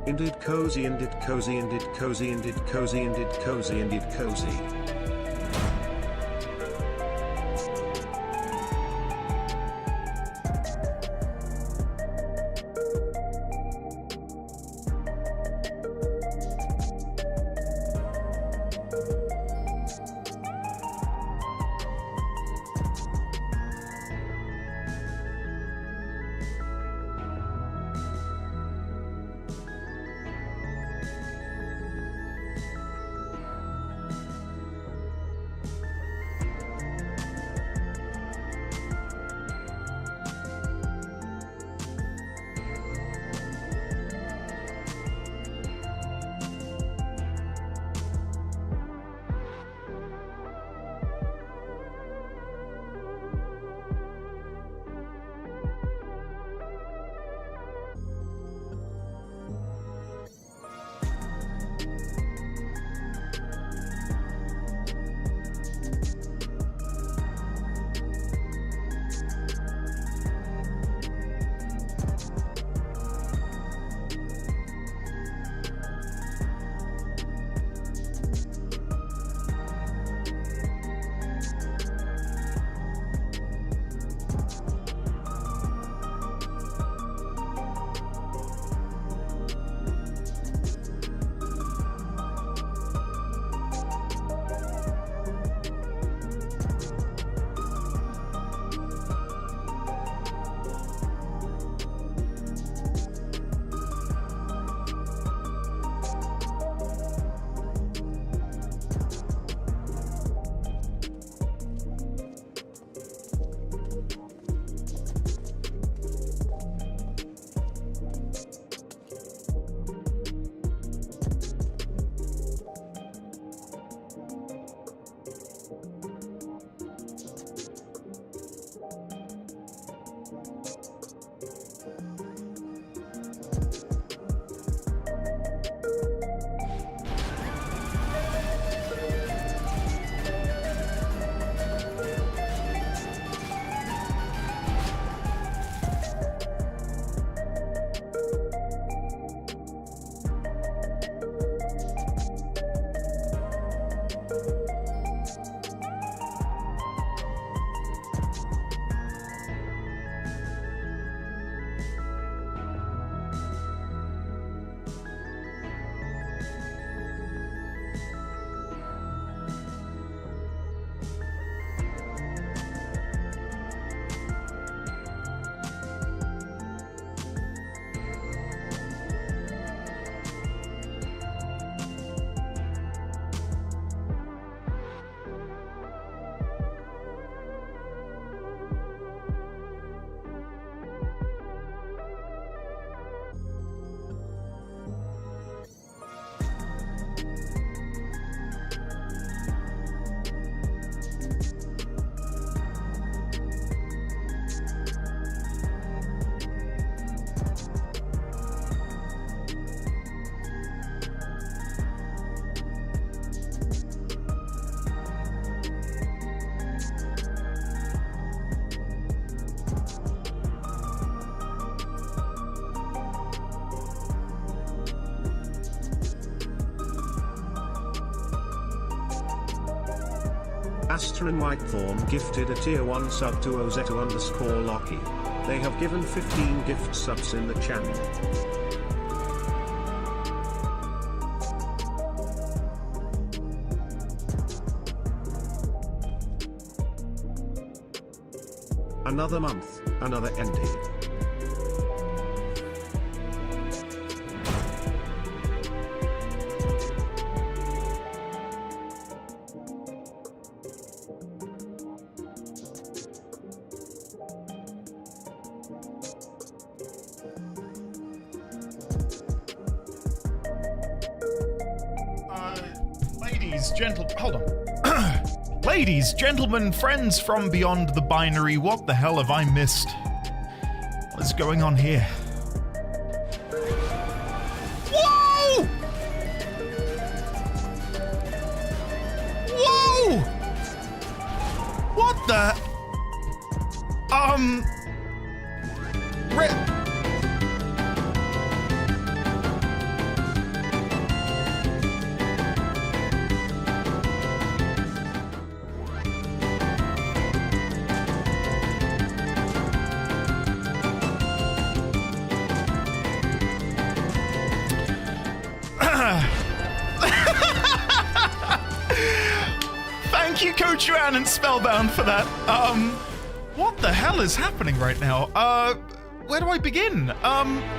Indeed cozy, indeed cozy, indeed cozy, indeed cozy, indeed cozy, indeed cozy. Astra and Whitethorn gifted a tier 1 sub to Ozeto_Locky. They have given 15 gift subs in the channel. Another month, another ending. Hold on. Ladies, gentlemen, friends from beyond the binary, what the hell have I missed? What is going on here? Whoa! Whoa! What the? you, Coach Joanne and Spellbound, for that. What the hell is happening right now? Where do I begin?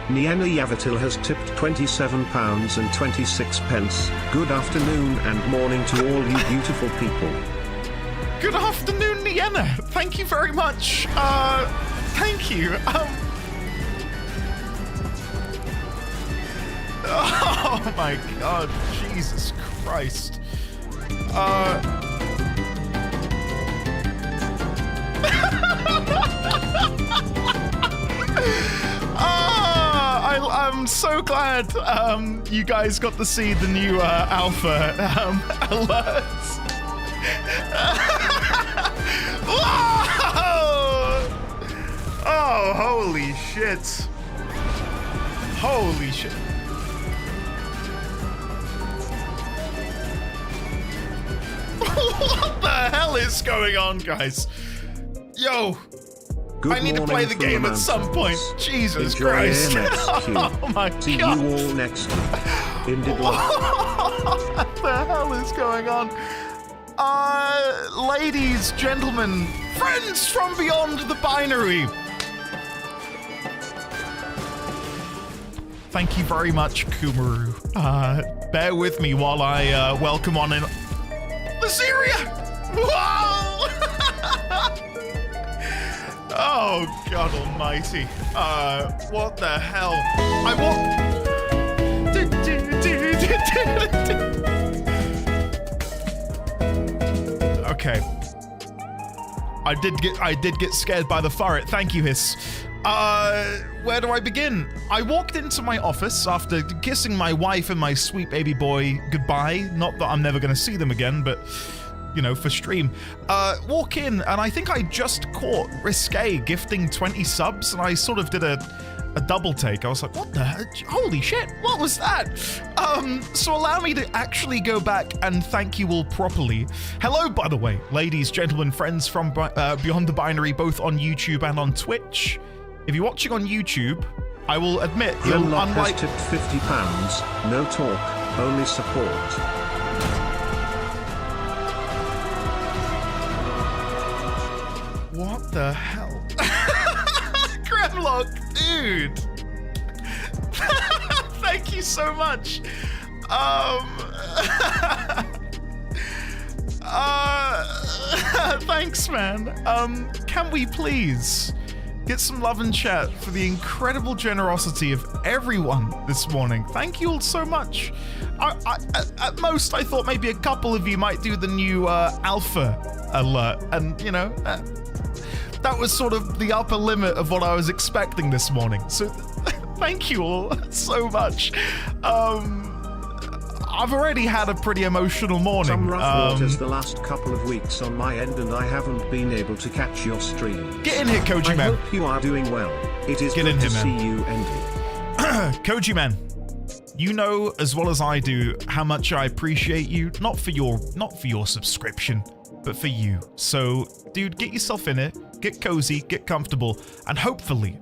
Niena Yavatil has tipped £27.26. Good afternoon and morning to all you beautiful people. Good afternoon, Niena. Thank you very much. Thank you. Oh my god, Jesus Christ. I'm so glad you guys got to see the new alpha alerts. Oh, holy shit. Holy shit. What the hell is going on, guys? Yo, I need to play the game at some point. Jesus Christ. Oh my god. See you all next week. What the hell is going on? Ladies, gentlemen, friends from beyond the binary. Thank you very much, Kumaru. Bear with me while I welcome on in Syria. Whoa! Oh God Almighty! What the hell? I want. Okay. I did get scared by the ferret. Thank you, Hiss. Where do I begin? I walked into my office after kissing my wife and my sweet baby boy goodbye. Not that I'm never going to see them again, but, you know, for stream. Walk in, and I think I just caught Risque gifting 20 subs, and I sort of did a double take. I was like, what the heck? Holy shit, what was that? So allow me to actually go back and thank you all properly. Hello, by the way, ladies, gentlemen, friends from Beyond the Binary, both on YouTube and on Twitch. If you're watching on YouTube, I will admit you'll unlike tipped £50. No talk, only support. What the hell? Gremlock, dude. Thank you so much. Thanks, man. Can we please get some love and chat for the incredible generosity of everyone this morning? Thank you all so much. At most, I thought maybe a couple of you might do the new alpha alert, and you know, that was sort of the upper limit of what I was expecting this morning. So thank you all so much. I've already had a pretty emotional morning. Some rough waters the last couple of weeks on my end, and I haven't been able to catch your stream. Get in here, Koji I Man. hope you are doing well. It is Get good in here, to man. see you, Andy. Koji Man, you know as well as I do how much I appreciate you. Not for your subscription, but for you. So, dude, get yourself in it. Get cozy, get comfortable, and hopefully,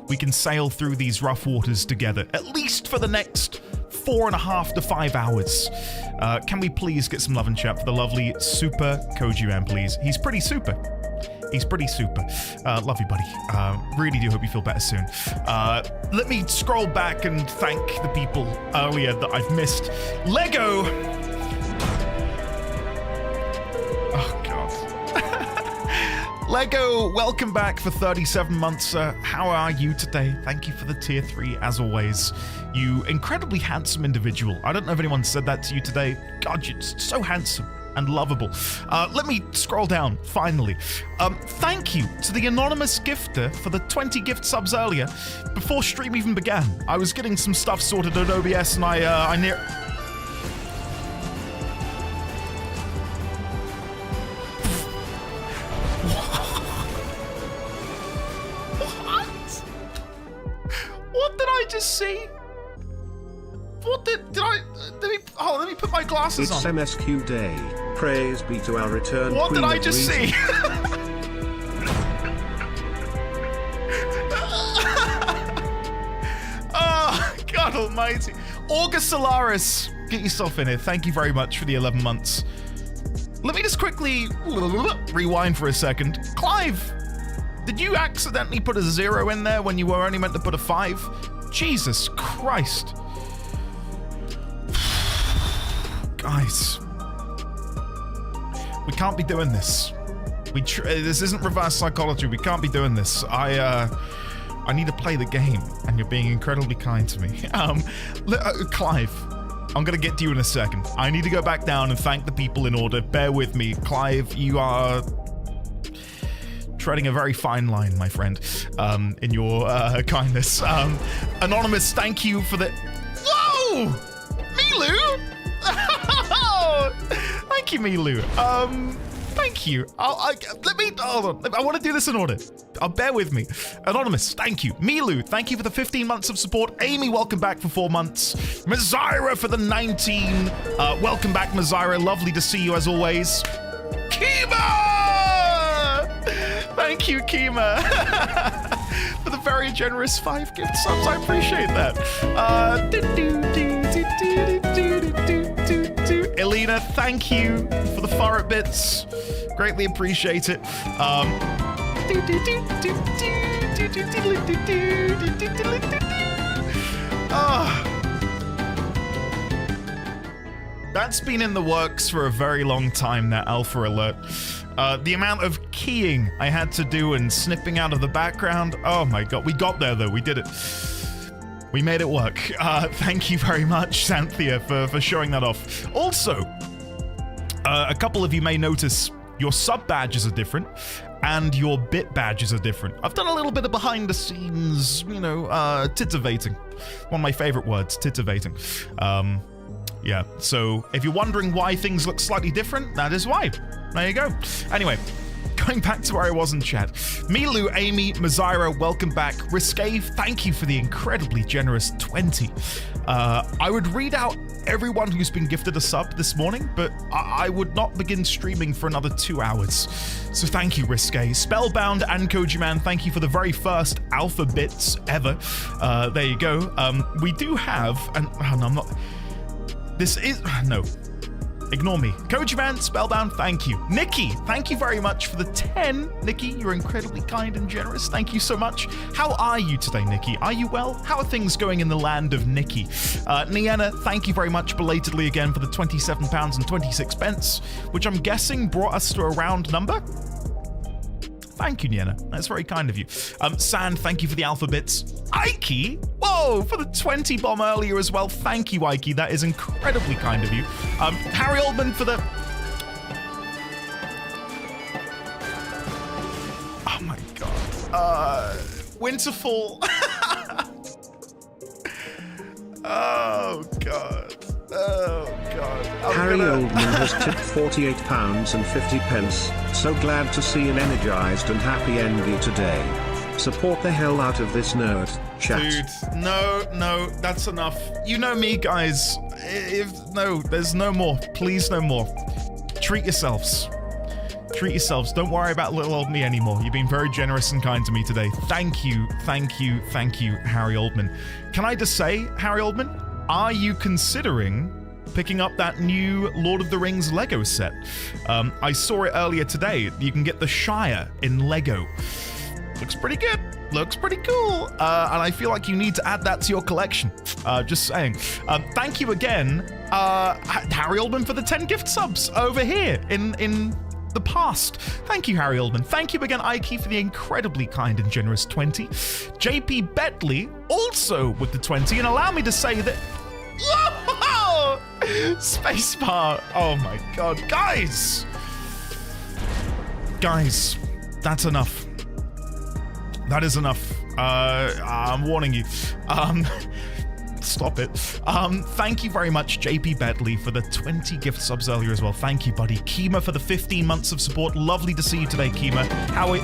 we can sail through these rough waters together, at least for the next 4.5 to 5 hours. Can we please get some love and chat for the lovely Super Koji Man, please? He's pretty super. Love you, buddy. Really do hope you feel better soon. Let me scroll back and thank the people earlier that I've missed. Lego! Oh, God. Lego, welcome back for 37 months, sir. How are you today? Thank you for the tier 3, as always. You incredibly handsome individual. I don't know if anyone said that to you today. God, you're so handsome and lovable. Let me scroll down, finally. Thank you to the anonymous gifter for the 20 gift subs earlier. Before stream even began, I was getting some stuff sorted at OBS, and I near... What did I just see? What did I... let me put my glasses It's on. MSQ Day. Praise be to our returned What Queen did I of just Reason. see? Oh, God almighty. August Solaris, get yourself in here. Thank you very much for the 11 months. Let me just quickly rewind for a second. Clive, did you accidentally put a 0 in there when you were only meant to put a 5? Jesus Christ. Guys, we can't be doing this. This isn't reverse psychology. We can't be doing this. I need to play the game, and you're being incredibly kind to me. Clive, I'm gonna get to you in a second. I need to go back down and thank the people in order. Bear with me. Clive, you are treading a very fine line, my friend, in your kindness. Anonymous, thank you for the... Whoa! Milu? Thank you, Milu. Thank you. Let me hold on. I want to do this in order. Bear with me. Anonymous, thank you. Milu, thank you for the 15 months of support. Amy, welcome back for 4 months. Mazira for the 19. Welcome back, Mazira. Lovely to see you as always. Kima! Thank you, Kima. For the very generous 5 gift subs. I appreciate that. Elena, thank you for the Farrett bits. Greatly appreciate it. That's been in the works for a very long time, that alpha alert. The amount of keying I had to do and snipping out of the background. Oh my god, we got there though, we did it. We made it work. Thank you very much, Xanthia, for showing that off. Also, a couple of you may notice your sub badges are different and your bit badges are different. I've done a little bit of behind the scenes, you know, titivating. One of my favorite words, titivating. Yeah, so if you're wondering why things look slightly different, that is why. There you go. Anyway, going back to where I was in chat. Milu, Amy, Mazira, welcome back. Risque, thank you for the incredibly generous 20. I would read out everyone who's been gifted a sub this morning, but I would not begin streaming for another 2 hours. So thank you, Risque. Spellbound and Kojiman, thank you for the very first alpha bits ever. There you go. We do have, and no, I'm not... This is... No. Ignore me. Kojiman, Spellbound, thank you. Nikki, thank you very much for the 10. Nikki, you're incredibly kind and generous. Thank you so much. How are you today, Nikki? Are you well? How are things going in the land of Nikki? Nienna, thank you very much belatedly again for the £27.26, which I'm guessing brought us to a round number. Thank you, Nienna. That's very kind of you. Sand, thank you for the alpha bits. Ike, whoa, for the 20 bomb earlier as well. Thank you, Ike. That is incredibly kind of you. Harry Oldman for the... Oh my god. Winterfall. Oh god. Oh god. Harry Oldman has tipped £48.50. So glad to see an energized and happy Envy today. Support the hell out of this nerd, chat. Dude, no, that's enough. You know me, guys. No, there's no more. Please, no more. Treat yourselves. Treat yourselves. Don't worry about little old me anymore. You've been very generous and kind to me today. Thank you, Harry Oldman. Can I just say, Harry Oldman, are you considering picking up that new Lord of the Rings Lego set? I saw it earlier today. You can get the Shire in Lego. Looks pretty good. Looks pretty cool. And I feel like you need to add that to your collection. Just saying. Thank you again, Harry Oldman, for the 10 gift subs over here in the past. Thank you, Harry Oldman. Thank you again, Ike, for the incredibly kind and generous 20. JP Betley also with the 20. And allow me to say that... Whoa! Spacebar. Oh my god. Guys, that's enough. That is enough. I'm warning you. Stop it. Thank you very much, JP Betley, for the 20 gift subs earlier as well. Thank you, buddy. Kima for the 15 months of support. Lovely to see you today, Kima. How are you?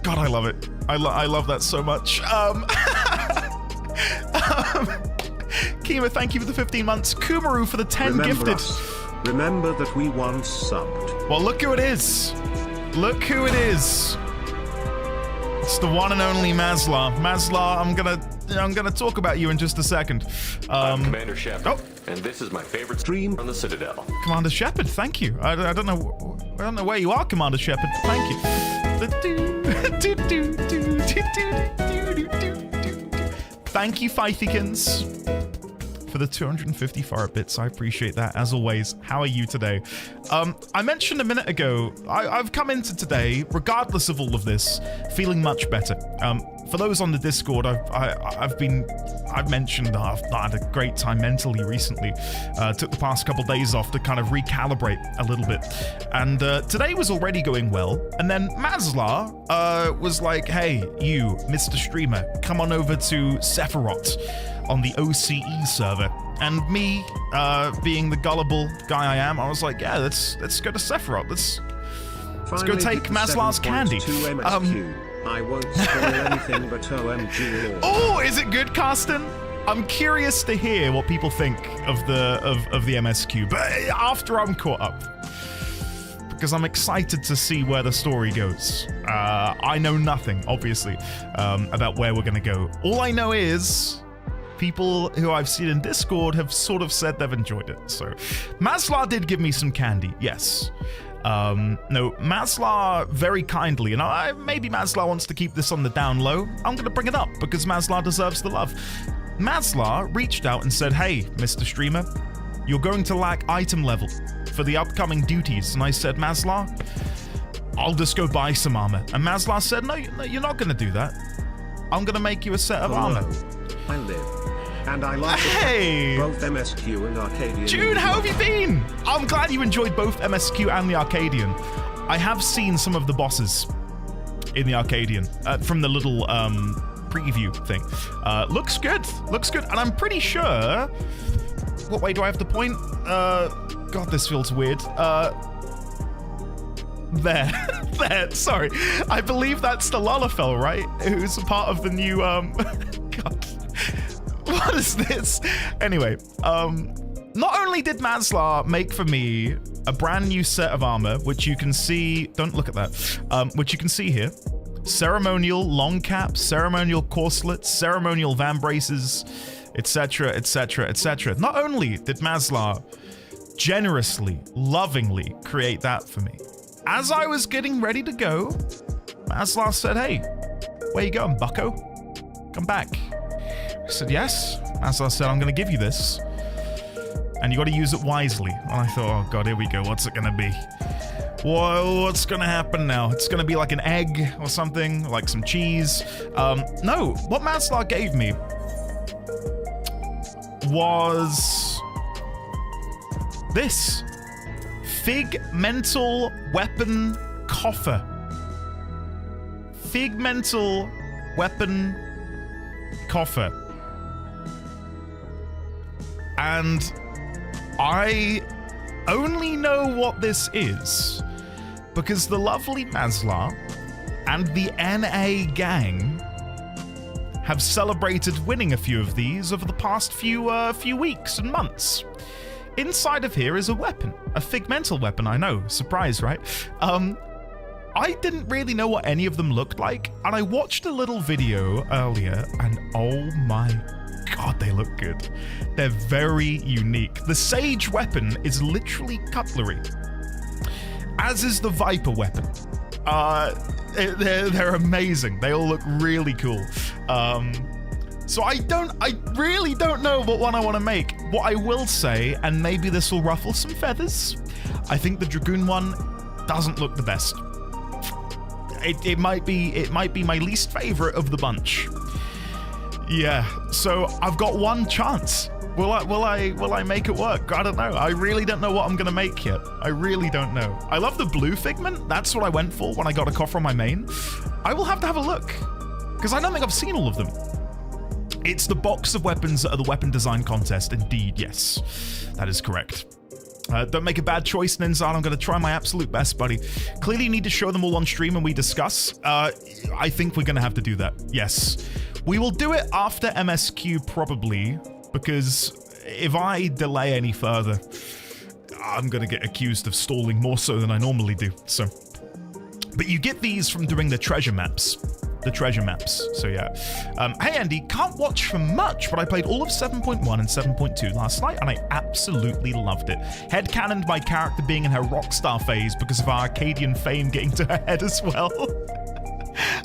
God, I love it. I love that so much. Kima, thank you for the 15 months. Kumaru for the 10 gifted. Remember that we once subbed. Well, look who it is. Look who it is. It's the one and only Maslar. Maslar, I'm gonna talk about you in just a second. I'm Commander Shepard, and this is my favorite stream on the Citadel. Commander Shepard, thank you. I don't know where you are, Commander Shepard. Thank you. Thank you, Fythikins, for the 250 forest bits. I appreciate that, as always. How are you today? I mentioned a minute ago, I've come into today, regardless of all of this, feeling much better. For those on the Discord, I've mentioned I've not had a great time mentally recently. Took the past couple days off to kind of recalibrate a little bit. And today was already going well. And then Maslar was like, hey, you, Mr. Streamer, come on over to Sephiroth on the OCE server. And me, being the gullible guy I am, I was like, yeah, let's go to Sephiroth. Let's go take Maslar's candy. I won't spoil anything but OMG Lord. Oh, is it good, Carsten? I'm curious to hear what people think of the MSQ, but after I'm caught up, because I'm excited to see where the story goes. I know nothing, obviously, about where we're going to go. All I know is people who I've seen in Discord have sort of said they've enjoyed it. So Maslar did give me some candy, yes. No, Maslar very kindly, and maybe Maslar wants to keep this on the down low. I'm going to bring it up because Maslar deserves the love. Maslar reached out and said, hey, Mr. Streamer, you're going to lack item level for the upcoming duties. And I said, Maslar, I'll just go buy some armor. And Maslar said, no, you're not going to do that. I'm going to make you a set of armor. I live. And I like both MSQ and Arcadian. Jude, how have you been? I'm glad you enjoyed both MSQ and the Arcadian. I have seen some of the bosses in the Arcadian from the little preview thing. Looks good. Looks good. And I'm pretty sure... What way do I have to point? God, this feels weird. There. There. Sorry. I believe that's the Lalafell, right? Who's a part of the new... God. What is this? Anyway, not only did Maslar make for me a brand new set of armor, which you can see, don't look at that, which you can see here. Ceremonial long caps, ceremonial corselets, ceremonial vambraces, etc., etc., etc. Not only did Maslar generously, lovingly create that for me, as I was getting ready to go, Maslar said, hey, where you going, bucko? Come back. I said, yes. As I said, I'm going to give you this. And you got to use it wisely. And I thought, oh God, here we go. What's it going to be? Whoa, what's going to happen now? It's going to be like an egg or something, like some cheese. No, what Maslar gave me was this. Figmental Weapon Coffer. Figmental Weapon Coffer. And I only know what this is because the lovely Maslar and the NA gang have celebrated winning a few of these over the past few weeks and months. Inside of here is a weapon, a figmental weapon, I know, surprise, right? I didn't really know what any of them looked like, and I watched a little video earlier, and oh my God, they look good. They're very unique. The Sage weapon is literally cutlery, as is the Viper weapon. They're amazing. They all look really cool. So I really don't know what one I want to make. What I will say, and maybe this will ruffle some feathers, I think the Dragoon one doesn't look the best. It might be my least favorite of the bunch. Yeah, so I've got one chance. Will I make it work? I don't know. I really don't know what I'm gonna make yet. I really don't know. I love the blue figment. That's what I went for when I got a coffer on my main. I will have to have a look, because I don't think I've seen all of them. It's the box of weapons at the weapon design contest. Indeed, yes. That is correct. Don't make a bad choice, Ninzan. I'm going to try my absolute best, buddy. Clearly, you need to show them all on stream and we discuss. I think we're going to have to do that. Yes. We will do it after MSQ, probably, because if I delay any further, I'm going to get accused of stalling more so than I normally do. So, but you get these from doing the treasure maps. the treasure maps. So yeah. Hey Andy, can't watch for much, but I played all of 7.1 and 7.2 last night, and I absolutely loved it. Headcanoned my character being in her rockstar phase because of our Arcadian fame getting to her head as well.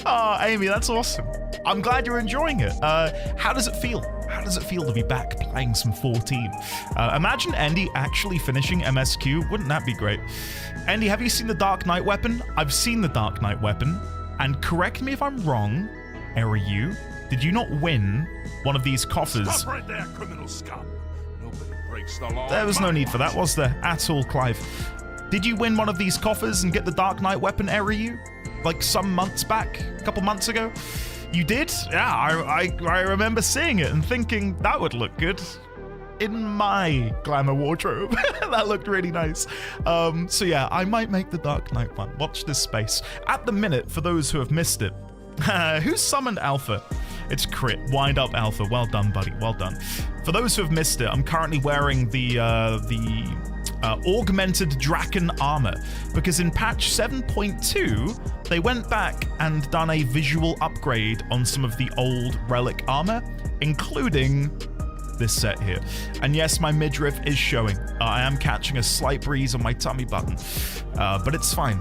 Oh, Amy, that's awesome. I'm glad you're enjoying it. How does it feel? How does it feel to be back playing some 14? Imagine Andy actually finishing MSQ. Wouldn't that be great? Andy, have you seen the Dark Knight weapon? I've seen the Dark Knight weapon. And correct me if I'm wrong, Eriu, did you not win one of these coffers? Stop right there, criminal scum. Nobody breaks the law. There was no need for that, was there? At all, Clive. Did you win one of these coffers and get the Dark Knight weapon, Eriu? Like some months back? A couple months ago? You did? Yeah, I remember seeing it and thinking that would look good in my glamour wardrobe. That looked really nice. So yeah, I might make the Dark Knight one. Watch this space. At the minute, for those who have missed it, who summoned Alpha? It's Crit. Wind up, Alpha. Well done, buddy. Well done. For those who have missed it, I'm currently wearing the augmented Draken armor, because in patch 7.2 they went back and done a visual upgrade on some of the old relic armor, including this set here. And yes, my midriff is showing. I am catching a slight breeze on my tummy button, but it's fine.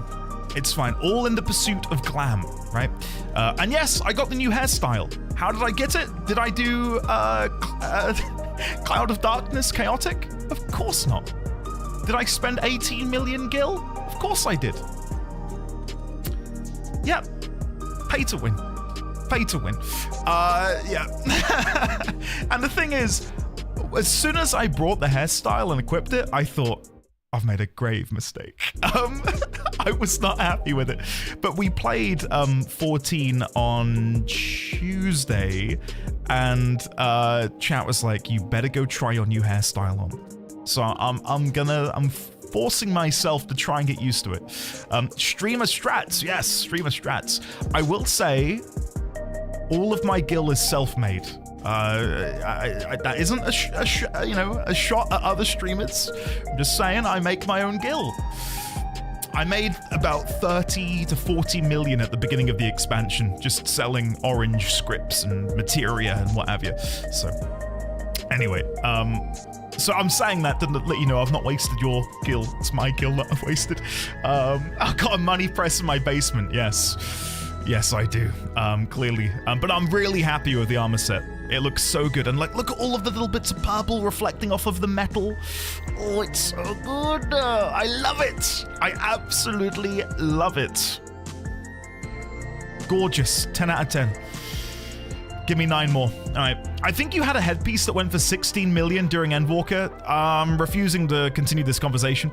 It's fine. All in the pursuit of glam, right? And yes, I got the new hairstyle. How did I get it? Did I do Cloud of Darkness Chaotic? Of course not. Did I spend 18 million gil? Of course I did. Yeah. Pay to win. Pay to win. Yeah. And the thing is, as soon as I brought the hairstyle and equipped it, I thought, I've made a grave mistake. I was not happy with it. But we played 14 on Tuesday, and chat was like, you better go try your new hairstyle on. So I'm forcing myself to try and get used to it. Streamer strats, yes, streamer strats. I will say, all of my gil is self-made. That isn't a shot at other streamers. I'm just saying, I make my own gil. I made about 30 to 40 million at the beginning of the expansion, just selling orange scripts and materia and what have you. So, anyway, so I'm saying that to let you know I've not wasted your gil. It's my gil that I've wasted. I've got a money press in my basement, yes. Yes, I do, clearly. But I'm really happy with the armor set. It looks so good. And like, look at all of the little bits of purple reflecting off of the metal. Oh, it's so good. I love it. I absolutely love it. Gorgeous. 10 out of 10. Give me 9 more. All right. I think you had a headpiece that went for 16 million during Endwalker. I'm refusing to continue this conversation.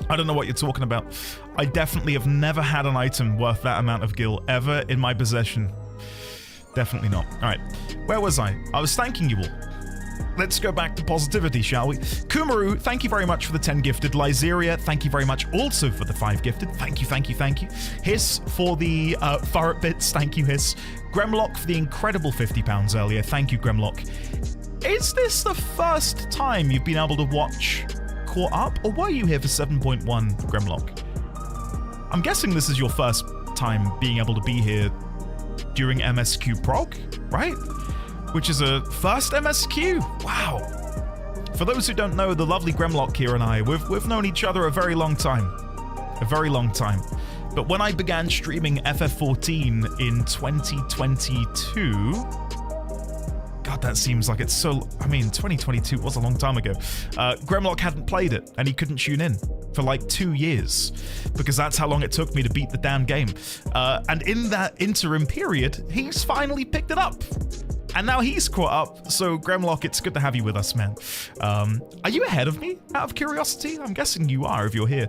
I don't know what you're talking about. I definitely have never had an item worth that amount of gil ever in my possession. Definitely not. All right. Where was I? I was thanking you all. Let's go back to positivity, shall we? Kumaru, thank you very much for the 10 gifted. Lyzeria, thank you very much also for the 5 gifted. Thank you, thank you, thank you. Hiss for the Furret bits. Thank you, Hiss. Gremlock for the incredible £50 earlier. Thank you, Gremlock. Is this the first time you've been able to watch Caught Up, or were you here for 7.1, Gremlock? I'm guessing this is your first time being able to be here during MSQ Prog, right? Which is a first MSQ. Wow. For those who don't know, the lovely Gremlock here and I, we've known each other a very long time. A very long time. But when I began streaming FF14 in 2022... God, that seems like it's so... I mean, 2022 was a long time ago. Gremlock hadn't played it, and he couldn't tune in for like 2 years, because that's how long it took me to beat the damn game. And in that interim period, he's finally picked it up. And now he's caught up, so Gremlock, it's good to have you with us, man. Are you ahead of me, out of curiosity? I'm guessing you are if you're here.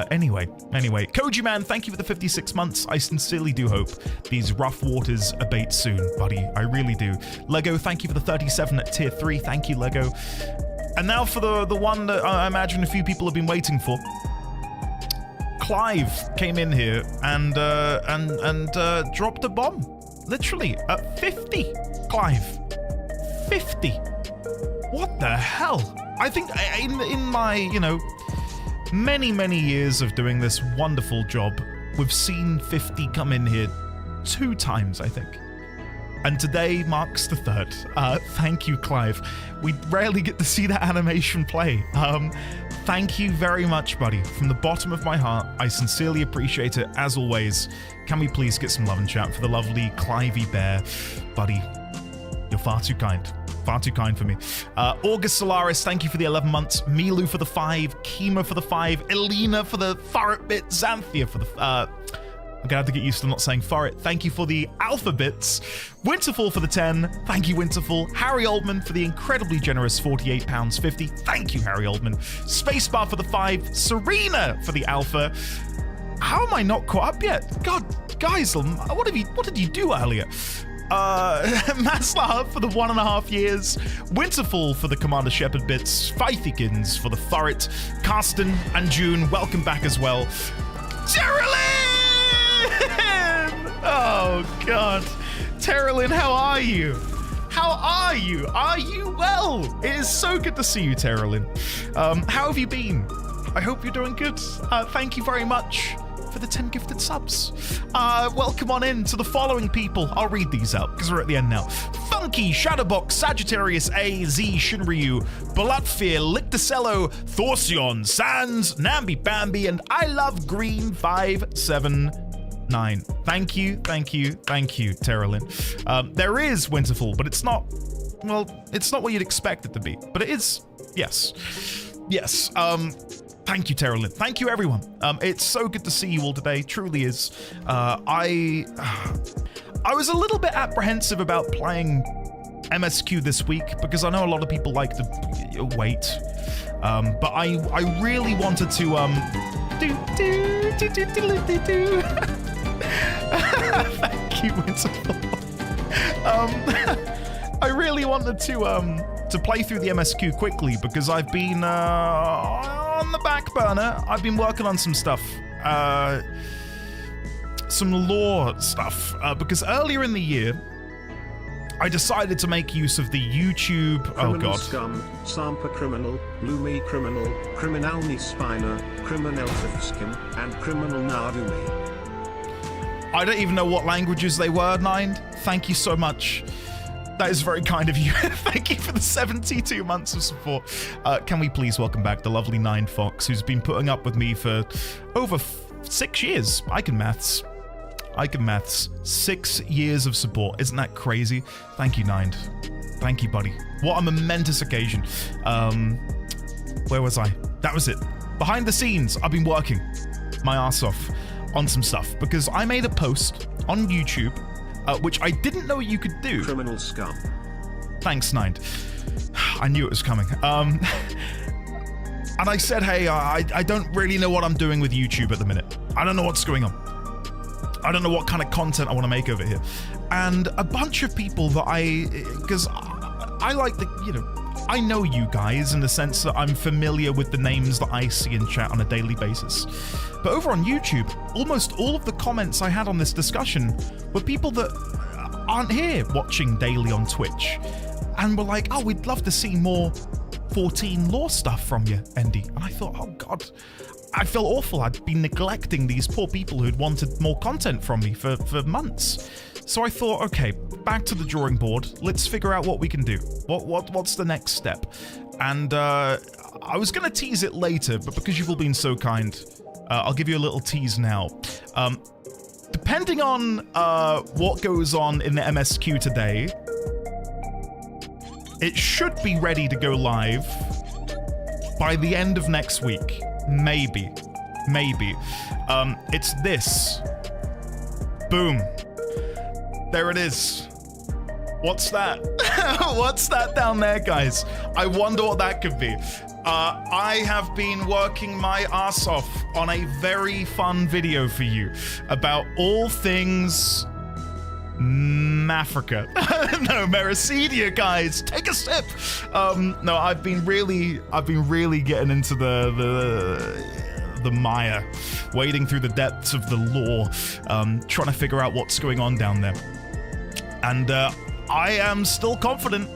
Anyway. Koji Man, thank you for the 56 months. I sincerely do hope these rough waters abate soon, buddy. I really do. Lego, thank you for the 37 at tier 3. Thank you, Lego. And now for the one that I imagine a few people have been waiting for. Clive came in here and dropped a bomb. Literally, at 50, Clive. 50. What the hell? I think in my, many, many years of doing this wonderful job, we've seen 50 come in here 2 times, I think. And today marks the 3rd. Thank you, Clive. We rarely get to see that animation play. Thank you very much, buddy. From the bottom of my heart, I sincerely appreciate it, as always. Can we please get some love and chat for the lovely Clivey Bear? Buddy, you're far too kind. Far too kind for me. August Solaris, thank you for the 11 months. Milu for the 5. Kima for the 5. Elena for the Furret bit. Xanthia for the... I'm gonna have to get used to not saying Furret. Thank you for the alpha bits. Winterfall for the 10. Thank you, Winterfall. Harry Oldman for the incredibly generous £48.50. Thank you, Harry Oldman. Spacebar for the 5. Serena for the alpha. How am I not caught up yet? God, guys, what did you do earlier? Maslar for the 1.5 years. Winterfall for the Commander Shepard bits. Fythikins for the Furret. Karsten and June, welcome back as well. Terralyn! Oh, God. Terralyn, how are you? How are you? Are you well? It is so good to see you, Terralyn. How have you been? I hope you're doing good. Thank you very much for the 10 gifted subs. Welcome on in to the following people. I'll read these out because we're at the end now. Funky, Shadowbox, Sagittarius A, Z, Shinryu, Balatfear, Licticello, Thorsion, Sans, Namby Bambi, and I Love Green 579. Thank you, Terralyn. There is Winterfall, but it's not, well, it's not what you'd expect it to be, but it is, yes. Thank you, Terralyn. Thank you, everyone. It's so good to see you all today. Truly is. I was a little bit apprehensive about playing MSQ this week because I know a lot of people like to wait. But I really wanted to Thank you, Winterfall. I really wanted to play through the MSQ quickly because I've been on the back burner. I've been working on some stuff, some lore stuff, because earlier in the year I decided to make use of the YouTube. Criminal oh god. Scum, Sampa Criminal, Lumi Criminal, Criminalni Spina, Criminal Ffxiv, and Criminal Nardumi. I don't even know what languages they were, Nine. Thank you so much. That is very kind of you. Thank you for the 72 months of support. Can we please welcome back the lovely Nine Fox, who's been putting up with me for over 6 years. I can maths. 6 years of support. Isn't that crazy? Thank you, Nine. Thank you, buddy. What a momentous occasion. Where was I? That was it. Behind the scenes, I've been working my ass off on some stuff because I made a post on YouTube, which I didn't know you could do. Criminal Scum. Thanks, Nine. I knew it was coming. And I said, hey, I don't really know what I'm doing with YouTube at the minute. I don't know what's going on. I don't know what kind of content I want to make over here. And a bunch of people that because I like the, I know you guys in the sense that I'm familiar with the names that I see in chat on a daily basis. But over on YouTube, almost all of the comments I had on this discussion were people that aren't here watching daily on Twitch. And were like, oh, we'd love to see more 14 lore stuff from you, Endy. And I thought, oh God, I felt awful. I'd been neglecting these poor people who'd wanted more content from me for months. So I thought, okay, back to the drawing board. Let's figure out what we can do. What's the next step? And I was going to tease it later, but because you've all been so kind, I'll give you a little tease now. Depending on what goes on in the MSQ today, it should be ready to go live by the end of next week. Maybe. It's this. Boom. There it is. What's that? What's that down there, guys? I wonder what that could be. I have been working my ass off on a very fun video for you about all things Africa. No, Meracedia, guys. Take a sip. No, I've been really getting into the mire, wading through the depths of the lore, trying to figure out what's going on down there. And I am still confident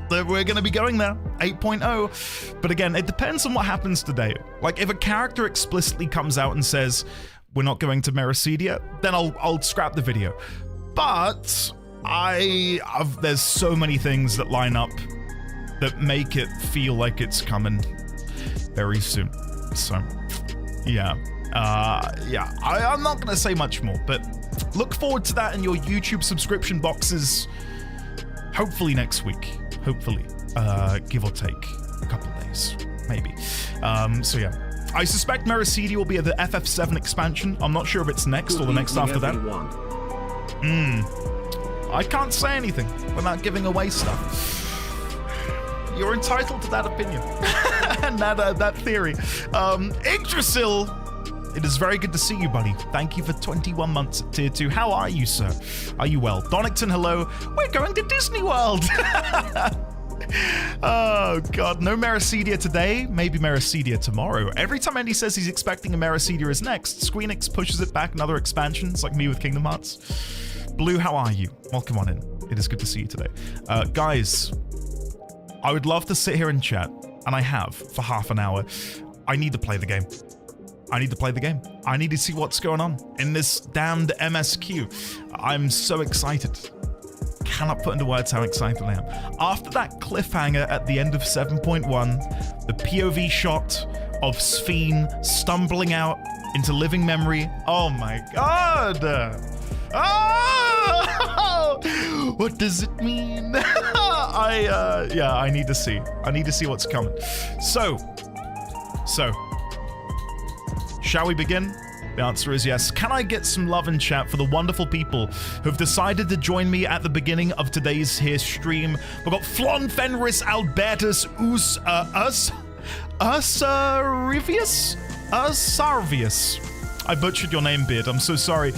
that we're going to be going there, 8.0. But again, it depends on what happens today. Like, if a character explicitly comes out and says, we're not going to Meracedia, then I'll scrap the video. But there's so many things that line up that make it feel like it's coming very soon. So, yeah. I'm not going to say much more, but look forward to that in your YouTube subscription boxes. Hopefully next week. Hopefully. Give or take a couple days. Maybe. So yeah. I suspect Meracedia will be at the FF7 expansion. I'm not sure if it's next or the next after that. I can't say anything without giving away stuff. You're entitled to that opinion and that theory. Yggdrasil, it is very good to see you, buddy. Thank you for 21 months at tier 2. How are you, sir? Are you well? Donington, hello. We're going to Disney World. Oh, God. No Meracedia today. Maybe Meracedia tomorrow. Every time Andy says he's expecting a Meracedia is next, Squeenix pushes it back another expansion. It's like me with Kingdom Hearts. Blue, how are you? Welcome on in. It is good to see you today. Guys, I would love to sit here and chat, and I have for half an hour. I need to play the game. I need to play the game. I need to see what's going on in this damned MSQ. I'm so excited. Cannot put into words how excited I am. After that cliffhanger at the end of 7.1, the POV shot of Sphene stumbling out into living memory. Oh my god! Oh! What does it mean? I need to see. I need to see what's coming. So, shall we begin? The answer is yes. Can I get some love in chat for the wonderful people who've decided to join me at the beginning of today's here stream? We've got Flon Fenris Albertus Sarvius. I butchered your name, Beard. I'm so sorry.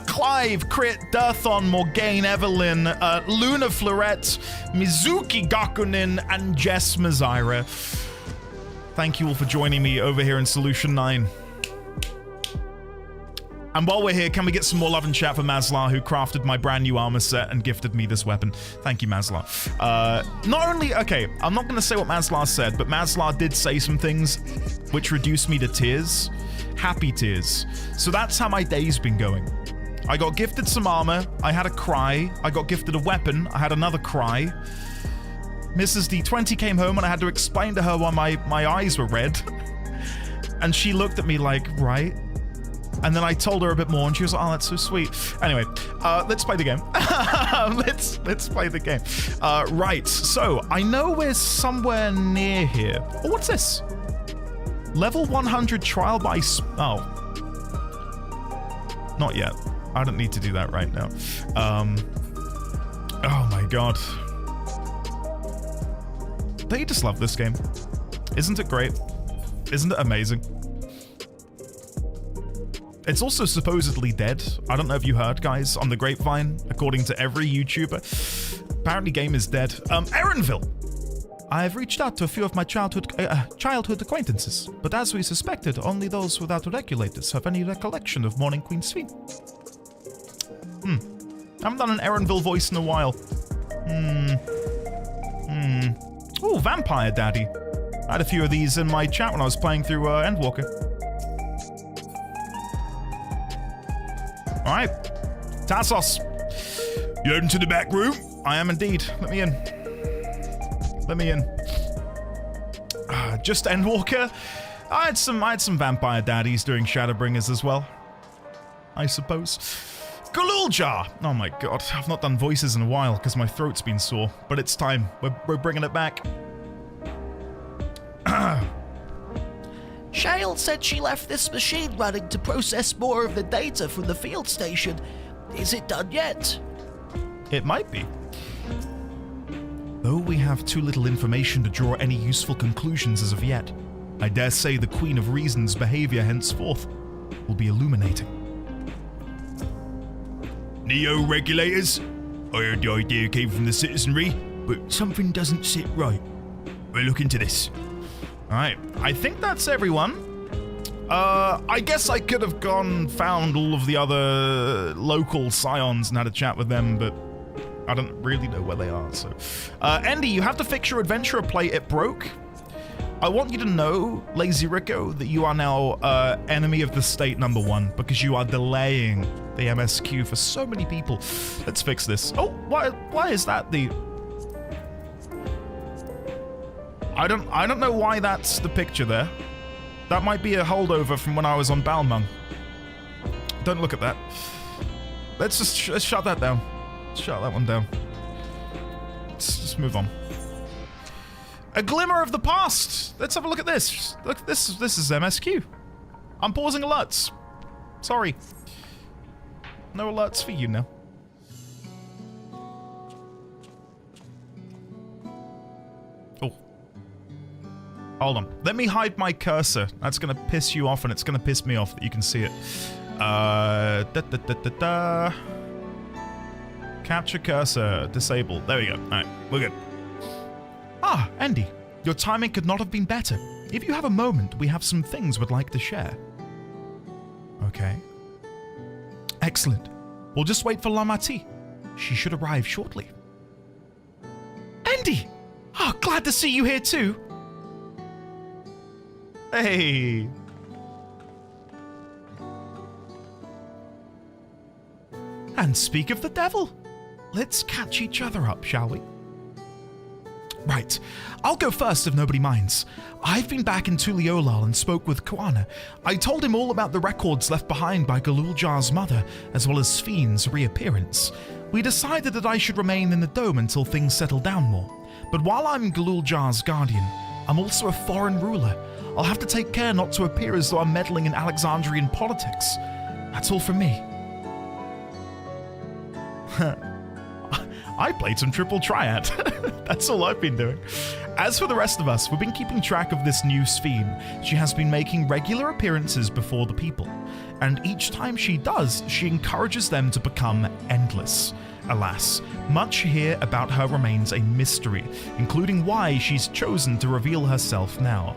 Clive, Crit, Dirthon, Morgaine, Evelyn, Luna Florette, Mizuki Gakunin, and Jess Mazira. Thank you all for joining me over here in Solution 9. And while we're here, can we get some more love and chat for Maslar, who crafted my brand new armor set and gifted me this weapon? Thank you, Maslar. Not only, okay, I'm not going to say what Maslar said, but Maslar did say some things which reduced me to tears. Happy tears. So that's how my day's been going. I got gifted some armor. I had a cry. I got gifted a weapon. I had another cry. Mrs. D20 came home and I had to explain to her why my eyes were red. And she looked at me like, right? And then I told her a bit more, and she was like, "Oh, that's so sweet." Anyway, let's play the game. let's play the game. Right. So I know we're somewhere near here. Oh, what's this? Level 100 trial by. Oh, not yet. I don't need to do that right now. Oh my god. Don't you just love this game? Isn't it great? Isn't it amazing? It's also supposedly dead. I don't know if you heard, guys, on the grapevine, according to every YouTuber. Apparently game is dead. Erenville! I have reached out to a few of my childhood acquaintances, but as we suspected, only those without regulators have any recollection of Morning Queen Sphene. I haven't done an Erenville voice in a while. Ooh, Vampire Daddy. I had a few of these in my chat when I was playing through Endwalker. Alright, Tassos, you heading to the back room? I am indeed. Let me in. Let me in. Just Endwalker. I had some Vampire Daddies doing Shadowbringers as well, I suppose. Galuljar! Oh my god, I've not done voices in a while because my throat's been sore, but it's time. We're bringing it back. Shale said she left this machine running to process more of the data from the field station. Is it done yet? It might be. Though we have too little information to draw any useful conclusions as of yet, I dare say the Queen of Reason's behavior henceforth will be illuminating. Neo-regulators? I heard the idea came from the citizenry, but something doesn't sit right. We'll look into this. Alright, I think that's everyone. I guess I could have found all of the other local scions and had a chat with them, but I don't really know where they are, so. Andy, you have to fix your adventurer plate, it broke. I want you to know, Lazy Rico, that you are now enemy of the state #1 because you are delaying the MSQ for so many people. Let's fix this. Oh, why is that the... I don't know why that's the picture there. That might be a holdover from when I was on Balmung. Don't look at that. Let's shut that down. Shut that one down. Let's just move on. A glimmer of the past. Let's have a look at this. Look, this is MSQ. I'm pausing alerts. Sorry. No alerts for you now. Oh. Hold on. Let me hide my cursor. That's gonna piss you off, and it's gonna piss me off that you can see it. Capture cursor. Disable. There we go. Alright, we're good. Ah, Andy, your timing could not have been better. If you have a moment, we have some things we'd like to share. Okay. Excellent. We'll just wait for Lamati. She should arrive shortly. Andy! Oh, glad to see you here too. Hey. And speak of the devil, let's catch each other up, shall we? Right, I'll go first if nobody minds. I've been back in Tuliolal and spoke with Kuana. I told him all about the records left behind by Galuljar's mother, as well as Sphene's reappearance. We decided that I should remain in the dome until things settle down more. But while I'm Galuljar's guardian, I'm also a foreign ruler. I'll have to take care not to appear as though I'm meddling in Alexandrian politics. That's all from me. I played some Triple Triad. That's all I've been doing. As for the rest of us, we've been keeping track of this new Sphene. She has been making regular appearances before the people, and each time she does, she encourages them to become endless. Alas, much here about her remains a mystery, including why she's chosen to reveal herself now.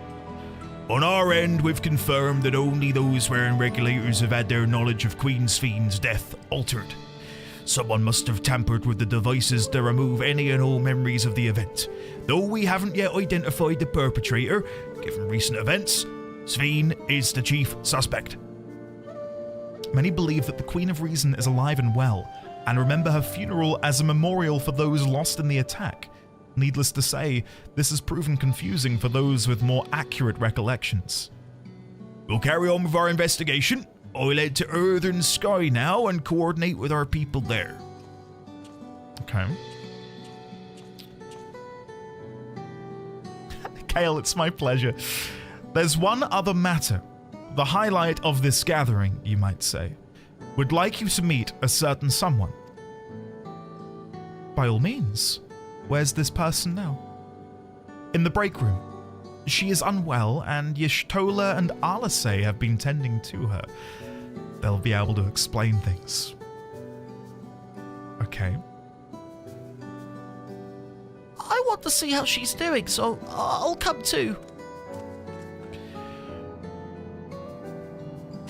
On our end, we've confirmed that only those wearing regulators have had their knowledge of Queen Sphene's death altered. Someone must have tampered with the devices to remove any and all memories of the event. Though we haven't yet identified the perpetrator, given recent events, Sphene is the chief suspect. Many believe that the Queen of Reason is alive and well, and remember her funeral as a memorial for those lost in the attack. Needless to say, this has proven confusing for those with more accurate recollections. We'll carry on with our investigation. I'll head to Earthern Sky now and coordinate with our people there. Okay. Kale, it's my pleasure. There's one other matter. The highlight of this gathering, you might say. Would like you to meet a certain someone. By all means. Where's this person now? In the break room. She is unwell, and Yishtola and Alasei have been tending to her. They'll be able to explain things. Okay. I want to see how she's doing, so I'll come too.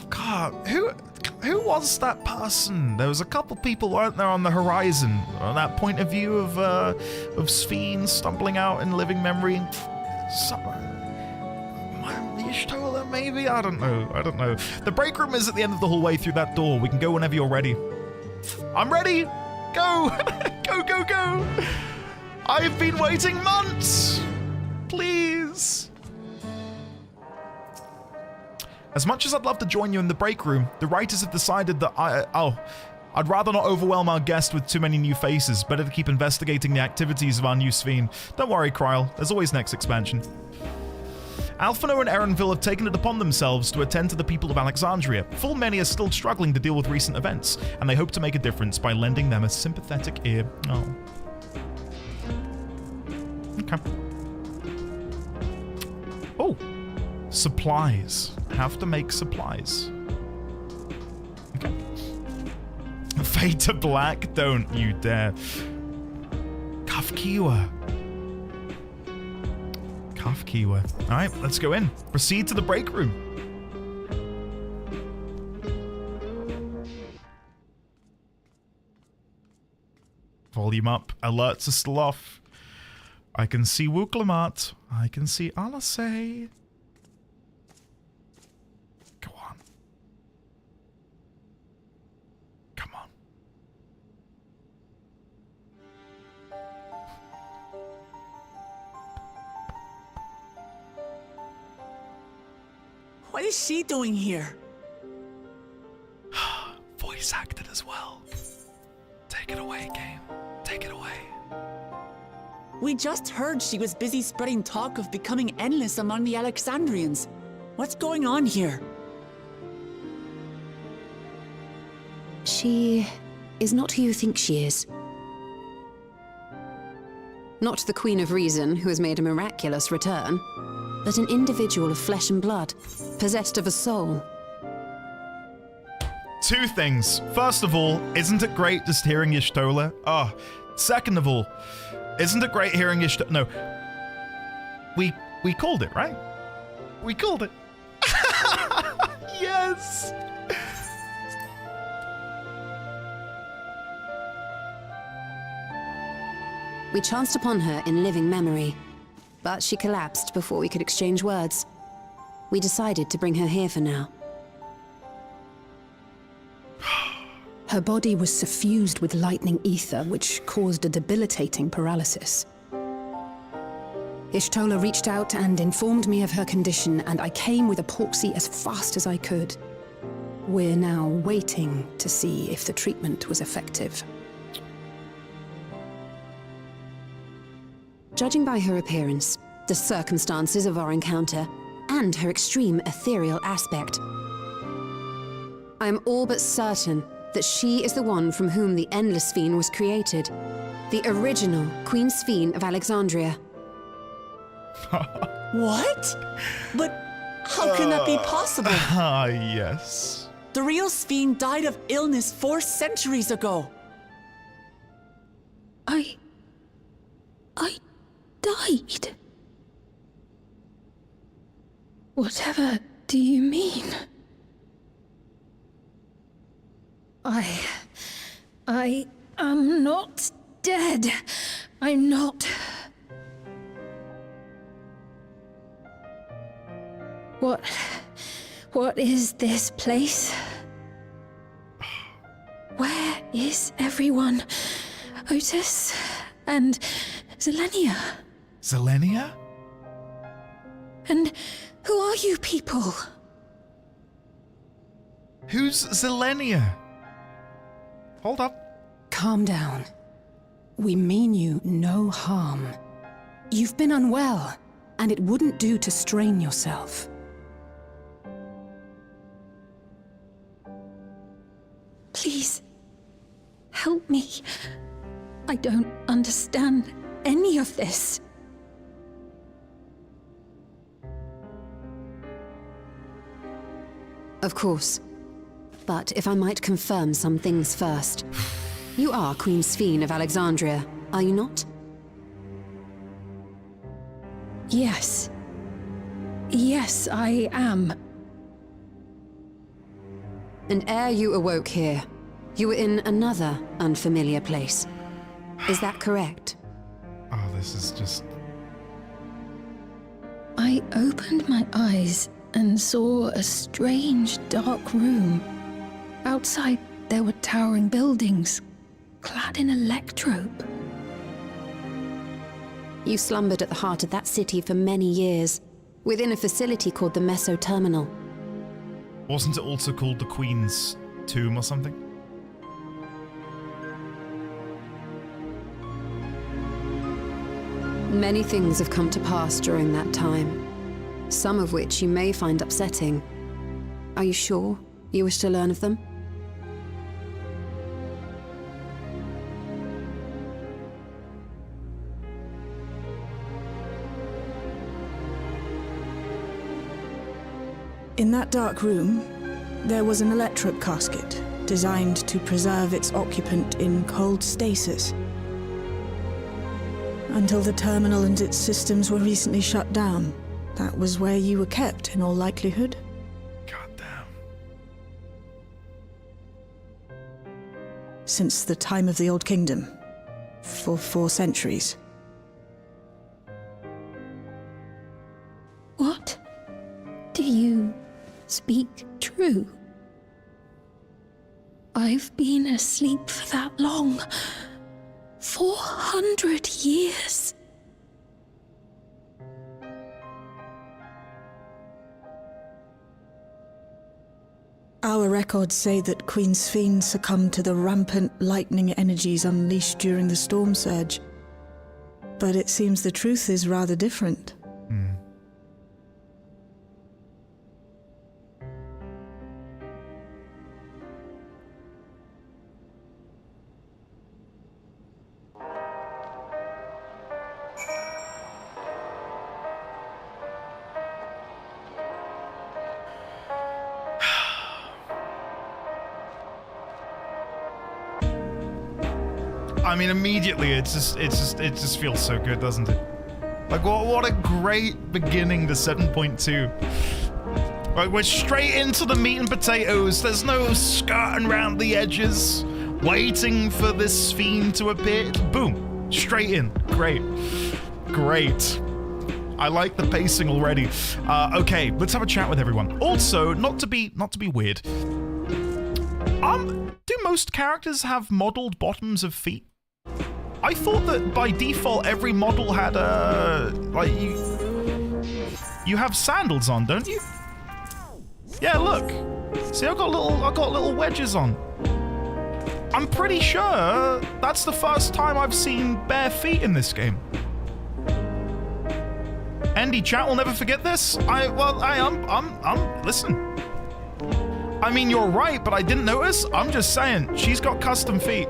God, who was that person? There was a couple people, weren't there, on the horizon? On that point of view of Sphene stumbling out in living memory. Yishtola, maybe? I don't know. The break room is at the end of the hallway through that door. We can go whenever you're ready. I'm ready! Go! Go! I've been waiting months! Please! As much as I'd love to join you in the break room, the writers have decided that I'd rather not overwhelm our guest with too many new faces. Better to keep investigating the activities of our new Sphene. Don't worry, Kryle. There's always next expansion. Alphino and Erenville have taken it upon themselves to attend to the people of Alexandria. Full many are still struggling to deal with recent events, and they hope to make a difference by lending them a sympathetic ear. Oh. Okay. Oh. Supplies. Have to make supplies. Okay. Fade to black? Don't you dare. Kafkiwa. Alright, let's go in. Proceed to the break room. Volume up. Alerts are still off. I can see Wuklamart. I can see Alasay. Go on. Come on. What is she doing here? Voice acted as well. Take it away, game. Take it away. We just heard she was busy spreading talk of becoming endless among the Alexandrians. What's going on here? She is not who you think she is. Not the Queen of Reason, who has made a miraculous return, but an individual of flesh and blood, possessed of a soul. Two things. First of all, isn't it great just hearing Y'shtola? Oh, second of all, isn't it great hearing Y'shtola? No. We called it, right? We called it. Yes! We chanced upon her in living memory, but she collapsed before we could exchange words. We decided to bring her here for now. Her body was suffused with lightning ether, which caused a debilitating paralysis. Y'shtola reached out and informed me of her condition, and I came with epoxy as fast as I could. We're now waiting to see if the treatment was effective. Judging by her appearance, the circumstances of our encounter, and her extreme ethereal aspect, I am all but certain that she is the one from whom the Endless Sphene was created. The original Queen Sphene of Alexandria. What? But how can that be possible? Ah, yes. The real Sphene died of illness 4 centuries ago. I died. Whatever do you mean? I am not dead. I'm not. What is this place? Where is everyone? Otis and Zelenia? Zelenia? And who are you people? Who's Zelenia? Hold up. Calm down. We mean you no harm. You've been unwell, and it wouldn't do to strain yourself. Please, help me. I don't understand any of this. Of course. But if I might confirm some things first. You are Queen Sphene of Alexandria, are you not? Yes. Yes, I am. And ere you awoke here, you were in another unfamiliar place. Is that correct? Oh, this is just... I opened my eyes and saw a strange, dark room. Outside, there were towering buildings, clad in electrope. You slumbered at the heart of that city for many years, within a facility called the Meso Terminal. Wasn't it also called the Queen's Tomb or something? Many things have come to pass during that time, some of which you may find upsetting. Are you sure you wish to learn of them? In that dark room, there was an electrope casket designed to preserve its occupant in cold stasis. Until the terminal and its systems were recently shut down. That was where you were kept, in all likelihood. Goddamn. Since the time of the Old Kingdom. For 4 centuries. speak true? I've been asleep for that long. 400 years. Our records say that Queen Sphene succumbed to the rampant lightning energies unleashed during the storm surge. But it seems the truth is rather different. I mean, immediately, it just feels so good, doesn't it? Like, what a great beginning to 7.2. Right, we're straight into the meat and potatoes. There's no skirting around the edges, waiting for this Sphene to appear. Boom, straight in. Great. I like the pacing already. Okay, let's have a chat with everyone. Also, not to be weird. Do most characters have modeled bottoms of feet? I thought that by default every model had like you have sandals on, don't you? Yeah, look. See, I've got little wedges on. I'm pretty sure that's the first time I've seen bare feet in this game. Andy, chat will never forget this. Listen. I mean, you're right, but I didn't notice. I'm just saying, she's got custom feet.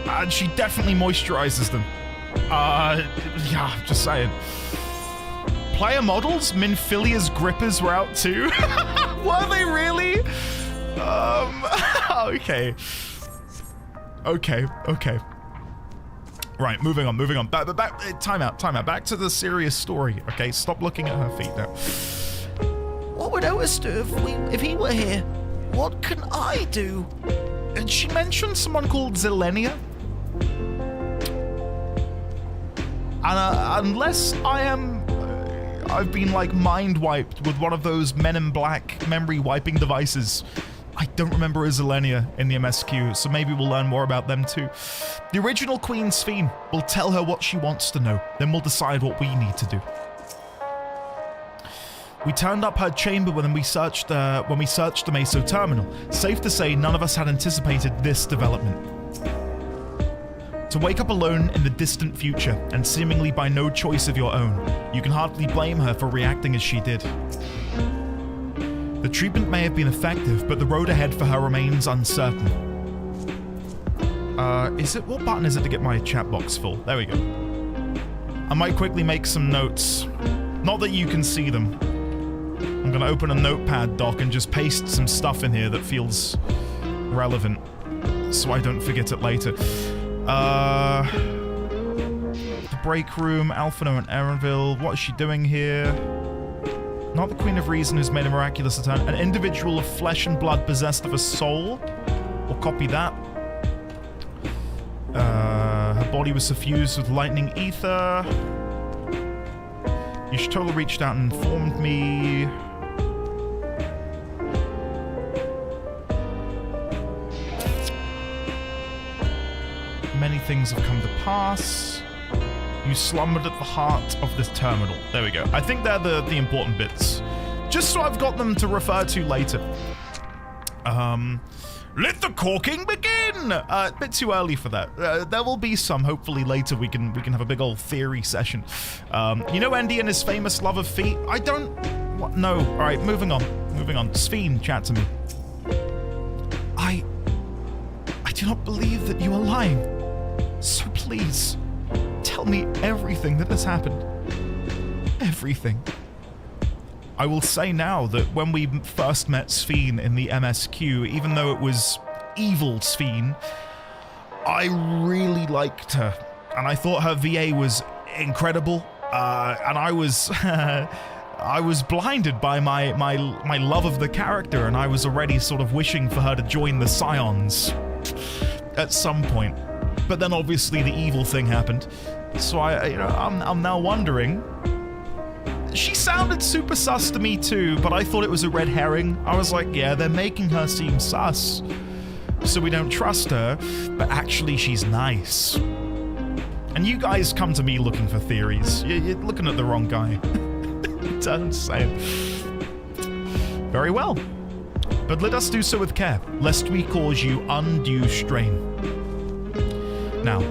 And she definitely moisturizes them. Yeah, just saying. Player models, Minfilia's grippers were out too. Were they really? Okay. Right, moving on. Back, time out. Back to the serious story, okay? Stop looking at her feet now. What would Otis do if he were here? What can I do? And she mentioned someone called Zelenia. And unless I've been like mind wiped with one of those Men in Black memory wiping devices. I don't remember a Zelenia in the MSQ, so maybe we'll learn more about them too. The original Queen Sphene. We'll tell her what she wants to know, then we'll decide what we need to do. We turned up her chamber when we searched the Meso terminal. Safe to say, none of us had anticipated this development. To wake up alone in the distant future, and seemingly by no choice of your own, you can hardly blame her for reacting as she did. The treatment may have been effective, but the road ahead for her remains uncertain. What button is it to get my chat box full? There we go. I might quickly make some notes. Not that you can see them. I'm gonna open a notepad doc and just paste some stuff in here that feels relevant, so I don't forget it later. The break room, Alphino and Erenville. What is she doing here? Not the Queen of Reason who's made a miraculous return. An individual of flesh and blood possessed of a soul. We'll copy that. Her body was suffused with lightning ether. Y'shtola reached out and informed me. Many things have come to pass. You slumbered at the heart of this terminal. There we go. I think they're the important bits. Just so I've got them to refer to later. Let the corking begin! A bit too early for that. There will be some. Hopefully later we can have a big old theory session. You know Andy and his famous love of feet? I don't... What? No. All right, moving on. Sphene, chat to me. I do not believe that you are lying. So please, tell me everything that has happened. Everything. I will say now that when we first met Sphene in the MSQ, even though it was evil Sphene, I really liked her. And I thought her VA was incredible. And I was... I was blinded by my love of the character, and I was already sort of wishing for her to join the Scions at some point. But then obviously the evil thing happened. So I'm now wondering, She sounded super sus to me too, but I thought it was a red herring. I was like, yeah, they're making her seem sus, so we don't trust her, but actually she's nice. And you guys come to me looking for theories. You're looking at the wrong guy. Don't say it. Very well. But let us do so with care, lest we cause you undue strain. Now,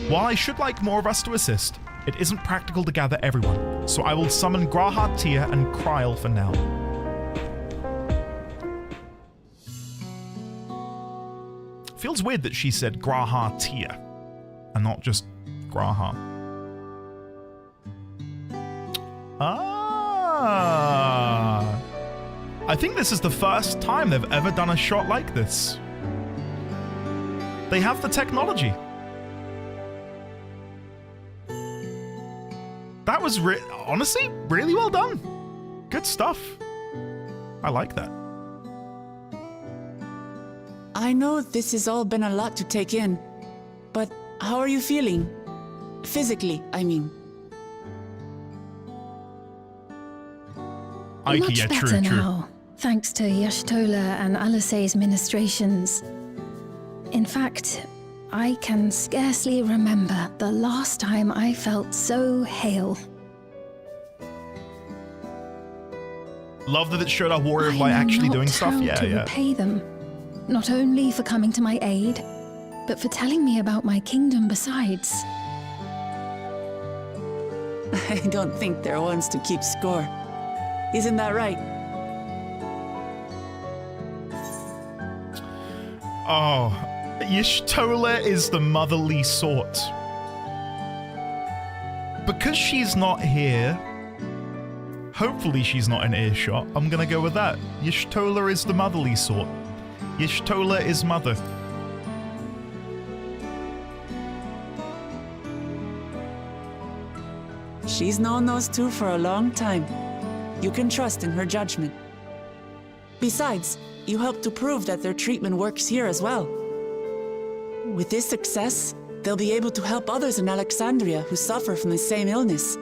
while I should like more of us to assist, it isn't practical to gather everyone, so I will summon Graha, Tia, and Kryl for now. Feels weird that she said Graha, Tia, and not just Graha. I think this is the first time they've ever done a shot like this. They have the technology. That was honestly really well done. Good stuff. I like that. I know this has all been a lot to take in, but how are you feeling? Physically, I mean. Much better now, thanks to Y'shtola and Alisei's ministrations. In fact, I can scarcely remember the last time I felt so hale. Love that it showed our Warrior of Light actually doing stuff. Yeah, to repay them, not only for coming to my aid, but for telling me about my kingdom besides. I don't think they're ones to keep score. Isn't that right? Oh, Y'shtola is the motherly sort. Because she's not here, hopefully she's not in earshot, I'm gonna go with that. Y'shtola is the motherly sort. Y'shtola is mother. She's known those two for a long time. You can trust in her judgment. Besides, you helped to prove that their treatment works here as well. With this success, they'll be able to help others in Alexandria who suffer from the same illness.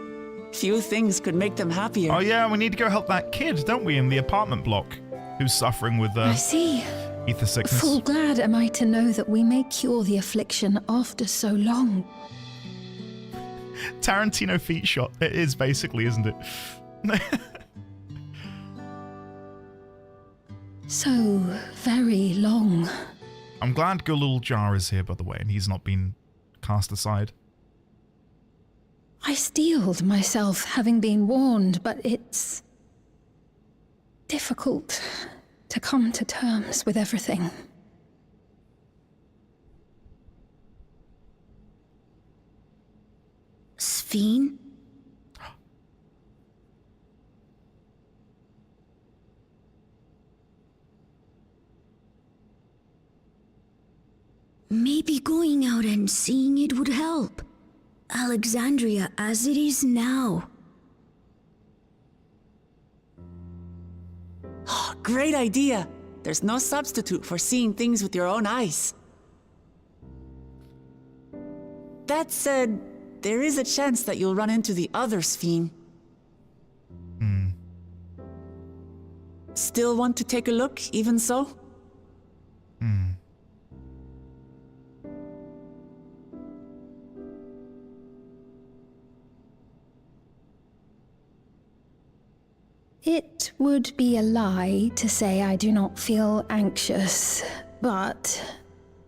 Few things could make them happier. Oh yeah, we need to go help that kid, don't we, in the apartment block, who's suffering with I see. ether sickness. Full glad am I to know that we may cure the affliction after so long. Tarantino feet shot. It is basically, isn't it? So very long. I'm glad Gulul Jar is here, by the way, and he's not been cast aside. I steeled myself, having been warned, but it's difficult to come to terms with everything. Sphene? Maybe going out and seeing it would help. Alexandria as it is now. Oh, great idea! There's no substitute for seeing things with your own eyes. That said, there is a chance that you'll run into the other Sphene. Still want to take a look, even so? It would be a lie to say I do not feel anxious, but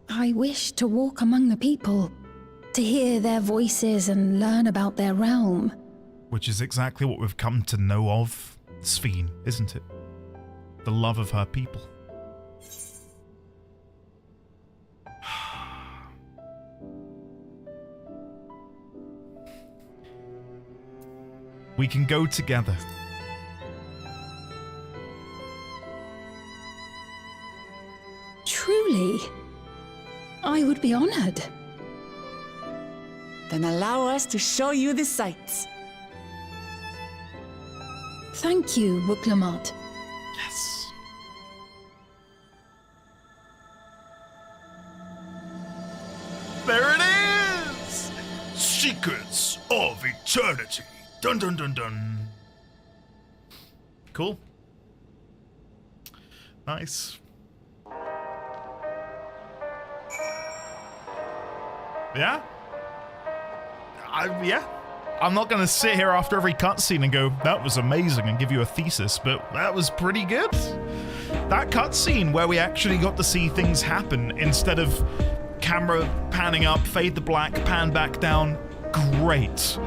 I wish to walk among the people, to hear their voices and learn about their realm. Which is exactly what we've come to know of Sphene, isn't it? The love of her people. We can go together. Truly, I would be honored. Then allow us to show you the sights. Thank you, Ultimatum. Yes. There it is! Secrets of Eternity. Dun dun dun dun. Cool. Nice. Yeah? Yeah. I'm not going to sit here after every cutscene and go, that was amazing, and give you a thesis, but that was pretty good. That cutscene where we actually got to see things happen instead of camera panning up, fade to black, pan back down. Great.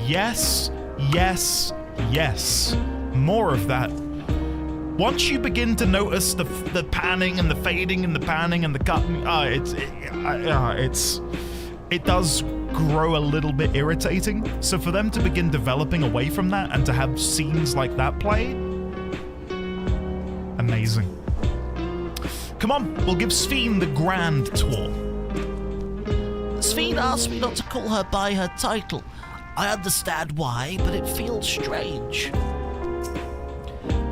Yes, yes, yes. More of that. Once you begin to notice the panning and the fading and the panning and the cutting, it does grow a little bit irritating. So for them to begin developing away from that and to have scenes like that play, amazing. Come on, we'll give Sphene the grand tour. Sphene asked me not to call her by her title. I understand why, but it feels strange.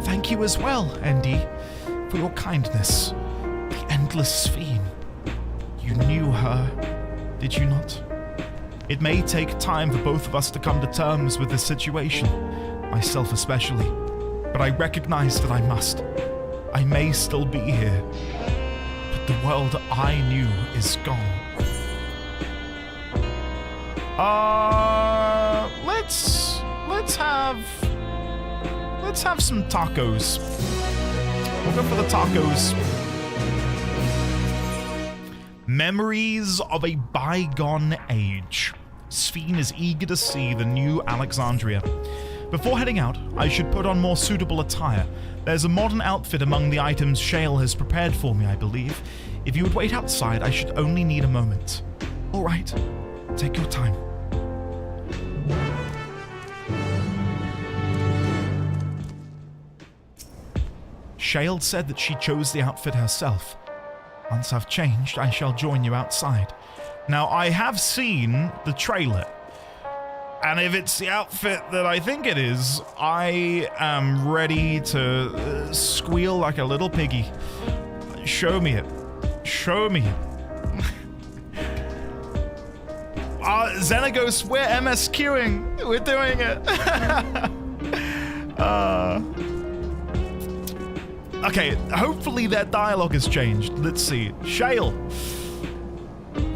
Thank you as well, Andy, for your kindness. The endless Sphene. You knew her, did you not? It may take time for both of us to come to terms with this situation, myself especially, but I recognize that I must. I may still be here, but the world I knew is gone. Let's have some tacos. We'll go for the tacos. Memories of a bygone age. Sphene is eager to see the new Alexandria. Before heading out, I should put on more suitable attire. There's a modern outfit among the items Shale has prepared for me, I believe. If you would wait outside, I should only need a moment. All right, take your time. Shale said that she chose the outfit herself. Once I've changed, I shall join you outside. Now, I have seen the trailer, and if it's the outfit that I think it is, I am ready to squeal like a little piggy. Show me it. Show me it. Xenagos, we're MSQing. We're doing it. Okay, hopefully their dialogue has changed. Let's see. Shale.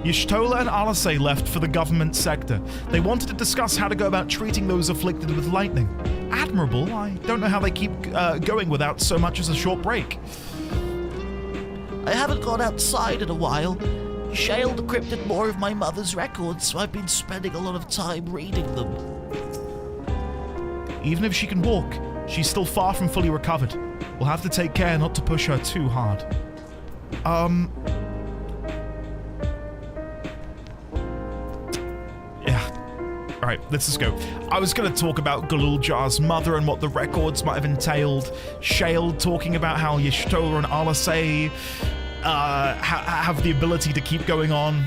Y'shtola and Alasei left for the government sector. They wanted to discuss how to go about treating those afflicted with lightning. Admirable. I don't know how they keep going without so much as a short break. I haven't gone outside in a while. Shale decrypted more of my mother's records, so I've been spending a lot of time reading them. Even if she can walk, she's still far from fully recovered. We'll have to take care not to push her too hard. Yeah. Alright, let's just go. I was going to talk about Galuljar's mother and what the records might have entailed. Shale talking about how Y'shtola and Alasei have the ability to keep going on.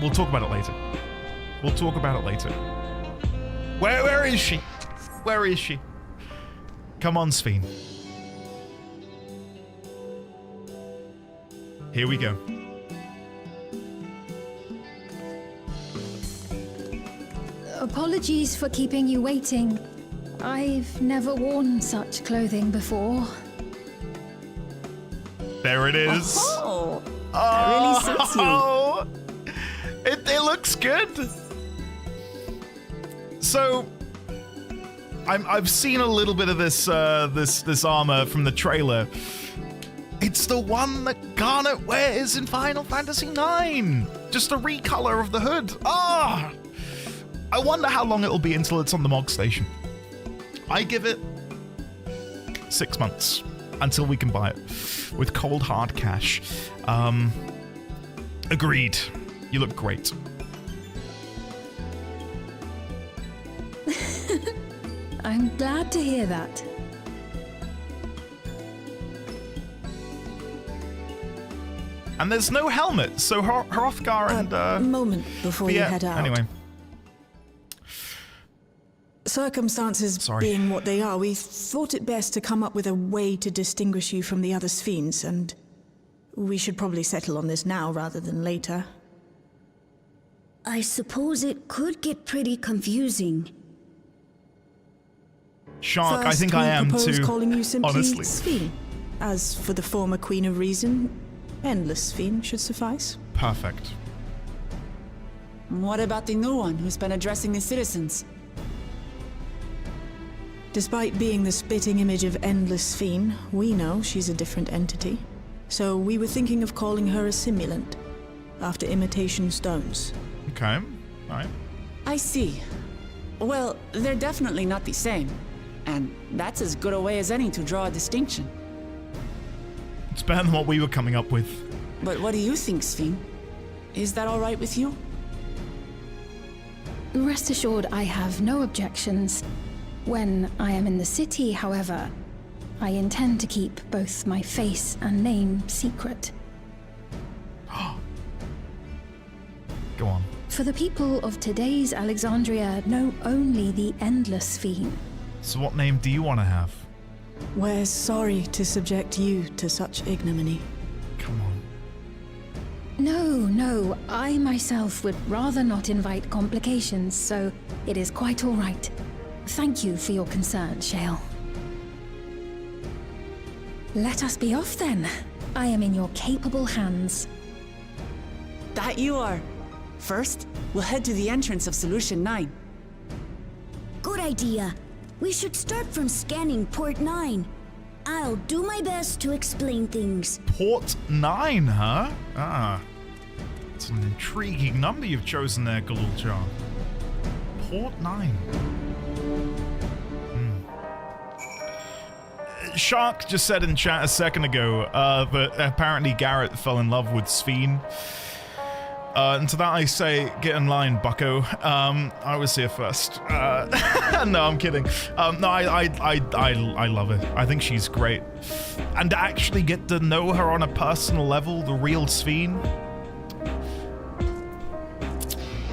We'll talk about it later. We'll talk about it later. Where is she? Where is she? Come on, Sphene. Here we go. Apologies for keeping you waiting. I've never worn such clothing before. There it is. Oh, that really suits you. It looks good. So, I've seen a little bit of this this armor from the trailer. It's the one that Garnet wears in Final Fantasy IX. Just a recolor of the hood. I wonder how long it'll be until it's on the Mog Station. I give it 6 months until we can buy it with cold hard cash. Agreed. You look great. I'm glad to hear that. And there's no helmet, so Hrothgar and... A moment before you head out. Anyway. Circumstances being what they are, we thought it best to come up with a way to distinguish you from the other Sphenes, and we should probably settle on this now rather than later. I suppose it could get pretty confusing. Shark, I First, think we I am propose too. calling you simply honestly. Sphene. As for the former Queen of Reason, Endless Sphene should suffice. Perfect. What about the new one who's been addressing the citizens? Despite being the spitting image of Endless Sphene, we know she's a different entity. So we were thinking of calling her a simulant, after imitation stones. Okay. All right. I see. Well, they're definitely not the same. And that's as good a way as any to draw a distinction. It's better than what we were coming up with. But what do you think, Sphene? Is that all right with you? Rest assured, I have no objections. When I am in the city, however, I intend to keep both my face and name secret. Go on. For the people of today's Alexandria know only the Endless Sphene. So what name do you want to have? We're sorry to subject you to such ignominy. Come on. No, I myself would rather not invite complications, so it is quite all right. Thank you for your concern, Shale. Let us be off then. I am in your capable hands. That you are. First, we'll head to the entrance of Solution 9. Good idea. We should start from scanning Port 9. I'll do my best to explain things. Port 9, huh? Ah. It's an intriguing number you've chosen there, Galuljar. Port 9. Shark just said in chat a second ago that apparently Garrett fell in love with Sphene. And to that I say, get in line, bucko. I was here first. No, I'm kidding. No, I love her. I think she's great. And to actually get to know her on a personal level, the real Sphene.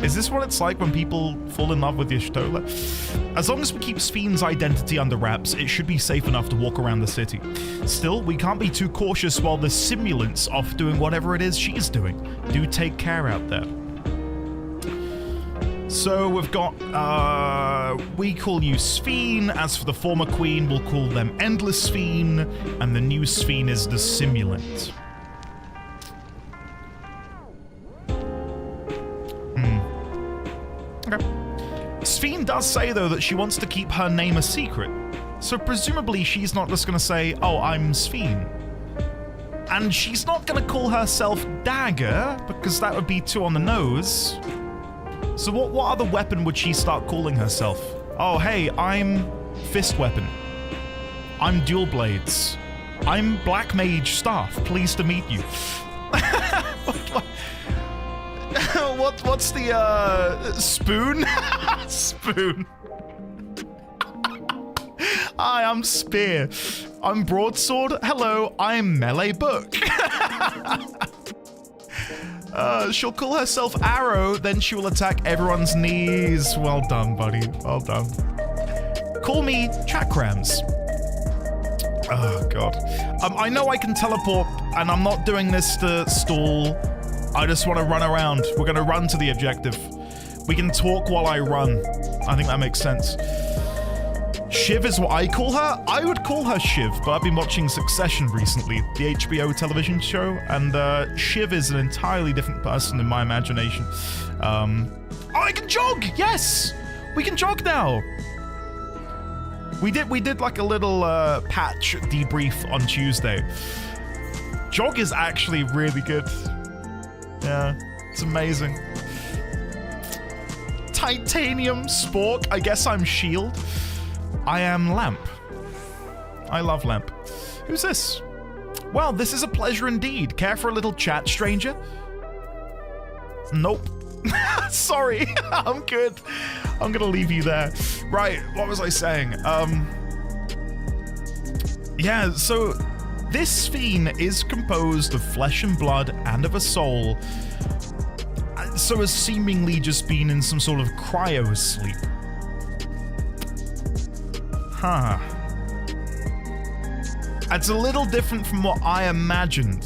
Is this what it's like when people fall in love with Y'shtola? As long as we keep Sphene's identity under wraps, it should be safe enough to walk around the city. Still, we can't be too cautious while the simulant's off doing whatever it is she's doing. Do take care out there. So we've got, we call you Sphene. As for the former queen, we'll call them Endless Sphene, and the new Sphene is the simulant. Okay. Sphene does say, though, that she wants to keep her name a secret. So presumably she's not just going to say, oh, I'm Sphene. And she's not going to call herself Dagger, because that would be too on the nose. So what other weapon would she start calling herself? Oh, hey, I'm Fist Weapon. I'm Dual Blades. I'm Black Mage Staff. Pleased to meet you. What's the, Spoon? Spoon. Hi, I'm Spear. I'm Broadsword. Hello, I'm Melee Book. She'll call herself Arrow, then she will attack everyone's knees. Well done, buddy. Well done. Call me Chakrams. Oh, God. I know I can teleport, and I'm not doing this to stall. I just want to run around. We're going to run to the objective. We can talk while I run. I think that makes sense. Shiv is what I call her. I would call her Shiv, but I've been watching Succession recently, the HBO television show, and Shiv is an entirely different person in my imagination. Oh, I can jog! Yes! We can jog now! We did like a little patch debrief on Tuesday. Jog is actually really good. Yeah, it's amazing. Titanium Spork. I guess I'm Shield. I am Lamp. I love Lamp. Who's this? Well, this is a pleasure indeed. Care for a little chat, stranger? Nope. Sorry, I'm good. I'm gonna leave you there. Right, what was I saying? Yeah, so this Sphene is composed of flesh and blood and of a soul, so has seemingly just been in some sort of cryo sleep. Huh. It's a little different from what I imagined.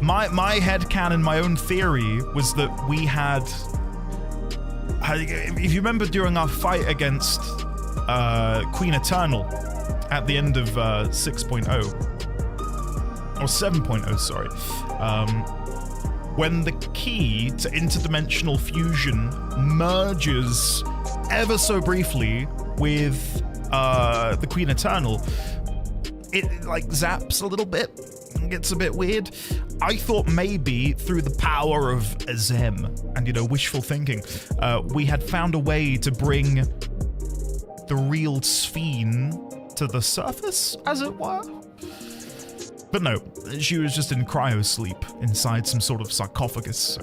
My headcanon, my own theory, was that we had... If you remember during our fight against Queen Eternal at the end of 6.0. Or 7.0, sorry. When the key to interdimensional fusion merges ever so briefly with the Queen Eternal, it like zaps a little bit, gets a bit weird. I thought maybe through the power of Azem and, you know, wishful thinking, we had found a way to bring the real Sphene to the surface, as it were. But no, she was just in cryo sleep inside some sort of sarcophagus. So.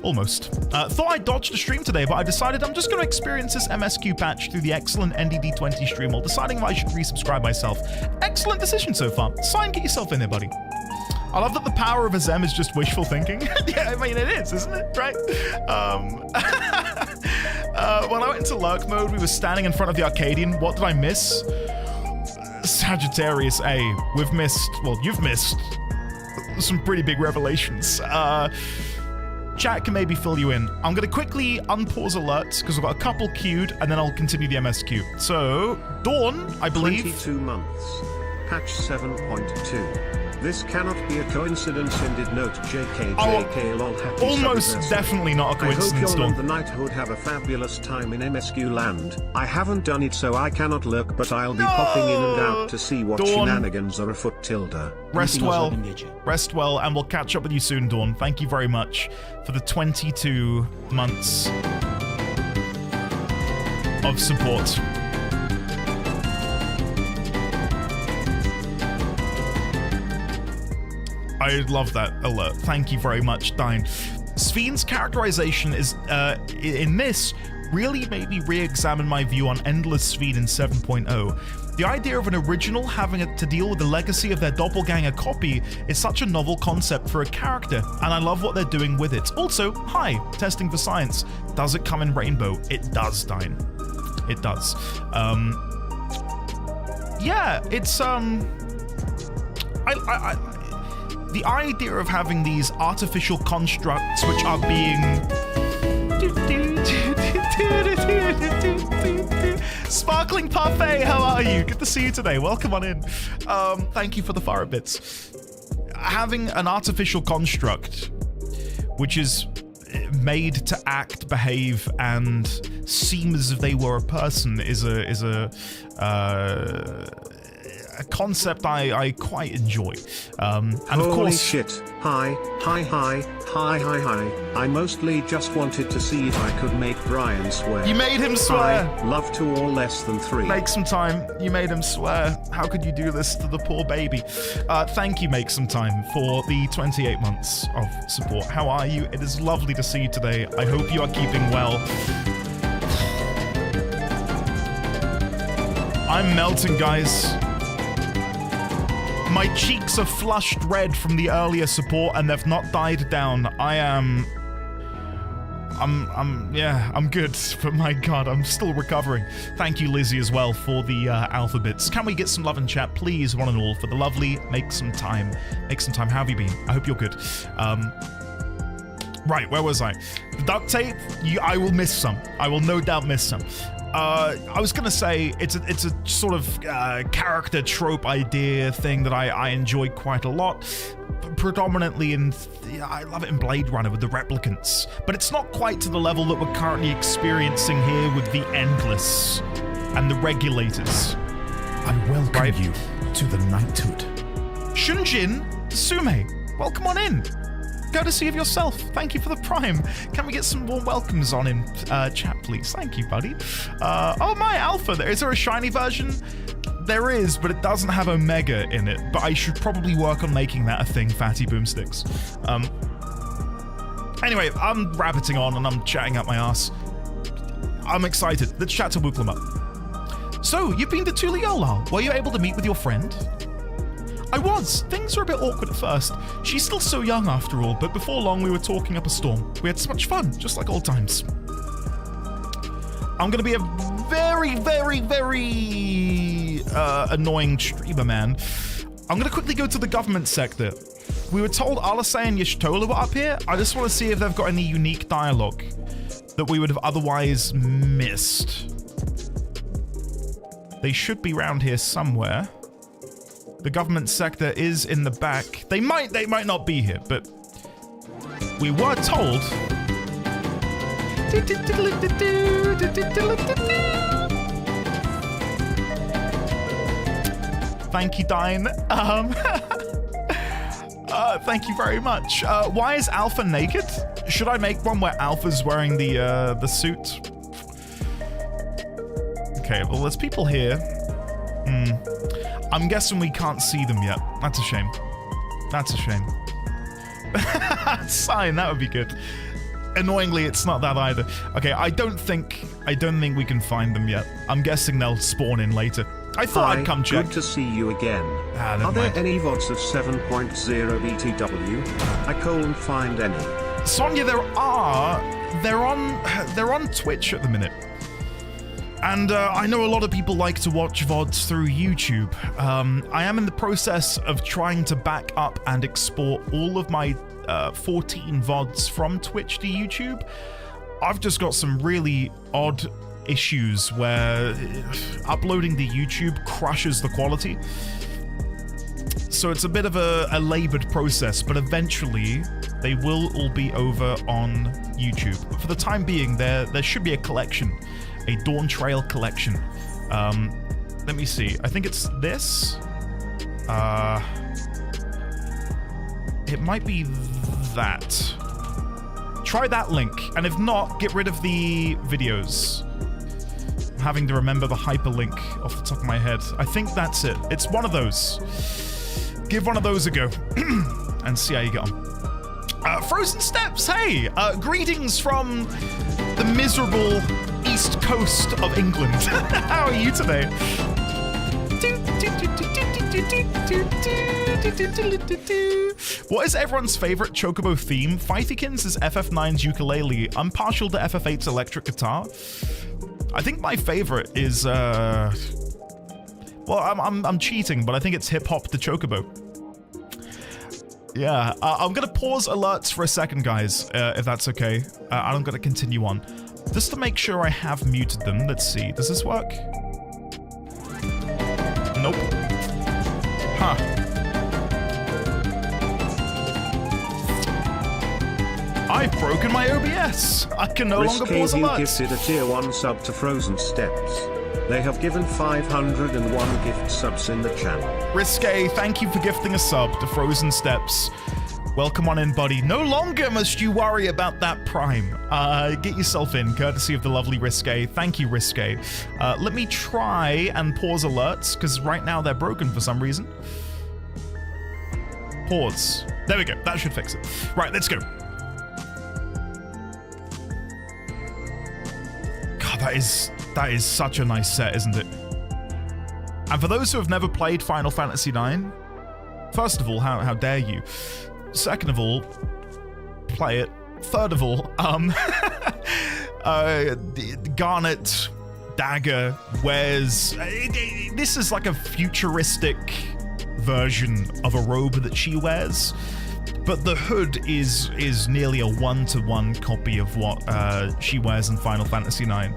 Almost. Thought I dodged a stream today, but I decided I'm just going to experience this MSQ patch through the excellent NDD20 stream while deciding if I should resubscribe myself. Excellent decision so far. Sign, get yourself in there, buddy. I love that the power of Azem is just wishful thinking. Yeah, I mean, it is, isn't it? Right? When I went into lurk mode, we were standing in front of the Arcadian. What did I miss? Sagittarius A. We've missed, well, you've missed some pretty big revelations. Chat can maybe fill you in. I'm going to quickly unpause alerts because I've got a couple queued and then I'll continue the MSQ. So, Dawn, I believe. 22 months. Patch 7.2. This cannot be a coincidence. Ended note JK lol happy almost anniversary. Definitely not a coincidence. I hope you'll Dawn. and the knighthood have a fabulous time in MSQ land. I haven't done it so I cannot lurk, but I'll be popping in and out to see what Dawn. shenanigans are afoot. Tilda. Rest well, and we'll catch up with you soon, Dawn. Thank you very much for the 22 months of support. I love that alert. Thank you very much, Dine. Sphene's characterization is, in this, really made me re-examine my view on Endless Sphene in 7.0. The idea of an original having to deal with the legacy of their doppelganger copy is such a novel concept for a character, and I love what they're doing with it. Also, hi, testing for science. Does it come in rainbow? It does, Dine. It does. Yeah, it's, the idea of having these artificial constructs which are being... Sparkling Parfait, how are you? Good to see you today. Welcome on in. Thank you for the fire bits. Having an artificial construct which is made to act, behave, and seem as if they were a person is a concept I quite enjoy. And Holy of course, shit. Hi. I mostly just wanted to see if I could make Brian swear. you made him swear. Hi, love to all less than 3. Make some time. You made him swear. How could you do this to the poor baby? Thank you, Make Some Time, for the 28 months of support. How are you? It is lovely to see you today. I hope you are keeping well. I'm melting, guys. My cheeks are flushed red from the earlier support and they've not died down. I'm good, but my god, I'm still recovering. Thank you, Lizzie, as well, for the alphabets. Can we get some love in chat, please, one and all, for the lovely Make Some Time. Make Some Time, how have you been? I hope you're good. Right, where was I? The duct tape, I will miss some. I will no doubt miss some. I was gonna say it's a sort of character trope idea thing that I enjoy quite a lot, predominantly I love it in Blade Runner with the replicants, but it's not quite to the level that we're currently experiencing here with the Endless and the Regulators. I welcome you to the knighthood. Shunjin Sume, welcome on in. Courtesy of yourself. Thank you for the prime. Can we get some more welcomes on in chat, please? Thank you, buddy. Oh, my alpha. Is there a shiny version? There is, but it doesn't have Omega in it. But I should probably work on making that a thing, Fatty Boomsticks. Anyway, I'm rabbiting on and I'm chatting up my ass. I'm excited. Let's chat to Wuklama. So, you've been to Tuliyola. Were you able to meet with your friend? I was. Things were a bit awkward at first. She's still so young after all, but before long we were talking up a storm. We had so much fun, just like old times. I'm gonna be a very, very, very annoying streamer, man. I'm gonna quickly go to the government sector. We were told Alasei and Yashtola were up here. I just want to see if they've got any unique dialogue that we would have otherwise missed. They should be around here somewhere. The government sector is in the back. They might not be here, but we were told. Thank you, Dine. Thank you very much. Why is Alpha naked? Should I make one where Alpha's wearing the suit? Okay, well, there's people here. I'm guessing we can't see them yet. That's a shame. That's a shame. Sign, that would be good. Annoyingly, it's not that either. Okay, I don't think we can find them yet. I'm guessing they'll spawn in later. I thought I'd come check. Good to see you again. Never Are there mind. any VODs of 7.0 BTW? I can't find any. Sonia, there are. They're on Twitch at the minute. And I know a lot of people like to watch VODs through YouTube. I am in the process of trying to back up and export all of my 14 VODs from Twitch to YouTube. I've just got some really odd issues where uploading to YouTube crushes the quality. So it's a bit of a labored process, but eventually they will all be over on YouTube. But for the time being, there should be a collection. A Dawn Trail collection. Let me see. I think it's this. It might be that. Try that link, and if not, get rid of the videos. I'm having to remember the hyperlink off the top of my head. I think that's it. It's one of those. Give one of those a go and see how you get on. Frozen Steps, hey! Greetings from the miserable east coast of England. How are you today? What is everyone's favorite Chocobo theme? Fifekins is FF9's ukulele. I'm partial to FF8's electric guitar. I think my favorite is well, I'm cheating, but I think it's Hip Hop the Chocobo. Yeah, I'm gonna pause alerts for a second, guys, if that's okay. I'm gonna continue on. Just to make sure I have muted them. Let's see, does this work? Nope. Huh. I've broken my OBS. I can no longer pause Risque alerts. gifted a tier 1 sub to Frozen Steps. They have given 501 gift subs in the channel. Risque, thank you for gifting a sub to Frozen Steps. Welcome on in, buddy. No longer must you worry about that Prime. Get yourself in, courtesy of the lovely Risque. Thank you, Risque. Let me try and pause alerts, because right now they're broken for some reason. Pause. There we go. That should fix it. Right, let's go. God, that is such a nice set, isn't it? And for those who have never played Final Fantasy IX, first of all, how dare you? Second of all, play it. Third of all, Garnet dagger wears... This is like a futuristic version of a robe that she wears, but the hood is nearly a one-to-one copy of what she wears in Final Fantasy IX.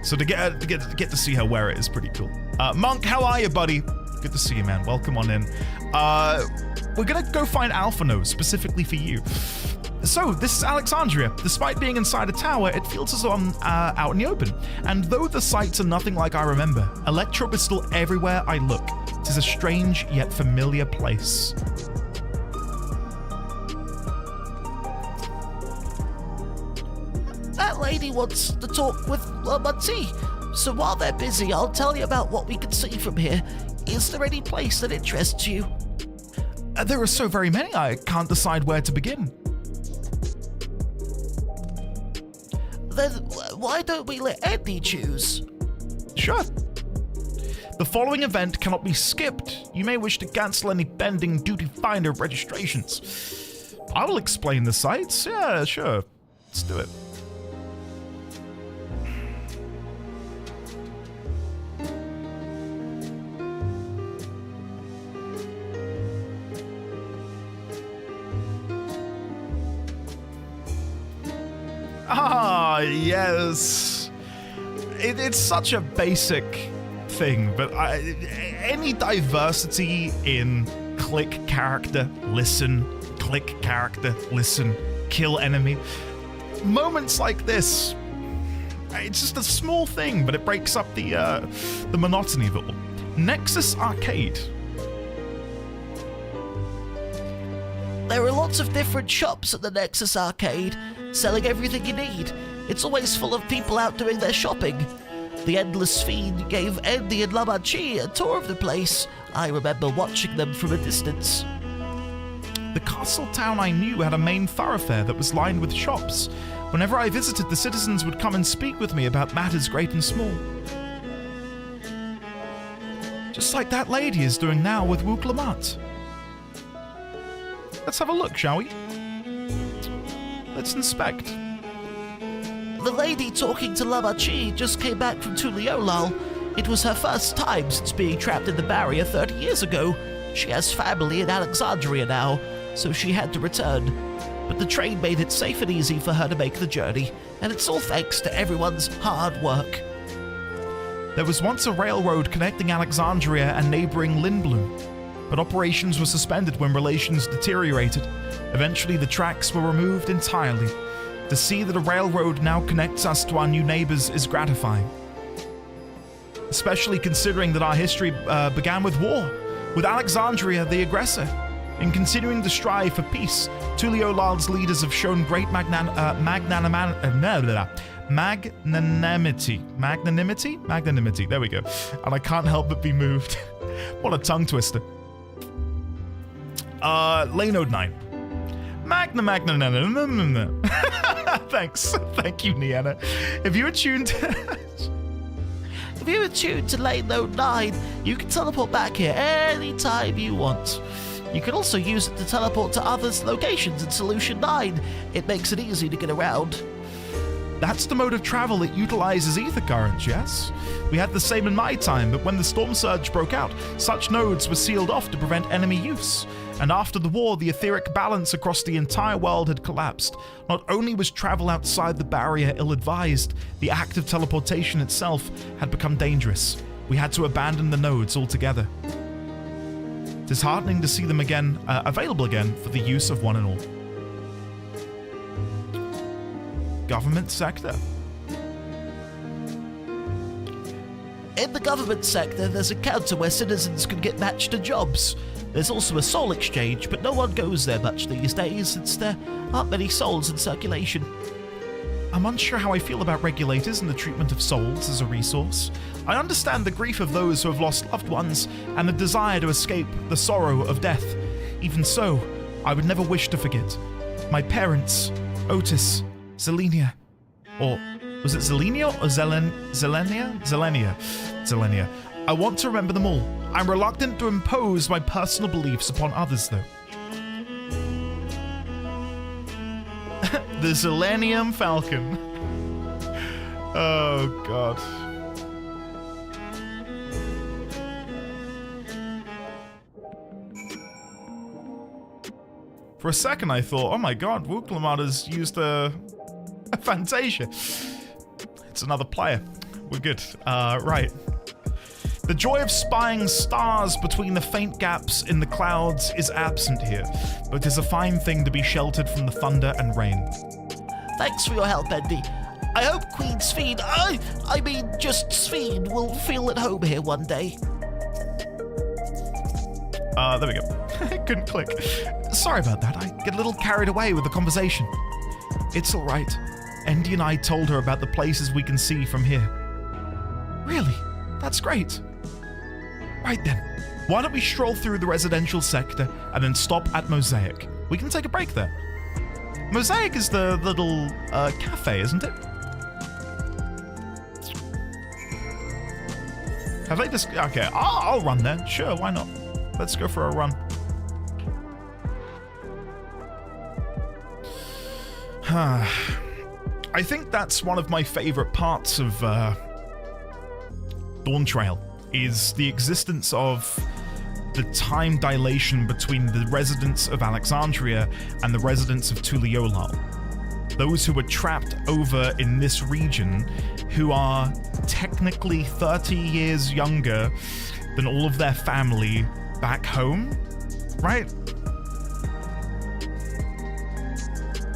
So to get to see her wear it is pretty cool. Monk, how are you, buddy? Good to see you, man. Welcome on in. We're gonna go find Alphano specifically for you. So, this is Alexandria. Despite being inside a tower, it feels as though I'm out in the open. And though the sights are nothing like I remember, Electro is still everywhere I look. It is a strange yet familiar place. That lady wants to talk with Muncie. So while they're busy, I'll tell you about what we can see from here. Is there any place that interests you? There are so very many, I can't decide where to begin. Then why don't we let Andy choose? Sure. The following event cannot be skipped. You may wish to cancel any pending duty finder registrations. I will explain the sites. Yeah, sure. Let's do it. Ah, yes. It's such a basic thing, but any diversity in click character, listen, click character, listen, kill enemy. Moments like this, it's just a small thing, but it breaks up the monotony of it all. Nexus Arcade. There are lots of different shops at the Nexus Arcade, selling everything you need. It's always full of people out doing their shopping. The Endless Sphene gave Andy and Lamachi a tour of the place. I remember watching them from a distance. The castle town I knew had a main thoroughfare that was lined with shops. Whenever I visited, the citizens would come and speak with me about matters great and small. Just like that lady is doing now with Wooklamat. Let's have a look, shall we? Let's inspect. The lady talking to Lamachi just came back from Tuliolal. It was her first time since being trapped in the barrier 30 years ago. She has family in Alexandria now, so she had to return. But the train made it safe and easy for her to make the journey, and it's all thanks to everyone's hard work. There was once a railroad connecting Alexandria and neighboring Lindblom, but operations were suspended when relations deteriorated. Eventually, the tracks were removed entirely. To see that a railroad now connects us to our new neighbors is gratifying. Especially considering that our history began with war, with Alexandria the aggressor. In continuing to strive for peace, Tuliolal's leaders have shown great magnanimity. Magnanimity, there we go. And I can't help but be moved. What a tongue twister. Lanode 9. Thanks. Thank you, Niana. If you were tuned to Lane Note 9, you can teleport back here anytime you want. You can also use it to teleport to others' locations in Solution 9. It makes it easy to get around. That's the mode of travel that utilizes ether currents, yes? We had the same in my time, but when the storm surge broke out, such nodes were sealed off to prevent enemy use. And after the war, the etheric balance across the entire world had collapsed. Not only was travel outside the barrier ill-advised, the act of teleportation itself had become dangerous. We had to abandon the nodes altogether. It is heartening to see them again, available again for the use of one and all. Government sector. In the government sector, there's a counter where citizens can get matched to jobs. There's also a soul exchange, but no one goes there much these days since there aren't many souls in circulation. I'm unsure how I feel about regulators and the treatment of souls as a resource. I understand the grief of those who have lost loved ones and the desire to escape the sorrow of death. Even so, I would never wish to forget. My parents, Otis, Zelenia, or was it Zelenia or Zelenia. I want to remember them all. I'm reluctant to impose my personal beliefs upon others, though. The Zelenium Falcon. Oh, God. For a second, I thought, oh my God, Wooklamanda's used a Fantasia. It's another player. We're good. Right. The joy of spying stars between the faint gaps in the clouds is absent here, but it is a fine thing to be sheltered from the thunder and rain. Thanks for your help, Andy. I hope Queen Sphene, I mean just Sphene, will feel at home here one day. There we go. Couldn't click. Sorry about that. I get a little carried away with the conversation. It's all right. Andy and I told her about the places we can see from here. Really? That's great. Right then, why don't we stroll through the residential sector and then stop at Mosaic? We can take a break there. Mosaic is the little cafe, isn't it? Have they just... Okay, I'll run there. Sure, why not? Let's go for a run. I think that's one of my favorite parts of Dawn Trail, is the existence of the time dilation between the residents of Alexandria and the residents of Tuliolal. those who were trapped over in this region, who are technically 30 years younger than all of their family back home, right?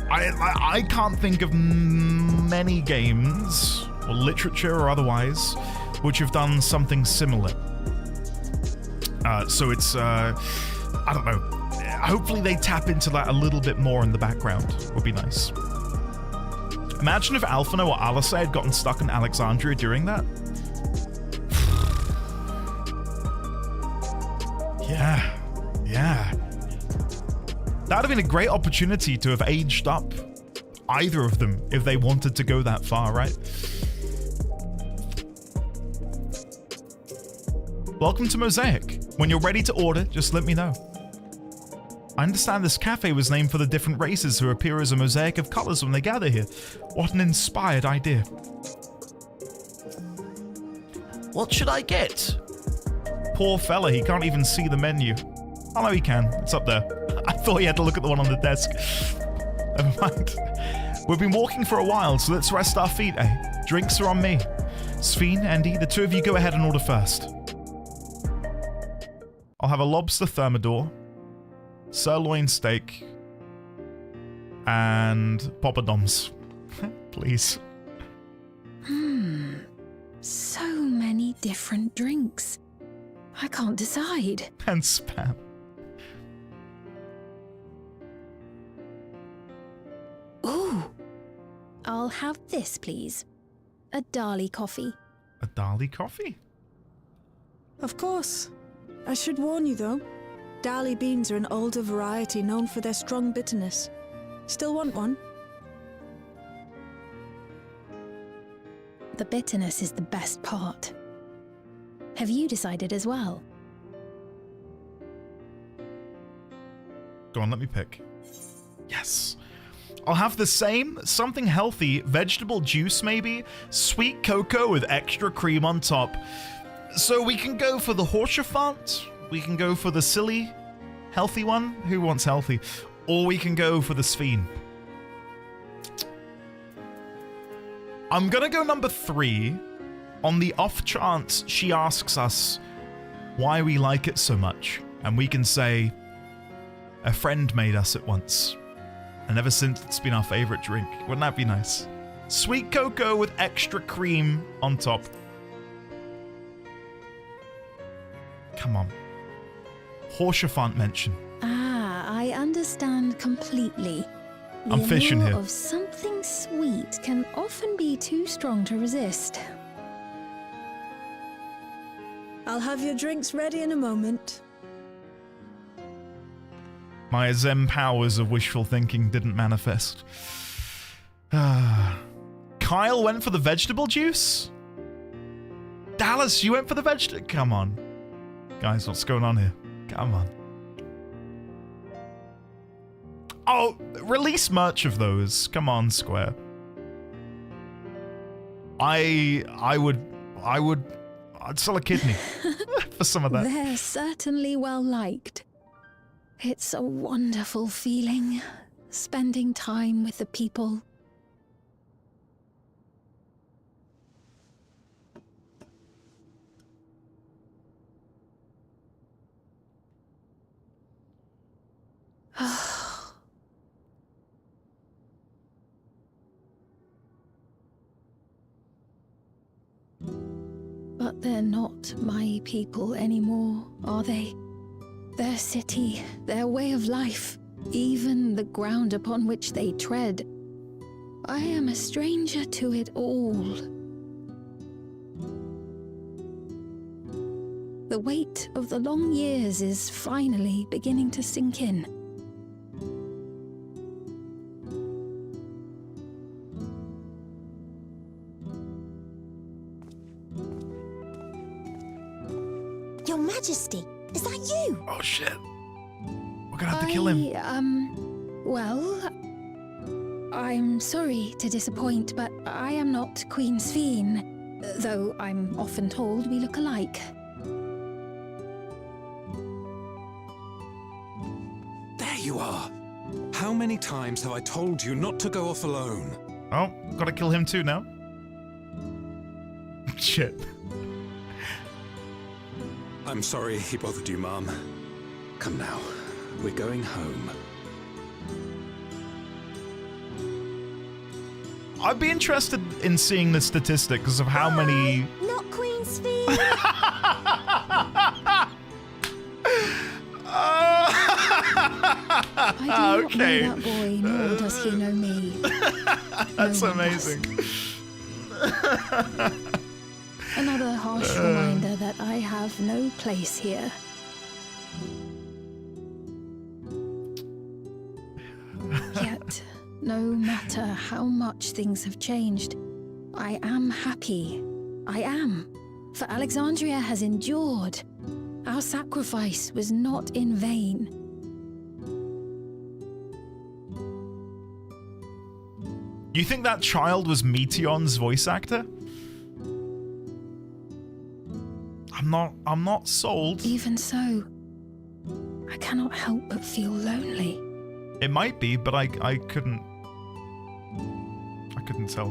I can't think of many games, or literature or otherwise, which have done something similar. So it's, I don't know. Hopefully they tap into that a little bit more in the background. Would be nice. Imagine if Alphino or Alice had gotten stuck in Alexandria during that. Yeah. That'd have been a great opportunity to have aged up either of them if they wanted to go that far, right? Welcome to Mosaic. When you're ready to order, just let me know. I understand this cafe was named for the different races who appear as a mosaic of colors when they gather here. What an inspired idea. What should I get? Poor fella, he can't even see the menu. Oh no, he can. It's up there. I thought he had to look at the one on the desk. Never mind. We've been walking for a while, so let's rest our feet, eh? Drinks are on me. Sphene, Andy, the two of you go ahead and order first. I'll have a lobster thermidor, sirloin steak, and poppadoms. Please. So many different drinks. I can't decide. And spam. Ooh. I'll have this, please. A Dali coffee. A Dali coffee? Of course. I should warn you, though. Dali beans are an older variety known for their strong bitterness. Still want one? The bitterness is the best part. Have you decided as well? Go on, let me pick. Yes. I'll have the same, something healthy, vegetable juice maybe, sweet cocoa with extra cream on top. So we can go for the Horsefant, we can go for the silly, healthy one. Who wants healthy? Or we can go for the Sphene. I'm gonna go number 3 on the off chance she asks us why we like it so much. And we can say, a friend made us it once. And ever since it's been our favorite drink. Wouldn't that be nice? Sweet cocoa with extra cream on top. Come on. Horsefant mention. Ah, I understand completely. I'm fishing here. The allure of something sweet can often be too strong to resist. I'll have your drinks ready in a moment. My Zen powers of wishful thinking didn't manifest. Kyle went for the vegetable juice? Dallas, you went for the vegetable? Come on. Guys, what's going on here? Come on. Oh, release merch of those. Come on, Square. I'd sell a kidney for some of that. They're certainly well liked. It's a wonderful feeling, spending time with the people. But they're not my people anymore, are they? Their city, their way of life, even the ground upon which they tread. I am a stranger to it all. The weight of the long years is finally beginning to sink in. Your Majesty, is that you? Oh shit. We're gonna have to kill him. Well, I'm sorry to disappoint, but I am not Queen Sphene, though I'm often told we look alike. There you are. How How many times have I told you not to go off alone? Oh, gotta kill him too now. Shit. I'm sorry he bothered you, Mom. Come now, we're going home. I'd be interested in seeing the statistics of how many... Not Queen Sphene. I do Okay. not know that boy, nor does he know me. That's No one amazing. Another harsh reminder that I have no place here. Yet, no matter how much things have changed, I am happy. I am. For Alexandria has endured. Our sacrifice was not in vain. You think that child was Meteon's voice actor? I'm not sold. Even so, I cannot help but feel lonely. It might be, but I couldn't tell.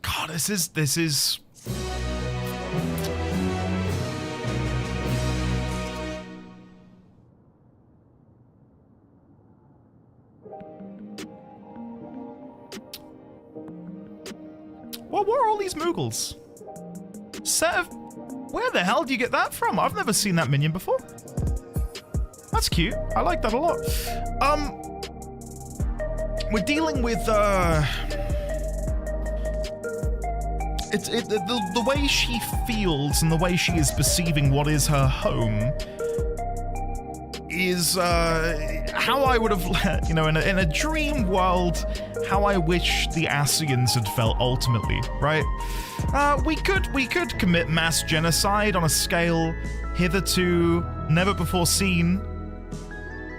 God, this is what were all these Moogles? Where the hell do you get that from? I've never seen that minion before. That's cute. I like that a lot. We're dealing with the way she feels and the way she is perceiving what is her home is how I would have, you know, in a dream world, how I wish the Ascians had felt ultimately, right? We could commit mass genocide on a scale hitherto never before seen,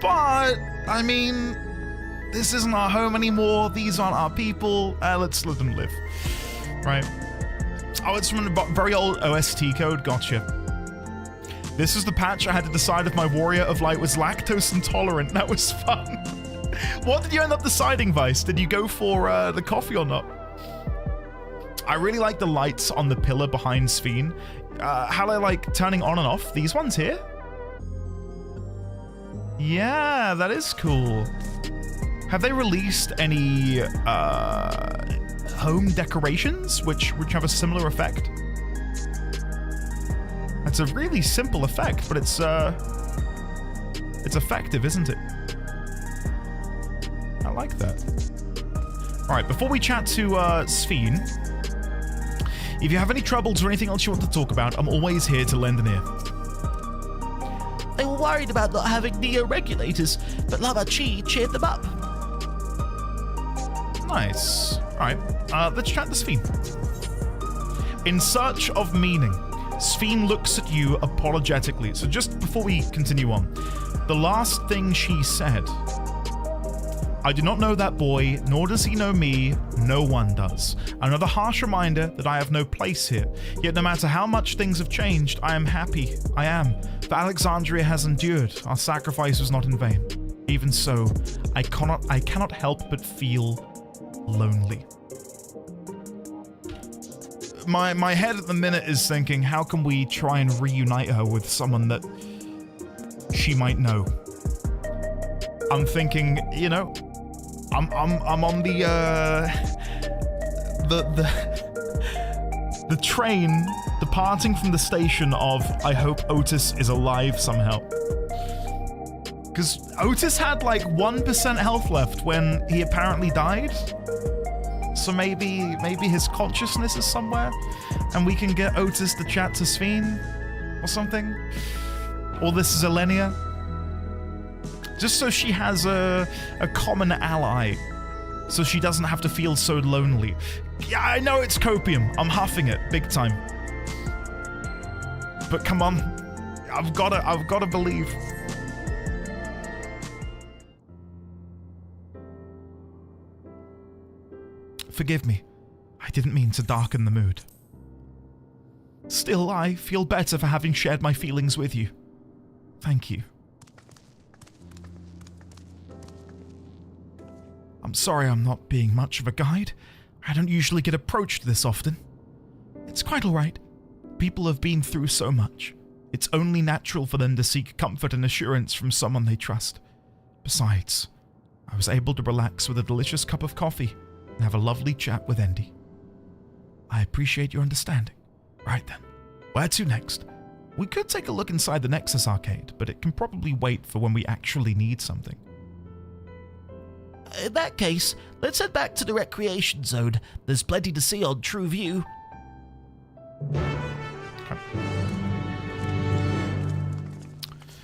but I mean, this isn't our home anymore. These aren't our people. Let's let them live, right? Oh, it's from a very old OST code. Gotcha. This is the patch I had to decide if my Warrior of Light was lactose intolerant. That was fun. What did you end up deciding, Vice? Did you go for the coffee or not? I really like the lights on the pillar behind Sphene. How I like turning on and off these ones here. Yeah, that is cool. Have they released any home decorations which have a similar effect? It's a really simple effect, but it's effective, isn't it? I like that. All right, before we chat to Sphene, if you have any troubles or anything else you want to talk about, I'm always here to lend an ear. They were worried about not having neo-regulators, but Lama Chi cheered them up. Nice. All right, let's chat to Sphene. In search of meaning, Sphene looks at you apologetically. So just before we continue on, the last thing she said, I do not know that boy, nor does he know me. No one does. Another harsh reminder that I have no place here. Yet no matter how much things have changed, I am happy. I am. For Alexandria has endured. Our sacrifice was not in vain. Even so, I cannot help but feel lonely. My head at the minute is thinking, how can we try and reunite her with someone that she might know? I'm thinking, you know, I'm on the train departing from the station of I hope Otis is alive somehow. Because Otis had like 1% health left when he apparently died. So maybe his consciousness is somewhere and we can get Otis to chat to Sphene or something. Or this is Elenia. Just so she has a common ally. So she doesn't have to feel so lonely. Yeah, I know it's copium. I'm huffing it big time. But come on. I've gotta believe. Forgive me. I didn't mean to darken the mood. Still, I feel better for having shared my feelings with you. Thank you. I'm sorry I'm not being much of a guide. I don't usually get approached this often. It's quite alright. People have been through so much. It's only natural for them to seek comfort and assurance from someone they trust. Besides, I was able to relax with a delicious cup of coffee and have a lovely chat with Andy. I appreciate your understanding. Right then, where to next? We could take a look inside the Nexus arcade, but it can probably wait for when we actually need something. In that case, let's head back to the recreation zone. There's plenty to see on True View.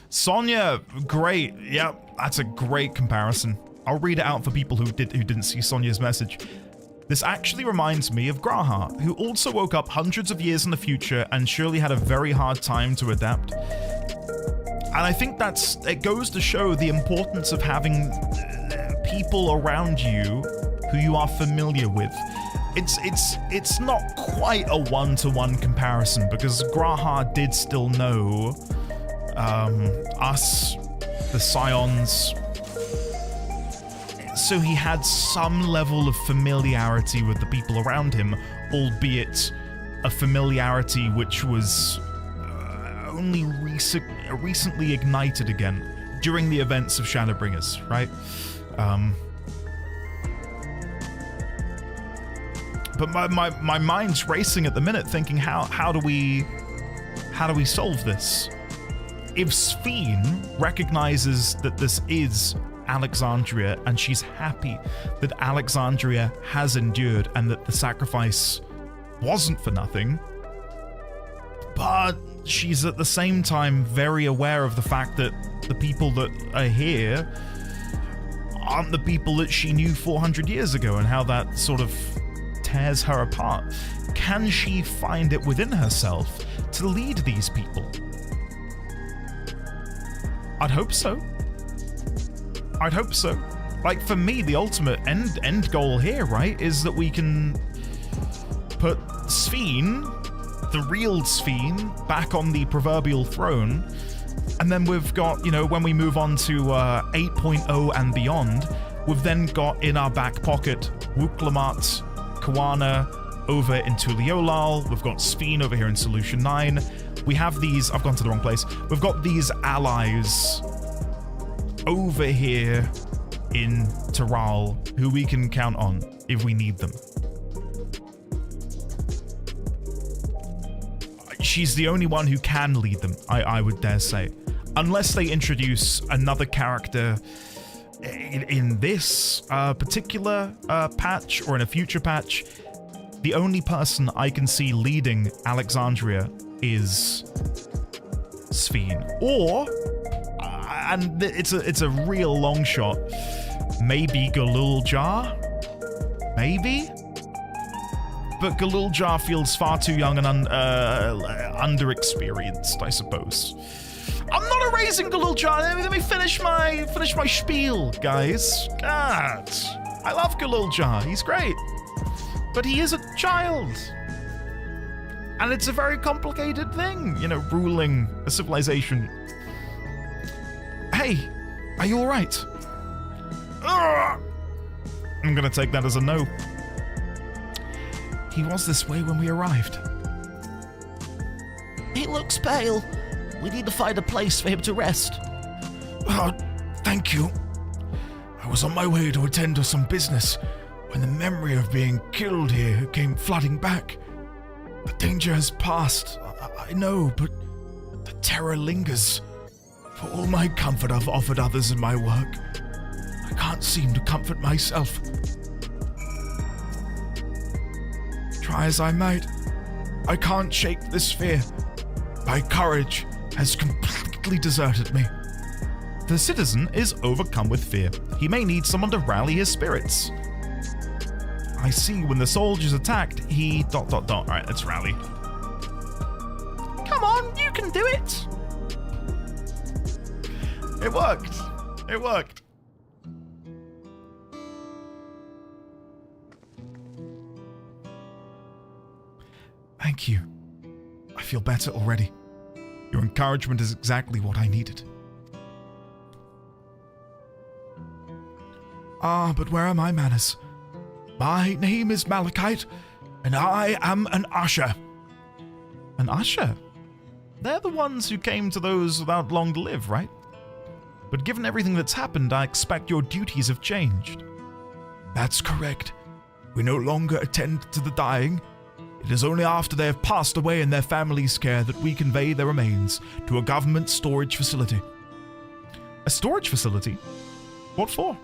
Sonia, great. Yep, that's a great comparison. I'll read it out for people who didn't see Sonia's message. This actually reminds me of Graha, who also woke up hundreds of years in the future and surely had a very hard time to adapt. And I think it goes to show the importance of having people around you who you are familiar with. It's not quite a one-to-one comparison because Graha did still know us, the Scions, so he had some level of familiarity with the people around him, albeit a familiarity which was only recently ignited again during the events of Shadowbringers, right? But my mind's racing at the minute, thinking how do we solve this? If Sphene recognizes that this is Alexandria and she's happy that Alexandria has endured and that the sacrifice wasn't for nothing, but she's at the same time very aware of the fact that the people that are here aren't the people that she knew 400 years ago and how that sort of tears her apart. Can she find it within herself to lead these people? I'd hope so. I'd hope so. Like, for me, the ultimate end goal here, right, is that we can put Sphene, the real Sphene, back on the proverbial throne. And then we've got, you know, when we move on to 8.0 and beyond, we've then got in our back pocket Wooklamat, Kawana over in Tuliolal. We've got Sphene over here in Solution 9. We have these... I've gone to the wrong place. We've got these allies over here in Taral who we can count on if we need them. She's the only one who can lead them, I would dare say. Unless they introduce another character in this particular patch or in a future patch, the only person I can see leading Alexandria is Sphene. Or, and it's a real long shot, maybe Galuljar? Maybe? But Galuljar feels far too young and underexperienced, I suppose. I'm not erasing Galuljar. Let me finish my spiel, guys. God, I love Galuljar. He's great, but he is a child, and it's a very complicated thing, you know, ruling a civilization. Hey, are you all right? I'm gonna take that as a no. He was this way when we arrived. He looks pale. We need to find a place for him to rest. Oh, thank you. I was on my way to attend to some business when the memory of being killed here came flooding back. The danger has passed, I know, but the terror lingers. For all my comfort I've offered others in my work, I can't seem to comfort myself. Try as I might, I can't shake this fear. My courage has completely deserted me. The citizen is overcome with fear. He may need someone to rally his spirits. I see when the soldiers attacked, he ... Alright, let's rally. Come on, you can do it! It worked. It worked. Thank you. I feel better already. Your encouragement is exactly what I needed. Ah, but where are my manners? My name is Malachite, and I am an usher. An usher? They're the ones who came to those without long to live, right? But given everything that's happened, I expect your duties have changed. That's correct. We no longer attend to the dying. It is only after they have passed away in their family's care that we convey their remains to a government storage facility. A storage facility? What for?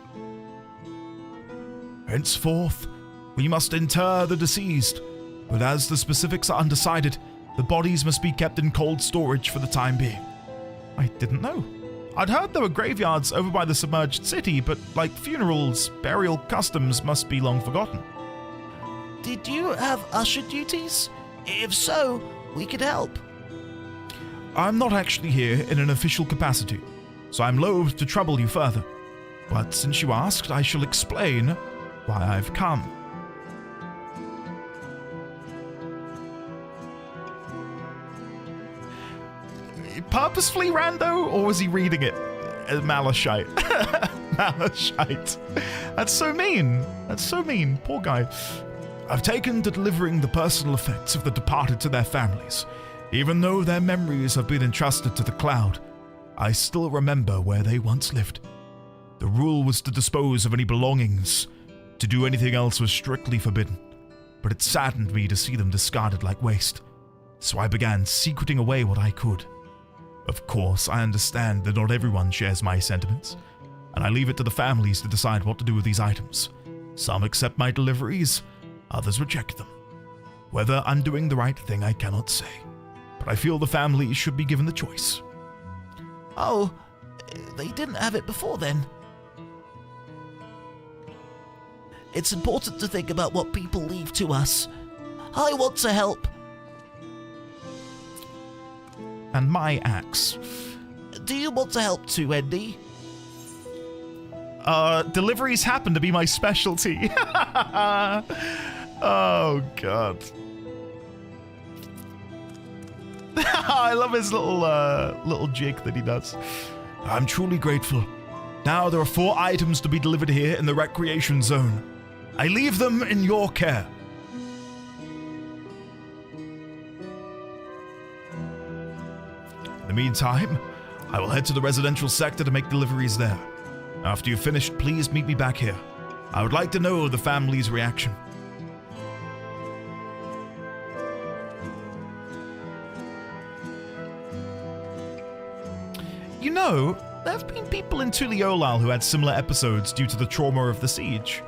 Henceforth, we must inter the deceased, but as the specifics are undecided, the bodies must be kept in cold storage for the time being. I didn't know. I'd heard there were graveyards over by the submerged city, but like funerals, burial customs must be long forgotten. Did you have usher duties? If so, we could help. I'm not actually here in an official capacity, so I'm loath to trouble you further. But since you asked, I shall explain why I've come. Purposefully rando, or was he reading it? Malachite. Malachite. That's so mean. That's so mean. Poor guy. I've taken to delivering the personal effects of the departed to their families. Even though their memories have been entrusted to the cloud, I still remember where they once lived. The rule was to dispose of any belongings. To do anything else was strictly forbidden, but it saddened me to see them discarded like waste. So I began secreting away what I could. Of course, I understand that not everyone shares my sentiments, and I leave it to the families to decide what to do with these items. Some accept my deliveries, others reject them. Whether I'm doing the right thing, I cannot say, but I feel the families should be given the choice. Oh, they didn't have it before then. It's important to think about what people leave to us. I want to help. And my axe. Do you want to help too, Andy? Deliveries happen to be my specialty. Oh, God. I love his little jig that he does. I'm truly grateful. Now there are 4 items to be delivered here in the recreation zone. I leave them in your care. In the meantime, I will head to the residential sector to make deliveries there. After you've finished, please meet me back here. I would like to know the family's reaction. You know, there have been people in Tuliolal who had similar episodes due to the trauma of the siege.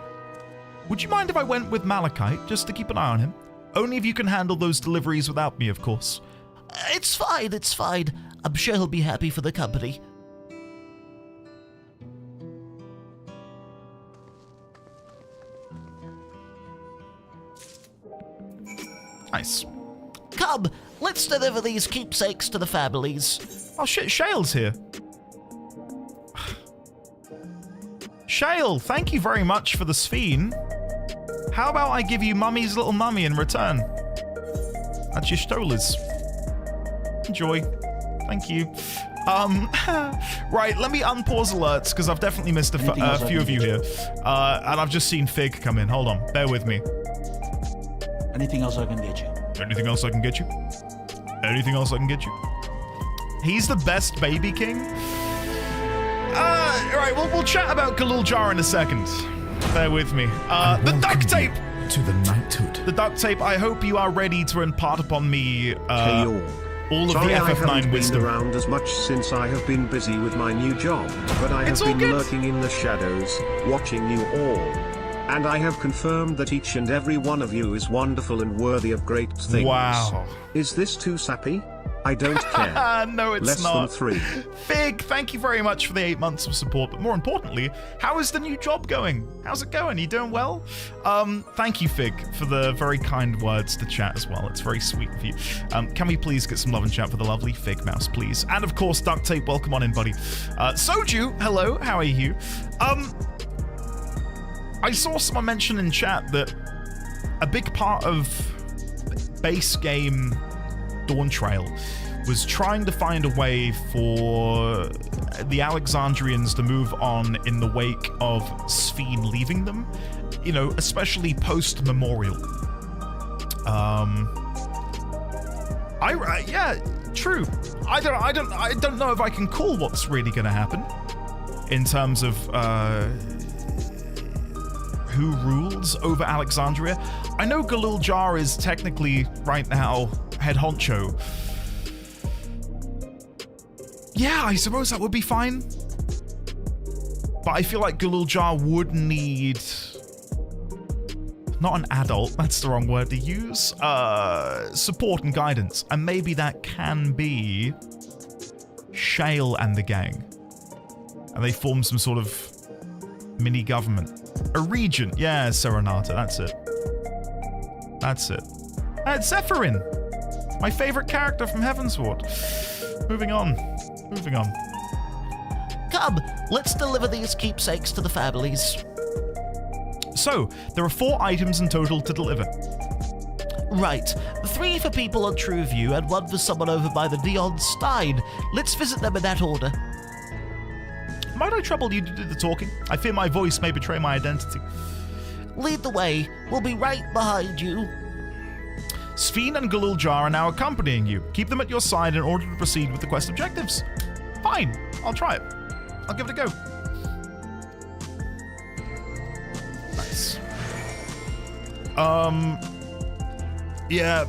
Would you mind if I went with Malachite, just to keep an eye on him? Only if you can handle those deliveries without me, of course. It's fine, it's fine. I'm sure he'll be happy for the company. Nice. Come, let's deliver these keepsakes to the families. Oh shit, Shale's here. Shale, thank you very much for the Sphene. How about I give you Mummy's little mummy in return? That's your stolas. Enjoy. Thank you. Right, let me unpause alerts, because I've definitely missed a few of you here. And I've just seen Fig come in. Hold on, bear with me. Anything else I can get you? Anything else I can get you? Anything else I can get you? He's the best baby king? Alright, we'll chat about Galul Jar in a second. Bear with me. The duct tape! To the knighthood. The duct tape, I hope you are ready to impart upon me all of Sorry, the I FF9 haven't wisdom. been around as much since I have been busy with my new job, but I have been lurking in the shadows, watching you all. And I have confirmed that each and every one of you is wonderful and worthy of great things. Wow. Is this too sappy? I don't care. No, it's Less not. than 3. Fig, thank you very much for the 8 months of support, but more importantly, how is the new job going? How's it going? You doing well? Thank you, Fig, for the very kind words to chat as well. It's very sweet of you. Can we please get some love and chat for the lovely Fig Mouse, please? And of course, Duct Tape, welcome on in, buddy. Soju, hello, how are you? I saw someone mention in chat that a big part of base game Dawn Trail was trying to find a way for the Alexandrians to move on in the wake of Sphene leaving them, you know, especially post-memorial. Yeah, true. I don't know if I can call what's really going to happen in terms of who rules over Alexandria. I know Galul Jar is technically right now head honcho. Yeah, I suppose that would be fine. But I feel like Galul Jar would need... not an adult, that's the wrong word to use. Support and guidance. And maybe that can be Shale and the gang. And they form some sort of mini-government. A regent. Yeah, Serenata, that's it. That's it. It's Zephyrin! My favorite character from Heavensward. Moving on. Moving on. Come, let's deliver these keepsakes to the families. So, there are 4 items in total to deliver. Right. 3 for people on Trueview and 1 for someone over by the Neon Stein. Let's visit them in that order. Might I trouble you to do the talking? I fear my voice may betray my identity. Lead the way. We'll be right behind you. Sphene and Galul Jar are now accompanying you. Keep them at your side in order to proceed with the quest objectives. Fine. I'll try it. I'll give it a go. Nice. Yeah,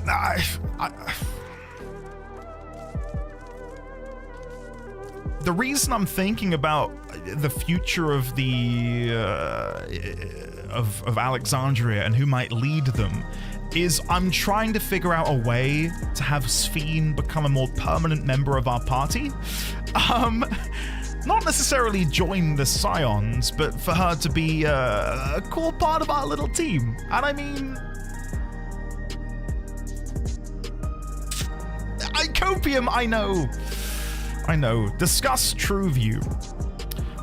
the reason I'm thinking about the future of the of Alexandria and who might lead them is I'm trying to figure out a way to have Sphene become a more permanent member of our party. Not necessarily join the Scions, but for her to be a core part of our little team. And I mean... Copium, I know. Discuss Trueview.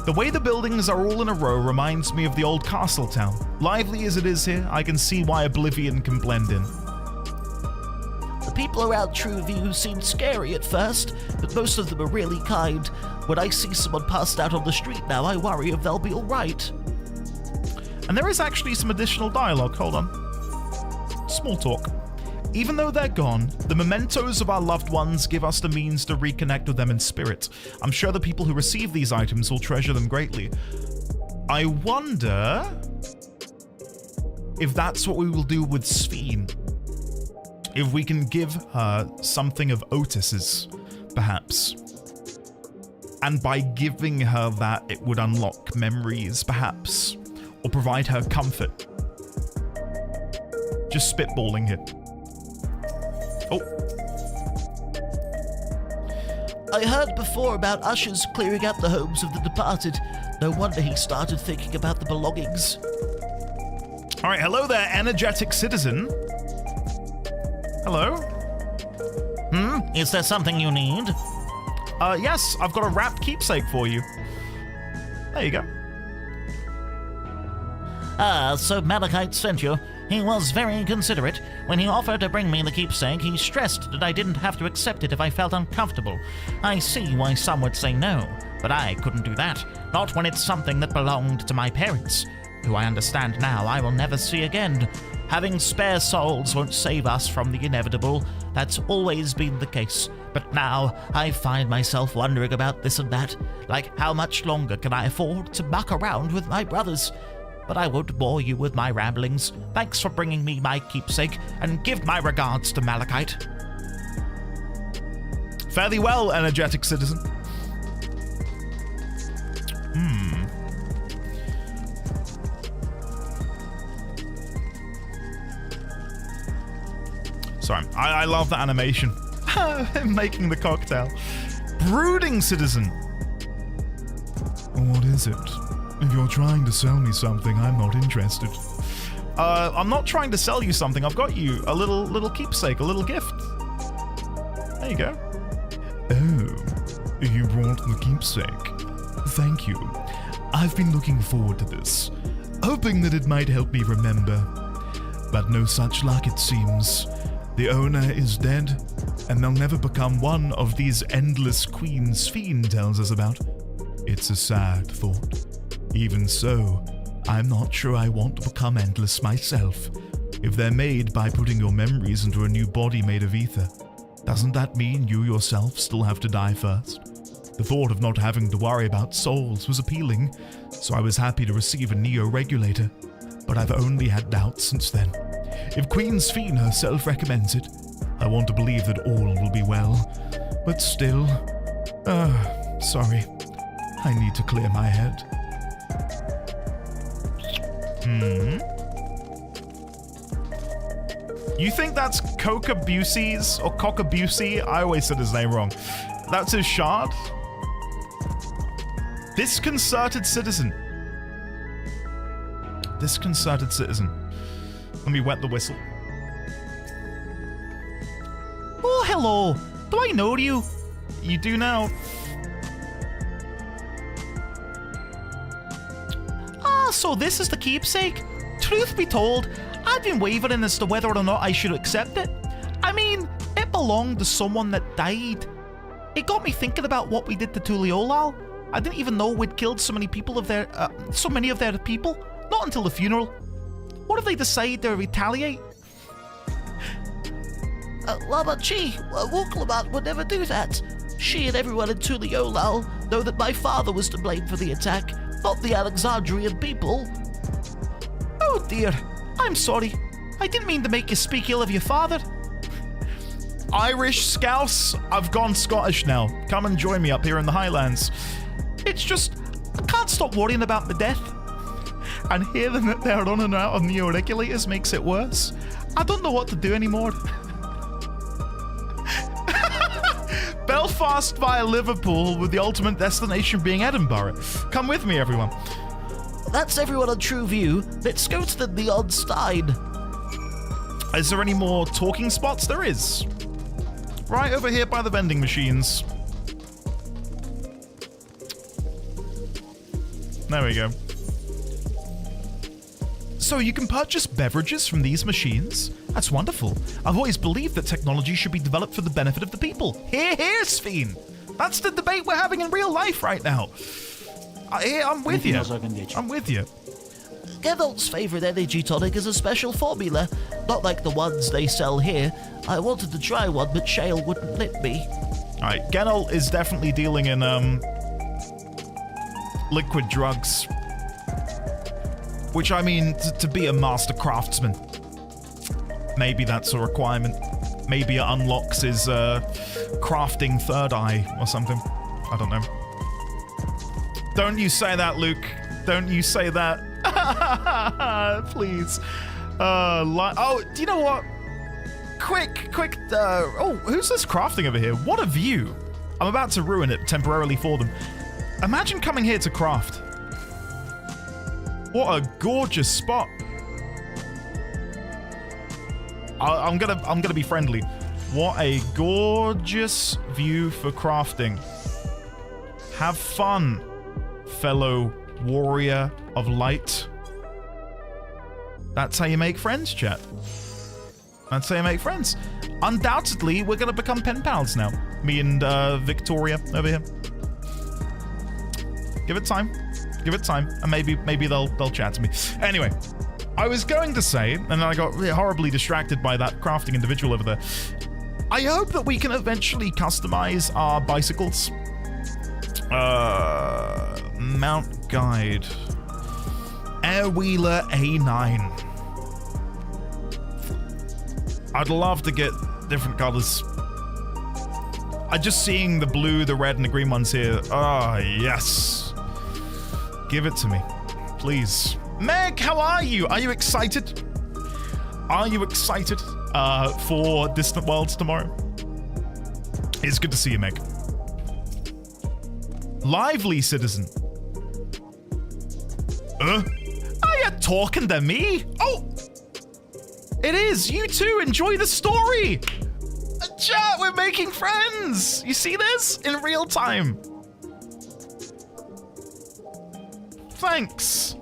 The way the buildings are all in a row reminds me of the old castle town. Lively as it is here, I can see why Oblivion can blend in. The people around Trueview seem scary at first, but most of them are really kind. When I see someone passed out on the street now, I worry if they'll be alright. And there is actually some additional dialogue, hold on. Small talk. Even though they're gone, the mementos of our loved ones give us the means to reconnect with them in spirit. I'm sure the people who receive these items will treasure them greatly. I wonder if that's what we will do with Sphene. If we can give her something of Otis's, perhaps. And by giving her that, it would unlock memories, perhaps. Or provide her comfort. Just spitballing here. Oh. I heard before about ushers clearing out the homes of the departed. No wonder he started thinking about the belongings. All right, hello there, energetic citizen. Hello? Is there something you need? Yes, I've got a wrapped keepsake for you. There you go. So Malachite sent you. He was very considerate. When he offered to bring me the keepsake, he stressed that I didn't have to accept it if I felt uncomfortable. I see why some would say no, but I couldn't do that. Not when it's something that belonged to my parents, who I understand now I will never see again. Having spare souls won't save us from the inevitable. That's always been the case. But now I find myself wondering about this and that. Like, how much longer can I afford to muck around with my brothers? But I won't bore you with my ramblings. Thanks for bringing me my keepsake, and give my regards to Malachite. Fare thee well, energetic citizen. Sorry, I love that animation. Making the cocktail. Brooding citizen. What is it? If you're trying to sell me something, I'm not interested. I'm not trying to sell you something. I've got you a little keepsake, a little gift. There you go. Oh, you brought the keepsake. Thank you. I've been looking forward to this, hoping that it might help me remember. But no such luck, it seems. The owner is dead, and they'll never become one of these endless queens Sphene tells us about. It's a sad thought. Even so, I'm not sure I want to become endless myself. If they're made by putting your memories into a new body made of ether, doesn't that mean you yourself still have to die first? The thought of not having to worry about souls was appealing, so I was happy to receive a neo-regulator, but I've only had doubts since then. If Queen Sphene herself recommends it, I want to believe that all will be well, but still, sorry, I need to clear my head. You think that's Cocabuses or Cockabusey? I always said his name wrong. That's his shard? Disconcerted citizen. Disconcerted citizen. Let me wet the whistle. Oh, hello. Do I know you? You do now. Ah, so this is the keepsake? Truth be told, I've been wavering as to whether or not I should accept it. I mean, it belonged to someone that died. It got me thinking about what we did to Tuliolal. I didn't even know we'd killed so many people of their, so many of their people. Not until the funeral. What if they decide to retaliate? Labachi, Wuklabat would never do that. She and everyone in Tuliolal know that my father was to blame for the attack, not the Alexandrian people. Oh dear, I'm sorry. I didn't mean to make you speak ill of your father. Irish Scouse, I've gone Scottish now. Come and join me up here in the Highlands. It's just, I can't stop worrying about my death. And hearing that they're running out of neo-regulators makes it worse. I don't know what to do anymore. Belfast via Liverpool, with the ultimate destination being Edinburgh. Come with me, everyone. That's everyone on True View. Let's go to the Neon Stein. Is there any more talking spots? There is. Right over here by the vending machines. There we go. So you can purchase beverages from these machines? That's wonderful. I've always believed that technology should be developed for the benefit of the people. Hear, hear, Sphene. That's the debate we're having in real life right now. I'm with you. I'm with you. Geralt's favourite energy tonic is a special formula, not like the ones they sell here. I wanted to try one, but Shale wouldn't let me. Alright, Geralt is definitely dealing in, liquid drugs. Which, I mean, to be a master craftsman, maybe that's a requirement. Maybe it unlocks his, crafting third eye or something. I don't know. Don't you say that, Luke. Don't you say that. Please. Oh, do you know what? Quick, who's this crafting over here? What a view. I'm about to ruin it temporarily for them. Imagine coming here to craft. What a gorgeous spot. I'm gonna be friendly. What a gorgeous view for crafting. Have fun, fellow warrior of light. That's how you make friends, chat. That's how you make friends. Undoubtedly, we're gonna become pen pals now. Me and Victoria over here. Give it time. Give it time, and maybe they'll chat to me. Anyway, I was going to say, and then I got horribly distracted by that crafting individual over there. I hope that we can eventually customize our bicycles. Mount Guide. Airwheeler A9. I'd love to get different colors. I'm just seeing the blue, the red, and the green ones here. Ah, yes. Give it to me, please. Meg, how are you? Are you excited? Are you excited for Distant Worlds tomorrow? It's good to see you, Meg. Lively citizen. Are you talking to me? Oh, it is. You too. Enjoy the story. Chat, we're making friends. You see this in real time. Thanks.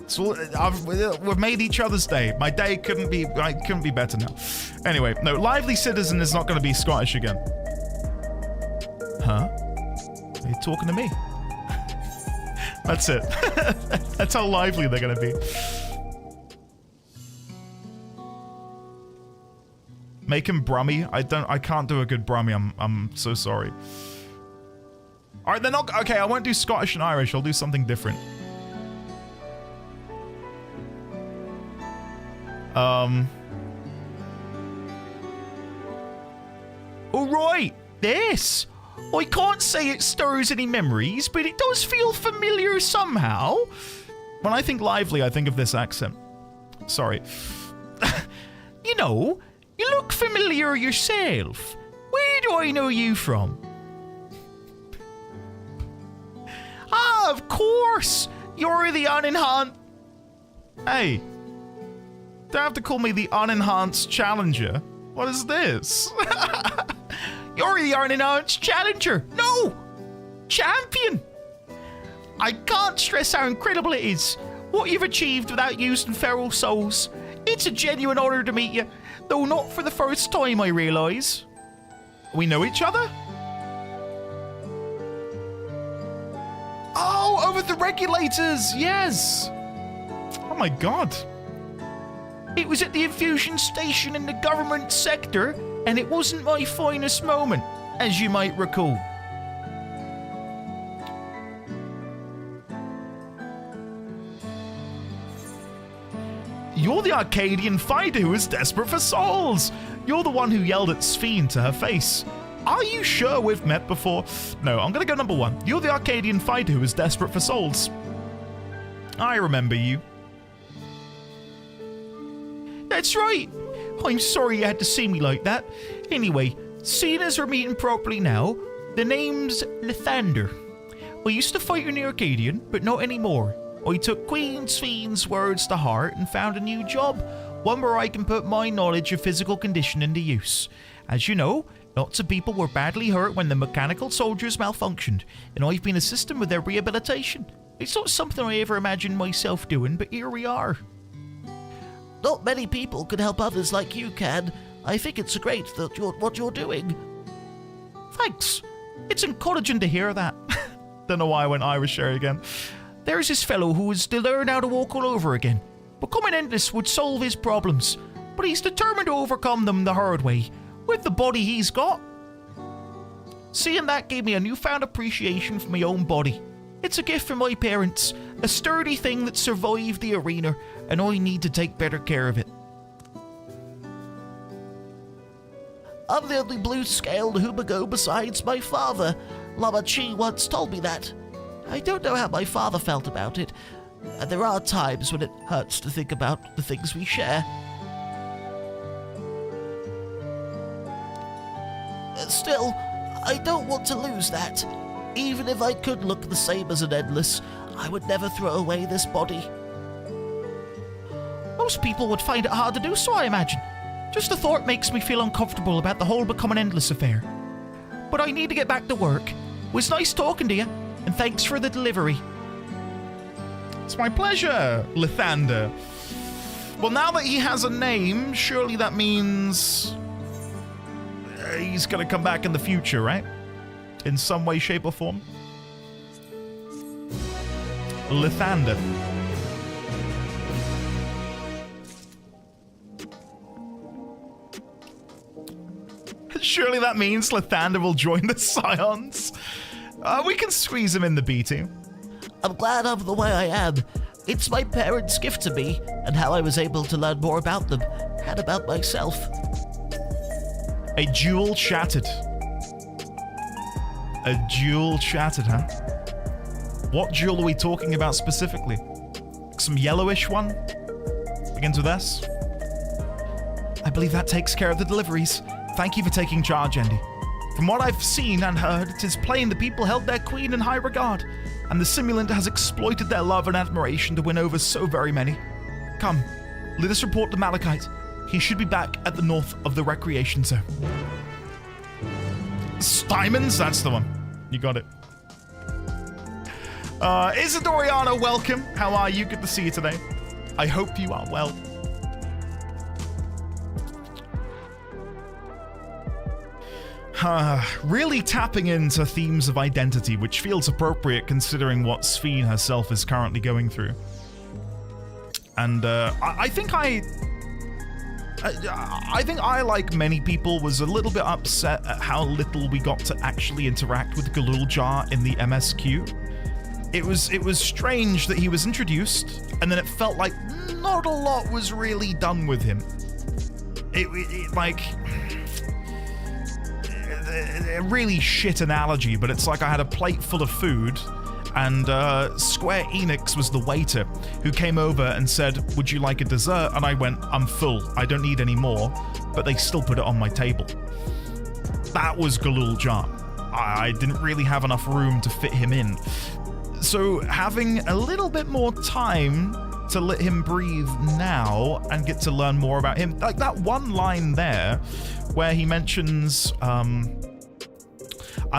So we've made each other's day. My day couldn't be better now. Anyway, no, Lively Citizen is not going to be Scottish again. Huh? Are you talking to me? That's it. That's how lively they're going to be. Make him Brummy. I can't do a good Brummy. I'm so sorry. All right, they're not okay. I won't do Scottish and Irish. I'll do something different. All right, this. I can't say it stirs any memories, but it does feel familiar somehow. When I think lively, I think of this accent. Sorry. You know, you look familiar yourself. Where do I know you from? Ah, of course! You're the unenhanced... Hey. Don't have to call me the unenhanced challenger. What is this? You're the unenhanced challenger. No! Champion! I can't stress how incredible it is. What you've achieved without using feral souls. It's a genuine honor to meet you. Though not for the first time, I realise. We know each other? Oh, over the regulators, yes! Oh my god. It was at the infusion station in the government sector, and it wasn't my finest moment, as you might recall. You're the Arcadian fighter who is desperate for souls. You're the one who yelled at Sphene to her face. Are you sure we've met before? No, I'm gonna go number one. You're the Arcadian fighter who is desperate for souls. I remember you. That's right. I'm sorry you had to see me like that. Anyway, seeing as we're meeting properly now, the name's Lathander. We used to fight in the Arcadian, but not anymore. I took Queen Sphene's words to heart and found a new job, one where I can put my knowledge of physical condition into use. As you know, lots of people were badly hurt when the mechanical soldiers malfunctioned, and I've been assisting with their rehabilitation. It's not something I ever imagined myself doing, but here we are. Not many people can help others like you can. I think it's great that what you're doing. Thanks. It's encouraging to hear that. Don't know why I went Irish there again. There's this fellow who is to learn how to walk all over again. Becoming endless would solve his problems, but he's determined to overcome them the hard way, with the body he's got. Seeing that gave me a newfound appreciation for my own body. It's a gift from my parents, a sturdy thing that survived the arena, and I need to take better care of it. I'm the only blue-scaled Humago besides my father. Lama Chi once told me that. I don't know how my father felt about it, and there are times when it hurts to think about the things we share. Still, I don't want to lose that. Even if I could look the same as an Endless, I would never throw away this body. Most people would find it hard to do so, I imagine. Just the thought makes me feel uncomfortable about the whole Become an Endless affair. But I need to get back to work. It was nice talking to you, and thanks for the delivery. It's my pleasure, Lathander. Well, now that he has a name, surely that means he's gonna come back in the future, right? In some way, shape, or form. Lathander. Surely that means Lathander will join the Scions. We can squeeze him in the B team. I'm glad I'm the way I am. It's my parents' gift to me, and how I was able to learn more about them, and about myself. A jewel shattered. A jewel shattered, huh? What jewel are we talking about specifically? Some yellowish one? Begins with S? I believe that takes care of the deliveries. Thank you for taking charge, Andy. From what I've seen and heard, it is plain the people held their queen in high regard, and the simulant has exploited their love and admiration to win over so very many. Come, let us report to Malachite. He should be back at the north of the recreation zone. Stymons? That's the one. You got it. Isadoriana, welcome. How are you? Good to see you today. I hope you are well. Really tapping into themes of identity, which feels appropriate considering what Sphene herself is currently going through. And I think I, like many people, was a little bit upset at how little we got to actually interact with Galuljar in the MSQ. It was strange that he was introduced, and then it felt like not a lot was really done with him. A really shit analogy, but it's like I had a plate full of food, and Square Enix was the waiter who came over and said, "Would you like a dessert?" And I went, "I'm full, I don't need any more," but they still put it on my table. That was Galuljar. I didn't really have enough room to fit him in. So having a little bit more time to let him breathe now and get to learn more about him, like that one line there where he mentions, "I'm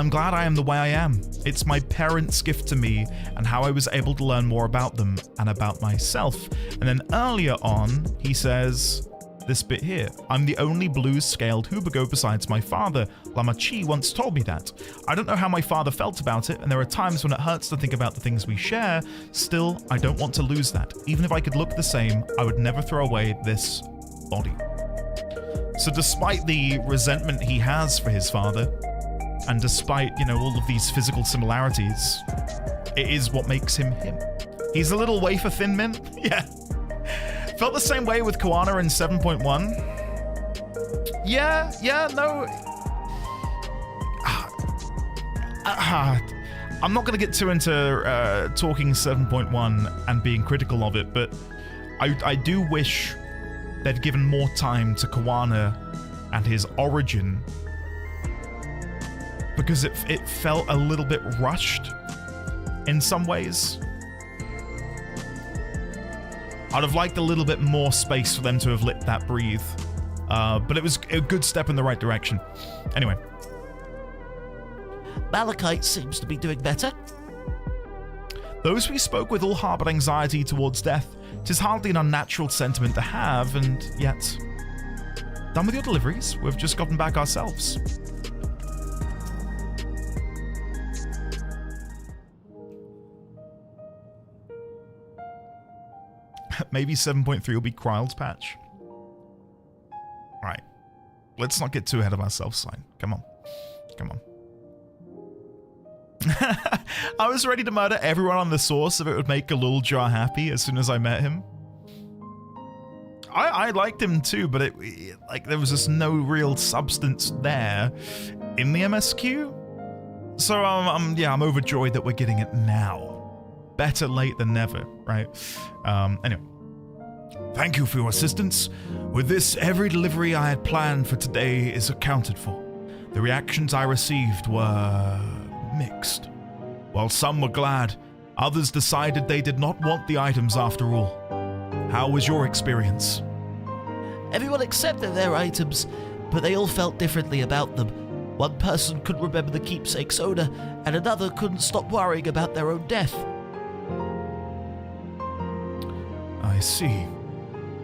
glad I am the way I am. It's my parents' gift to me and how I was able to learn more about them and about myself." And then earlier on, he says this bit here, "I'm the only blue-scaled Hubago besides my father. Lama Chi once told me that. I don't know how my father felt about it, and there are times when it hurts to think about the things we share. Still, I don't want to lose that. Even if I could look the same, I would never throw away this body." So despite the resentment he has for his father, and despite, all of these physical similarities, it is what makes him him. He's a little wafer thin mint. Yeah. Felt the same way with Koana in 7.1. Yeah, no. I'm not going to get too into talking 7.1 and being critical of it, but I do wish they'd given more time to Koana and his origin, because it felt a little bit rushed in some ways. I'd have liked a little bit more space for them to have let that breathe, but it was a good step in the right direction. Anyway. Malachite seems to be doing better. "Those we spoke with all harbored anxiety towards death. 'Tis hardly an unnatural sentiment to have, and yet... Done with your deliveries? We've just gotten back ourselves." Maybe 7.3 will be Kryle's patch. Right. Let's not get too ahead of ourselves, Sign. Come on. I was ready to murder everyone on the source if it would make Galuljar happy as soon as I met him. I liked him too, but there was just no real substance there in the MSQ. So I'm overjoyed that we're getting it now. Better late than never, right? Anyway. "Thank you for your assistance. With this, every delivery I had planned for today is accounted for. The reactions I received were mixed. While some were glad, others decided they did not want the items after all. How was your experience?" Everyone accepted their items, but they all felt differently about them. One person couldn't remember the keepsake's odor, and another couldn't stop worrying about their own death. I see.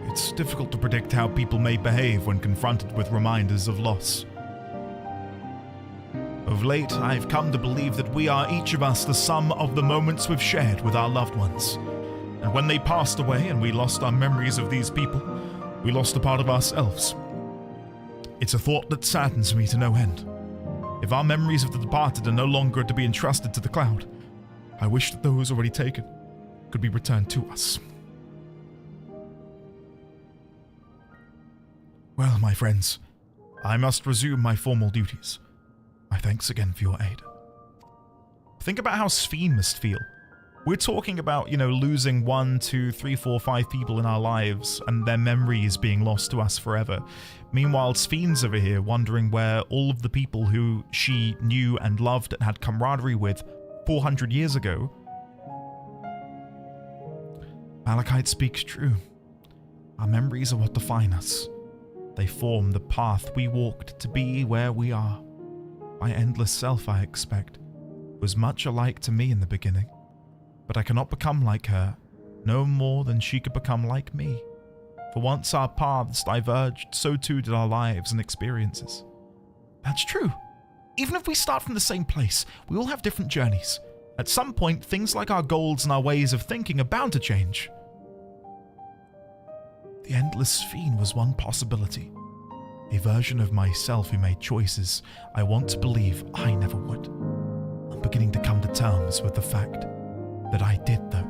It's difficult to predict how people may behave when confronted with reminders of loss. Of late, I've come to believe that we are each of us the sum of the moments we've shared with our loved ones. And when they passed away and we lost our memories of these people, we lost a part of ourselves. It's a thought that saddens me to no end. If our memories of the departed are no longer to be entrusted to the cloud, I wish that those already taken could be returned to us. Well, my friends, I must resume my formal duties. My thanks again for your aid. Think about how Sphene must feel. We're talking about, losing 1, 2, 3, 4, 5 people in our lives and their memories being lost to us forever. Meanwhile, Sphene's over here wondering where all of the people who she knew and loved and had camaraderie with 400 years ago. Malachite speaks true. Our memories are what define us. They form the path we walked to be where we are. My endless self, I expect, was much alike to me in the beginning, but I cannot become like her, no more than she could become like me. For once our paths diverged, so too did our lives and experiences. That's true. Even if we start from the same place, we all have different journeys. At some point, things like our goals and our ways of thinking are bound to change. The endless Sphene was one possibility. A version of myself who made choices I want to believe I never would. I'm beginning to come to terms with the fact that I did, though.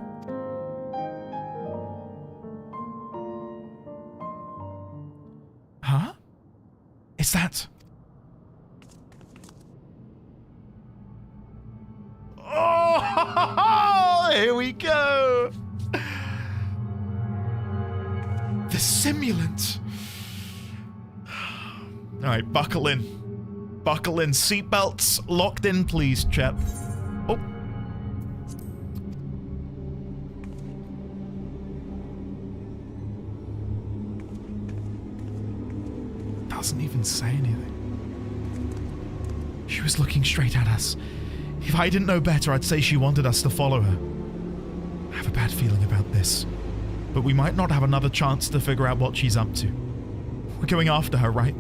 Huh? Is that... Oh, here we go! The simulant! Alright, buckle in. Buckle in. Seatbelts locked in, please, chat. Oh. Doesn't even say anything. She was looking straight at us. If I didn't know better, I'd say she wanted us to follow her. I have a bad feeling about this, but we might not have another chance to figure out what she's up to. We're going after her, right?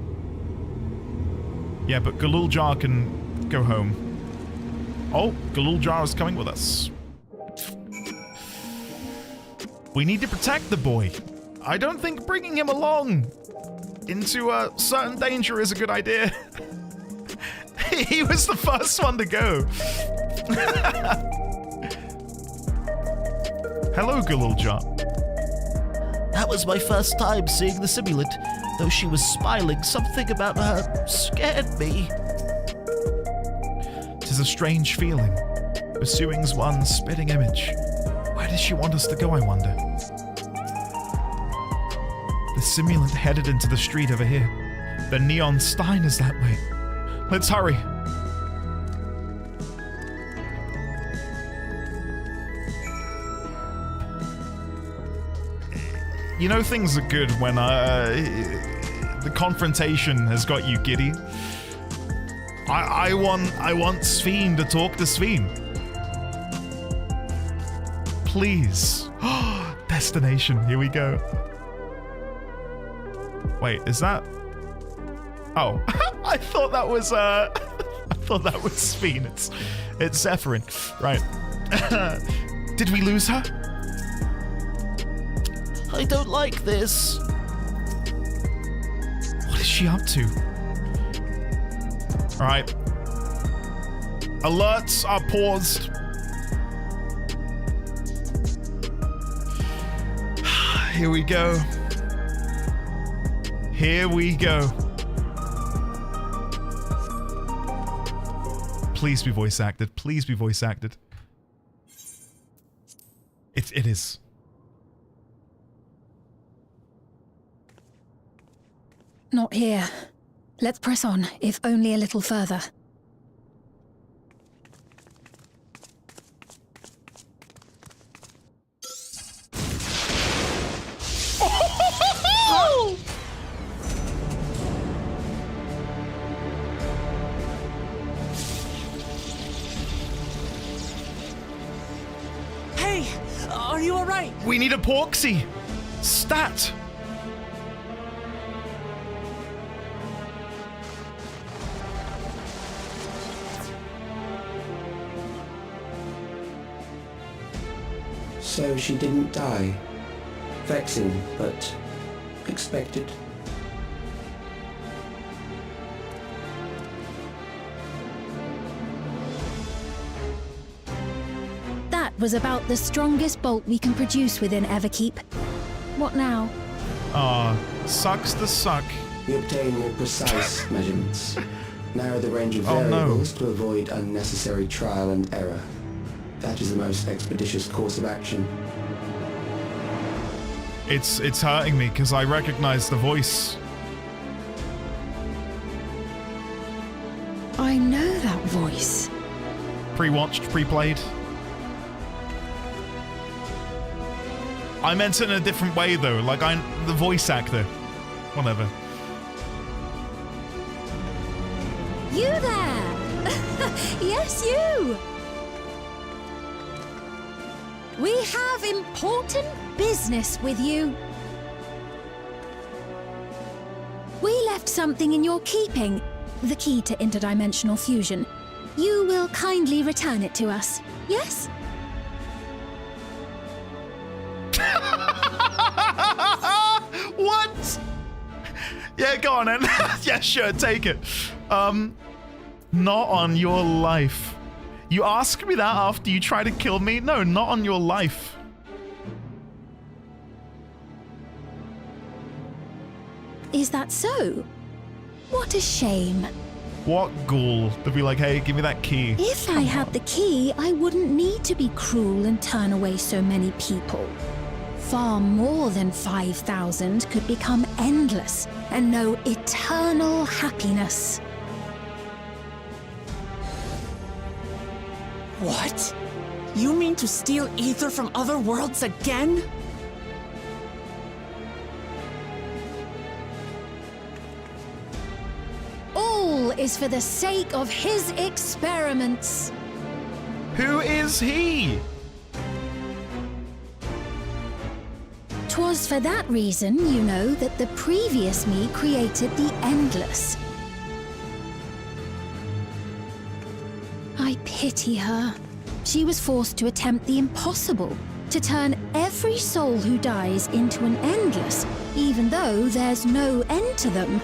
Yeah, but Galul Jar can go home. Oh, Galul Jar is coming with us. We need to protect the boy. I don't think bringing him along into a certain danger is a good idea. He was the first one to go. Hello, Galul Jar. That was my first time seeing the simulant. Though she was smiling, something about her scared me. 'Tis a strange feeling, pursuing's one spitting image. Where does she want us to go, I wonder? The simulant headed into the street over here. The neon stein is that way. Let's hurry. You know things are good when the confrontation has got you giddy. I want Sphene to talk to Sphene. Please. Destination. Here we go. Wait, is that? Oh, I thought that was I thought that was Sphene. It's Zephyrin. Right. Did we lose her? I don't like this. What is she up to? Alright. Alerts are paused. Here we go. Here we go. Please be voice acted. Please be voice acted. It is. Not here. Let's press on, if only a little further. Hey, are you alright? We need a proxy. Stat. So she didn't die. Vexing, but expected. That was about the strongest bolt we can produce within Everkeep. What now? Sucks to suck. We obtain more precise measurements. Narrow the range of variables to avoid unnecessary trial and error. That is the most expeditious course of action. It's hurting me because I recognize the voice. I know that voice. Pre-watched, pre-played. I meant it in a different way though, like I'm the voice actor. Whatever. You there! Yes, you! We have important business with you. We left something in your keeping. the key to interdimensional fusion. You will kindly return it to us, yes? What? Yeah, go on then. Yeah, sure, take it. Not on your life. You ask me that after you try to kill me? No, not on your life. Is that so? What a shame. What ghoul to be like, hey, give me that key? If I had the key, I wouldn't need to be cruel and turn away so many people. Far more than 5,000 could become endless and know eternal happiness. What? You mean to steal ether from other worlds again? All is for the sake of his experiments. Who is he? 'Twas for that reason, you know, that the previous me created the endless. I pity her. She was forced to attempt the impossible, to turn every soul who dies into an endless, even though there's no end to them.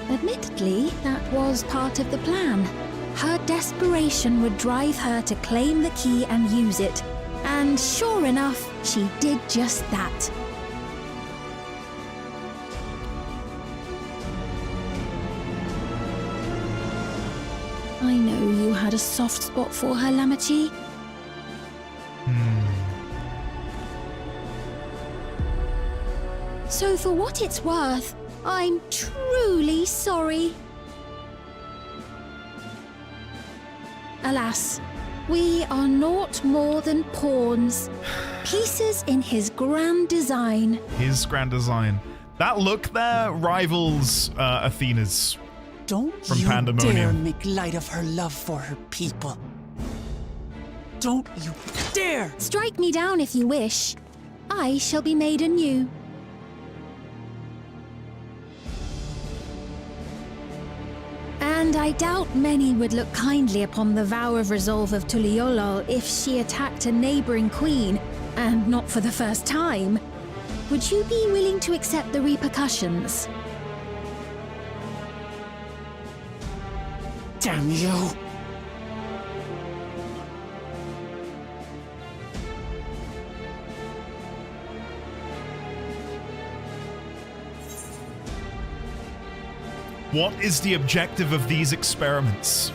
Admittedly, that was part of the plan. Her desperation would drive her to claim the key and use it. And sure enough, she did just that. I know you had a soft spot for her, Lamachi. So for what it's worth, I'm truly sorry. Alas, we are naught more than pawns, pieces in his grand design. His grand design. That look there rivals Athena's. Don't from you Pandemonium. dare make light of her love for her people. Don't you dare! Strike me down if you wish. I shall be made anew. And I doubt many would look kindly upon the vow of resolve of Tuliolol if she attacked a neighboring queen, and not for the first time. Would you be willing to accept the repercussions? Damn you! What is the objective of these experiments?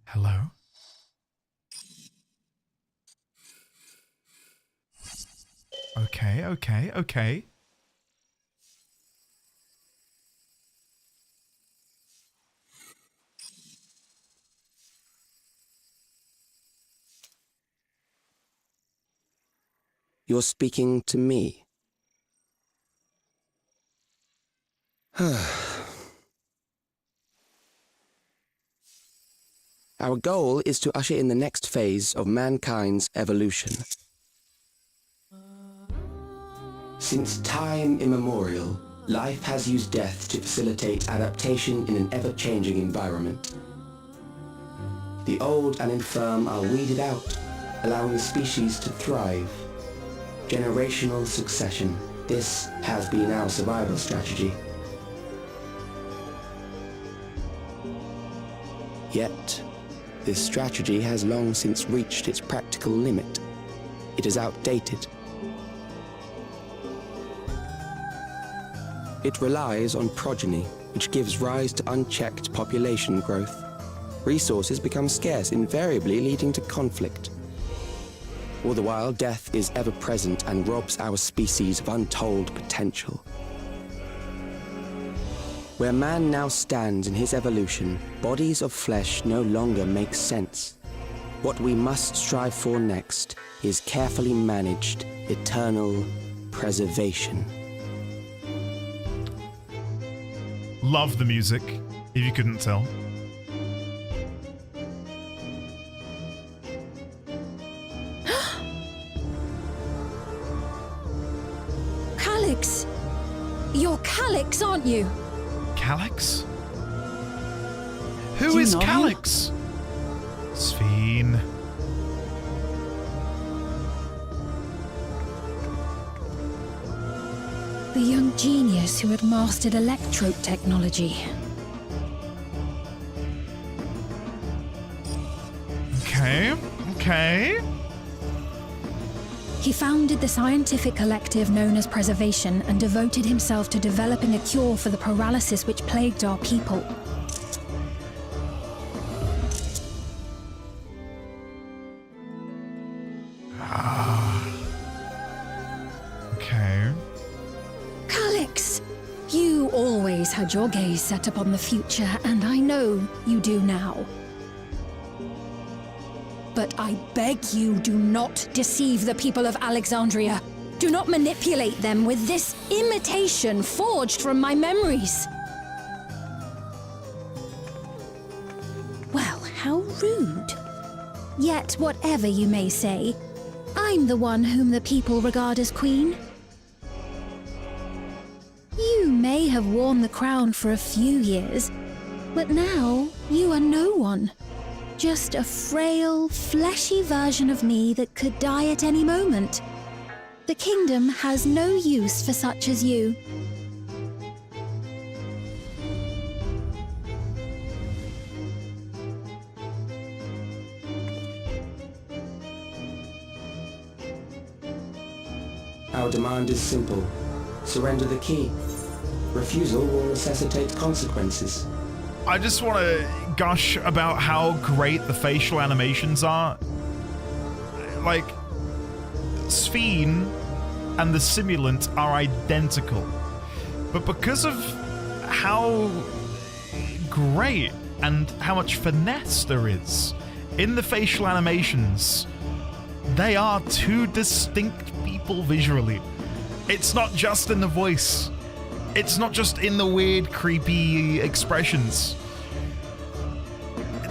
Hello? Okay. You're speaking to me. Our goal is to usher in the next phase of mankind's evolution. Since time immemorial, life has used death to facilitate adaptation in an ever-changing environment. The old and infirm are weeded out, allowing the species to thrive. Generational succession. This has been our survival strategy. Yet, this strategy has long since reached its practical limit. It is outdated. It relies on progeny, which gives rise to unchecked population growth. Resources become scarce, invariably leading to conflict. All the while, death is ever present and robs our species of untold potential. Where man now stands in his evolution, bodies of flesh no longer make sense. What we must strive for next is carefully managed, eternal preservation. Love the music, if you couldn't tell. Calex! You're Calex, aren't you? Calex? Who is Calex? Sphene. The young genius who had mastered electrope technology. Okay. He founded the scientific collective known as Preservation and devoted himself to developing a cure for the paralysis which plagued our people. Okay. Calex! You always had your gaze set upon the future, and I know you do now. But I beg you, do not deceive the people of Alexandria. Do not manipulate them with this imitation forged from my memories. Well, how rude. Yet, whatever you may say, I'm the one whom the people regard as queen. You may have worn the crown for a few years, but now you are no one. Just a frail, fleshy version of me that could die at any moment. The kingdom has no use for such as you. Our demand is simple. Surrender the key. Refusal will necessitate consequences. I just want to gush about how great the facial animations are. Like, Sphene and the simulant are identical. But because of how great and how much finesse there is in the facial animations, they are two distinct people visually. It's not just in the voice. It's not just in the weird, creepy expressions.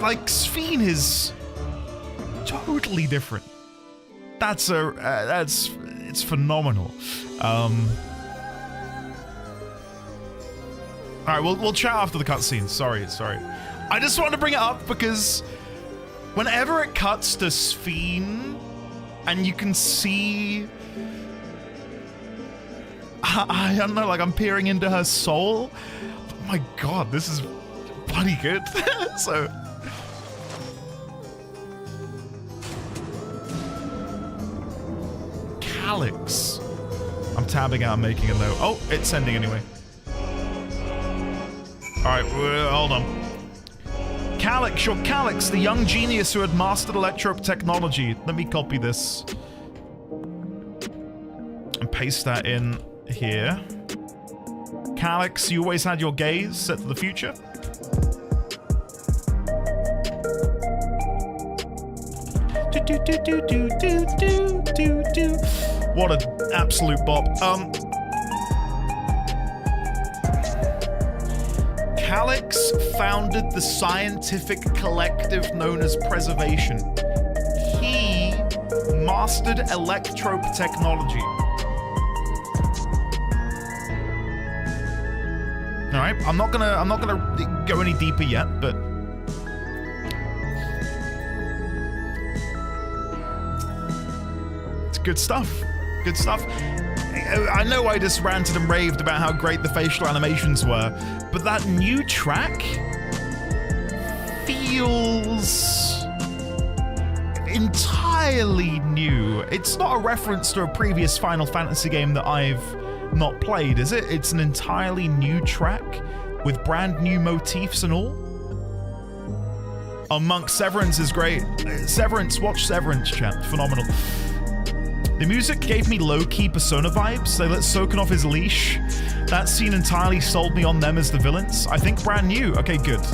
Like, Sphene is totally different. It's phenomenal. All right, we'll chat after the cutscene. Sorry. I just wanted to bring it up because whenever it cuts to Sphene and you can see, I don't know, like I'm peering into her soul. Oh my god, this is bloody good. So. Calex. I'm tabbing out, making a note. Oh, it's sending anyway. Alright, hold on. Calex, you're Calex, the young genius who had mastered electrope technology. Let me copy this. And paste that in here. Calex, you always had your gaze set to the future. What an absolute bop. Calex founded the scientific collective known as Preservation. He mastered electrope technology. All right, I'm not gonna go any deeper yet, but it's good stuff. Good stuff. I know I just ranted and raved about how great the facial animations were, but that new track feels entirely new. It's not a reference to a previous Final Fantasy game that I've not played, is it? It's an entirely new track with brand new motifs and all. Oh, Monk, Severance is great. Severance, watch Severance, chat. Phenomenal. The music gave me low-key Persona vibes. They let Soken off his leash. That scene entirely sold me on them as the villains. I think brand new. Okay, good.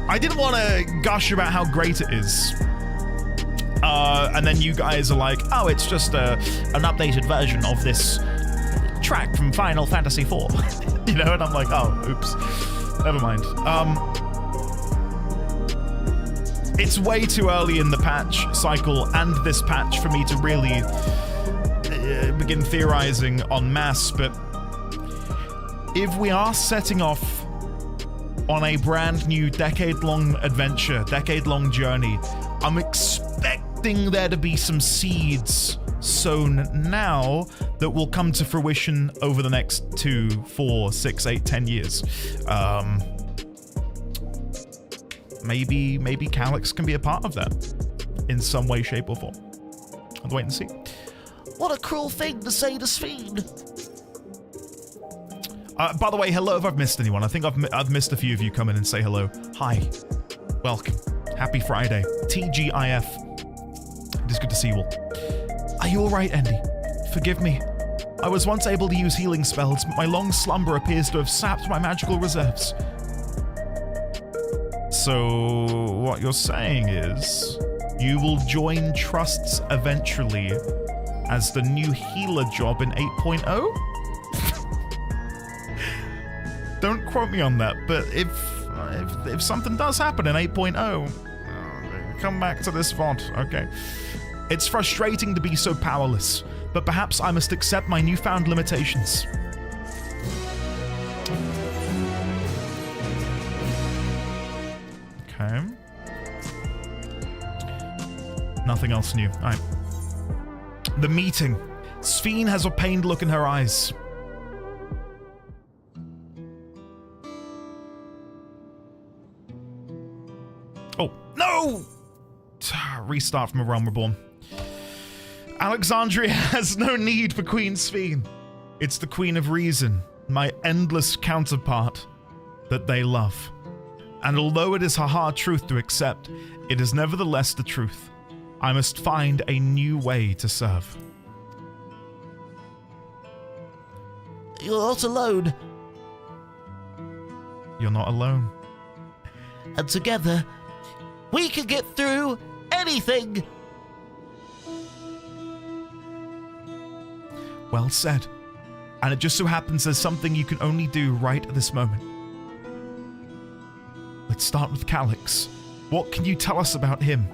I didn't want to gush about how great it is. And then you guys are like, oh, it's just an updated version of this track from Final Fantasy IV. You know, and I'm like, oh, oops. Never mind. It's way too early in the patch cycle and this patch for me to really begin theorizing en masse, but if we are setting off on a brand new decade-long adventure, decade-long journey, I'm expecting there to be some seeds sown now that will come to fruition over the next 2, 4, 6, 8, 10 years. Maybe Calex can be a part of that in some way, shape, or form. I'll wait and see. What a cruel thing to say to Sphene. By the way, hello if I've missed anyone. I think I've missed a few of you come in and say hello. Hi. Welcome. Happy Friday. TGIF. It is good to see you all. Are you alright, Andy? Forgive me. I was once able to use healing spells, but my long slumber appears to have sapped my magical reserves. So, what you're saying is, you will join Trusts eventually as the new healer job in 8.0? Don't quote me on that, but if something does happen in 8.0, come back to this VOD, okay? It's frustrating to be so powerless, but perhaps I must accept my newfound limitations. Okay. Nothing else new. All right. The meeting. Sphene has a pained look in her eyes. Oh, no! Restart from A Realm Reborn. Alexandria has no need for Queen Sphene. It's the Queen of Reason, my endless counterpart, that they love. And although it is a hard truth to accept, it is nevertheless the truth. I must find a new way to serve. You're not alone. You're not alone. And together, we can get through anything. Well said. And it just so happens there's something you can only do right at this moment. Let's start with Calex. What can you tell us about him?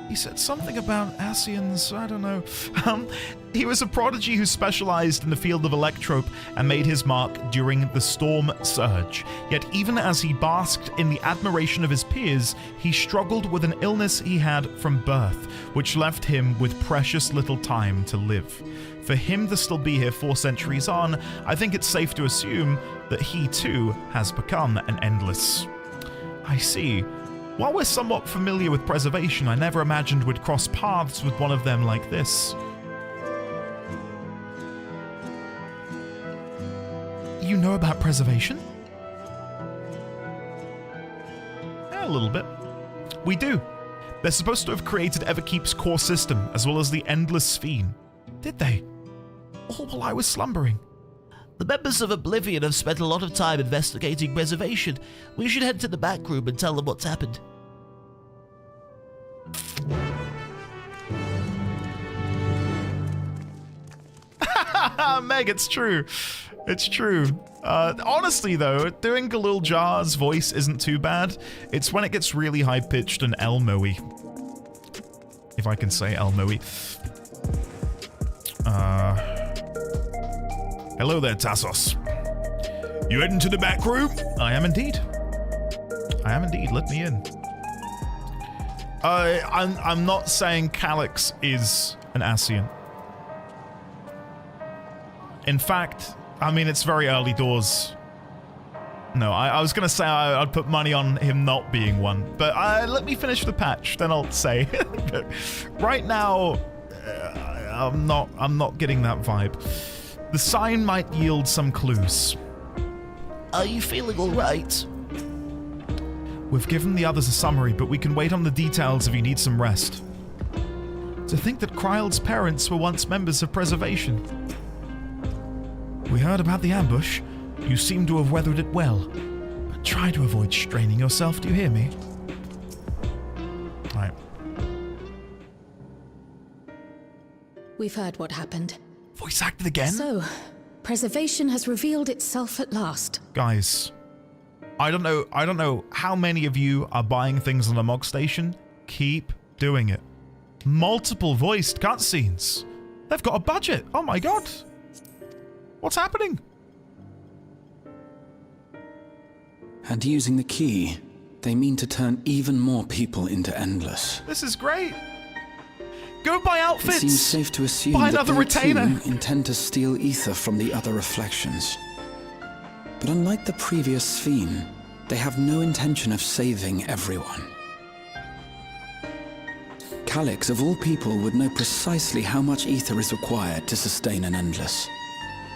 He said something about Asians, I don't know. He was a prodigy who specialized in the field of electrope and made his mark during the Storm Surge. Yet even as he basked in the admiration of his peers, he struggled with an illness he had from birth, which left him with precious little time to live. For him to still be here 4 centuries on, I think it's safe to assume that he too has become an endless. I see. While we're somewhat familiar with preservation, I never imagined we'd cross paths with one of them like this. You know about preservation? A little bit. We do. They're supposed to have created Everkeep's core system, as well as the Endless Sphene. Did they? All while I was slumbering. The members of Oblivion have spent a lot of time investigating preservation. We should head to the back room and tell them what's happened. Meg, it's true. It's true. Honestly, though, doing Galil Jar's voice isn't too bad. It's when it gets really high-pitched and Elmo-y. If I can say Elmo-y. Hello there, Tassos. You heading to the back room? I am indeed. I am indeed. Let me in. I'm not saying Calex is an Asian. In fact, I mean, it's very early doors. No, I was going to say I'd put money on him not being one, but let me finish the patch, then I'll say. Right now, I'm not getting that vibe. The sign might yield some clues. Are you feeling all right? We've given the others a summary, but we can wait on the details if you need some rest. To think that Kryle's parents were once members of Preservation. We heard about the ambush. You seem to have weathered it well. But try to avoid straining yourself, do you hear me? Right. We've heard what happened. Voice acted again? So, Preservation has revealed itself at last. Guys, I don't know how many of you are buying things on the Mog Station. Keep doing it. Multiple voiced cutscenes. They've got a budget. Oh my god. What's happening? And using the key, they mean to turn even more people into Endless. This is great. Go buy outfits. It seems safe to assume buy that another they retainer. too intend to steal ether from the other reflections. But unlike the previous Sphene, they have no intention of saving everyone. Calex, of all people, would know precisely how much ether is required to sustain an Endless.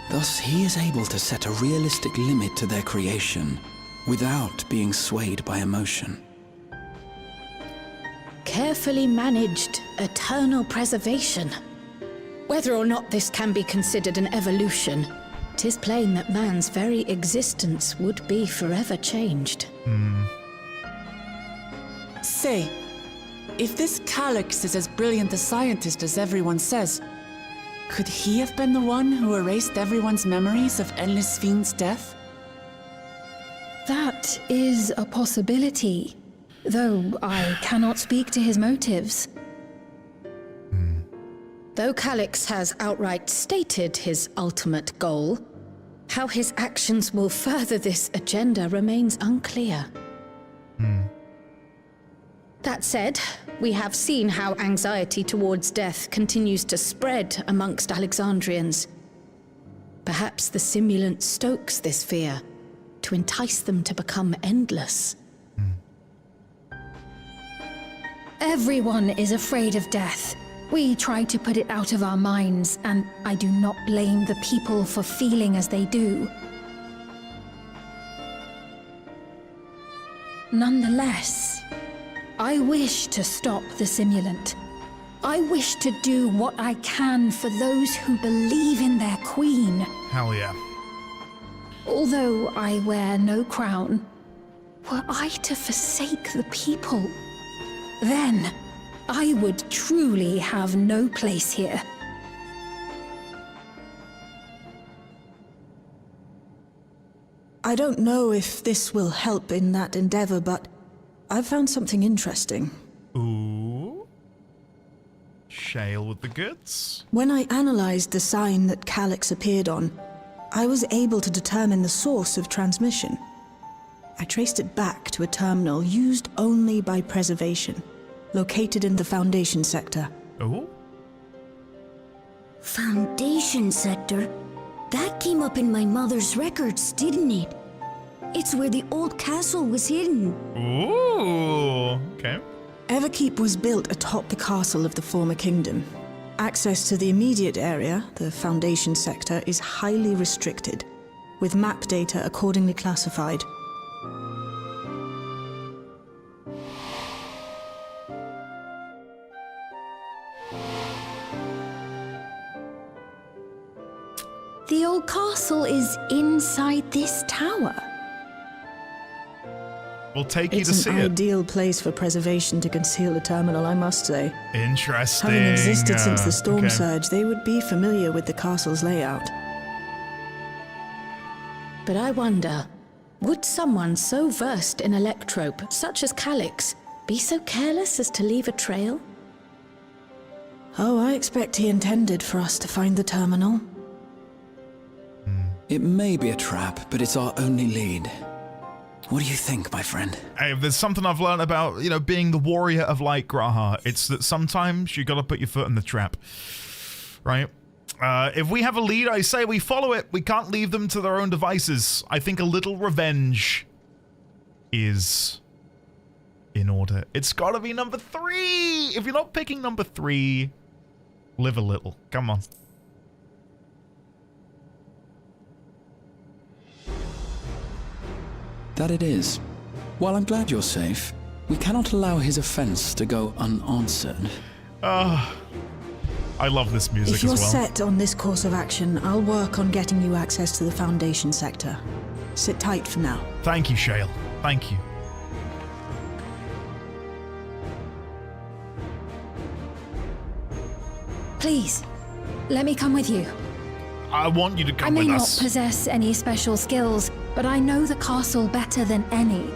Thus, he is able to set a realistic limit to their creation without being swayed by emotion. Carefully managed eternal preservation. Whether or not this can be considered an evolution, 'tis plain that man's very existence would be forever changed. Say, if this Calex is as brilliant a scientist as everyone says, could he have been the one who erased everyone's memories of Endless Sphene's death? That is a possibility, though I cannot speak to his motives. Though Calex has outright stated his ultimate goal, how his actions will further this agenda remains unclear. That said, we have seen how anxiety towards death continues to spread amongst Alexandrians. Perhaps the simulant stokes this fear to entice them to become endless. Everyone is afraid of death. We try to put it out of our minds, and I do not blame the people for feeling as they do. Nonetheless, I wish to stop the simulant. I wish to do what I can for those who believe in their queen. Hell yeah. Although I wear no crown, were I to forsake the people, then I would truly have no place here. I don't know if this will help in that endeavor, but I've found something interesting. Ooh. Shale with the goods. When I analyzed the sign that Calex appeared on, I was able to determine the source of transmission. I traced it back to a terminal used only by preservation, located in the Foundation sector. Oh? Foundation sector? That came up in my mother's records, didn't it? It's where the old castle was hidden. Ooh, okay. Underkeep was built atop the castle of the former kingdom. Access to the immediate area, the Foundation sector, is highly restricted, with map data accordingly classified. The old castle is inside this tower. We'll take you to It's see an it. ideal place for preservation to conceal a terminal, I must say. Interesting. Having existed since the storm okay. surge, they would be familiar with the castle's layout. But I wonder, would someone so versed in electrope, such as Calex, be so careless as to leave a trail? Oh, I expect he intended for us to find the terminal. It may be a trap, but it's our only lead. What do you think, my friend? Hey, if there's something I've learned about, being the warrior of light, Graha, it's that sometimes you gotta put your foot in the trap. Right? If we have a lead, I say we follow it. We can't leave them to their own devices. I think a little revenge is in order. It's gotta be number 3! If you're not picking number 3, live a little. Come on. That it is. While I'm glad you're safe, we cannot allow his offense to go unanswered. I love this music If you're as well. set on this course of action, I'll work on getting you access to the Foundation sector. Sit tight for now. Thank you, Shale. Thank you. Please, let me come with you. I want you to I come may with not us. possess any special skills, but I know the castle better than any.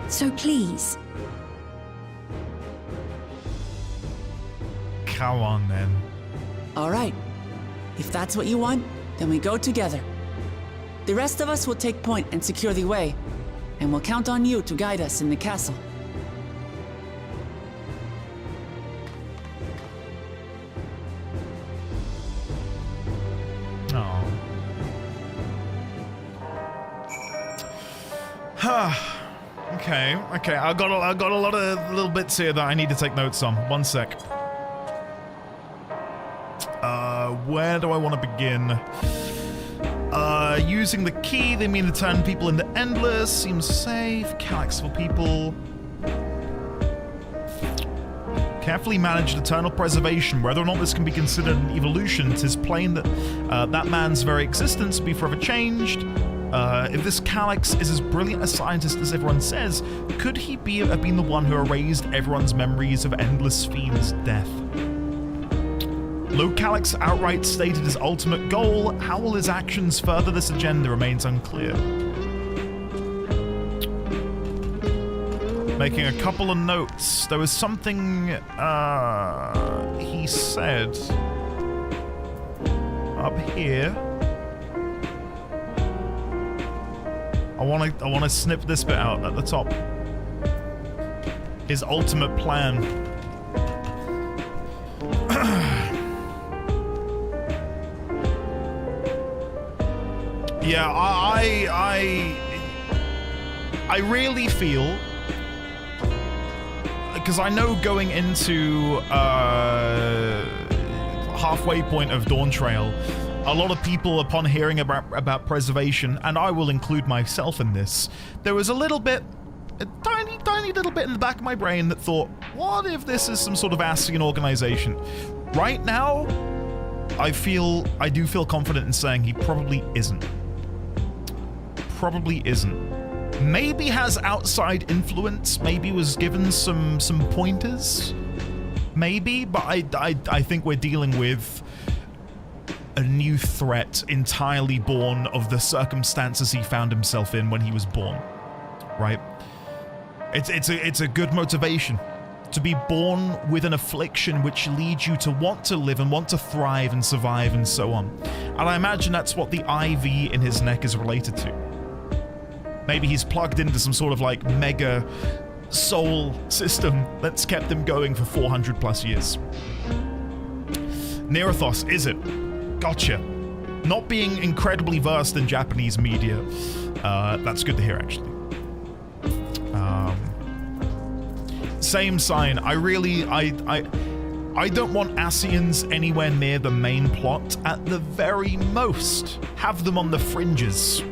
So please. Come on, then. All right. If that's what you want, Then we go together. The rest of us will take point and secure the way, and we'll count on you to guide us in the castle. Okay. I got a lot of little bits here that I need to take notes on. One sec. Where do I want to begin? Using the key, they mean to turn people into endless. Seems safe. Calex for people. Carefully managed eternal preservation. Whether or not this can be considered an evolution, 'tis plain that that man's very existence be forever changed. If this Calex is as brilliant a scientist as everyone says, could he have been the one who erased everyone's memories of endless Sphene's death? Though Calex outright stated his ultimate goal, how will his actions further this agenda remains unclear. Making a couple of notes. There was something he said up here. I want to snip this bit out at the top. His ultimate plan. Yeah, I really feel, because I know going into halfway point of Dawn Trail, a lot of people, upon hearing about preservation, and I will include myself in this, there was a tiny little bit in the back of my brain that thought, what if this is some sort of Ascian organization? Right now, I do feel confident in saying he probably isn't. Probably isn't. Maybe has outside influence, maybe was given some pointers, maybe, but I think we're dealing with a new threat entirely born of the circumstances he found himself in when he was born, right? It's a good motivation to be born with an affliction which leads you to want to live and want to thrive and survive and so on. And I imagine that's what the IV in his neck is related to. Maybe he's plugged into some sort of like mega soul system that's kept him going for 400 plus years. Nerothos, is it? Gotcha. Not being incredibly versed in Japanese media, that's good to hear, actually. Same sign. I don't want Ascians anywhere near the main plot. At the very most, have them on the fringes.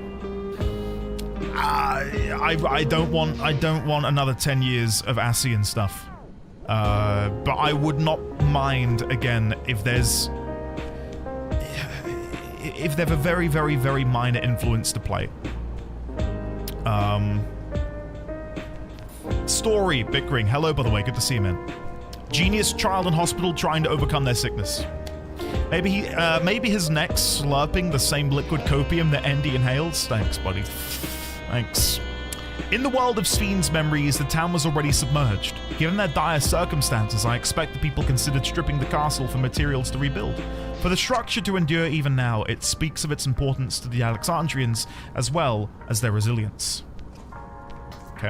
I don't want another 10 years of Ascian stuff. But I would not mind, again, if they have a very, very, very minor influence to play. Story, Bickering. Hello, by the way. Good to see you, man. Genius child in hospital trying to overcome their sickness. Maybe his neck's slurping the same liquid copium that Andy inhales. Thanks, buddy. Thanks. In the world of Sphene's memories, the town was already submerged. Given their dire circumstances, I expect the people considered stripping the castle for materials to rebuild. For the structure to endure even now, it speaks of its importance to the Alexandrians as well as their resilience. Okay.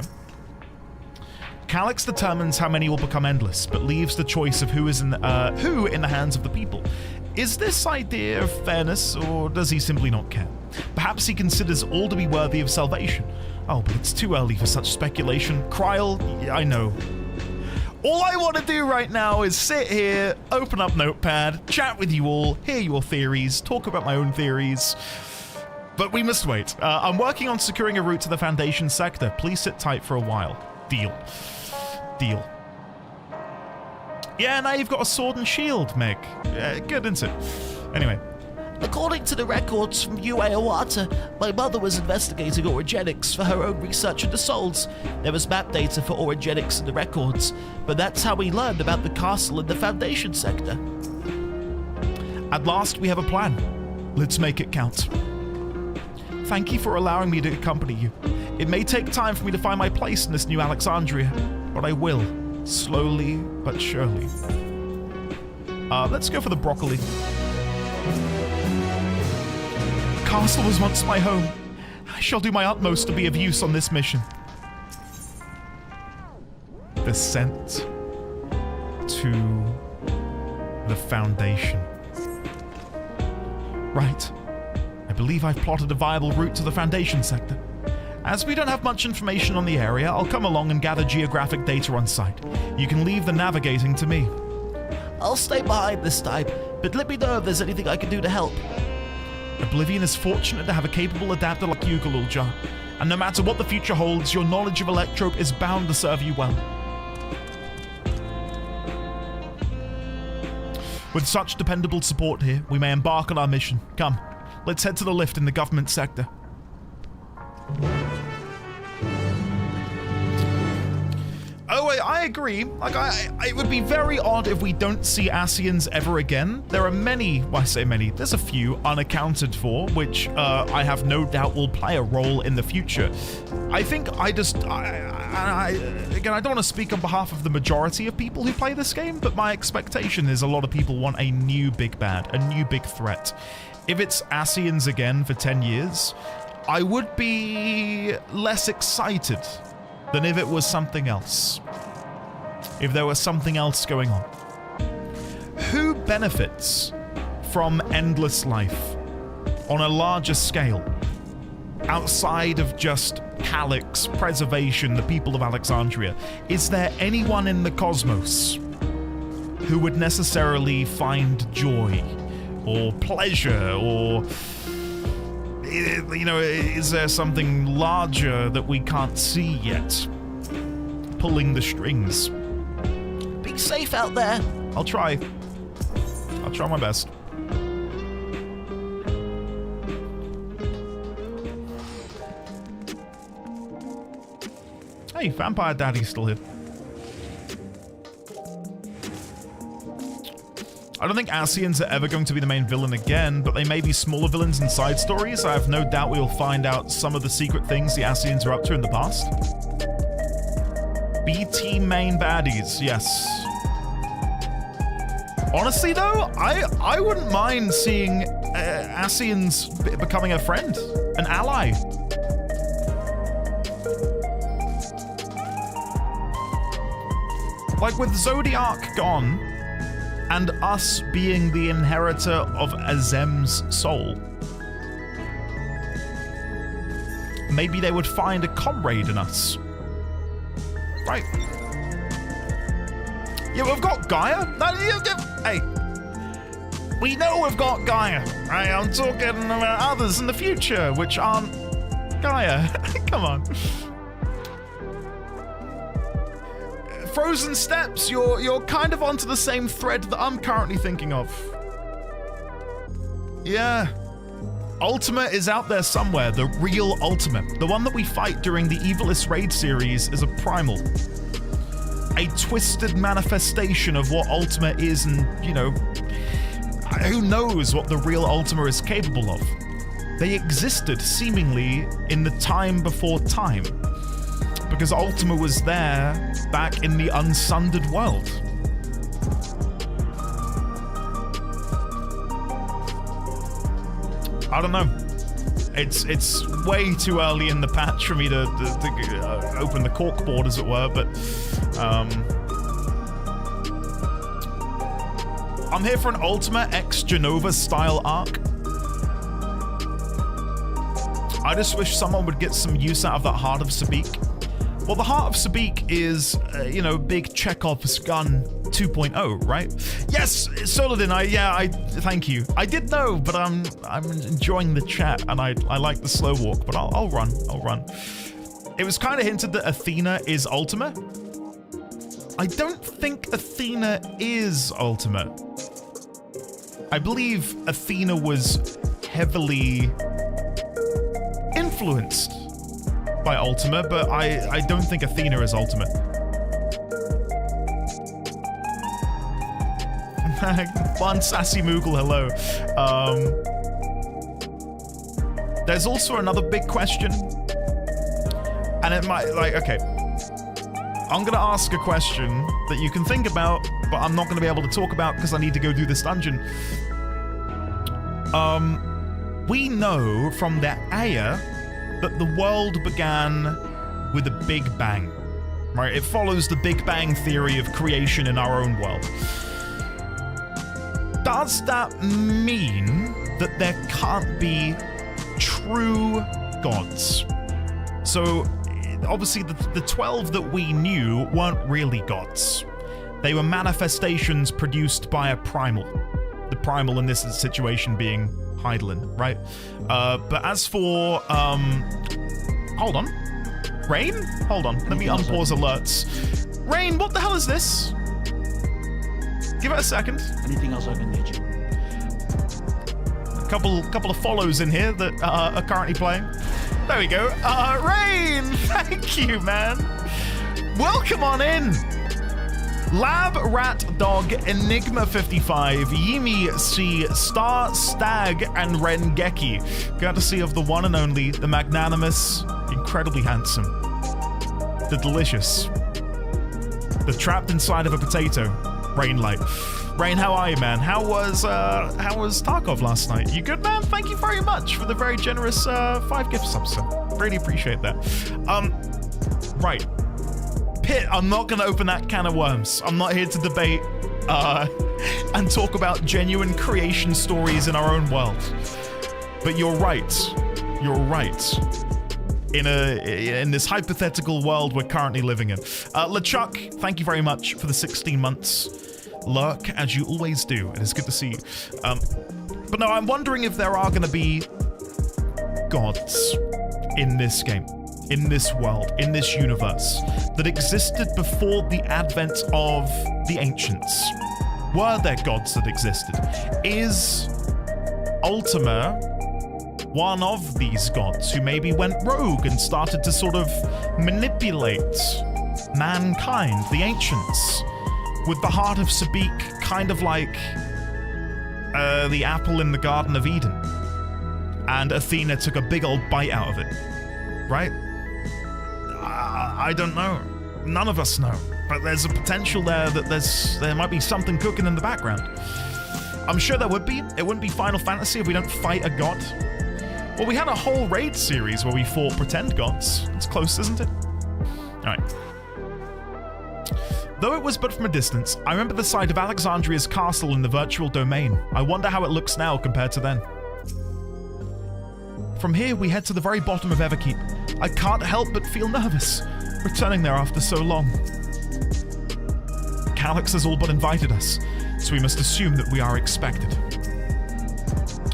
Calex determines how many will become endless, but leaves the choice of who in the hands of the people. Is this idea of fairness, or does he simply not care? Perhaps he considers all to be worthy of salvation. Oh, but it's too early for such speculation. Kryl, yeah, I know. All I want to do right now is sit here, open up Notepad, chat with you all, hear your theories, talk about my own theories. But we must wait. I'm working on securing a route to the Foundation sector. Please sit tight for a while. Deal. Deal. Yeah, now you've got a sword and shield, Meg. Yeah, good, isn't it? Anyway. According to the records from UA Iwata, my mother was investigating orogenics for her own research into souls. There was map data for orogenics in the records, but that's how we learned about the castle in the Foundation sector. At last, we have a plan. Let's make it count. Thank you for allowing me to accompany you. It may take time for me to find my place in this new Alexandria, but I will, slowly but surely. Let's go for the broccoli. castle was once my home. I shall do my utmost to be of use on this mission. Descent to the Foundation. Right. I believe I've plotted a viable route to the Foundation sector. As we don't have much information on the area, I'll come along and gather geographic data on site. You can leave the navigating to me. I'll stay behind this time, but let me know if there's anything I can do to help. Oblivion is fortunate to have a capable adapter like you, Galulja, and no matter what the future holds, your knowledge of Electrope is bound to serve you well. With such dependable support here, we may embark on our mission. Come, let's head to the lift in the government sector. Oh wait, I agree. Like, it would be very odd if we don't see Ascians ever again. There are many, well, I say many, there's a few unaccounted for, which I have no doubt will play a role in the future. I think again, I don't want to speak on behalf of the majority of people who play this game, but my expectation is a lot of people want a new big bad, a new big threat. If it's Ascians again for 10 years, I would be less excited than if it was something else. If there was something else going on. Who benefits from endless life on a larger scale? Outside of just Calex, preservation, the people of Alexandria, is there anyone in the cosmos who would necessarily find joy or pleasure or, you know, is there something larger that we can't see yet pulling the strings? Be safe out there. I'll try my best. Hey, Vampire Daddy's still here. I don't think Ascians are ever going to be the main villain again, but they may be smaller villains in side stories. I have no doubt we will find out some of the secret things the Ascians are up to in the past. BT main baddies, yes. Honestly though, I wouldn't mind seeing Ascians becoming a friend, an ally. Like with Zodiac gone, and us being the inheritor of Azem's soul, maybe they would find a comrade in us. Right. Yeah, we've got Gaia. Hey, we know we've got Gaia. Right? I'm talking about others in the future, which aren't Gaia. Come on. Frozen Steps, you're kind of onto the same thread that I'm currently thinking of. Yeah. Ultima is out there somewhere, the real Ultima. The one that we fight during the Evilist Raid series is a primal. A twisted manifestation of what Ultima is, and, you know, who knows what the real Ultima is capable of. They existed, seemingly, in the time before time. Because Ultima was there back in the unsundered world. I don't know. It's way too early in the patch for me to open the corkboard, as it were, but I'm here for an Ultima X Genova style arc. I just wish someone would get some use out of that Heart of Sabik. Well, the Heart of Sabik is, you know, big Chekhov's gun 2.0, right? Yes, Soladin, thank you. I did know, but I'm enjoying the chat, and I like the slow walk, but I'll run. It was kind of hinted that Athena is Ultima. I don't think Athena is Ultima. I believe Athena was heavily influenced by Ultima, but I don't think Athena is Ultima. One sassy Moogle, hello. There's also another big question, and it might, like, okay, I'm gonna ask a question that you can think about, but I'm not gonna be able to talk about because I need to go do this dungeon. we know from their Aya that the world began with a Big Bang, right? It follows the Big Bang theory of creation in our own world. Does that mean that there can't be true gods? So, obviously, the 12 that we knew weren't really gods. They were manifestations produced by a primal. The primal in this situation being Hydaelyn, right? But as for, hold on. Rain? Hold on, let me unpause alerts. Rain, what the hell is this? Give it a second. Anything else I can get you? A couple of follows in here that are currently playing. There we go. Rain, thank you, man. Welcome on in. Lab Rat Dog Enigma 55 Yimi C Star Stag and Rengeki, courtesy of the one and only, the magnanimous, incredibly handsome, the delicious, the trapped inside of a potato, Rainlight. Rain, how are you, man? How was Tarkov last night? You good, man? Thank you very much for the very generous 5 gift subs, sir. Really appreciate that. Right. Pit, I'm not going to open that can of worms. I'm not here to debate and talk about genuine creation stories in our own world. But you're right. You're right. In this hypothetical world we're currently living in. LeChuck, thank you very much for the 16 months. Lurk, as you always do. It is good to see you. But no, I'm wondering if there are going to be gods in this game, in this world, in this universe, that existed before the advent of the ancients. Were there gods that existed? Is Ultima one of these gods who maybe went rogue and started to sort of manipulate mankind, the ancients, with the heart of Sabik, kind of like the apple in the Garden of Eden, and Athena took a big old bite out of it, right? I don't know. None of us know, but there's a potential there that there might be something cooking in the background. I'm sure there would be. It wouldn't be Final Fantasy if we don't fight a god. Well, we had a whole raid series where we fought pretend gods. It's close, isn't it? All right. Though it was but from a distance, I remember the sight of Alexandria's castle in the virtual domain. I wonder how it looks now compared to then. From here, we head to the very bottom of Everkeep. I can't help but feel nervous, returning there after so long. Calex has all but invited us, so we must assume that we are expected.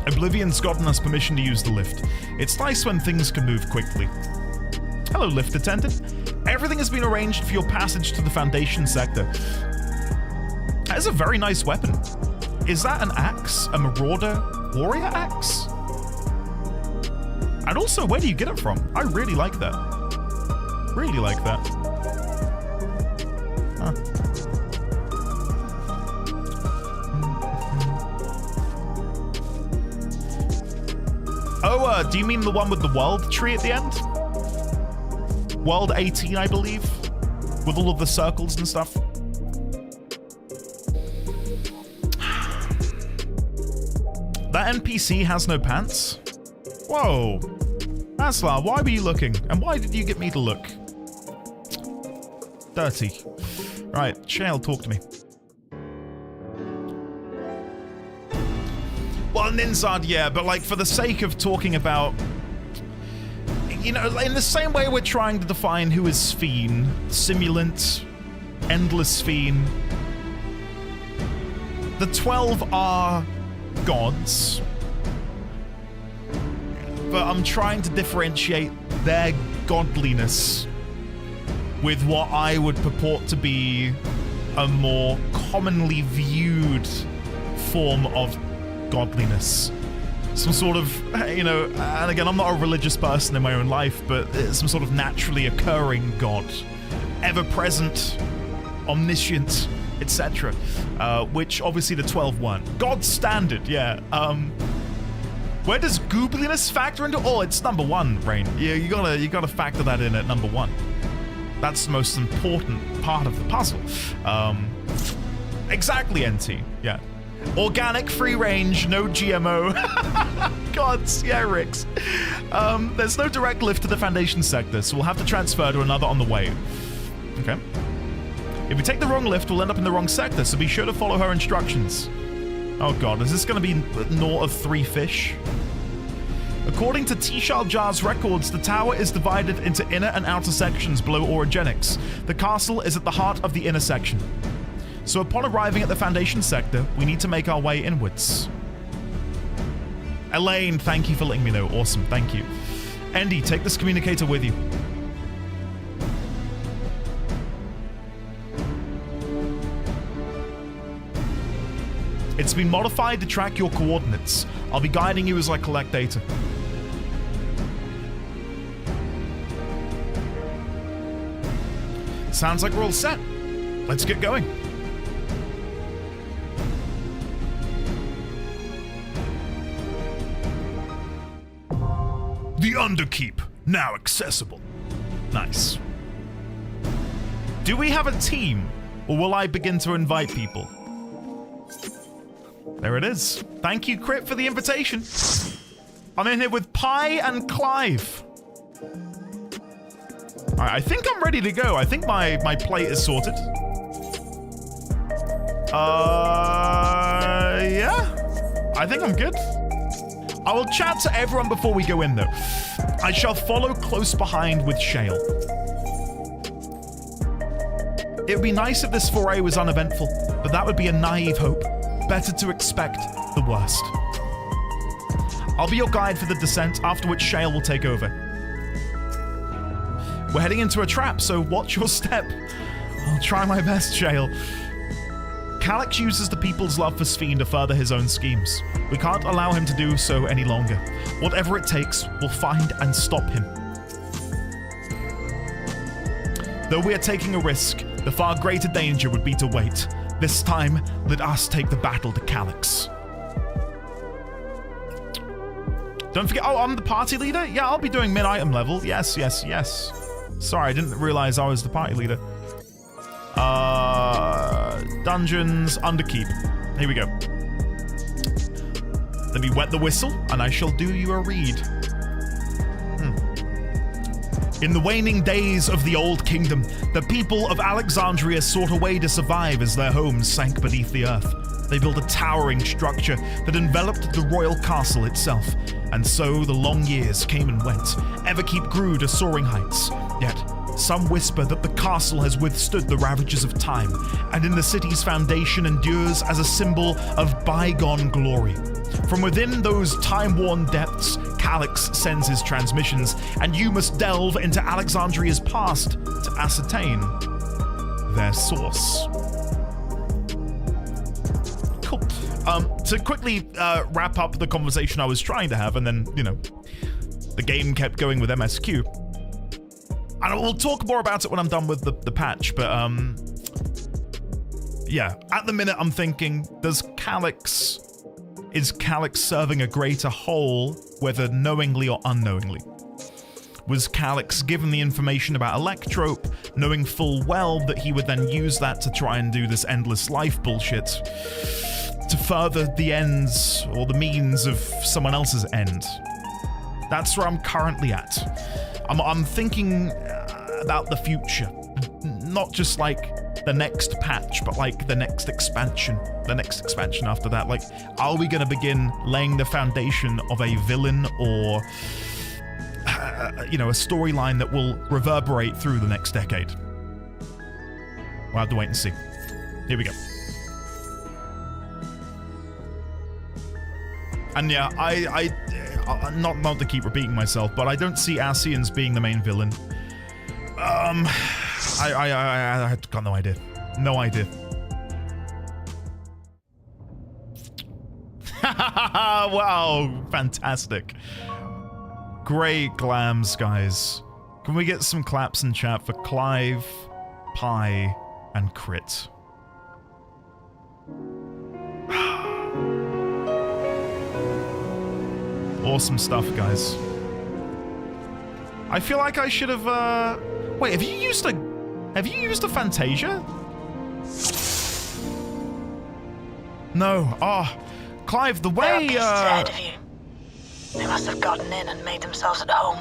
Oblivion's gotten us permission to use the lift. It's nice when things can move quickly. Hello, lift attendant. Everything has been arranged for your passage to the Foundation sector. That is a very nice weapon. Is that an axe? A Marauder warrior axe? And also, where do you get it from? I really like that. Really like that. Huh. Oh, do you mean the one with the world tree at the end? World 18, I believe, with all of the circles and stuff. That NPC has no pants? Whoa. Aslar, why were you looking? And why did you get me to look? Dirty. Right, Shale, talk to me. Well, Ninzard, yeah, but like for the sake of talking about... You know, in the same way we're trying to define who is Sphene, simulant, endless Sphene. The 12 are gods. But I'm trying to differentiate their godliness with what I would purport to be a more commonly viewed form of godliness. Some sort of, you know, and again, I'm not a religious person in my own life, but some sort of naturally occurring God. Ever-present, omniscient, etc. Which obviously the 12 weren't. God standard, yeah. Where does goobliness factor into? Oh, it's number 1, Rain. Yeah, you gotta factor that in at number 1. That's the most important part of the puzzle. Exactly, NT. Yeah. Organic, free range, no GMO. gods. Yeah, Rix. There's no direct lift to the Foundation sector, so we'll have to transfer to another on the way. Okay. If we take the wrong lift, we'll end up in the wrong sector, so be sure to follow her instructions. Oh god, is this going to be naught of 3 fish? According to T-Shal Jar's records, the tower is divided into inner and outer sections below Orogenics. The castle is at the heart of the inner section. So upon arriving at the Foundation sector, we need to make our way inwards. Elaine, thank you for letting me know. Awesome, thank you. Andy, take this communicator with you. It's been modified to track your coordinates. I'll be guiding you as I collect data. Sounds like we're all set. Let's get going. The Underkeep, now accessible. Nice. Do we have a team, or will I begin to invite people? There it is. Thank you, Crit, for the invitation. I'm in here with Pi and Clive. Alright, I think I'm ready to go. I think my plate is sorted. Yeah? I think I'm good. I will chat to everyone before we go in, though. I shall follow close behind with Shale. It would be nice if this foray was uneventful, but that would be a naive hope. Better to expect the worst. I'll be your guide for the descent, after which Shale will take over. We're heading into a trap, so watch your step. I'll try my best, Shale. Calex uses the people's love for Sphene to further his own schemes. We can't allow him to do so any longer. Whatever it takes, we'll find and stop him. Though we are taking a risk, the far greater danger would be to wait. This time, let us take the battle to Calex. Don't forget, oh, I'm the party leader? Yeah, I'll be doing mid-item level. Yes, yes, yes. Sorry, I didn't realize I was the party leader. Dungeons, Underkeep. Here we go. Let me wet the whistle, and I shall do you a read. In the waning days of the Old Kingdom, the people of Alexandria sought a way to survive as their homes sank beneath the earth. They built a towering structure that enveloped the royal castle itself. And so the long years came and went. Everkeep grew to soaring heights. Yet, some whisper that the castle has withstood the ravages of time, and in the city's foundation endures as a symbol of bygone glory. From within those time-worn depths, Calex sends his transmissions, and you must delve into Alexandria's past to ascertain their source. Cool. To quickly wrap up the conversation I was trying to have, and then, you know, the game kept going with MSQ. And we'll talk more about it when I'm done with the patch, but, yeah, at the minute I'm thinking, is Calex serving a greater whole, whether knowingly or unknowingly? Was Calex given the information about Electrope, knowing full well that he would then use that to try and do this endless life bullshit to further the ends or the means of someone else's end? That's where I'm currently at. I'm thinking about the future, not just like the next patch, but like the next expansion after that. Like, are we going to begin laying the foundation of a villain or, you know, a storyline that will reverberate through the next decade? We'll have to wait and see. Here we go. And yeah, I not to keep repeating myself, but I don't see Ascians being the main villain. I got no idea. No idea. Wow, fantastic. Great glams, guys. Can we get some claps in chat for Clive, Pi, and Crit? Awesome stuff, guys. I feel like I should have, wait, have you used a Fantasia? No. Oh, Clive, the way, They must have gotten in and made themselves at home.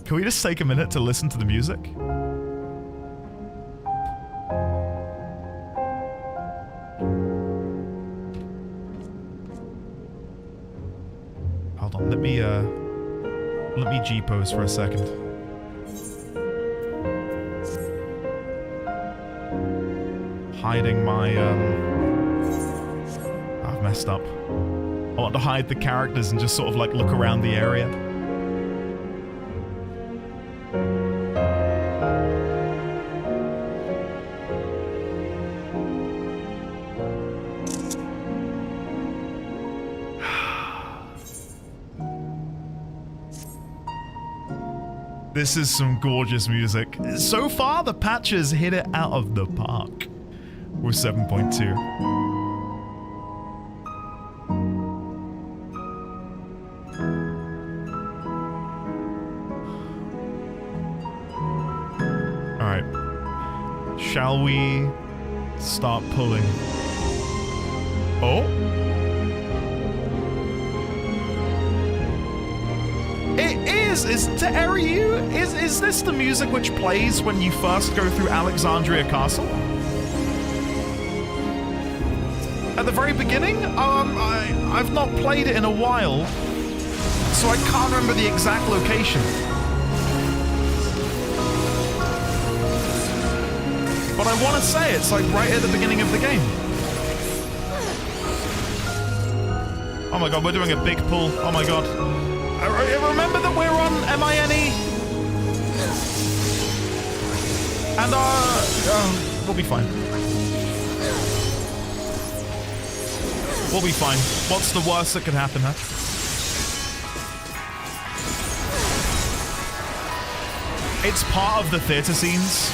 Can we just take a minute to listen to the music? Hold on, let me G-pose for a second. Hiding my, I've messed up. I want to hide the characters and just sort of like look around the area. This is some gorgeous music. So far, the patch has hit it out of the park with 7.2. Alright. Shall we start pulling? Oh? Is this the music which plays when you first go through Alexandria Castle? At the very beginning? I've not played it in a while, so I can't remember the exact location. But I want to say it's like right at the beginning of the game. Oh my god, we're doing a big pull. Oh my god. Remember that we're on MINE? And, we'll be fine. We'll be fine. What's the worst that could happen, huh? It's part of the theater scenes.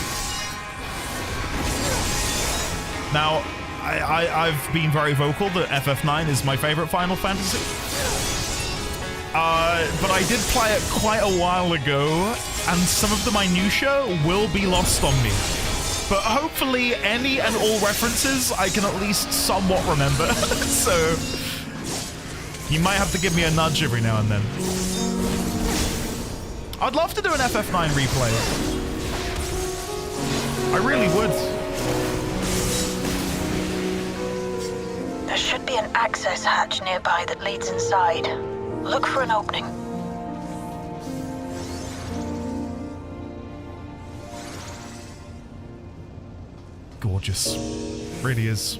Now, I've been very vocal that FF9 is my favorite Final Fantasy. But I did play it quite a while ago, and some of the minutiae will be lost on me. But hopefully any and all references I can at least somewhat remember. So you might have to give me a nudge every now and then. I'd love to do an FF9 replay. I really would. There should be an access hatch nearby that leads inside. Look for an opening. Gorgeous. Really is.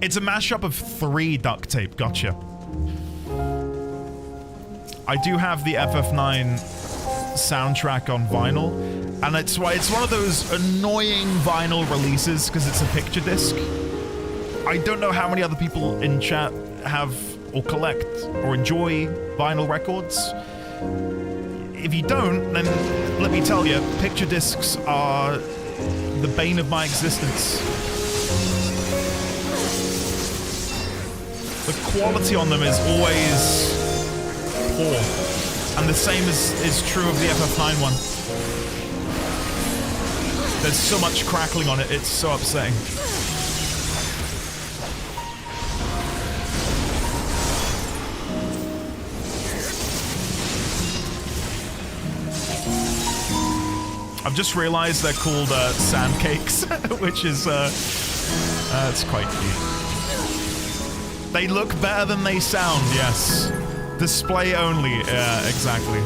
It's a mashup of 3 duct tape. Gotcha. I do have the FF9 soundtrack on vinyl, and it's one of those annoying vinyl releases because it's a picture disc. I don't know how many other people in chat have or collect or enjoy vinyl records. If you don't, then let me tell you, picture discs are the bane of my existence. The quality on them is always poor. And the same is true of the FF9 one. There's so much crackling on it, it's so upsetting. I've just realized they're called sand cakes, which is, it's quite cute. They look better than they sound, yes. Display only, yeah, exactly.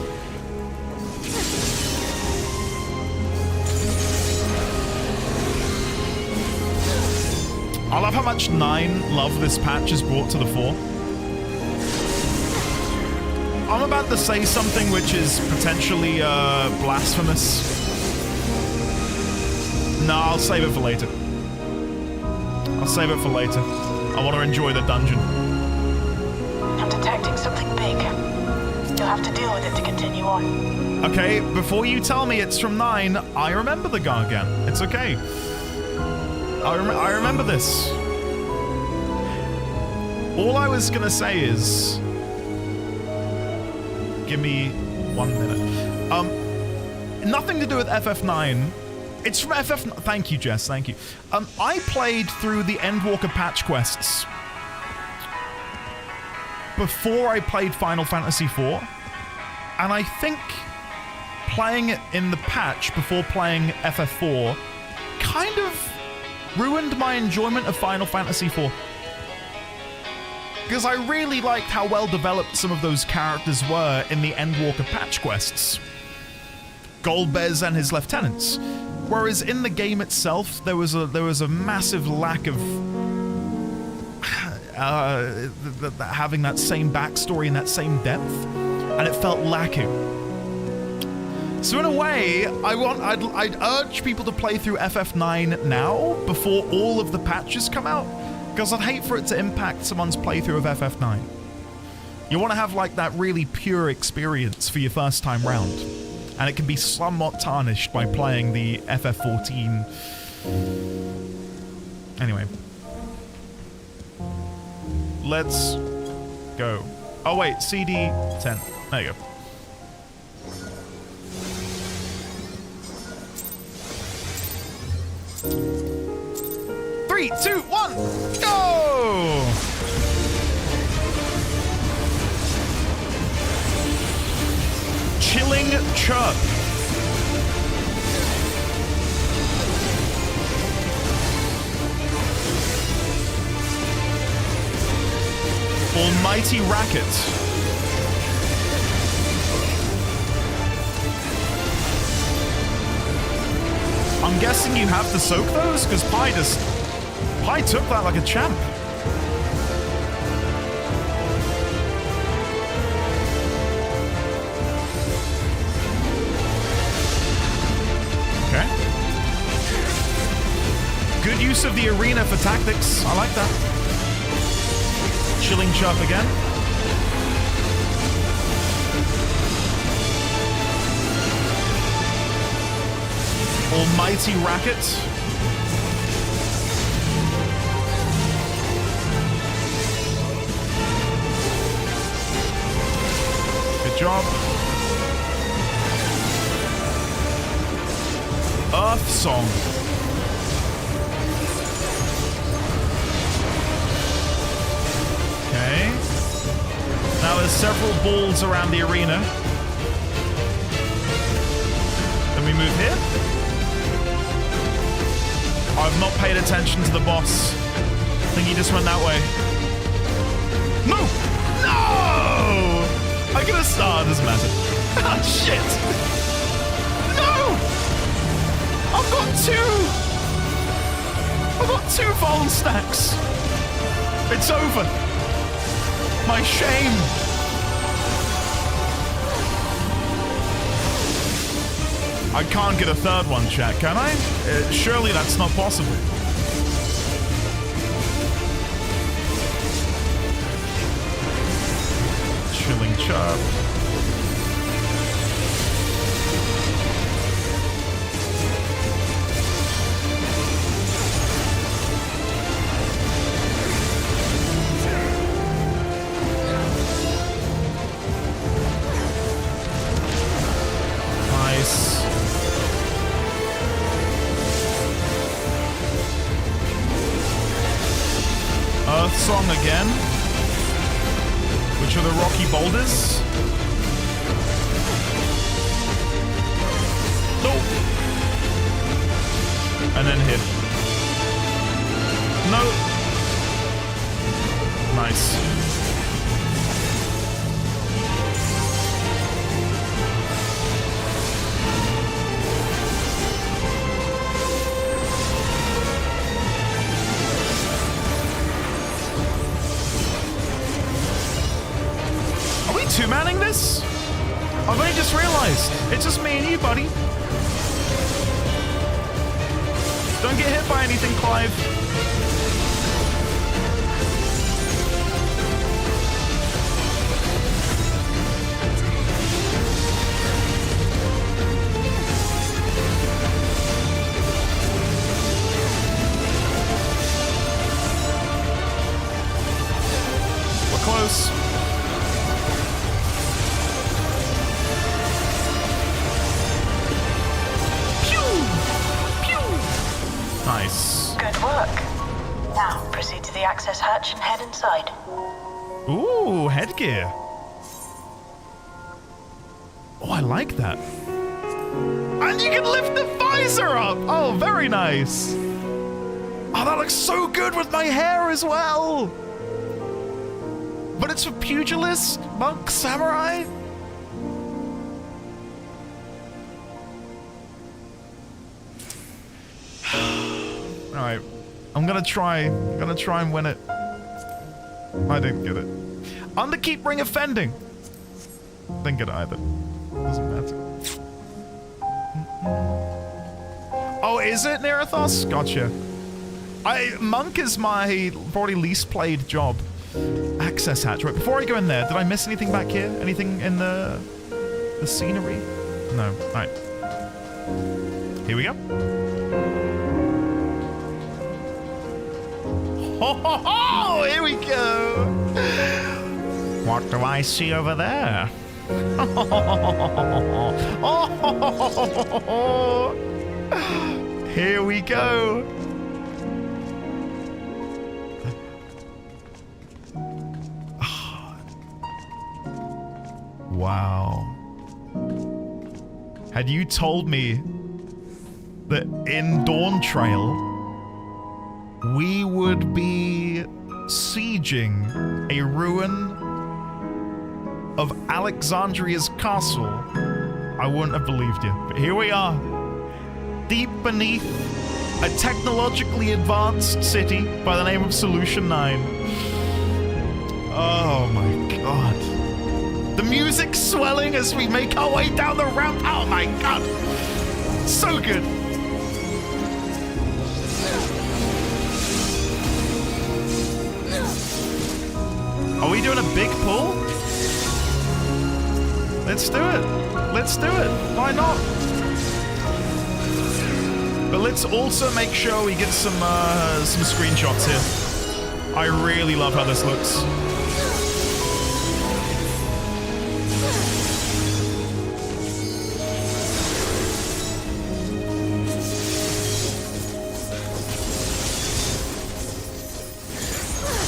I love how much 9 love this patch has brought to the fore. I'm about to say something which is potentially blasphemous. No, I'll save it for later. I'll save it for later. I want to enjoy the dungeon. I'm detecting something big. You'll have to deal with it to continue on. Okay, before you tell me it's from 9, I remember the Gargant. It's okay. I remember this. All I was gonna say is... Give me 1 minute. Nothing to do with FF9, It's from FF... Thank you, Jess, thank you. I played through the Endwalker patch quests before I played Final Fantasy IV, and I think playing it in the patch before playing FF4 kind of ruined my enjoyment of Final Fantasy IV. Because I really liked how well developed some of those characters were in the Endwalker patch quests. Golbez and his lieutenants. Whereas in the game itself, there was a massive lack of having that same backstory and that same depth, and it felt lacking. So in a way, I'd urge people to play through FF9 now before all of the patches come out, because I'd hate for it to impact someone's playthrough of FF9. You want to have like that really pure experience for your first time round, and it can be somewhat tarnished by playing the FF14. Anyway. Let's go. Oh wait, CD10. There you go. Three, two, one, go! Chilling chirp. Almighty racket. I'm guessing you have to soak those, because Pi took that like a champ. Okay. Good use of the arena for tactics. I like that. Chilling chirp again. Almighty racket. Good job. Earth song. Okay. Now there's several balls around the arena. Then we move here. I've not paid attention to the boss. I think he just went that way. No! No! I could have started, doesn't matter. Ah, shit! No! I've got two vol stacks. It's over. My shame. I can't get a third one, chat, can I? Surely that's not possible. Chilling chirp. Nice. Earth song again, which are the rocky boulders. Nope. And then hit. No. Nice. Two-manning this? I've only just realized. It's just me and you, buddy. Don't get hit by anything, Clive. We're close. Nice. Good work. Now, proceed to the access hatch and head inside. Ooh, headgear. Oh, I like that. And you can lift the visor up! Oh, very nice. Oh, that looks so good with my hair as well. But it's for pugilist, monk, samurai. Alright. I'm gonna try and win it. I didn't get it. Underkeep ring offending. Didn't get it either. Doesn't matter. Oh, is it Nerathos? Gotcha. Monk is my probably least played job. Access hatch. Right, before I go in there, did I miss anything back here? Anything in the scenery? No. Alright. Here we go. Ho ho ho! Here we go! What do I see over there? Here we go! Wow. Had you told me that in Dawn Trail we would be sieging a ruin of Alexandria's castle, I wouldn't have believed you. But here we are, deep beneath a technologically advanced city by the name of Solution 9. Oh my god. The music's swelling as we make our way down the ramp. Oh my god. So good. Are we doing a big pull? Let's do it. Let's do it. Why not? But let's also make sure we get some screenshots here. I really love how this looks.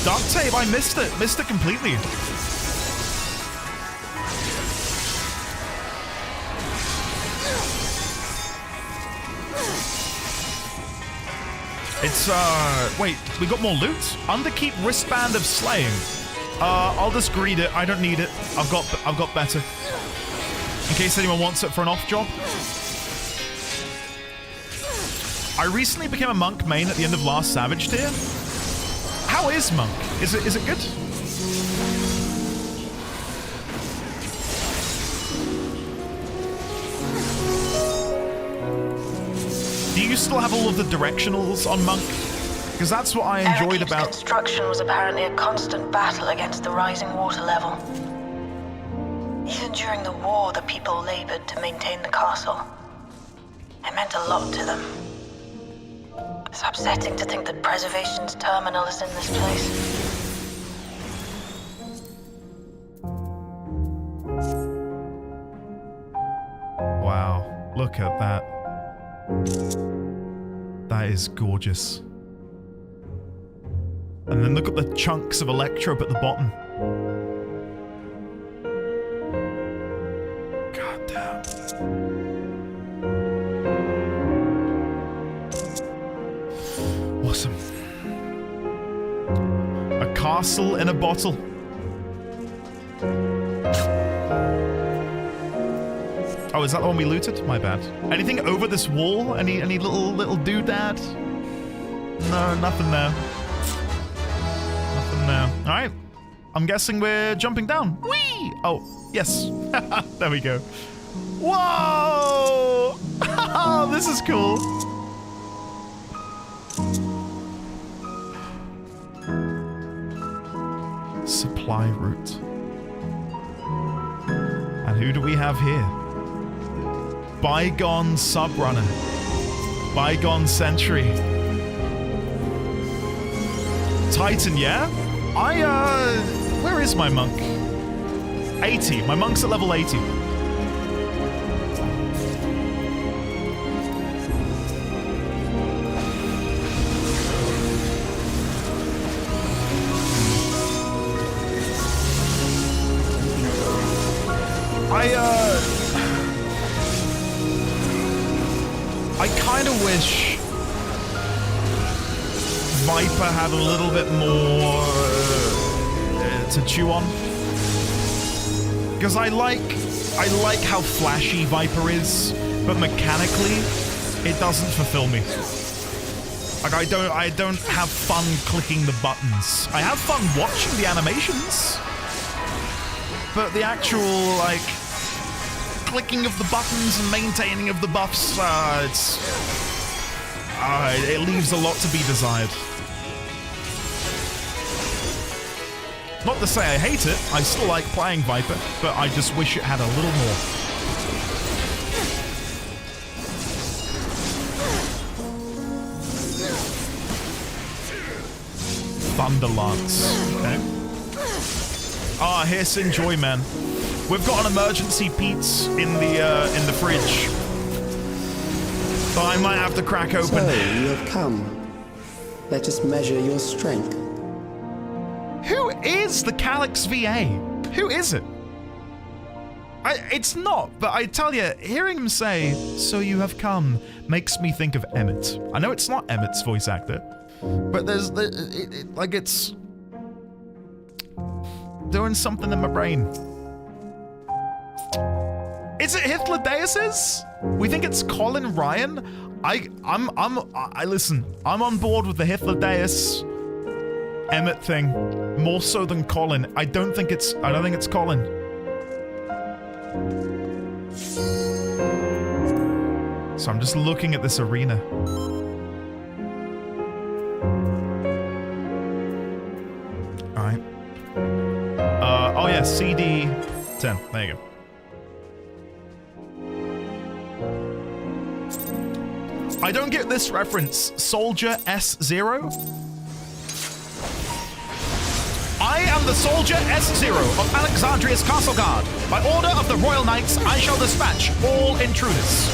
Duct tape, I missed it. Missed it completely. It's, wait, we got more loot? Underkeep wristband of slaying. I'll just greed it. I don't need it. I've got better. In case anyone wants it for an off job. I recently became a monk main at the end of last Savage tier. How is monk? Is it good? Do you still have all of the directionals on monk? Because that's what I enjoyed about... construction was apparently a constant battle against the rising water level. Even during the war, the people labored to maintain the castle. It meant a lot to them. It's upsetting to think that preservation's terminal is in this place. Wow, look at that. That is gorgeous. And then look at the chunks of electro up at the bottom. God damn. Awesome. A castle in a bottle. Oh, is that the one we looted? My bad. Anything over this wall? Any little doodad? No, nothing there. Nothing there. All right. I'm guessing we're jumping down. Whee! Oh, yes. There we go. Whoa! This is cool. Supply route. And who do we have here? Bygone Subrunner. Bygone Sentry. Titan, yeah? Where is my monk? 80. My monk's at level 80. I kind of wish Viper had a little bit more to chew on. Because I like how flashy Viper is, but mechanically, it doesn't fulfill me. Like I don't have fun clicking the buttons. I have fun watching the animations, but the actual like clicking of the buttons and maintaining of the buffs, it leaves a lot to be desired. Not to say I hate it, I still like playing Viper, but I just wish it had a little more. Thunderlance. Okay. Ah, here's Enjoy, man. We've got an emergency pizza in the fridge. So I might have to crack open. So you have come. Let us measure your strength. Who is the Calex VA? Who is it? It's not, but I tell you, hearing him say, "So you have come," makes me think of Emmett. I know it's not Emmett's voice actor, but it's doing something in my brain. Is it Hitler Deus's? We think it's Colin Ryan. Listen. I'm on board with the Hitler Deus Emmett thing more so than Colin. I don't think it's Colin. So I'm just looking at this arena. All right. Oh yeah, CD 10. There you go. I don't get this reference. Soldier S0? I am the Soldier S0 of Alexandria's Castle Guard. By order of the Royal Knights, I shall dispatch all intruders.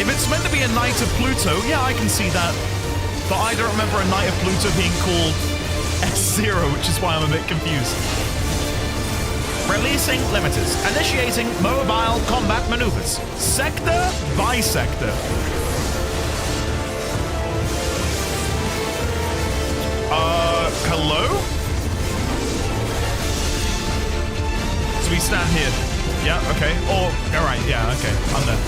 If it's meant to be a Knight of Pluto, yeah, I can see that. But I don't remember a Knight of Pluto being called S0, which is why I'm a bit confused. Releasing limiters. Initiating mobile combat maneuvers. Sector by sector. Hello? So we stand here. Yeah, okay. Alright, yeah, okay. I'm there.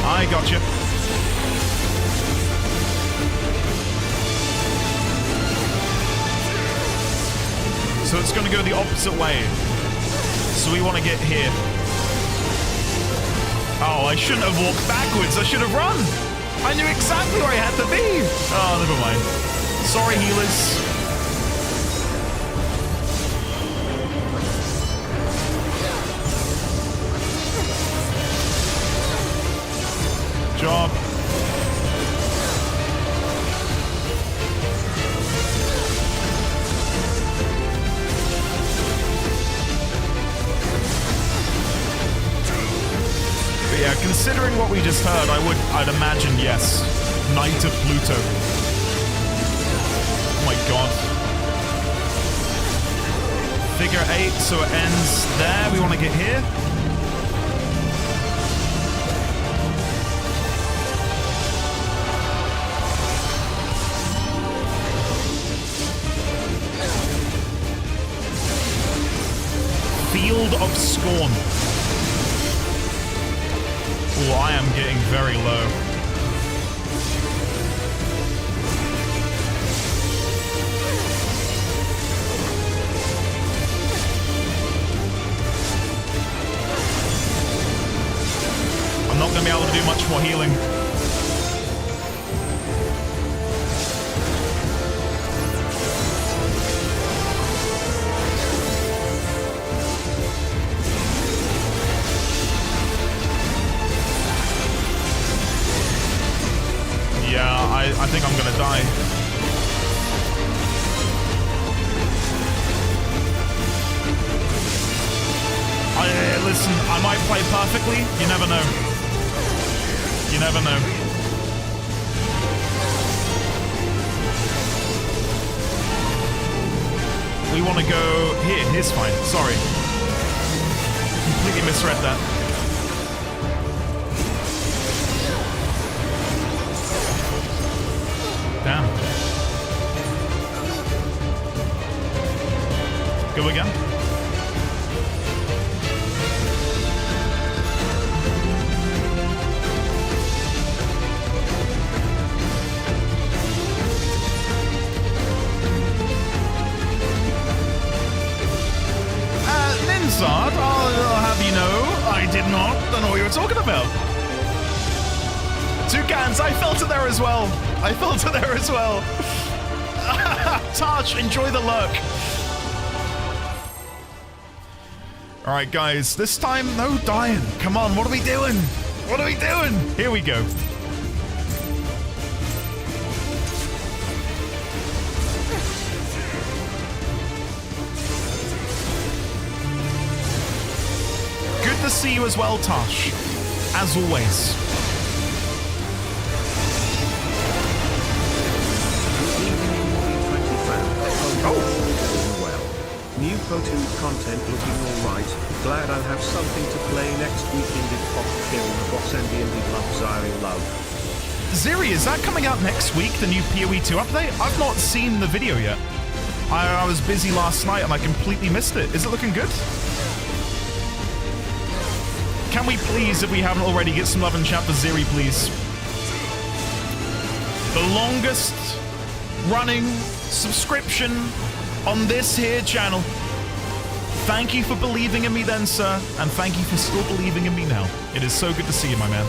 I got you. So it's going to go the opposite way. So we want to get here. Oh, I shouldn't have walked backwards. I should have run. I knew exactly where I had to be. Oh, never mind. Sorry, healers. Job. Yeah, considering what we just heard, I'd imagine yes. Knight of Pluto. Oh my god. Figure 8, so it ends there. We want to get here. Field of Scorn. Oh, I am getting very low. I'm not going to be able to do much more healing. I think I'm gonna die. Listen, I might play perfectly. You never know. You never know. We want to go here. Here's fine. Sorry. Completely misread that. Damn. Go again. Ninsard, I'll have you know, I did not know what you were talking about. Toucans, I felt it there as well. I felt it there as well. Touch, enjoy the lurk. Alright guys, this time no dying. Come on, what are we doing? What are we doing? Here we go. Good to see you as well, Tosh. As always. New photo content looking alright. Glad I'll have something to play next week. Indie Pop Kill the Boss and the Indie Love Zari Love. Ziri, is that coming out next week, the new PoE 2 update? I've not seen the video yet. I was busy last night and I completely missed it. Is it looking good? Can we please, if we haven't already, get some love in chat for Ziri, please? The longest running subscription on this here channel. Thank you for believing in me then, sir, and thank you for still believing in me now. It is so good to see you, my man.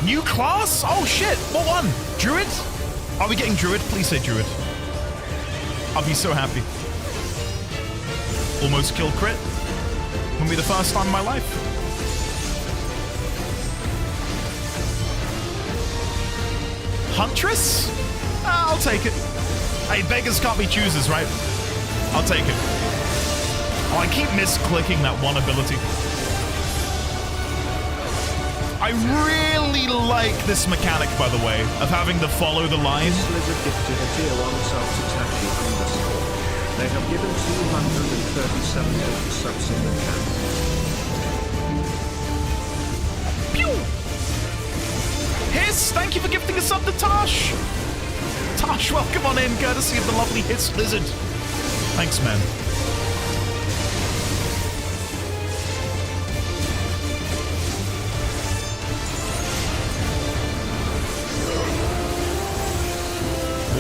New class? Oh shit, what one? Druid? Are we getting Druid? Please say Druid. I'll be so happy. Almost kill crit. Wouldn't be the first time in my life. Huntress? I'll take it. Hey, beggars can't be choosers, right? I'll take it. Oh, I keep misclicking that one ability. I really like this mechanic, by the way, of having to follow the line. Lizard gifted a tier 1 Saltatachi _ They have given 237 subs in the camp. Pew! Hiss, thank you for gifting a sub to Tosh. Tosh, welcome on in, courtesy of the lovely Hiss Lizard. Thanks, man.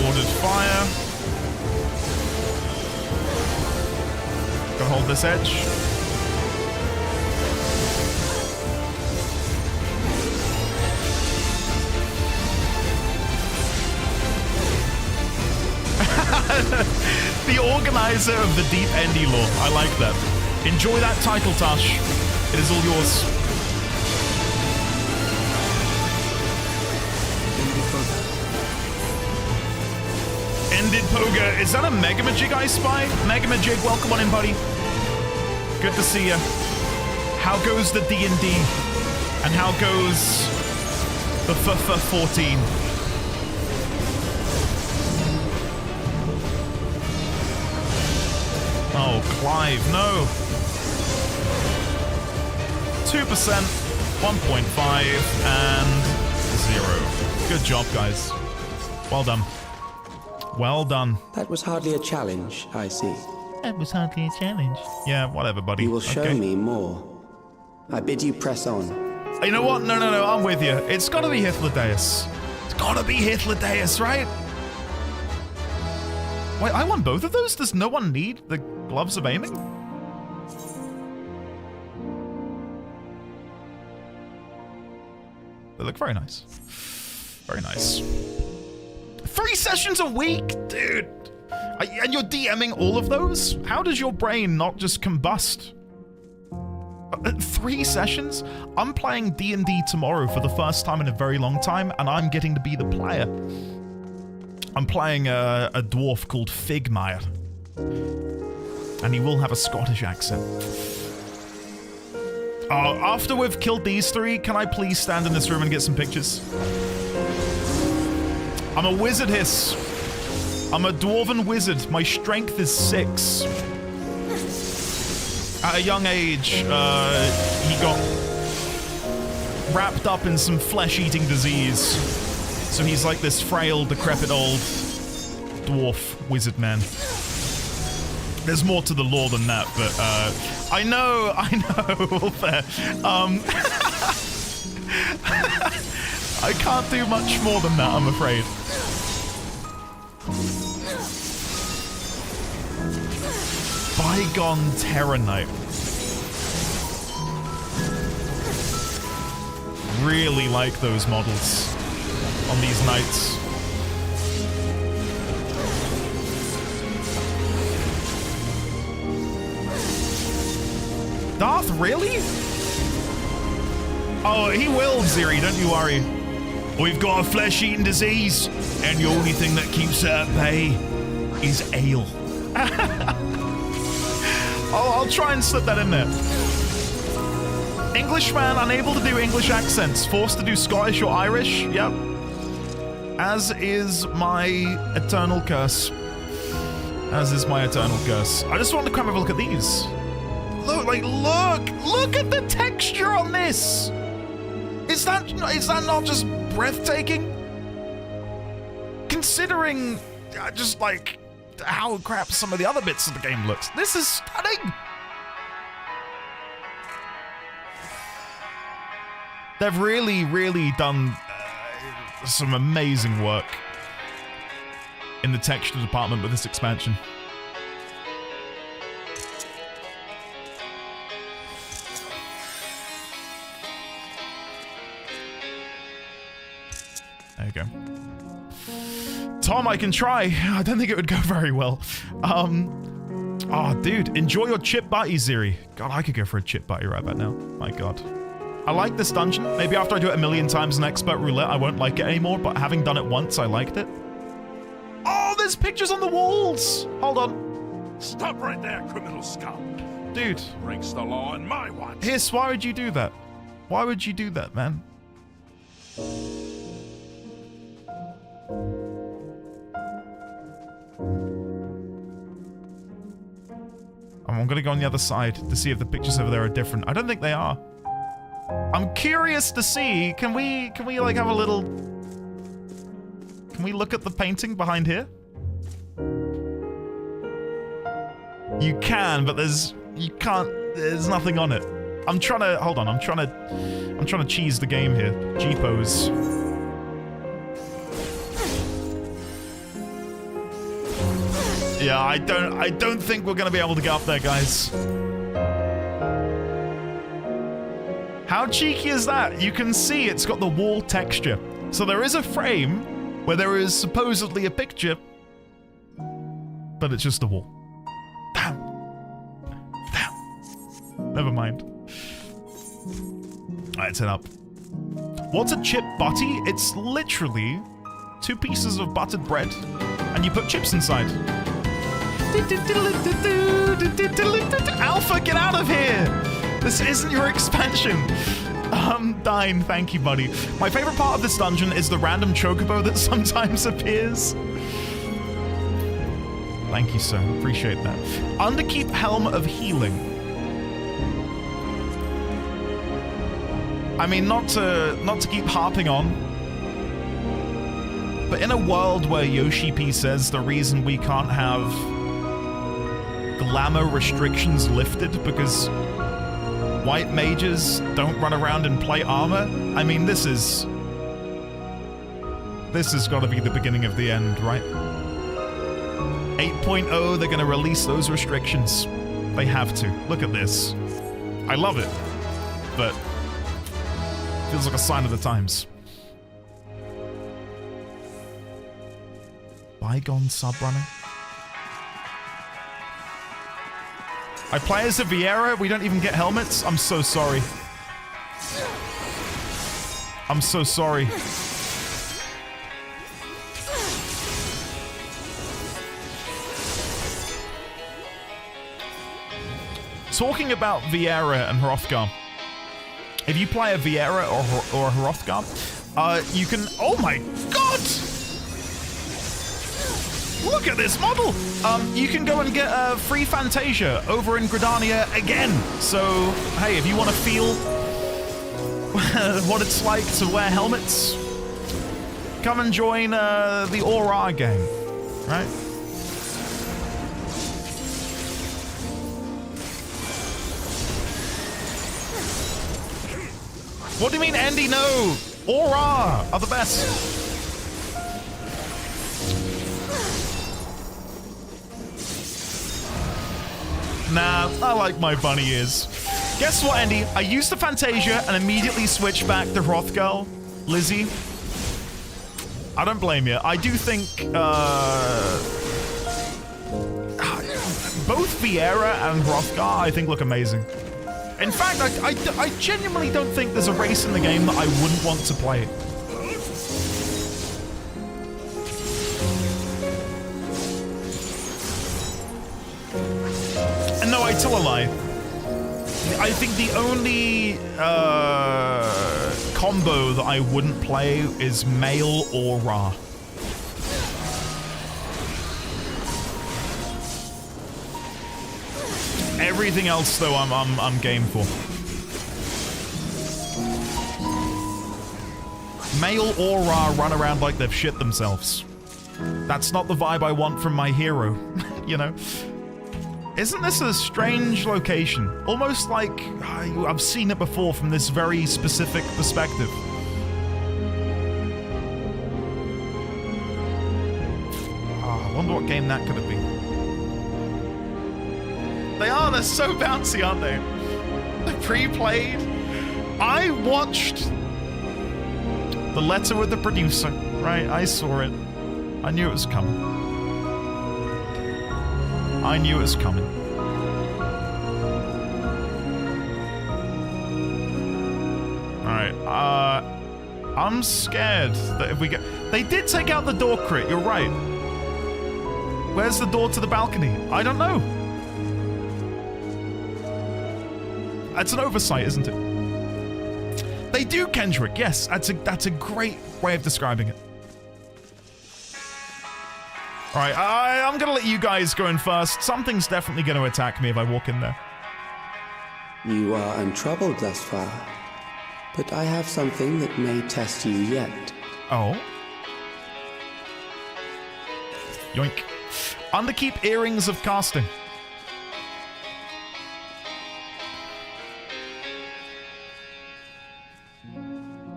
Warded fire. Gotta hold this edge. The organizer of the Deep Endy lore. I like that. Enjoy that title, Tosh. It is all yours. Ended Poga. Is that a Megamajig I spy? Megamajig, welcome on in, buddy. Good to see you. How goes the D&D? And how goes the FF14? Oh, Clive, no. 2%, 1.5, and 0. Good job, guys. Well done. Well done. That was hardly a challenge, I see. That was hardly a challenge. Yeah, whatever, buddy. You will show me more. I bid you press on. You know what? No, I'm with you. It's gotta be Hythlodaeus. It's gotta be Hythlodaeus, right? Wait, I want both of those? Does no one need the gloves of aiming? They look very nice. Very nice. 3 sessions a week? Dude. And you're DMing all of those? How does your brain not just combust? 3 sessions? I'm playing D&D tomorrow for the first time in a very long time, and I'm getting to be the player. I'm playing a dwarf called Figmire. And he will have a Scottish accent. After we've killed these 3, can I please stand in this room and get some pictures? I'm a wizard, Hiss. I'm a dwarven wizard. My strength is 6. At a young age, he got wrapped up in some flesh-eating disease. So he's like this frail, decrepit old dwarf wizard man. There's more to the lore than that, but I know, all fair. I can't do much more than that, I'm afraid. Bygone Terror Knight. Really like those models on these knights. Darth, really? Oh, he will, Ziri, don't you worry. We've got a flesh-eating disease, and the only thing that keeps it at bay is ale. I'll try and slip that in there. Englishman unable to do English accents, forced to do Scottish or Irish. Yep. As is my eternal curse. As is my eternal curse. I just want to come have a look at these. Look, look at the texture on this. Is that not just breathtaking? Considering just like how crap some of the other bits of the game looks. This is stunning. They've really done some amazing work in the texture department with this expansion. There you go. Tom, I can try. I don't think it would go very well. Oh, dude, enjoy your chip butty, Ziri. God, I could go for a chip butty right about now. My God. I like this dungeon. Maybe after I do it a million times in expert roulette, I won't like it anymore, but having done it once, I liked it. Oh, there's pictures on the walls. Hold on. Stop right there, criminal scum. Dude. Breaks the law in my watch. Hiss, why would you do that? Why would you do that, man? I'm gonna go on the other side to see if the pictures over there are different. I don't think they are. I'm curious to see. Can we like have a little... Can we look at the painting behind here? You can, but there's nothing on it. I'm trying to, hold on, I'm trying to cheese the game here. Jeepos. Yeah, I don't think we're gonna be able to get up there, guys. How cheeky is that? You can see it's got the wall texture. So there is a frame where there is supposedly a picture, but it's just a wall. Damn. Never mind. Alright, set up. What's a chip butty? It's literally 2 pieces of buttered bread, and you put chips inside. Alpha, get out of here! This isn't your expansion. Dine, thank you, buddy. My favorite part of this dungeon is the random chocobo that sometimes appears. Thank you, sir. Appreciate that. Underkeep Helm of Healing. I mean, not to keep harping on, but in a world where Yoshi P says the reason we can't have glamour restrictions lifted because white mages don't run around in plate armor, I mean, this has got to be the beginning of the end, right? 8.0, they're going to release those restrictions. They have to. Look at this. I love it, but feels like a sign of the times. Bygone subrunner. I play as a Vieira. We don't even get helmets. I'm so sorry. I'm so sorry. Talking about Vieira and Hrothgar, if you play a Viera or a Hrothgar, you can... Oh my god! Look at this model! You can go and get a free Fantasia over in Gridania again. So, hey, if you want to feel what it's like to wear helmets, come and join the Aura gang, right? What do you mean, Andy? No! Aura are the best. Nah, I like my bunny ears. Guess what, Andy? I used the Fantasia and immediately switched back to Hrothgar, Lizzie. I don't blame you. I do think both Viera and Hrothgar, I think, look amazing. In fact, I genuinely don't think there's a race in the game that I wouldn't want to play. And no, I tell a lie. I think the only combo that I wouldn't play is male or Ra. Everything else, though, I'm game for. Male or Ra run around like they've shit themselves. That's not the vibe I want from my hero, you know? Isn't this a strange location? Almost like I've seen it before from this very specific perspective. I wonder what game that could have been. They're so bouncy, aren't they? They're pre-played. I watched the letter with the producer, right? I saw it. I knew it was coming. I knew it was coming. Alright, I'm scared that if we get... They did take out the door crit, you're right. Where's the door to the balcony? I don't know. That's an oversight, isn't it? They do, Kendrick, yes. That's a great way of describing it. Alright, I'm gonna let you guys go in first. Something's definitely gonna attack me if I walk in there. You are untroubled thus far, but I have something that may test you yet. Oh? Yoink. Underkeep earrings of casting.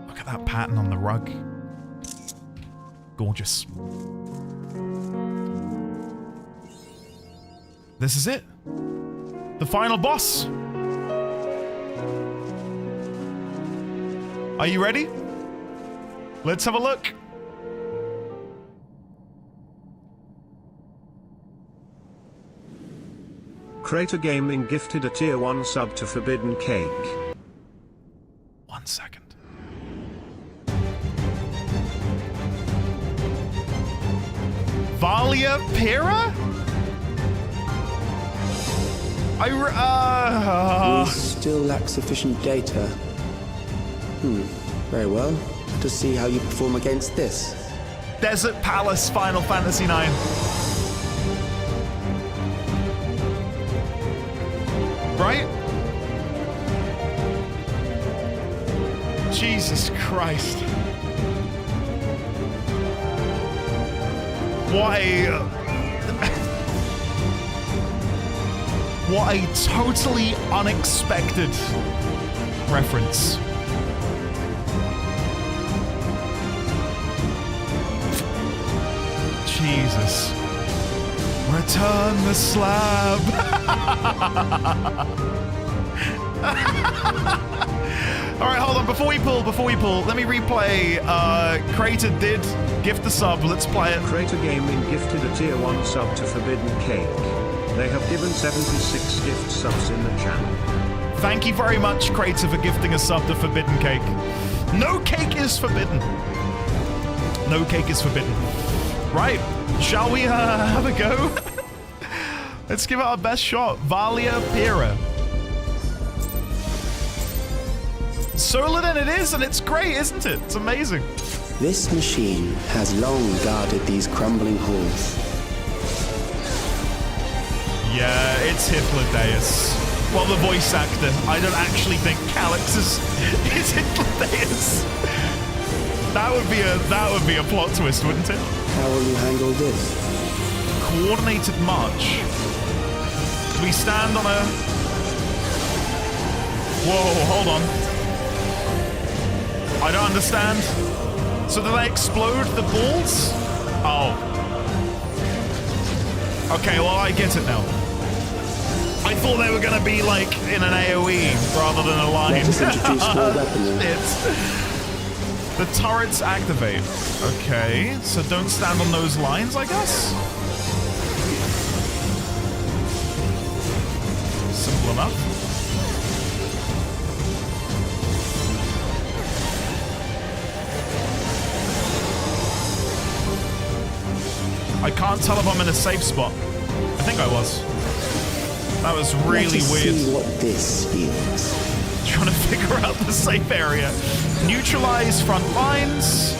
Look at that pattern on the rug. Gorgeous. This is it. The final boss. Are you ready? Let's have a look. Crater Gaming gifted a tier 1 sub to Forbidden Cake. 1 second. Valigarmanda? We still lack sufficient data. Very well. Let us see how you perform against this. Desert Palace Final Fantasy IX. Right? Jesus Christ. What a totally unexpected reference. Jesus. Return the slab. Alright, hold on. Before we pull, let me replay. Crater did gift the sub. Let's play it. Crater Gaming gifted a tier 1 sub to Forbidden Cake. They have given 76 gift subs in the channel. Thank you very much, Crater, for gifting a sub to Forbidden Cake. No cake is forbidden. No cake is forbidden. Right, shall we have a go? Let's give it our best shot. Valigarmanda. Solar then it is, and it's great, isn't it? It's amazing. This machine has long guarded these crumbling halls. Yeah, it's Hythlodeus. Well, the voice actor. I don't actually think Calex is Hythlodeus. That would be a plot twist, wouldn't it? How will you handle this? Coordinated march. We stand on a... Whoa, hold on. I don't understand. So do they explode the balls? Oh. Okay, well, I get it now. I thought they were going to be like in an AoE rather than a line. The turrets activate. Okay, so don't stand on those lines, I guess? Simple enough. I can't tell if I'm in a safe spot. I think I was. That was really weird. See what this is. Trying to figure out the safe area. Neutralize front lines.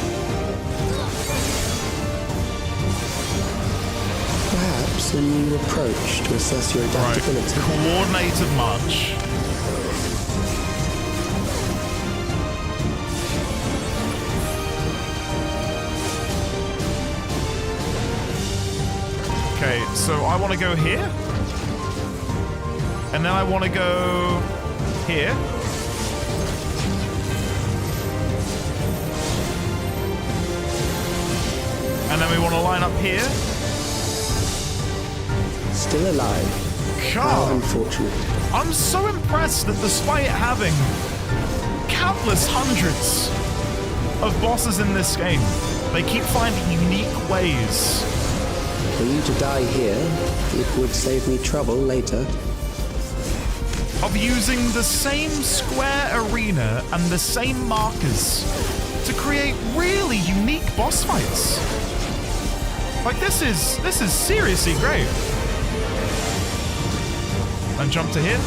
Perhaps a new approach to assess your adaptability. Right. Coordinated march. Okay, so I want to go here. And then I want to go here. And then we want to line up here. Still alive. God. How unfortunate. I'm so impressed that despite having countless hundreds of bosses in this game, they keep finding unique ways. For you to die here, it would save me trouble later. Of using the same square arena and the same markers to create really unique boss fights. Like this is seriously great. And jump to here.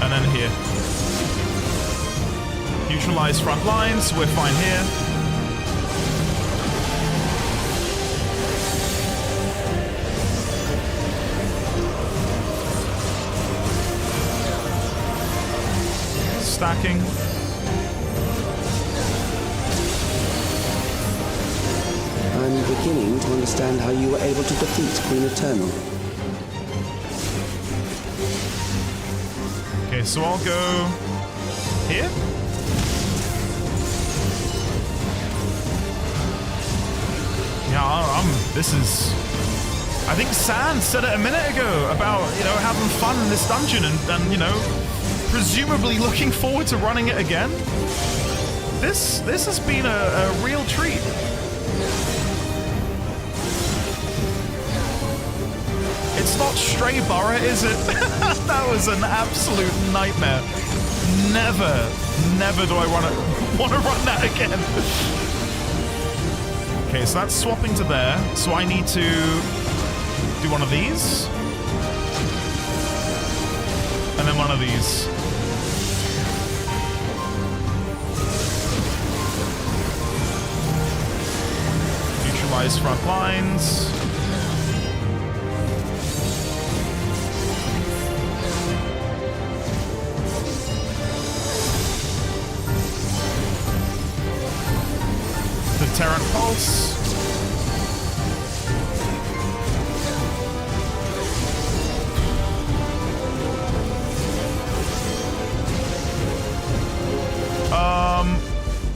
And then here. Neutralize front lines, we're fine here. Stacking. I'm beginning to understand how you were able to defeat Queen Eternal. Okay, so I'll go here. Yeah, this is... I think Sand said it a minute ago about, you know, having fun in this dungeon and you know, presumably looking forward to running it again. This has been a real treat. It's not Stray Borough, is it? That was an absolute nightmare. Never do I want to run that again. Okay, so that's swapping to there. So I need to do one of these. And then one of these. Neutralize front lines. Deterrent Pulse.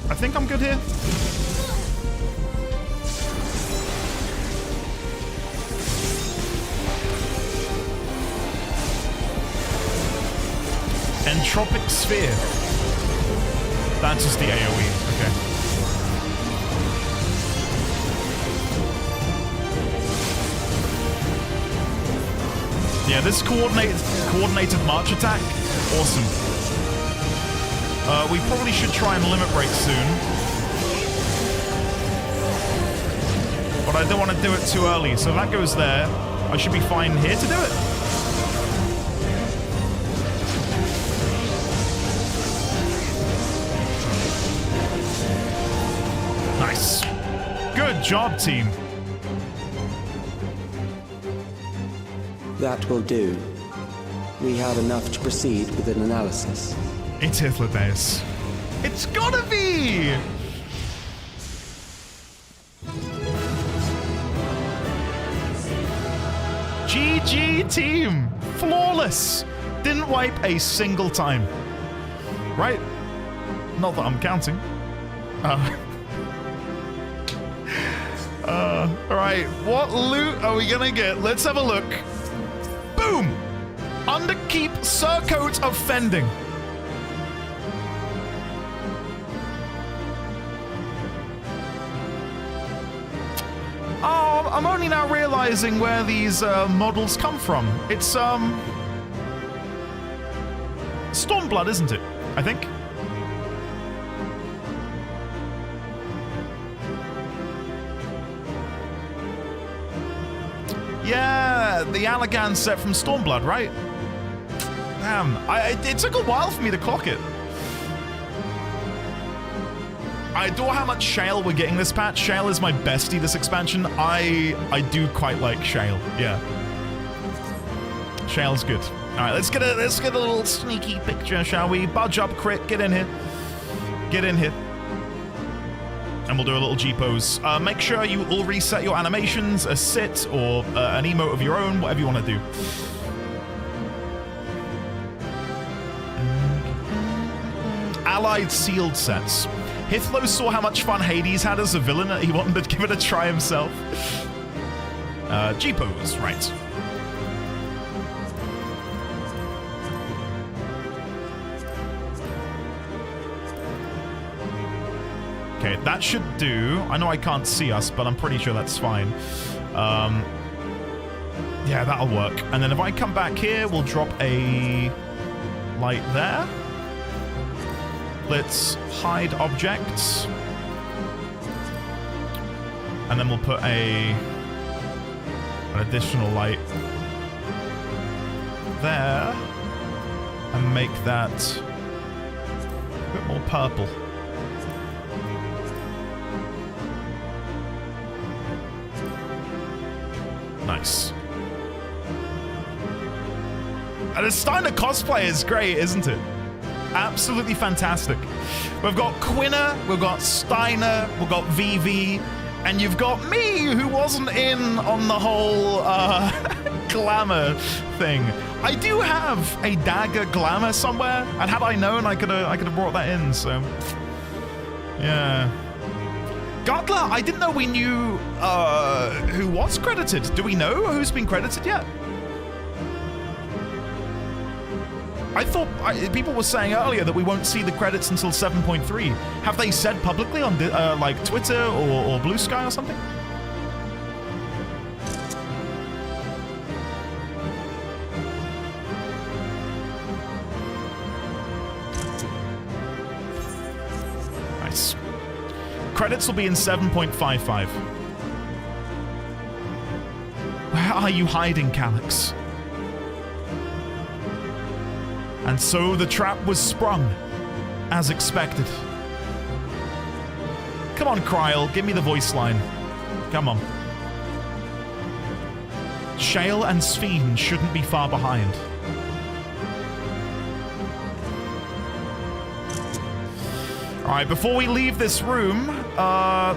I think I'm good here. Entropic Sphere. That's just the AoE. Okay. Yeah, this coordinated march attack, awesome. We probably should try and limit break soon. But I don't want to do it too early, so if that goes there, I should be fine here to do it. job, team. That will do. We have enough to proceed with an analysis. It's Hitlerdays. It's gotta be! GG, team! Flawless! Didn't wipe a single time. Right? Not that I'm counting. Alright, what loot are we gonna get? Let's have a look. Boom! Underkeep Surcoat of Fending. Oh, I'm only now realizing where these models come from. It's, Stormblood, isn't it? I think. Yeah, the Allagan set from Stormblood, right? Damn, it took a while for me to clock it. I adore how much Shale we're getting this patch. Shale is my bestie this expansion. I do quite like Shale, yeah. Shale's good. All right, let's get a little sneaky picture, shall we? Budge up, Crit, get in here. Get in here. And we'll do a little G-pose. Make sure you all reset your animations, a sit, or an emote of your own, whatever you want to do. Allied sealed sets. Hithlo saw how much fun Hades had as a villain and he wanted to give it a try himself. G-pose, right. Okay, that should do. I know I can't see us, but I'm pretty sure that's fine. Yeah, that'll work. And then if I come back here, we'll drop a light there. Let's hide objects. And then we'll put an additional light there. And make that a bit more purple. Nice. And it's starting to cosplay is great, isn't it? Absolutely fantastic. We've got Quinna, we've got Steiner, we've got VV, and you've got me, who wasn't in on the whole glamour thing. I do have a dagger glamour somewhere, and had I known, I could have brought that in. So, yeah. Godler, I didn't know we knew who was credited. Do we know who's been credited yet? I thought people were saying earlier that we won't see the credits until 7.3. Have they said publicly on like Twitter or Blue Sky or something? Nice. Credits will be in 7.55. Where are you hiding, Calex? And so the trap was sprung, as expected. Come on, Kryl, give me the voice line. Come on. Shale and Sphene shouldn't be far behind. Alright, before we leave this room,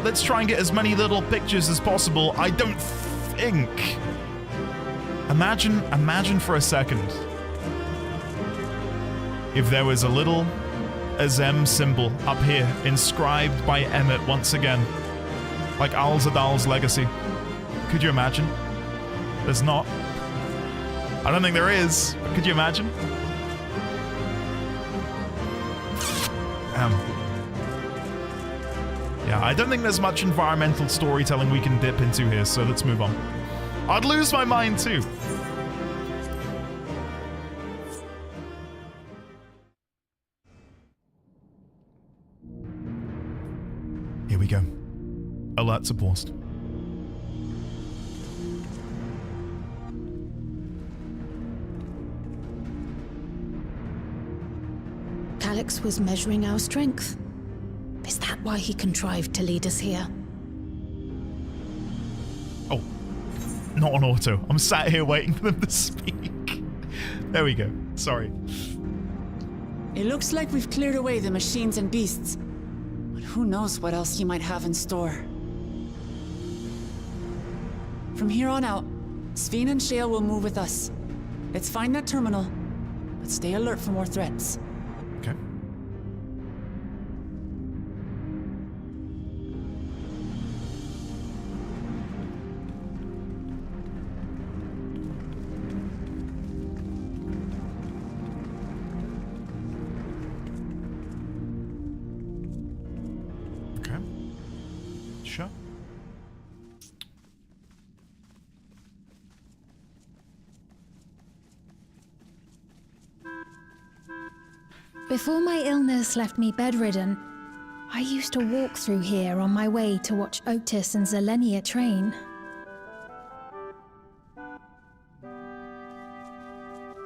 let's try and get as many little pictures as possible. I don't think... Imagine for a second if there was a little Azem symbol up here, inscribed by Emmett once again. Like Al-Zadal's legacy. Could you imagine? There's not. I don't think there is, but could you imagine? Yeah, I don't think there's much environmental storytelling we can dip into here, so let's move on. I'd lose my mind too. Here we go. Alerts are paused. Calex was measuring our strength. Is that why he contrived to lead us here? not on auto. I'm sat here waiting for them to speak. There we go. Sorry. It looks like we've cleared away the machines and beasts. But who knows what else you might have in store. From here on out, Sphene and Shale will move with us. Let's find that terminal, but stay alert for more threats. Okay. Okay. Sure. Before my illness left me bedridden, I used to walk through here on my way to watch Otis and Zelenia train.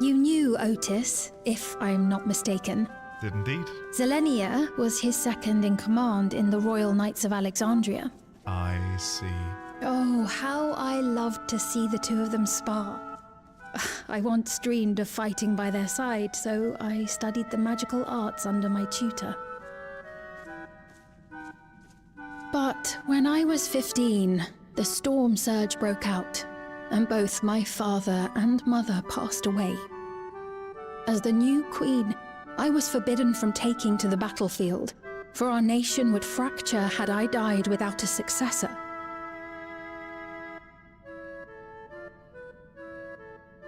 You knew Otis, if I'm not mistaken. Did indeed. Zelenia was his second in command in the Royal Knights of Alexandria. I see. Oh, how I loved to see the two of them spar. I once dreamed of fighting by their side, so I studied the magical arts under my tutor. But when I was 15, the storm surge broke out, and both my father and mother passed away. As the new queen, I was forbidden from taking to the battlefield, for our nation would fracture had I died without a successor.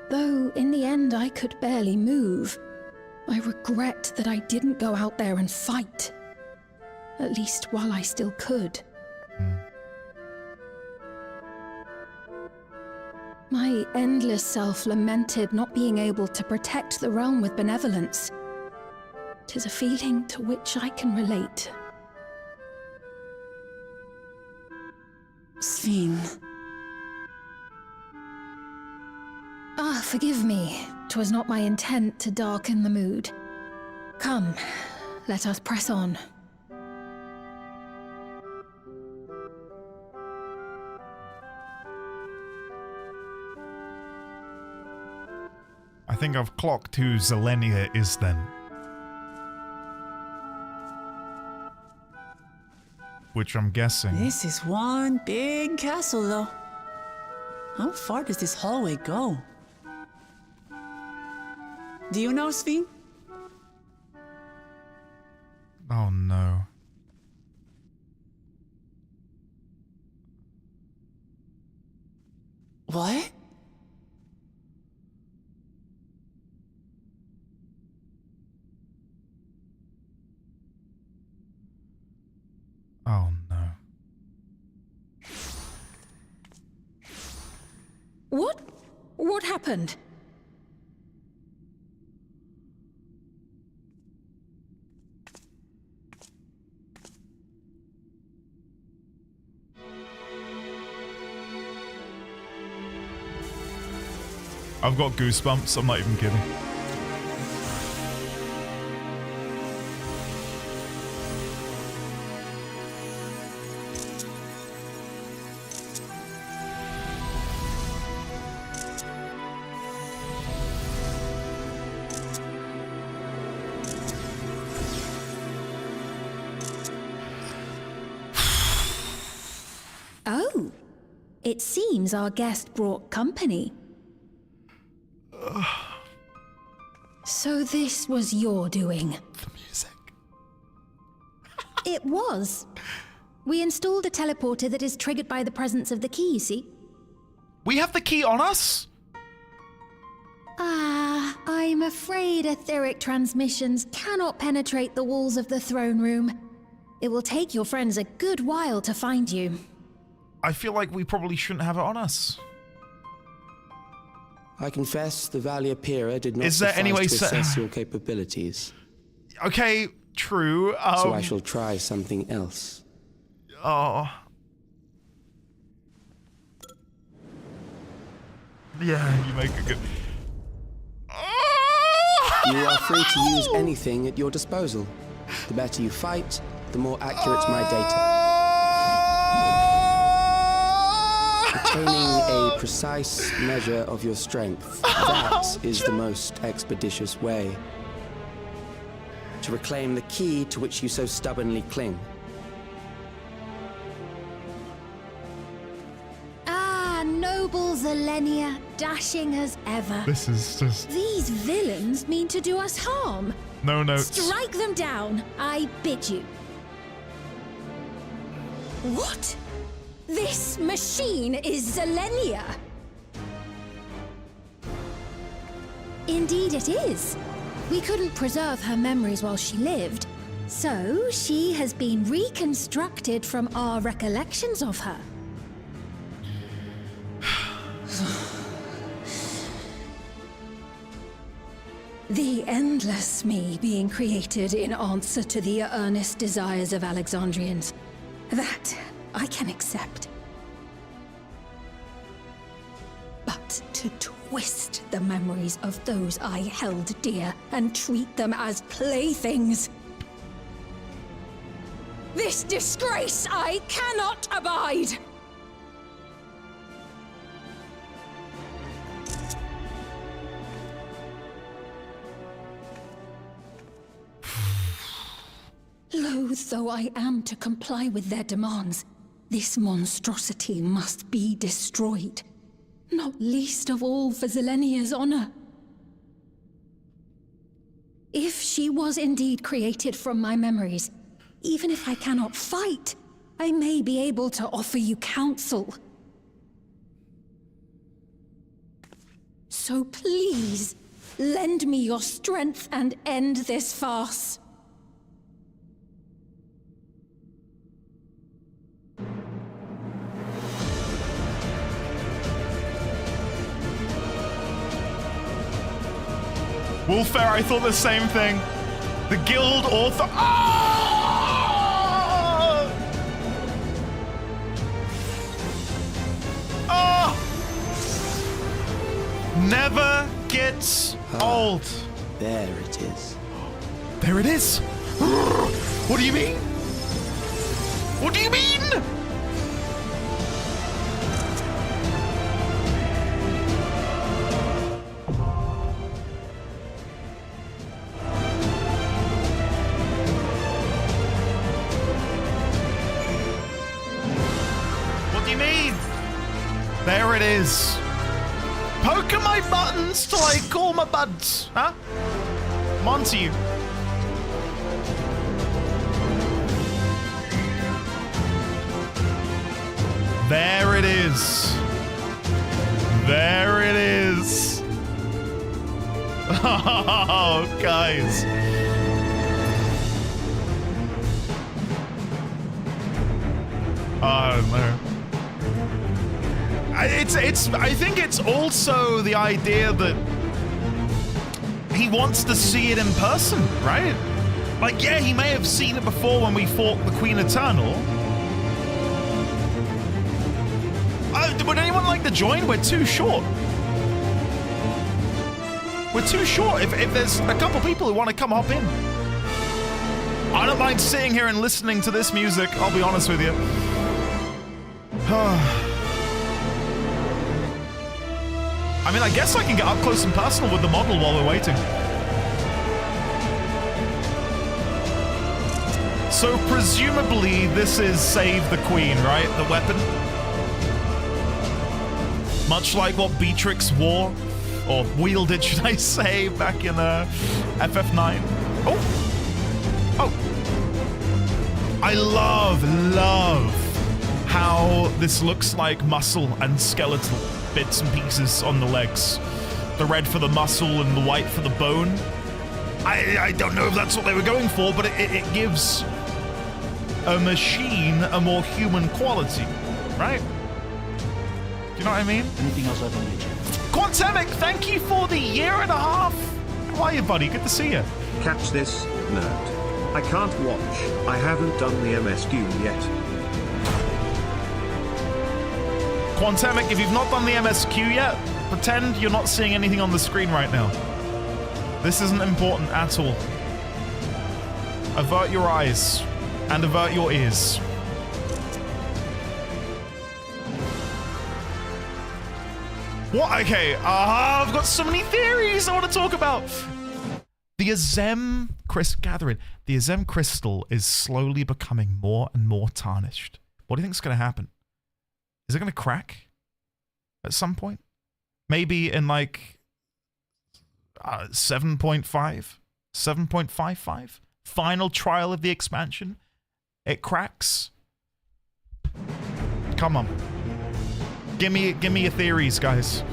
Though in the end I could barely move, I regret that I didn't go out there and fight. At least while I still could. My endless self lamented not being able to protect the realm with benevolence. 'Tis a feeling to which I can relate. Sphene. Ah, forgive me. 'Twas not my intent to darken the mood. Come, let us press on. I think I've clocked who Zelenia is then. Which I'm guessing. This is one big castle, though. How far does this hallway go? Do you know, Sphene? Oh no. What? Oh no. What? What happened? I've got goosebumps, I'm not even kidding. Oh, it seems our guest brought company. So this was your doing? The music. It was. We installed a teleporter that is triggered by the presence of the key, you see? We have the key on us? Ah, I'm afraid etheric transmissions cannot penetrate the walls of the throne room. It will take your friends a good while to find you. I feel like we probably shouldn't have it on us. I confess the Valigarmanda did not Is there any way suffice to assess your capabilities. Okay, true. So I shall try something else. Oh. Yeah, you make a good... You are free to use anything at your disposal. The better you fight, the more accurate my data. Attaining a precise measure of your strength, that is the most expeditious way to reclaim the key to which you so stubbornly cling. Ah, noble Zelenia, dashing as ever. This is just... These villains mean to do us harm. No notes. Strike them down, I bid you. What? This machine is Zelenia. Indeed it is. We couldn't preserve her memories while she lived, so she has been reconstructed from our recollections of her. The endless me being created in answer to the earnest desires of Alexandrians. That I can accept. But to twist the memories of those I held dear and treat them as playthings. This disgrace I cannot abide! Loath though I am to comply with their demands, this monstrosity must be destroyed. Not least of all for Zelenia's honor. If she was indeed created from my memories, even if I cannot fight, I may be able to offer you counsel. So please, lend me your strength and end this farce. Wolfair, I thought the same thing. The guild author. Oh! Oh! Never gets old. There it is. There it is. What do you mean? What do you mean? There it is. Poking my buttons till I call my buds. Huh? I'm on to you. There it is. There it is. Oh, guys. Oh, no. I think it's also the idea that he wants to see it in person, right? Like, yeah, he may have seen it before when we fought the Queen Eternal. Would anyone like to join? We're too short. We're too short. If there's a couple people who want to come hop in. I don't mind sitting here and listening to this music, I'll be honest with you. I mean, I guess I can get up close and personal with the model while we're waiting. So presumably this is Save the Queen, right? The weapon? Much like what Beatrix wore, or wielded, should I say, back in FF9. Oh! Oh! I love how this looks like muscle and skeletal bits and pieces on the legs. The red for the muscle and the white for the bone. I don't know if that's what they were going for, but it gives a machine a more human quality, right? Do you know what I mean? Anything else I can get you? Quantemic, thank you for the 1.5 years. How are you, buddy? Good to see you. Catch this, nerd. I can't watch. I haven't done the MSQ yet. Quantemic, if you've not done the MSQ yet, pretend you're not seeing anything on the screen right now. This isn't important at all. Avert your eyes and avert your ears. What? Okay, I've got so many theories I want to talk about. The Azem Gathering. The Azem crystal is slowly becoming more and more tarnished. What do you think is going to happen? Is it going to crack at some point? Maybe in like 7.5? 7.55? Final trial of the expansion? It cracks? Come on. Give me your theories, guys.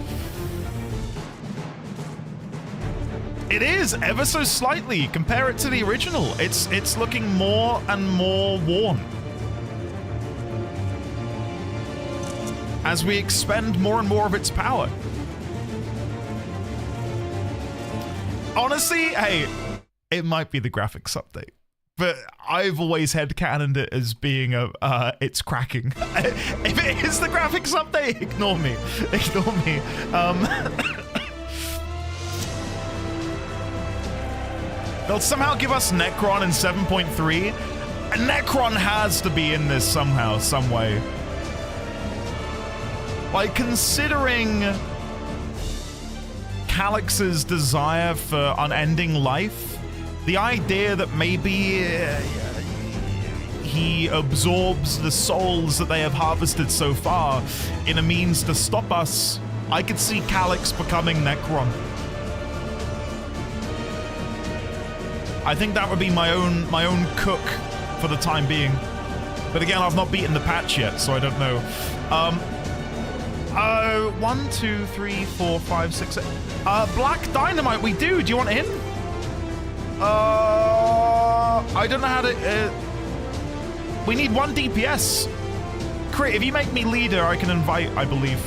It is, ever so slightly. Compare it to the original. It's looking more and more worn. As we expend more and more of its power. Honestly, hey, it might be the graphics update. But I've always headcanoned it as being it's cracking. If it is the graphics update, ignore me. Ignore me. They'll somehow give us Necron in 7.3. And Necron has to be in this somehow, some way. Like, considering Calex's desire for unending life, the idea that maybe he absorbs the souls that they have harvested so far in a means to stop us, I could see Calex becoming Necron. I think that would be my own cook for the time being. But again, I've not beaten the patch yet, so I don't know. 1, 2, 3, 4, 5, 6, 8. Black Dynamite, we do. Do you want in? I don't know how to... we need 1 DPS. Crit, if you make me leader, I can invite, I believe.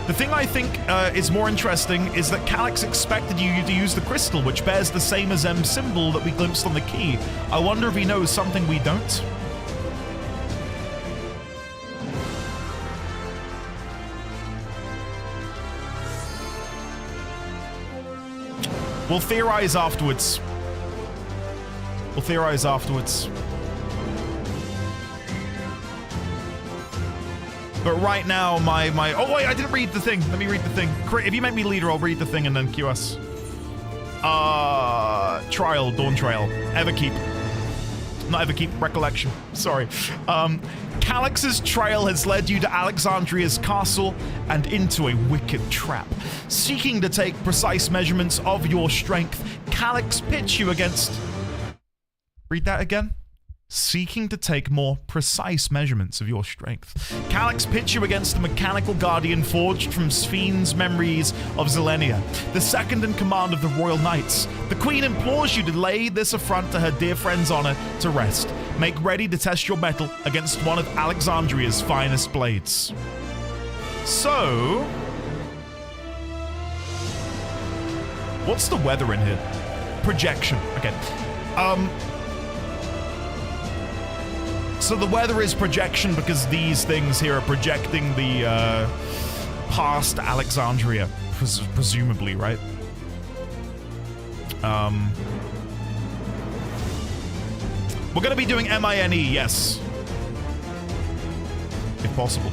The thing I think is more interesting is that Calex expected you to use the crystal, which bears the same as M symbol that we glimpsed on the key. I wonder if he knows something we don't. We'll theorize afterwards. We'll theorize afterwards. But right now, my... Oh, wait, I didn't read the thing. Let me read the thing. If you make me leader, I'll read the thing and then QS. Trial, Dawn Trail. Everkeep. Not Everkeep, Recollection. Sorry. Calex's trail has led you to Alexandria's castle and into a wicked trap. Seeking to take precise measurements of your strength, Calex pits you against... Read that again. Seeking to take more precise measurements of your strength. Calex pits you against the mechanical guardian forged from Sphene's memories of Zelenia, the second in command of the Royal Knights. The Queen implores you to lay this affront to her dear friend's honor to rest. Make ready to test your mettle against one of Alexandria's finest blades. So... what's the weather in here? Projection. Okay. So the weather is projection because these things here are projecting the past Alexandria, presumably, right? We're going to be doing MINE, yes. If possible.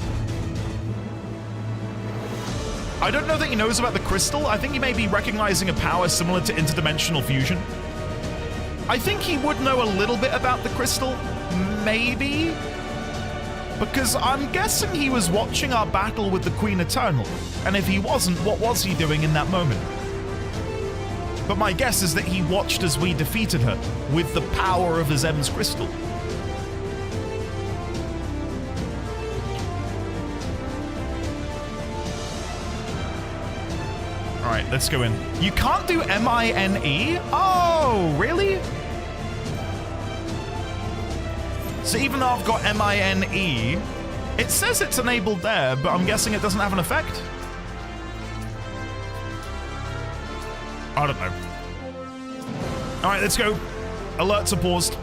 I don't know that he knows about the crystal. I think he may be recognizing a power similar to interdimensional fusion. I think he would know a little bit about the crystal. Maybe? Because I'm guessing he was watching our battle with the Queen Eternal. And if he wasn't, what was he doing in that moment? But my guess is that he watched as we defeated her with the power of Azem's crystal. Alright, let's go in. You can't do MINE? Oh, really? So even though I've got MINE, it says it's enabled there, but I'm guessing it doesn't have an effect? I don't know. Alright, let's go. Alerts are paused.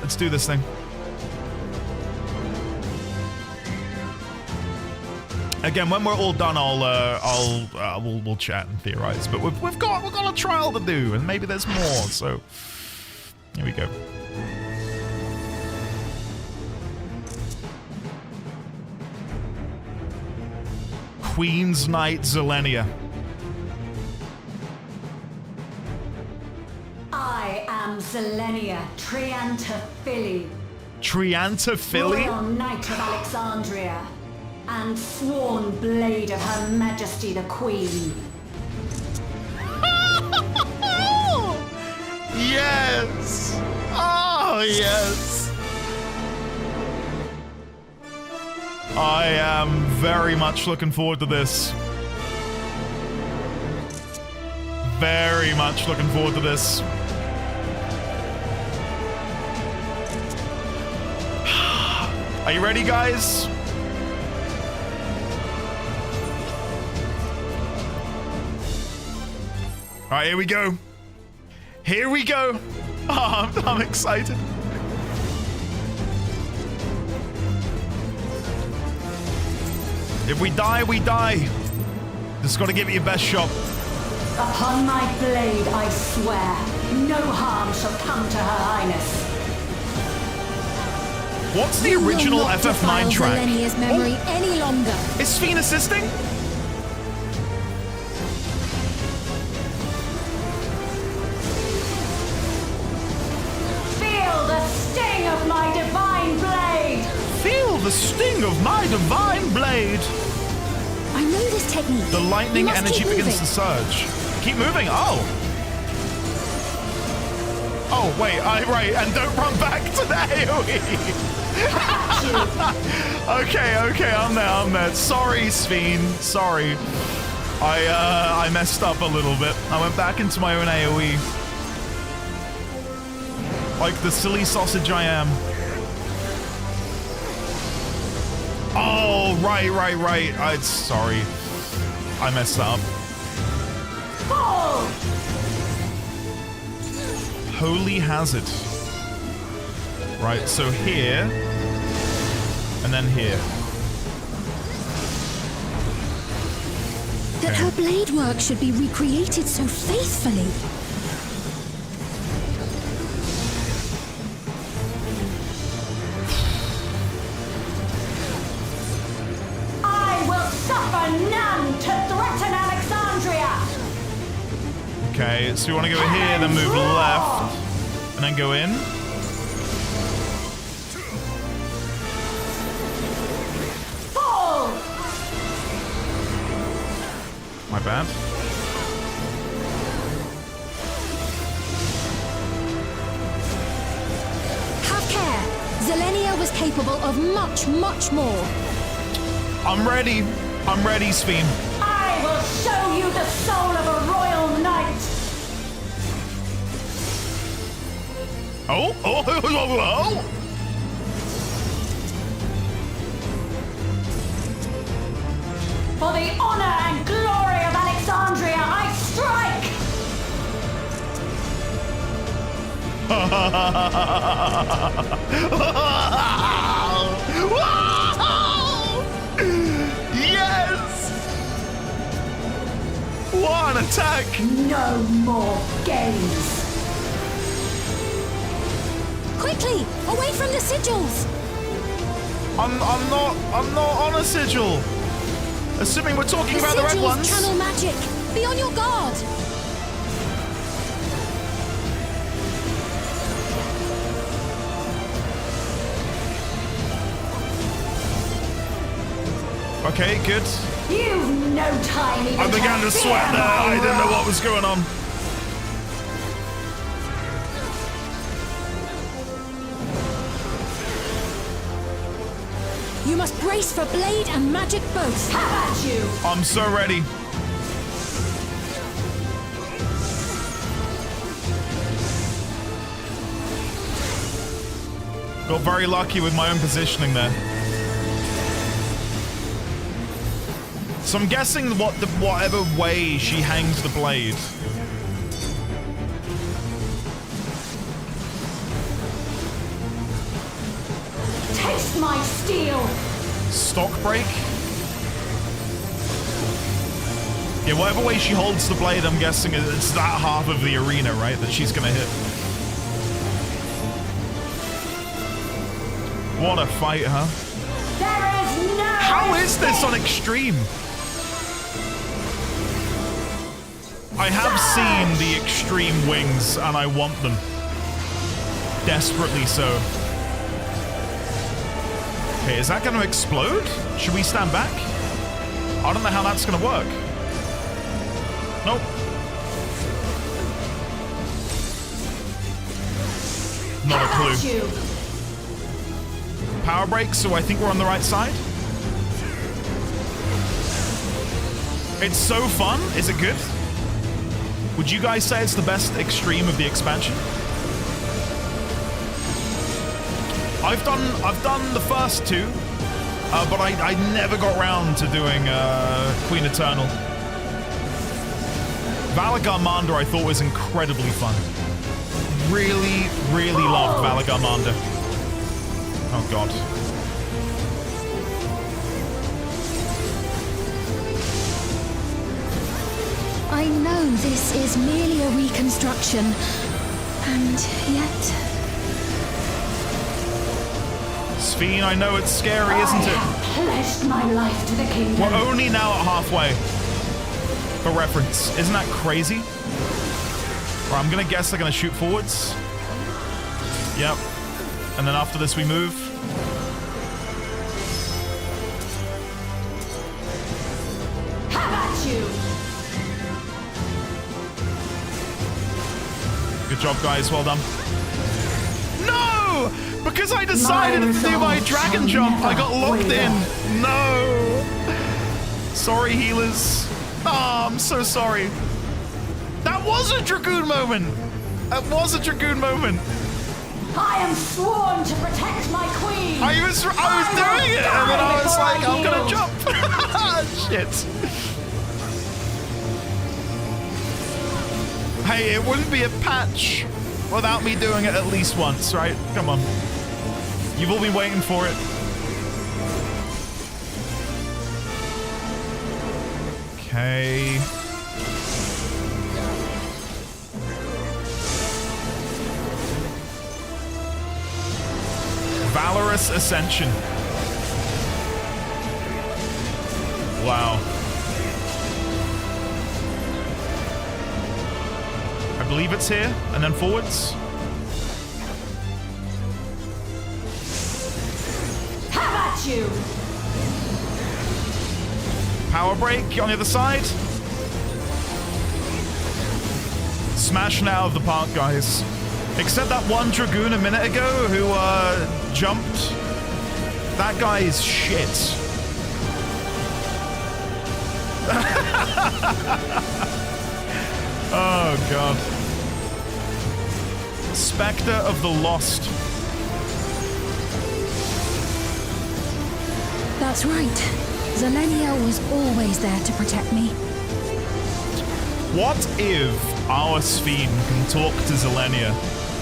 Let's do this thing. Again, when we're all done, we'll chat and theorize. But we've got a trial to do, and maybe there's more. So here we go. Queen's Knight Zelenia. I am Zelenia Triantaphili, Triantaphili? Royal Knight of Alexandria, and sworn blade of Her Majesty the Queen. Yes! Oh, yes! I am very much looking forward to this. Very much looking forward to this. Are you ready, guys? All right, here we go. Here we go. Oh, I'm excited. If we die, we die. Just gotta give it your best shot. Upon my blade, I swear, no harm shall come to Her Highness. What's the original FF9 track? Zelenia's memory any longer. Is Sphene assisting? Feel the sting of my divine blade! Feel the sting of my divine blade! I know this technique. The lightning You must energy keep begins moving. to surge. Keep moving? Oh! Oh, wait, right, and don't run back to the AoE! okay, I'm there. Sorry, Sphene. Sorry. I messed up a little bit. I went back into my own AoE. Like the silly sausage I am. Oh, right. Sorry. I messed up. Fall! Holy hazard. Right, so here. And then here. That her blade work should be recreated so faithfully. I will suffer none to threaten Alexandria! Okay, so we want to go here, then move left. And then go in. Fall! My bad. Have care. Zelenia was capable of much, much more. I'm ready, Sphene. I will show you the soul of a royal knight! Oh! For the honor and glory of Alexandria, I strike! Yes! One attack! No more games! Quickly, away from the sigils! I'm not on a sigil. Assuming we're talking about the red sigils ones. channel magic. Be on your guard. Okay, good. You've no time even I began to sweat there. I didn't know what was going on. You must brace for blade and magic both. How about you? I'm so ready. Got very lucky with my own positioning there. So I'm guessing whatever way she hangs the blade. Taste my steel! Stock break? Yeah, whatever way she holds the blade, I'm guessing it's that half of the arena, right, that she's gonna hit. What a fight, huh? There is no How is this on extreme? I have seen the extreme wings, and I want them. Desperately so. Okay, is that going to explode? Should we stand back? I don't know how that's going to work. Nope. Not a clue. Power break, so I think we're on the right side. It's so fun. Is it good? Would you guys say it's the best extreme of the expansion? I've done the first two, but I never got round to doing Queen Eternal. Valigarmanda I thought was incredibly fun. Really, really loved Valigarmanda. Oh god. I know this is merely a reconstruction, and yet... Sphene, I know it's scary, isn't it? Pledged my life to the kingdom. We're only now at halfway. For reference. Isn't that crazy? Right, I'm gonna guess they're gonna shoot forwards. Yep. And then after this we move. Have at you! Good job, guys. Well done. No! Because I decided to do my dragon jump, I got locked in. No! Sorry, healers. Oh, I'm so sorry. That was a Dragoon moment. That was a Dragoon moment. I am sworn to protect my queen. I was doing it, and then I was like, I'm gonna jump. Shit. Hey, it wouldn't be a patch without me doing it at least once, right? Come on. You've all been waiting for it. Okay. Valorous Ascension. Wow. I believe it's here, and then forwards. Have at you! Power break on the other side. Smash now of the park, guys. Except that one Dragoon a minute ago who jumped. That guy is shit. Oh god. Spectre of the Lost. That's right. Zelenia was always there to protect me. What if our Sphene can talk to Zelenia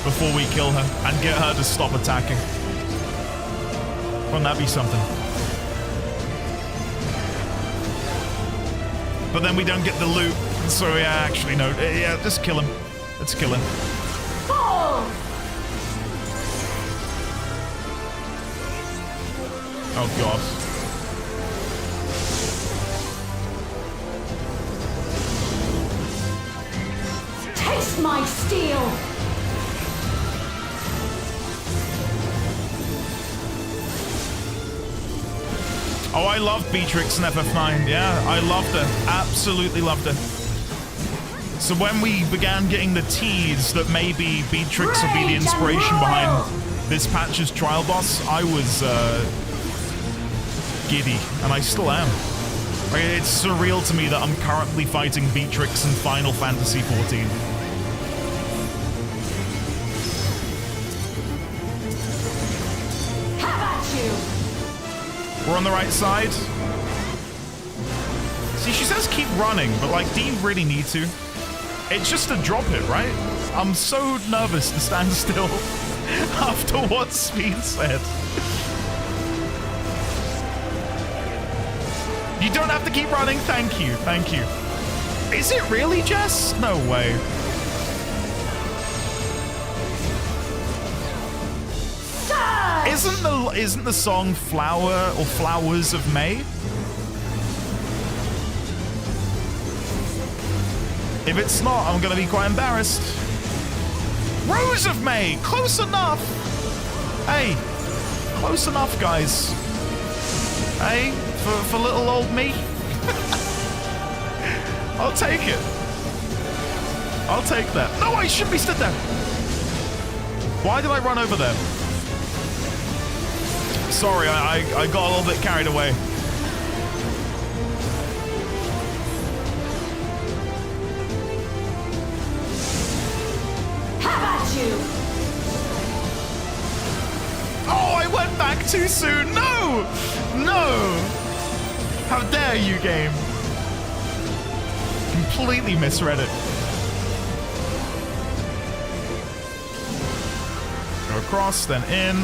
before we kill her and get her to stop attacking? Wouldn't that be something? But then we don't get the loot, so yeah, actually no. Yeah, just kill him. Let's kill him. Oh god. Taste my steel! Oh, I loved Beatrix in FF9. Yeah, I loved her. Absolutely loved her. So when we began getting the tease that maybe Beatrix would be the inspiration behind this patch's trial boss, I was giddy, and I still am. Like, it's surreal to me that I'm currently fighting Beatrix in Final Fantasy XIV. We're on the right side. See, she says keep running, but like, do you really need to? It's just to drop it, right? I'm so nervous to stand still after what Sphene said. You don't have to keep running. Thank you. Thank you. Is it really, Jess? No way. Isn't the song Flower or Flowers of May? If it's not, I'm gonna be quite embarrassed. Rose of May! Close enough! Hey, close enough, guys. Hey, for little old me. I'll take it. I'll take that. No, I shouldn't be stood there. Why did I run over there? Sorry, I got a little bit carried away. How about you? Oh, I went back too soon. No! No! How dare you, game? Completely misread it. Go across, then in.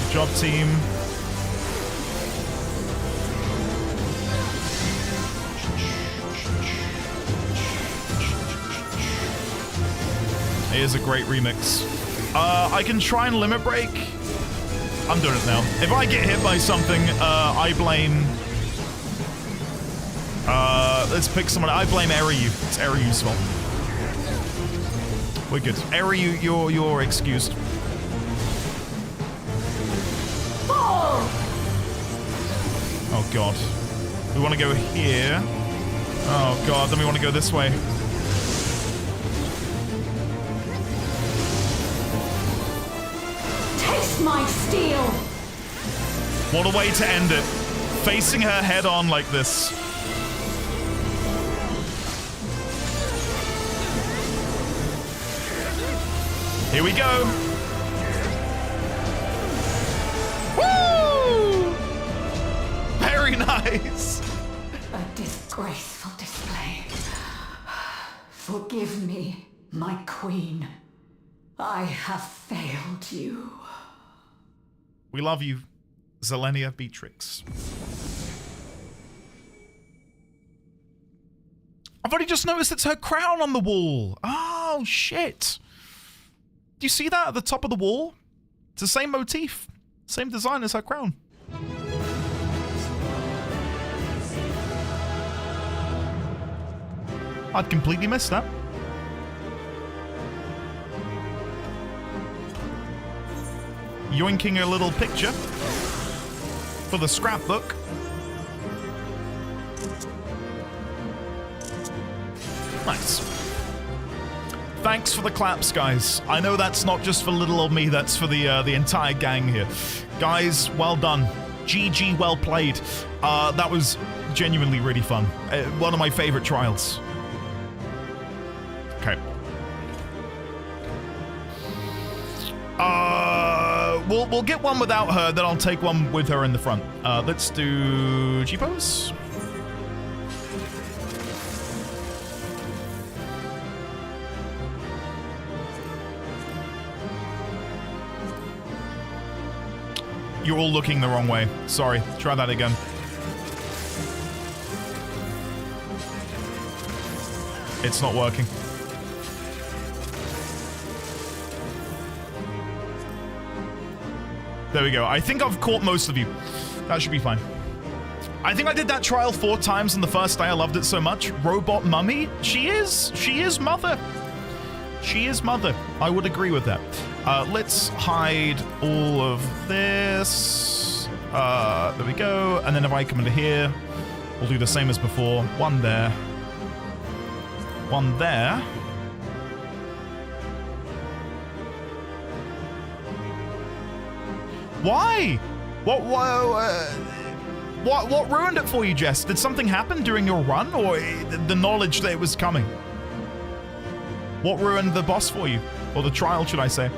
Good job, team. It is a great remix. I can try and limit break. I'm doing it now. If I get hit by something, I blame... let's pick someone. I blame Eryu. It's Eryu's fault. We're good. Eryu, you're excused. Oh god. We want to go here. Oh god, then we want to go this way. Taste my steel! What a way to end it. Facing her head on like this. Here we go. Woo! Very nice. A disgraceful display. Forgive me, my queen. I have failed you. We love you, Zelenia Beatrix. I've only just noticed it's her crown on the wall. Oh, shit. Do you see that at the top of the wall? It's the same motif, same design as her crown. I'd completely missed that. Yoinking a little picture for the scrapbook. Nice. Thanks for the claps, guys. I know that's not just for little old me, that's for the entire gang here. Guys, well done. GG, well played. That was genuinely really fun. One of my favorite trials. Okay. We'll get one without her, then I'll take one with her in the front. Let's do G-pose. You're all looking the wrong way. Sorry. Try that again. It's not working. There we go. I think I've caught most of you. That should be fine. I think I did that trial 4 times on the first day. I loved it so much. Robot mummy? She is mother. She is mother. I would agree with that. Let's hide all of this. There we go. And then if I come into here, we'll do the same as before. One there. One there. Why? What ruined it for you, Jess? Did something happen during your run, or the knowledge that it was coming? What ruined the boss for you? Or the trial, should I say?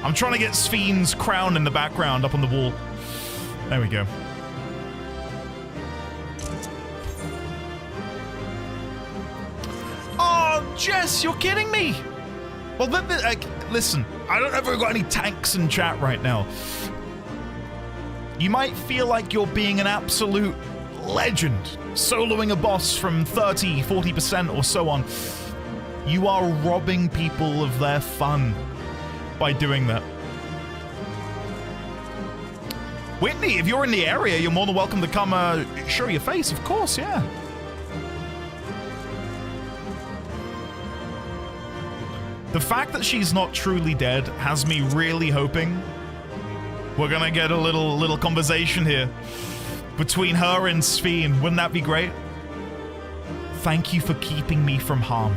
I'm trying to get Sphene's crown in the background up on the wall. There we go. Oh, Jess, you're kidding me! Well, listen, I don't know if we've got any tanks in chat right now. You might feel like you're being an absolute legend, soloing a boss from 30, 40% or so on. You are robbing people of their fun by doing that. Whitney, if you're in the area, you're more than welcome to come show your face, of course, yeah. The fact that she's not truly dead has me really hoping we're gonna get a little conversation here between her and Sphene. Wouldn't that be great? Thank you for keeping me from harm.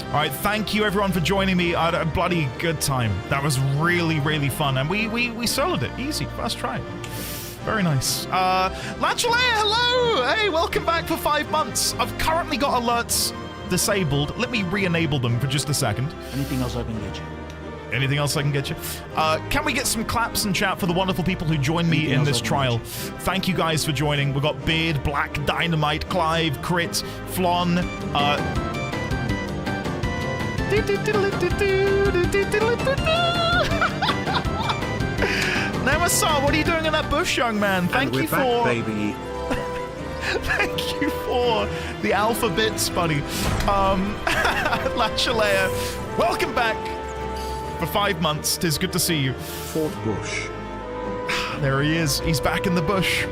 All right, thank you everyone for joining me. I had a bloody good time. That was really, really fun, and we soloed it easy, first try. Very nice. Lachalea, hello! Hey, welcome back for 5 months. I've currently got alerts disabled. Let me re-enable them for just a second. Anything else I can get you? Anything else I can get you? Can we get some claps in chat for the wonderful people who joined me in this trial? Thank you guys for joining. We've got Beard, Black, Dynamite, Clive, Crit, Flon, Nemasar, what are you doing in that bush, young man? Thank you for... baby. Thank you for the alpha bits, buddy. Lachalea, welcome back for 5 months. 'Tis good to see you. Fort Bush. There he is. He's back in the bush.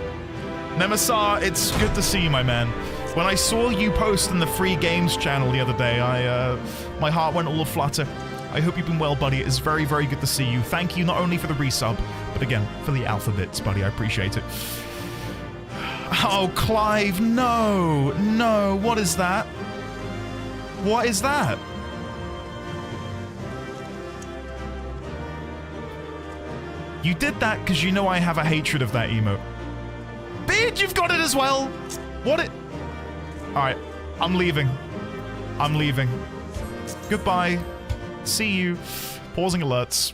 Nemasar, it's good to see you, my man. When I saw you post in the free games channel the other day, my heart went all aflutter. I hope you've been well, buddy. It's very, very good to see you. Thank you not only for the resub, but again, for the alpha bits, buddy. I appreciate it. Oh, Clive, no. No, what is that? What is that? You did that because you know I have a hatred of that emote. Beard, you've got it as well. What it... Alright, I'm leaving. I'm leaving. Goodbye. See you. Pausing alerts.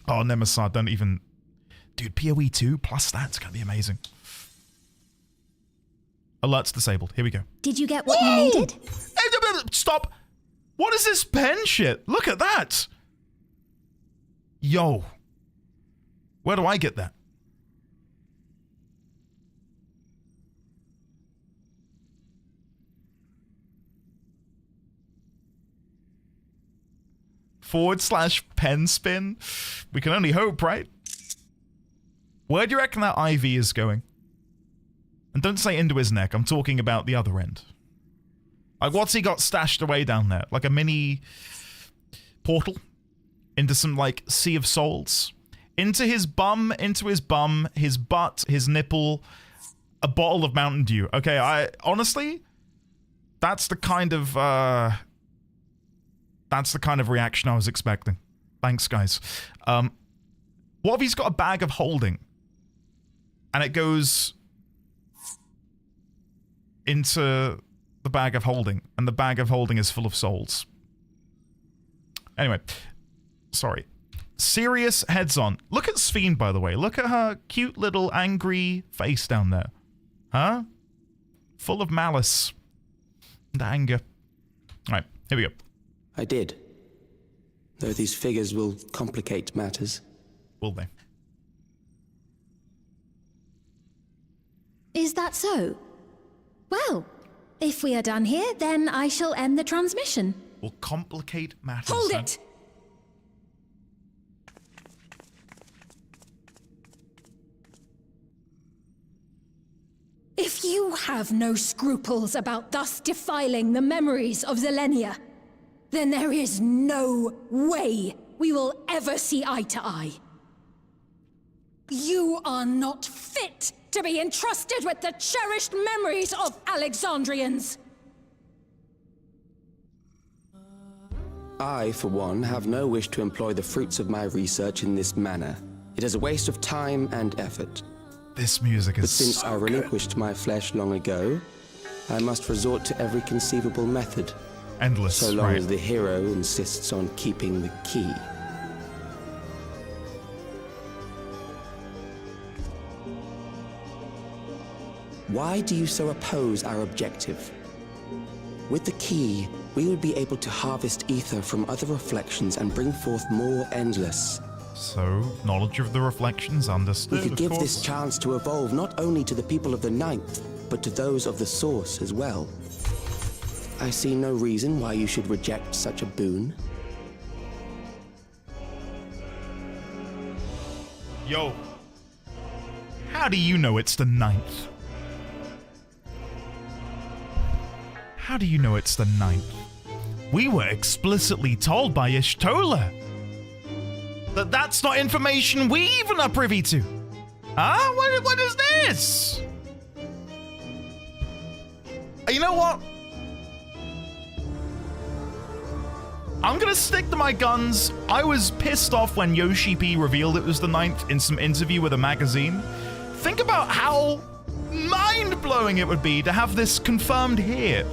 Oh, Nemasar, don't even... Dude, PoE 2 plus that's gonna be amazing. Alerts disabled. Here we go. Did you get what you needed? Stop. What is this pen shit? Look at that. Yo. Where do I get that? /pen spin? We can only hope, right? Where do you reckon that IV is going? And don't say into his neck, I'm talking about the other end. Like, what's he got stashed away down there? Like a mini portal? Into some, like, Sea of Souls? Into his bum, his butt, his nipple, a bottle of Mountain Dew. Okay, honestly, that's the kind of reaction I was expecting. Thanks, guys. What if he's got a bag of holding? And it goes into the bag of holding, and the bag of holding is full of souls. Anyway, sorry. Serious heads on. Look at Sphene, by the way. Look at her cute little angry face down there. Huh? Full of malice and anger. Alright, here we go. I did. Though these figures will complicate matters. Will they? Is that so? Well, if we are done here, then I shall end the transmission. Will complicate matters. Hold it! If you have no scruples about thus defiling the memories of Zelenia, then there is no way we will ever see eye to eye. You are not fit to be entrusted with the cherished memories of Alexandrians. I, for one, have no wish to employ the fruits of my research in this manner. It is a waste of time and effort. This music is But since I relinquished my flesh long ago, I must resort to every conceivable method. Endless, so long right. as the hero insists on keeping the key. Why do you so oppose our objective? With the key, we would be able to harvest ether from other reflections and bring forth more endless. So, knowledge of the reflections understood, We could give of this course. chance to evolve not only to the people of the Ninth, but to those of the Source as well. I see no reason why you should reject such a boon. Yo. How do you know it's the 9th? How do you know it's the 9th? We were explicitly told by Y'shtola that that's not information we even are privy to. Huh? What is this? You know what? I'm gonna stick to my guns. I was pissed off when Yoshi P revealed it was the 9th in some interview with a magazine. Think about how mind-blowing it would be to have this confirmed here.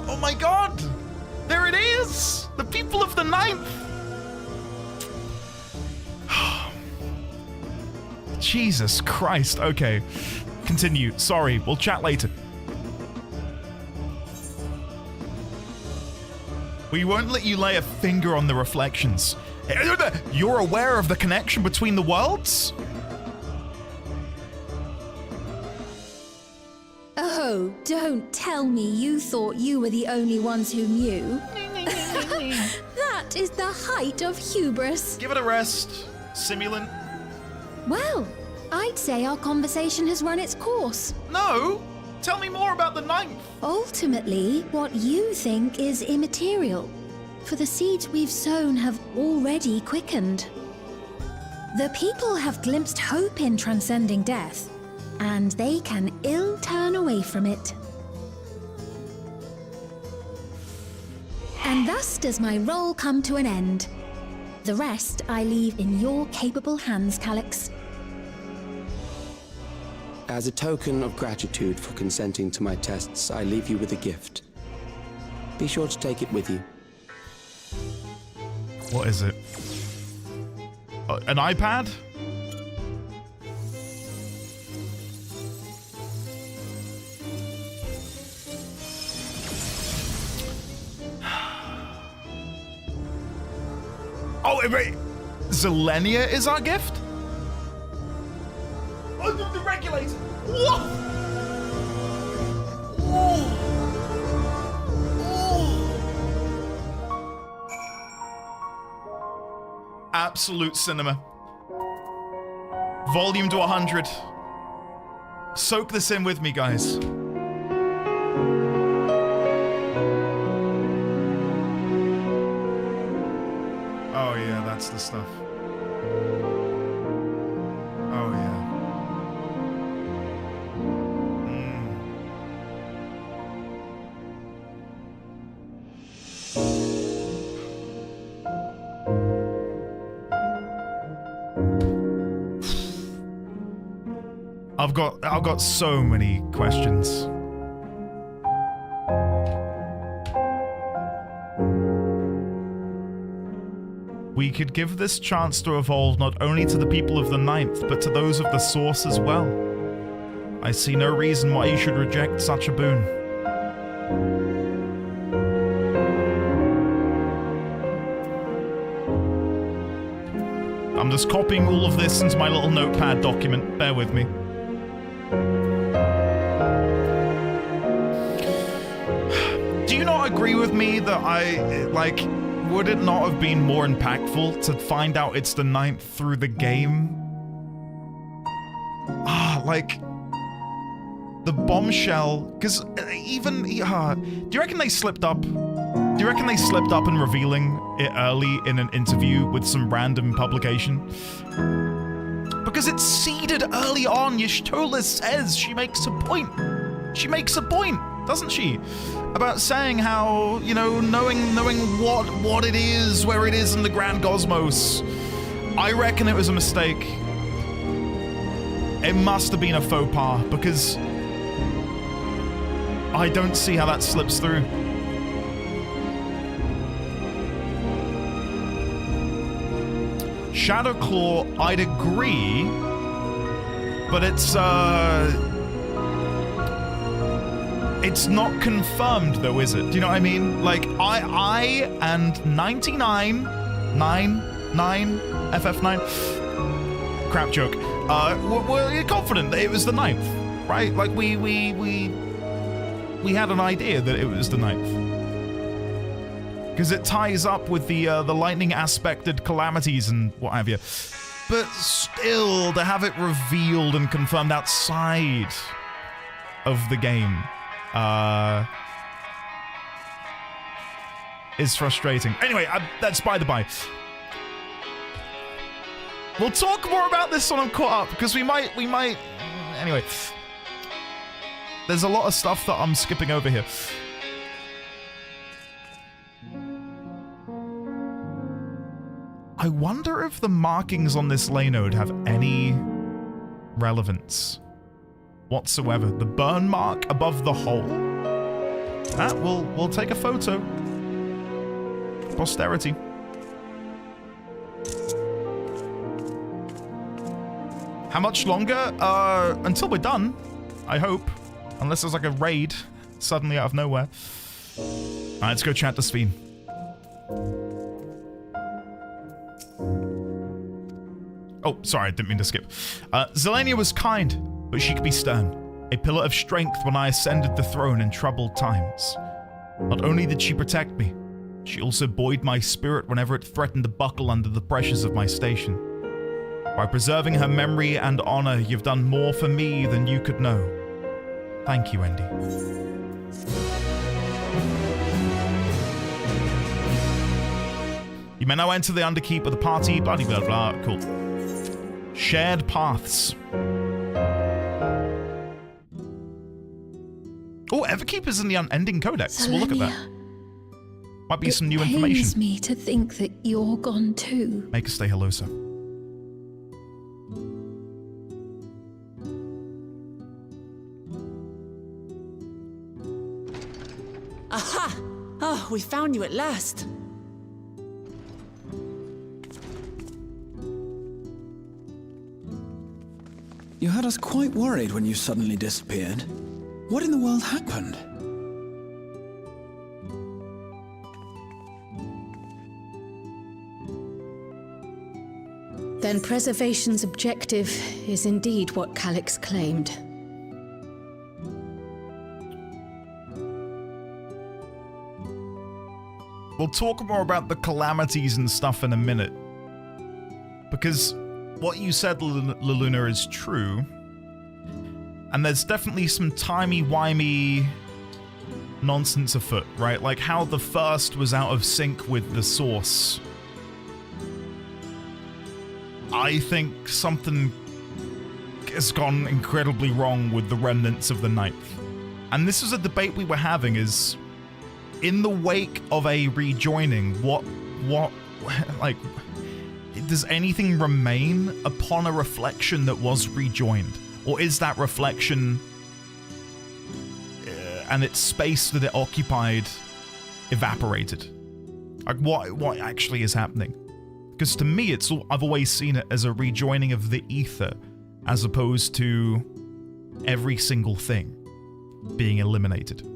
Oh my god! There it is! The people of the 9th! Jesus Christ. Okay. Continue. Sorry. We'll chat later. We won't let you lay a finger on the reflections. You're aware of the connection between the worlds? Oh, don't tell me you thought you were the only ones who knew. That is the height of hubris. Give it a rest, simulant. Well, I'd say our conversation has run its course. No! Tell me more about the 9th. Ultimately, what you think is immaterial, for the seeds we've sown have already quickened. The people have glimpsed hope in transcending death, and they can ill turn away from it. And thus does my role come to an end. The rest I leave in your capable hands, Calex. As a token of gratitude for consenting to my tests, I leave you with a gift. Be sure to take it with you. What is it? An iPad? Oh, wait. Zelenia is our gift? Oh, the regulator! Whoa! Oh. Oh. Absolute cinema. Volume to 100. Soak this in with me, guys. Oh yeah, that's the stuff. Oh yeah. I've got so many questions. We could give this chance to evolve not only to the people of the 9th, but to those of the Source as well. I see no reason why you should reject such a boon. I'm just copying all of this into my little notepad document. Bear with me. Do you not agree with me that would it not have been more impactful to find out it's the 9th through the game? The bombshell, because even, do you reckon they slipped up? Do you reckon they slipped up in revealing it early in an interview with some random publication? Because it's seeded early on. Y'shtola says she makes a point. She makes a point, doesn't she? About saying how, you know, knowing what it is, where it is in the grand cosmos. I reckon it was a mistake. It must have been a faux pas, because I don't see how that slips through. Shadowclaw, I'd agree, but it's not confirmed though, is it? Do you know what I mean? Like, I and 9999 FF9, crap joke, we're confident that it was the 9th, right? Like, we had an idea that it was the 9th. Because it ties up with the lightning aspected calamities and what have you. But still, to have it revealed and confirmed outside of the game is frustrating. Anyway, that's by the by. We'll talk more about this when I'm caught up, because we might... Anyway. There's a lot of stuff that I'm skipping over here. I wonder if the markings on this lay node have any relevance whatsoever. The burn mark above the hole. That we'll take a photo. Posterity. How much longer? Until we're done, I hope. Unless there's like a raid suddenly out of nowhere. Alright, let's go chat to Sphene. Oh, sorry, I didn't mean to skip. Zelenia was kind, but she could be stern. A pillar of strength when I ascended the throne in troubled times. Not only did she protect me, she also buoyed my spirit whenever it threatened to buckle under the pressures of my station. By preserving her memory and honor, you've done more for me than you could know. Thank you, Endy. You may now enter the Underkeep of the party, blah blah blah. Cool. Shared paths. Oh, Everkeep is in the Unending Codex. We'll look at that. Might be some new information. It pains me to think that you're gone too. Make us say hello, sir. Aha! Oh, we found you at last. You had us quite worried when you suddenly disappeared. What in the world happened? Then preservation's objective is indeed what Calex claimed. We'll talk more about the calamities and stuff in a minute. Because what you said, Luluna, is true. And there's definitely some timey-wimey nonsense afoot, right? Like how the first was out of sync with the source. I think something has gone incredibly wrong with the remnants of the ninth. And this is a debate we were having, is in the wake of a rejoining, what, like, does anything remain upon a reflection that was rejoined? Or is that reflection and its space that it occupied evaporated? Like, what actually is happening? Because to me, I've always seen it as a rejoining of the ether, as opposed to every single thing being eliminated.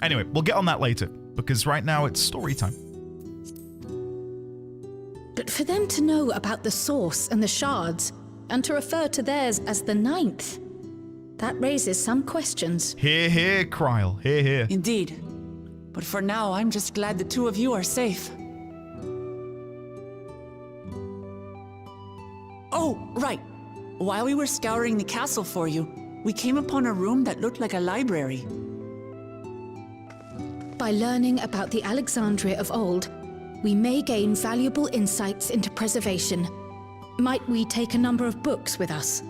Anyway, we'll get on that later, because right now it's story time. But for them to know about the source and the shards, and to refer to theirs as the ninth, that raises some questions. Hear, hear, Kryl. Hear, hear. Indeed. But for now, I'm just glad the two of you are safe. Oh, right. While we were scouring the castle for you, we came upon a room that looked like a library. By learning about the Alexandria of old, we may gain valuable insights into preservation. Might we take a number of books with us?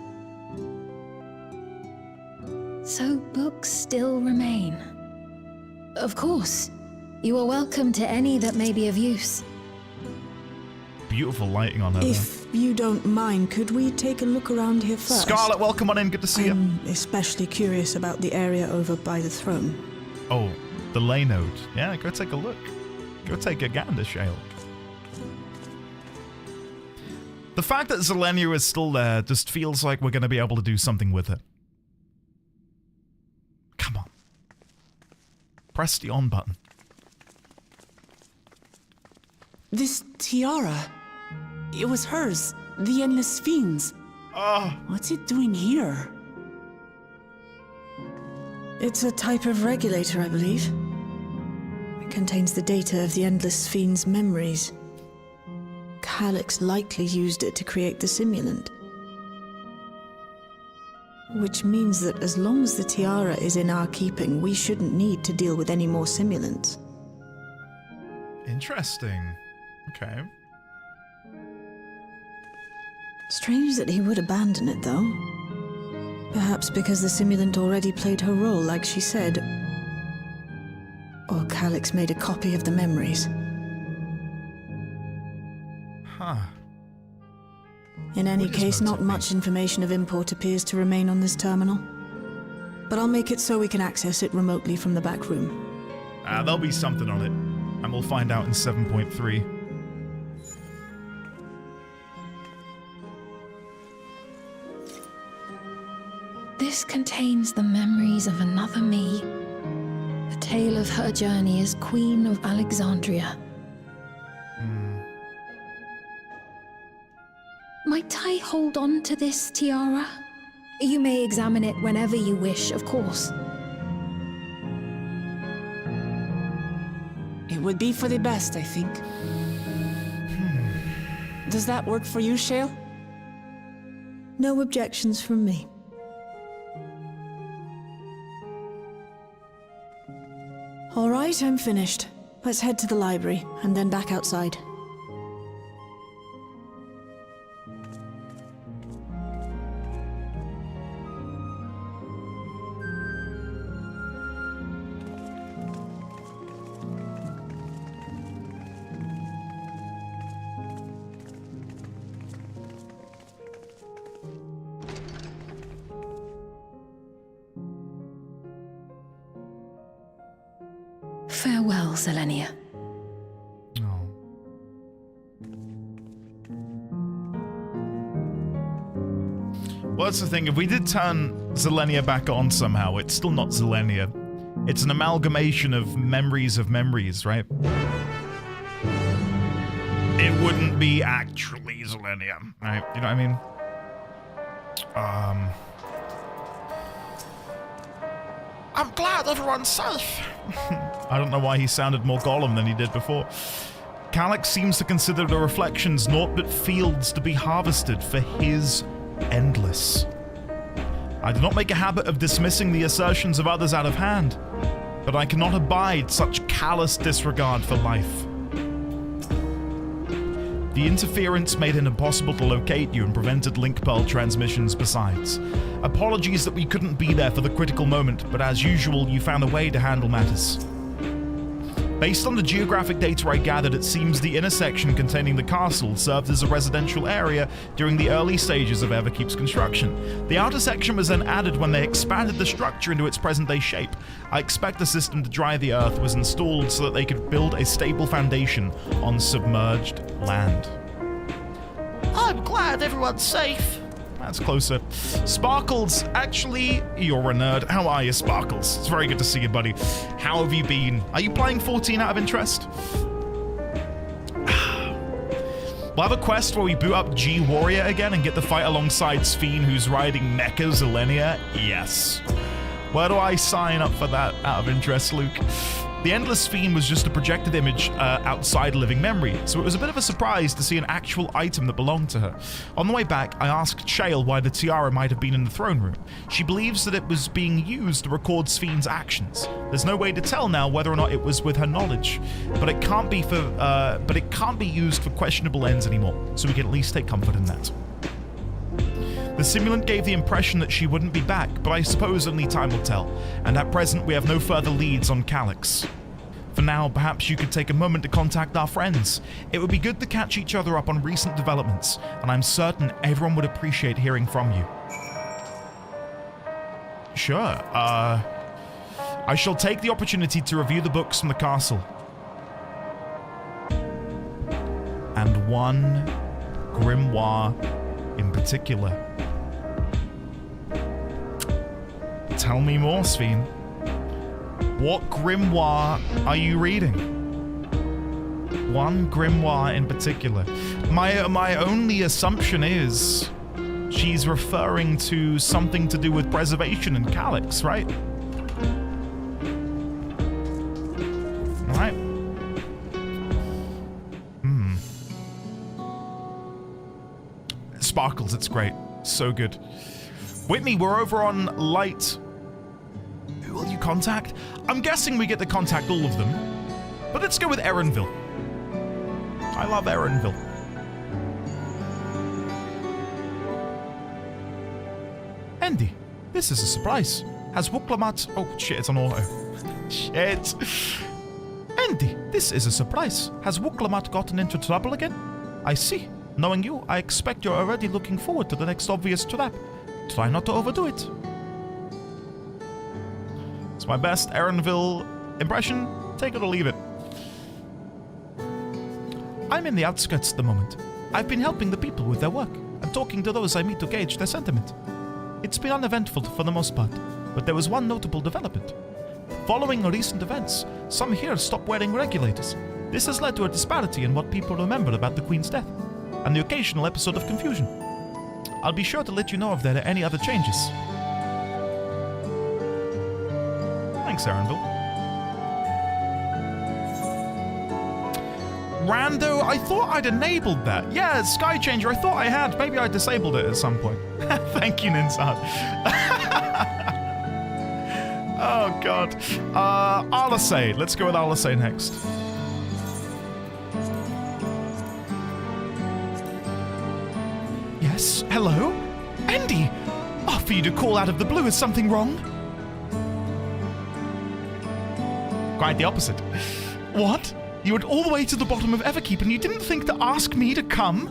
So books still remain. Of course. You are welcome to any that may be of use. Beautiful lighting on her. If you don't mind, could we take a look around here first? Scarlet, welcome on in. Good to see you. I'm especially curious about the area over by the throne. Oh, the lay node. Yeah, go take a look. Go take a gander, Shale. The fact that Zelenia is still there just feels like we're going to be able to do something with it. Come on. Press the on button. This tiara. It was hers. The Endless Sphene's. What's it doing here? It's a type of regulator, I believe. It contains the data of the Endless Sphene's memories. Calex likely used it to create the simulant. Which means that as long as the tiara is in our keeping, we shouldn't need to deal with any more simulants. Interesting. Okay. Strange that he would abandon it, though. Perhaps because the simulant already played her role, like she said. Or Calex made a copy of the memories. Huh. In any case, not much information of import appears to remain on this terminal. But I'll make it so we can access it remotely from the back room. There'll be something on it. And we'll find out in 7.3. This contains the memories of another me. The tale of her journey as Queen of Alexandria. Might I hold on to this tiara? You may examine it whenever you wish, of course. It would be for the best, I think. Does that work for you, Shale? No objections from me. All right, I'm finished. Let's head to the library, and then back outside. Farewell, Zelenia. Well, that's the thing. If we did turn Zelenia back on somehow, it's still not Zelenia. It's an amalgamation of memories, right? It wouldn't be actually Zelenia, right? You know what I mean? I'm glad everyone's safe. I don't know why he sounded more Gollum than he did before. Calex seems to consider the reflections naught but fields to be harvested for his endless. I do not make a habit of dismissing the assertions of others out of hand, but I cannot abide such callous disregard for life. The interference made it impossible to locate you and prevented link pearl transmissions besides. Apologies that we couldn't be there for the critical moment, but as usual, you found a way to handle matters. Based on the geographic data I gathered, it seems the intersection containing the castle served as a residential area during the early stages of Everkeep's construction. The outer section was then added when they expanded the structure into its present-day shape. I expect the system to dry the earth was installed so that they could build a stable foundation on submerged land. I'm glad everyone's safe. That's closer. Sparkles, actually, you're a nerd. How are you, Sparkles? It's very good to see you, buddy. How have you been? Are you playing 14 out of interest? We'll have a quest where we boot up G Warrior again and get the fight alongside Sphene, who's riding Mecha Zelenia. Yes. Where do I sign up for that out of interest, Luke? The Endless Sphene was just a projected image outside living memory, so it was a bit of a surprise to see an actual item that belonged to her. On the way back, I asked Shale why the tiara might have been in the throne room. She believes that it was being used to record Sphene's actions. There's no way to tell now whether or not it was with her knowledge, but it can't be used for questionable ends anymore, so we can at least take comfort in that. The simulant gave the impression that she wouldn't be back, but I suppose only time will tell, and at present we have no further leads on Calex. For now, perhaps you could take a moment to contact our friends. It would be good to catch each other up on recent developments, and I'm certain everyone would appreciate hearing from you. Sure, I shall take the opportunity to review the books from the castle. And one grimoire in particular. Tell me more, Sphene. What grimoire are you reading? One grimoire in particular. My only assumption is she's referring to something to do with preservation in Calex, right? Right. sparkles. It's great. So good. Whitney, we're over on light. Who will you contact? I'm guessing we get to contact all of them. But let's go with Erenville. I love Erenville. Andy, this is a surprise. Has Wuklamat... Oh, shit, it's on auto. Shit. Andy, this is a surprise. Has Wuklamat gotten into trouble again? I see. Knowing you, I expect you're already looking forward to the next obvious trap. Try not to overdo it. It's my best Erenville impression. Take it or leave it. I'm in the outskirts at the moment. I've been helping the people with their work and talking to those I meet to gauge their sentiment. It's been uneventful for the most part, but there was one notable development. Following recent events, some here stopped wearing regulators. This has led to a disparity in what people remember about the Queen's death, and the occasional episode of confusion. I'll be sure to let you know if there are any other changes. Thanks, Erenville. Rando, I thought I'd enabled that. Yeah, Sky Changer, I thought I had. Maybe I disabled it at some point. Thank you, Ninsad. Oh, God. Alasay. Let's go with Alasay next. Yes, hello? Andy! Oh, for you to call out of the blue, is something wrong? Quite the opposite. What? You went all the way to the bottom of Everkeep and you didn't think to ask me to come?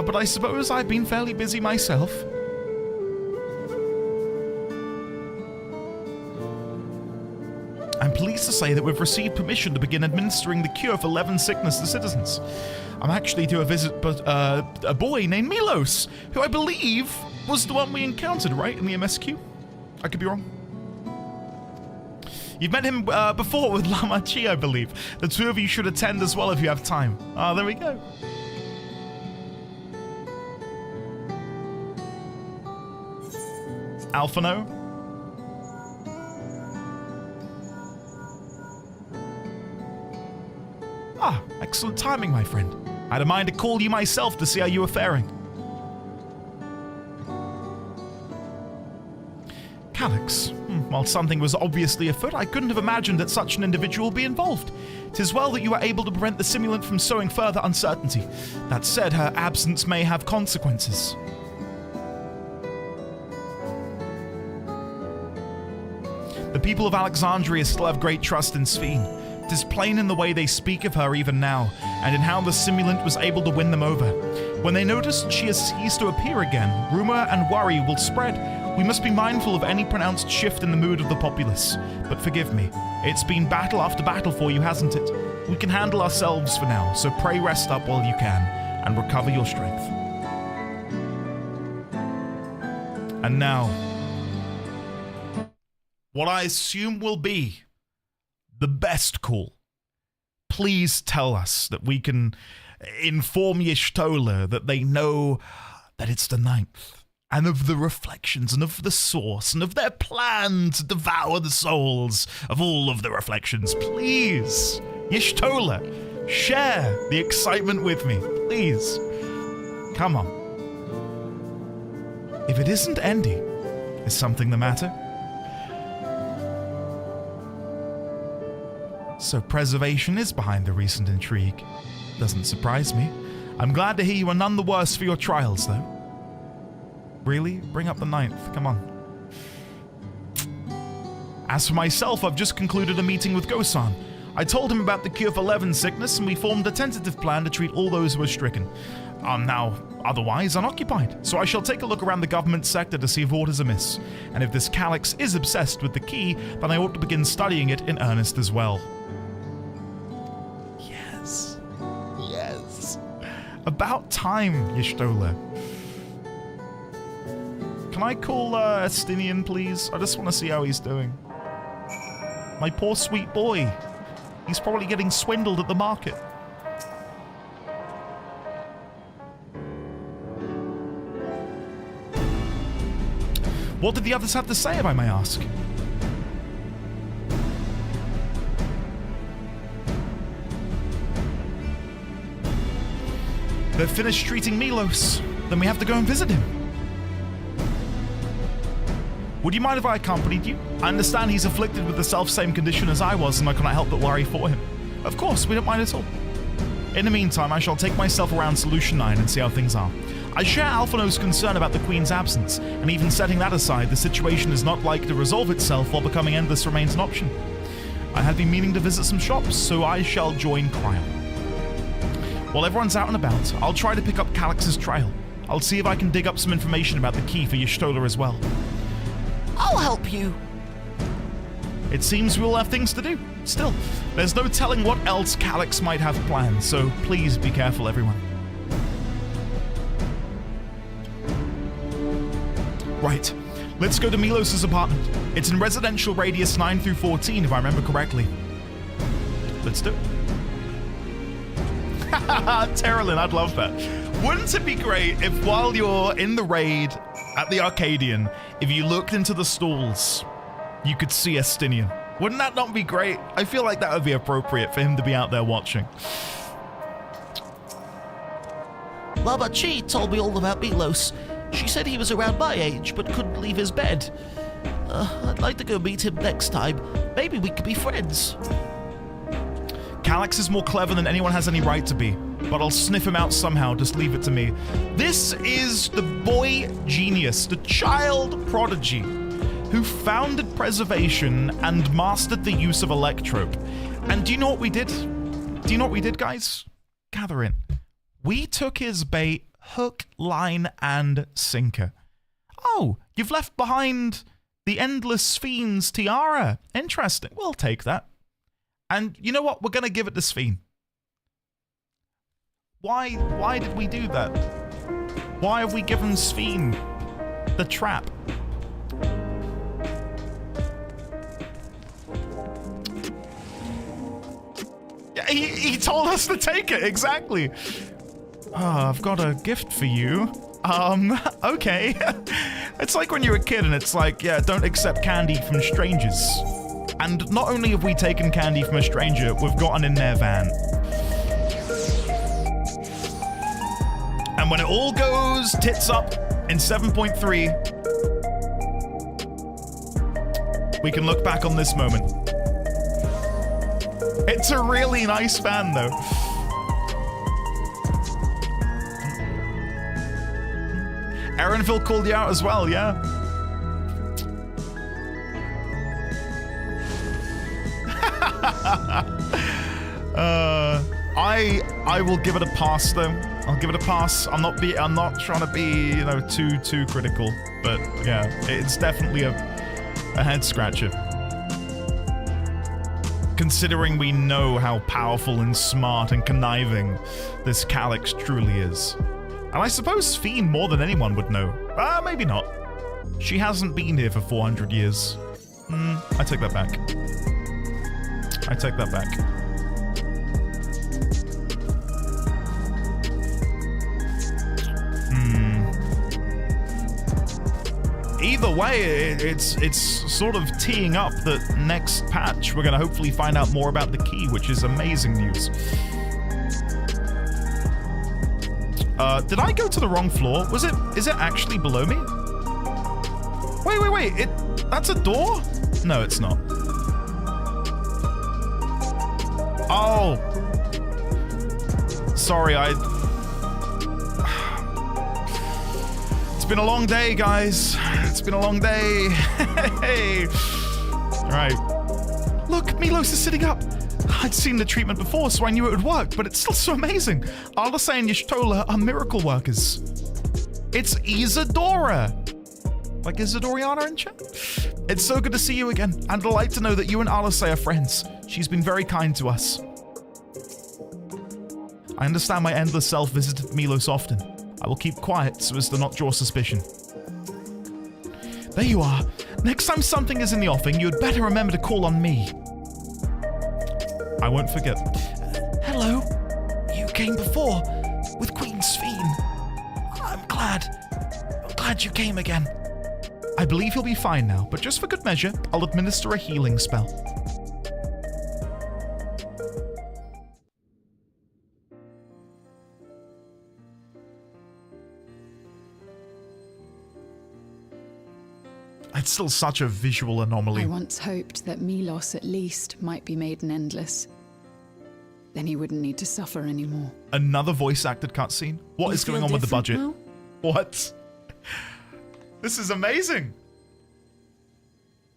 But I suppose I've been fairly busy myself. I'm pleased to say that we've received permission to begin administering the cure for Levin sickness to citizens. I'm actually due a visit a boy named Milos, who I believe was the one we encountered, right, in the MSQ? I could be wrong. You've met him before with Lama Chi, I believe. The two of you should attend as well if you have time. Ah, there we go. Alphano? Ah, excellent timing, my friend. I had a mind to call you myself to see how you were faring. Calex. While something was obviously afoot, I couldn't have imagined that such an individual would be involved. 'Tis well that you were able to prevent the simulant from sowing further uncertainty. That said, her absence may have consequences. The people of Alexandria still have great trust in Sphene. It is plain in the way they speak of her even now, and in how the simulant was able to win them over. When they notice she has ceased to appear again, rumor and worry will spread. We must be mindful of any pronounced shift in the mood of the populace. But forgive me, it's been battle after battle for you, hasn't it? We can handle ourselves for now, so pray rest up while you can, and recover your strength. And now, what I assume will be the best call. Please tell us that we can inform Y'shtola that they know that it's the 9th. And of the reflections, and of the source, and of their plan to devour the souls of all of the reflections. Please, Y'shtola, share the excitement with me. Please. Come on. If it isn't Andy, is something the matter? So preservation is behind the recent intrigue. Doesn't surprise me. I'm glad to hear you are none the worse for your trials, though. Really? Bring up the 9th. Come on. As for myself, I've just concluded a meeting with Gosan. I told him about the cure for Levin sickness, and we formed a tentative plan to treat all those who are stricken. I'm now otherwise unoccupied, so I shall take a look around the government sector to see if aught is amiss. And if this Calex is obsessed with the key, then I ought to begin studying it in earnest as well. Yes. Yes. About time, Y'shtola. Can I call Estinian, please? I just want to see how he's doing. My poor sweet boy. He's probably getting swindled at the market. What did the others have to say, if I may ask? They've finished treating Milos. Then we have to go and visit him. Would you mind if I accompanied you? I understand he's afflicted with the self-same condition as I was, and I cannot help but worry for him. Of course, we don't mind at all. In the meantime, I shall take myself around Solution 9 and see how things are. I share Alphino's concern about the Queen's absence, and even setting that aside, the situation is not likely to resolve itself while becoming endless remains an option. I had been meaning to visit some shops, so I shall join Cryo. While everyone's out and about, I'll try to pick up Calex's trail. I'll see if I can dig up some information about the key for Y'shtola as well. I'll help you. It seems we'll have things to do. Still, there's no telling what else Calex might have planned, so please be careful, everyone. Right, let's go to Milos' apartment. It's in residential radius 9 through 14, if I remember correctly. Let's do it. Terralyn, I'd love that. Wouldn't it be great if while you're in the raid at the Arcadian, if you looked into the stalls, you could see Estinian? Wouldn't that not be great? I feel like that would be appropriate for him to be out there watching. Lava Chi told me all about Milos. She said he was around my age, but couldn't leave his bed. I'd like to go meet him next time. Maybe we could be friends. Calex is more clever than anyone has any right to be, but I'll sniff him out somehow, just leave it to me. This is the boy genius, the child prodigy, who founded preservation and mastered the use of electrope. And do you know what we did? Do you know what we did, guys? Gather in. We took his bait, hook, line, and sinker. Oh, you've left behind the endless Sphene's tiara. Interesting. We'll take that. And you know what? We're going to give it to Sphene. Why did we do that? Why have we given Sphene the trap? Yeah, he told us to take it, exactly. Oh, I've got a gift for you. Okay. It's like when you're a kid and it's like, yeah, don't accept candy from strangers. And not only have we taken candy from a stranger, we've gotten in their van. And when it all goes tits up in 7.3, we can look back on this moment. It's a really nice van, though. Erinville called you out as well, yeah? I will give it a pass though. I'll give it a pass. I'm not trying to be, you know, too critical, but yeah, it's definitely a head scratcher. Considering we know how powerful and smart and conniving this Calex truly is. And I suppose Sphene more than anyone would know. Maybe not. She hasn't been here for 400 years. I take that back. I take that back. Either way, it's sort of teeing up that next patch we're going to hopefully find out more about the key, which is amazing news. Did I go to the wrong floor? Is it actually below me? Wait, that's a door? No, it's not. Oh. Sorry, It's been a long day, guys. It's been a long day. Hey. Right. Look, Milos is sitting up. I'd seen the treatment before, so I knew it would work, but it's still so amazing. Alase and Y'shtola are miracle workers. It's Isadora. Like Isadoriana in chat? It's so good to see you again, and a delight to know that you and Alase are friends. She's been very kind to us. I understand my endless self visited Milos often. I will keep quiet so as to not draw suspicion. There you are. Next time something is in the offing, you had better remember to call on me. I won't forget. Hello. You came before with Queen Sphene. I'm glad you came again. I believe he'll be fine now, but just for good measure, I'll administer a healing spell. It's still such a visual anomaly. I once hoped that Milos at least might be made an endless. Then he wouldn't need to suffer anymore. Another voice acted cutscene? What is going on with the budget? Now? What? This is amazing.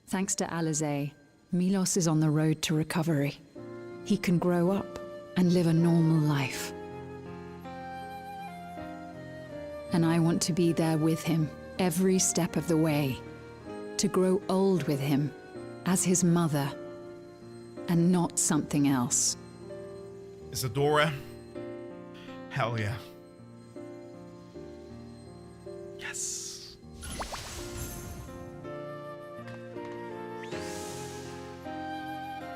Thanks to Alizé, Milos is on the road to recovery. He can grow up and live a normal life. And I want to be there with him every step of the way. To grow old with him as his mother and not something else. Isadora. Hell yeah. Yes.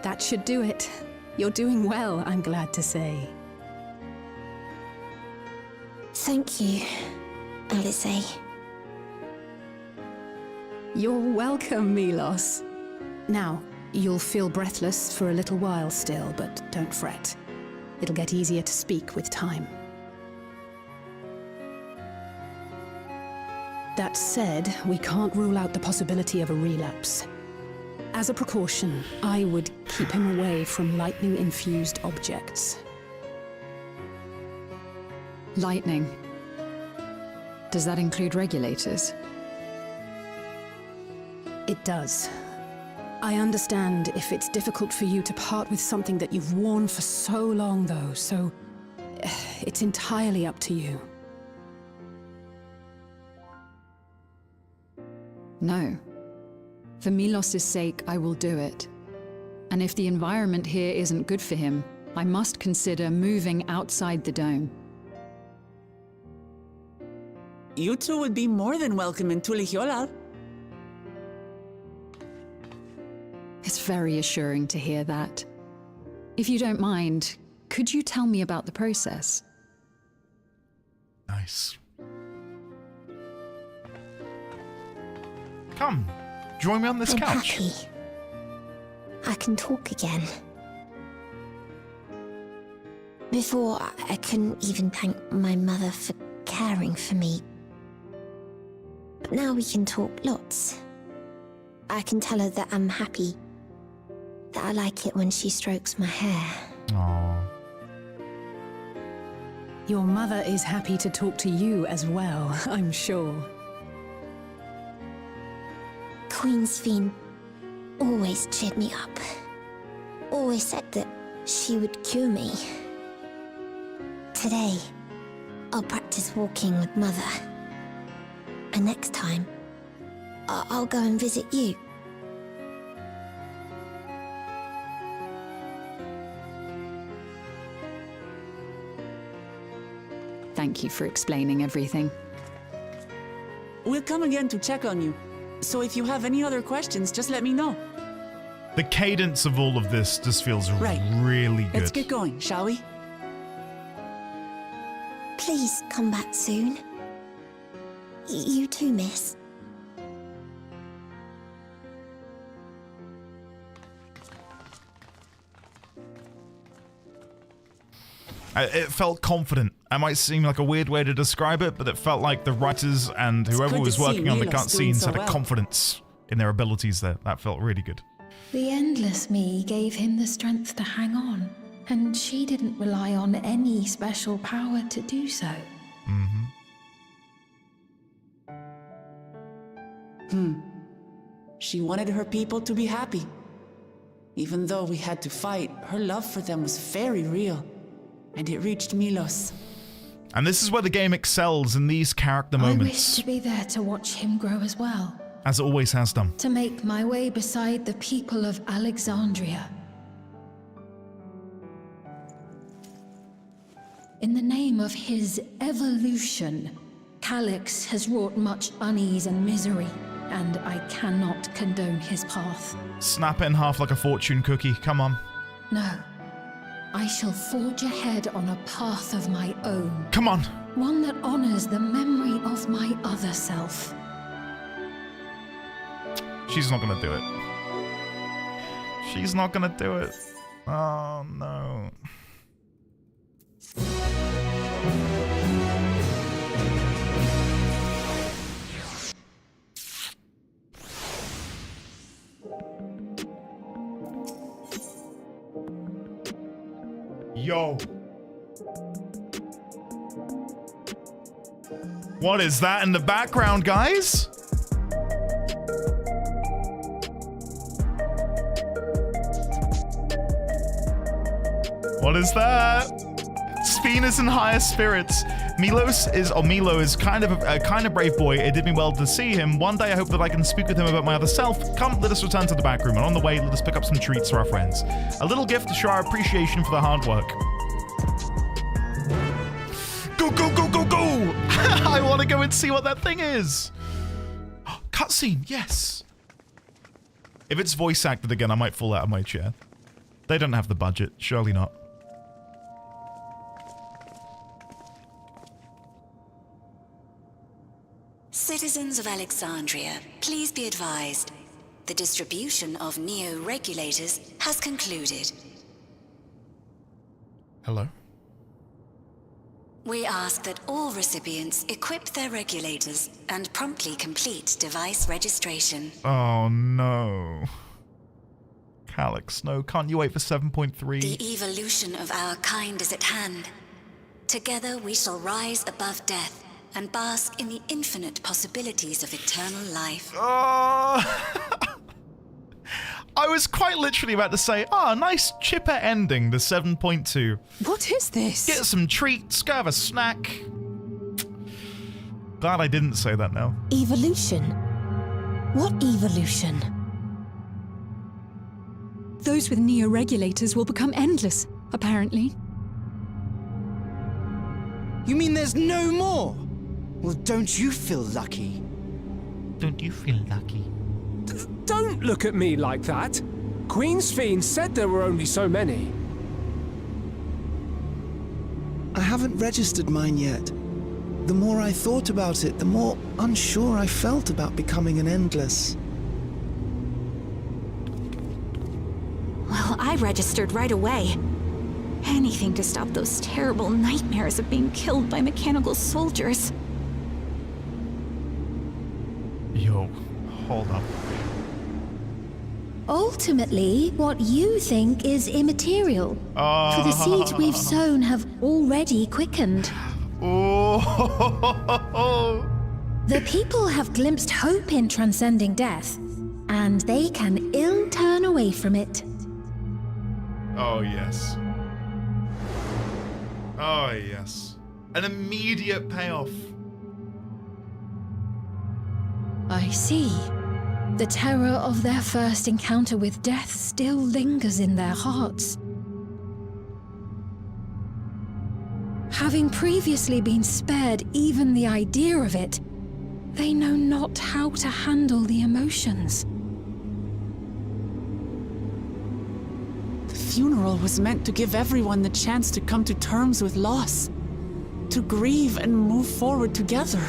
That should do it. You're doing well, I'm glad to say. Thank you, Alizé. You're welcome, Milos. Now, you'll feel breathless for a little while still, but don't fret. It'll get easier to speak with time. That said, we can't rule out the possibility of a relapse. As a precaution, I would keep him away from lightning-infused objects. Lightning. Does that include regulators? It does. I understand if it's difficult for you to part with something that you've worn for so long, though, so it's entirely up to you. No. For Milos' sake, I will do it. And if the environment here isn't good for him, I must consider moving outside the dome. You two would be more than welcome in Tulihiola. It's very assuring to hear that. If you don't mind, could you tell me about the process? Nice. Come, join me on this couch. I'm happy. I can talk again. Before, I couldn't even thank my mother for caring for me. But now we can talk lots. I can tell her that I'm happy. That I like it when she strokes my hair. Aww. Your mother is happy to talk to you as well, I'm sure. Queen Sphene always cheered me up. Always said that she would cure me. Today, I'll practice walking with Mother. And next time, I'll go and visit you. Thank you for explaining everything. We'll come again to check on you. So if you have any other questions, just let me know. The cadence of all of this just feels really good. Let's get going, shall we? Please come back soon. You too, miss. It felt confident. That might seem like a weird way to describe it, but it felt like the writers and whoever was working on the cutscenes had a confidence in their abilities there. That felt really good. The Endless Me gave him the strength to hang on, and she didn't rely on any special power to do so. She wanted her people to be happy. Even though we had to fight, her love for them was very real. And it reached Milos. And this is where the game excels in these character I moments. wish to be there to watch him grow as well. As it always has done. To make my way beside the people of Alexandria. In the name of his evolution, Calex has wrought much unease and misery, and I cannot condone his path. Snap it in half like a fortune cookie. Come on. No. I shall forge ahead on a path of my own. Come on. One that honors the memory of my other self. She's not gonna do it. She's not gonna do it. Oh no. Yo. What is that in the background, guys? What is that? Sphene is in higher spirits. Milo is kind of a brave boy. It did me well to see him. One day I hope that I can speak with him about my other self. Come, let us return to the back room, and on the way, let us pick up some treats for our friends. A little gift to show our appreciation for their hard work. Go, go, go, go, go! I want to go and see what that thing is. Cutscene, yes. If it's voice acted again, I might fall out of my chair. They don't have the budget, surely not. Citizens of Alexandria, please be advised. The distribution of neo-regulators has concluded. Hello? We ask that all recipients equip their regulators and promptly complete device registration. Oh no. Calex, no, can't you wait for 7.3? The evolution of our kind is at hand. Together we shall rise above death and bask in the infinite possibilities of eternal life. I was quite literally about to say, nice chipper ending to 7.2. What is this? Get some treats, go have a snack. Glad I didn't say that now. Evolution? What evolution? Those with neo-regulators will become endless, apparently. You mean there's no more? Well, don't you feel lucky? Don't you feel lucky? Don't look at me like that. Queen Sphene said there were only so many. I haven't registered mine yet. The more I thought about it, the more unsure I felt about becoming an endless. Well, I registered right away. Anything to stop those terrible nightmares of being killed by mechanical soldiers. Yo, hold up. Ultimately, what you think is immaterial. For the seeds we've sown have already quickened. The people have glimpsed hope in transcending death, and they can ill turn away from it. Oh, yes. Oh, yes. An immediate payoff. I see. The terror of their first encounter with death still lingers in their hearts. Having previously been spared even the idea of it, they know not how to handle the emotions. The funeral was meant to give everyone the chance to come to terms with loss, to grieve and move forward together.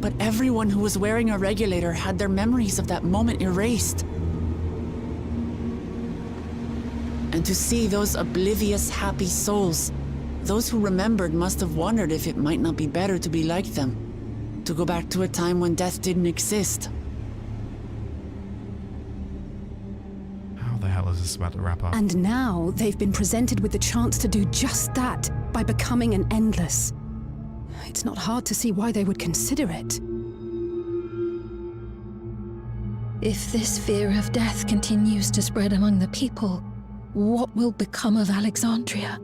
But everyone who was wearing a regulator had their memories of that moment erased. And to see those oblivious, happy souls, those who remembered must have wondered if it might not be better to be like them, to go back to a time when death didn't exist. How the hell is this about to wrap up? And now they've been presented with the chance to do just that by becoming an endless. It's not hard to see why they would consider it. If this fear of death continues to spread among the people, what will become of Alexandria?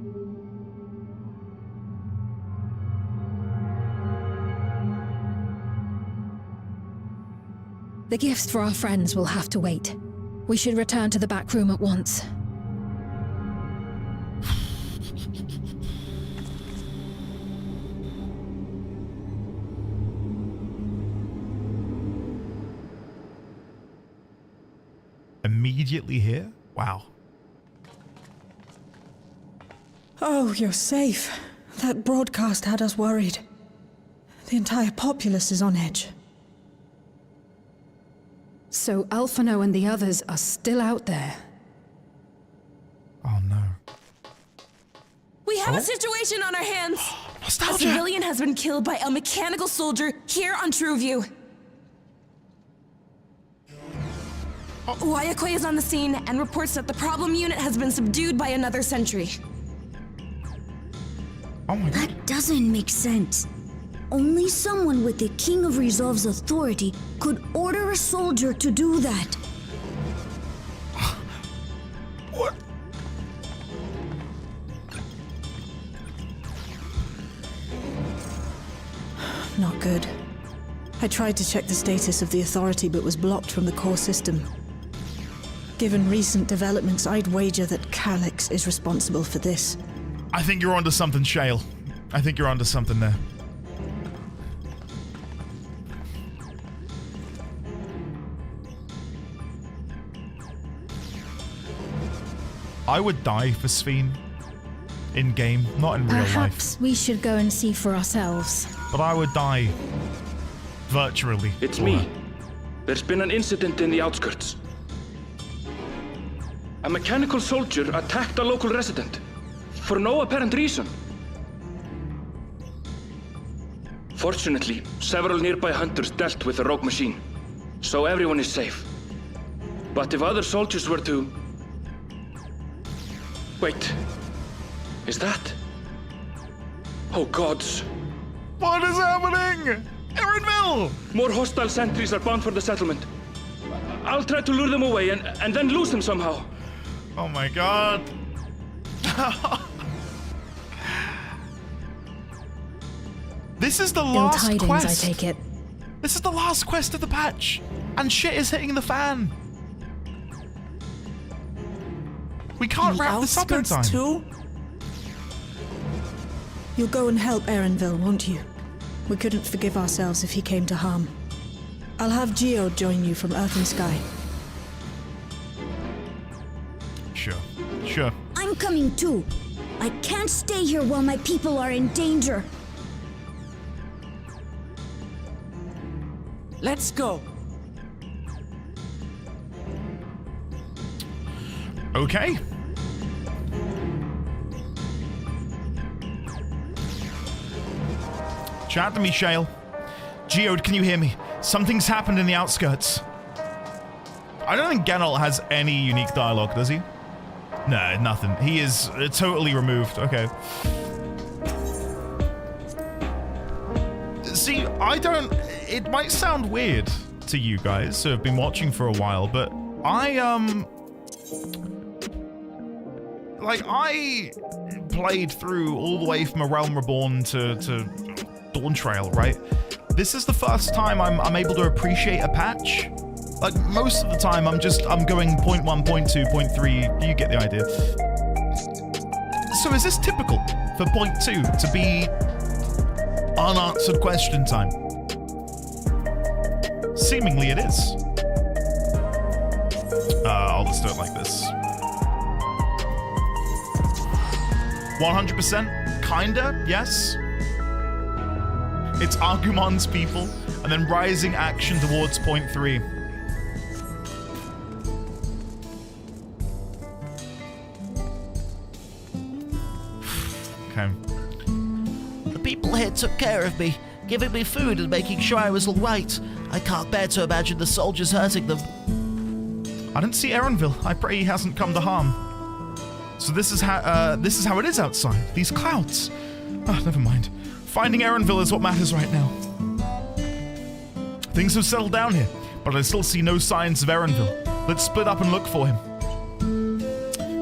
The gifts for our friends will have to wait. We should return to the back room at once. Immediately here? Wow. Oh, you're safe. That broadcast had us worried. The entire populace is on edge. So Alphano and the others are still out there. Oh no. We have a situation on our hands! Nostalgia. A civilian has been killed by a mechanical soldier here on Trueview. Wayakwe is on the scene and reports that the problem unit has been subdued by another sentry. Oh my god. That doesn't make sense. Only someone with the King of Resolve's authority could order a soldier to do that. What? Not good. I tried to check the status of the authority but was blocked from the core system. Given recent developments, I'd wager that Calex is responsible for this. I think you're onto something, Shale. I think you're onto something there. I would die for Sphene. In game, not in real life. Perhaps we should go and see for ourselves. But I would die virtually. It's me. There's been an incident in the outskirts. A mechanical soldier attacked a local resident for no apparent reason. Fortunately, several nearby hunters dealt with the rogue machine, so everyone is safe. But if other soldiers were to... Wait. Is that... Oh gods. What is happening? Erenville! More hostile sentries are bound for the settlement. I'll try to lure them away and then lose them somehow. Oh my god. This is the last tidings, quest. I take it. This is the last quest of the patch. And shit is hitting the fan. We can't wrap this up in time. Too? You'll go and help Erenville, won't you? We couldn't forgive ourselves if he came to harm. I'll have Geo join you from Earth and Sky. Sure. I'm coming too. I can't stay here while my people are in danger. Let's go. Okay. Chat to me, Shale. Geode, can you hear me? Something's happened in the outskirts. I don't think Geralt has any unique dialogue, does he? No, nothing. He is totally removed. Okay. See, I don't... It might sound weird to you guys who have been watching for a while, but I played through all the way from A Realm Reborn to Dawn Trail, right? This is the first time I'm able to appreciate a patch. Like, most of the time, I'm going 0.1, 0.2, 0.3, you get the idea. So is this typical for 0.2 to be unanswered question time? Seemingly it is. I'll just do it like this. 100%? Kinda, yes. It's Argumon's people, and then rising action towards 0.3. Okay. The people here took care of me, giving me food and making sure I was all right. I can't bear to imagine the soldiers hurting them. I didn't see Erenville. I pray he hasn't come to harm. So this is how it is outside. These clouds. Ah, never mind. Finding Erenville is what matters right now. Things have settled down here, but I still see no signs of Erenville. Let's split up and look for him.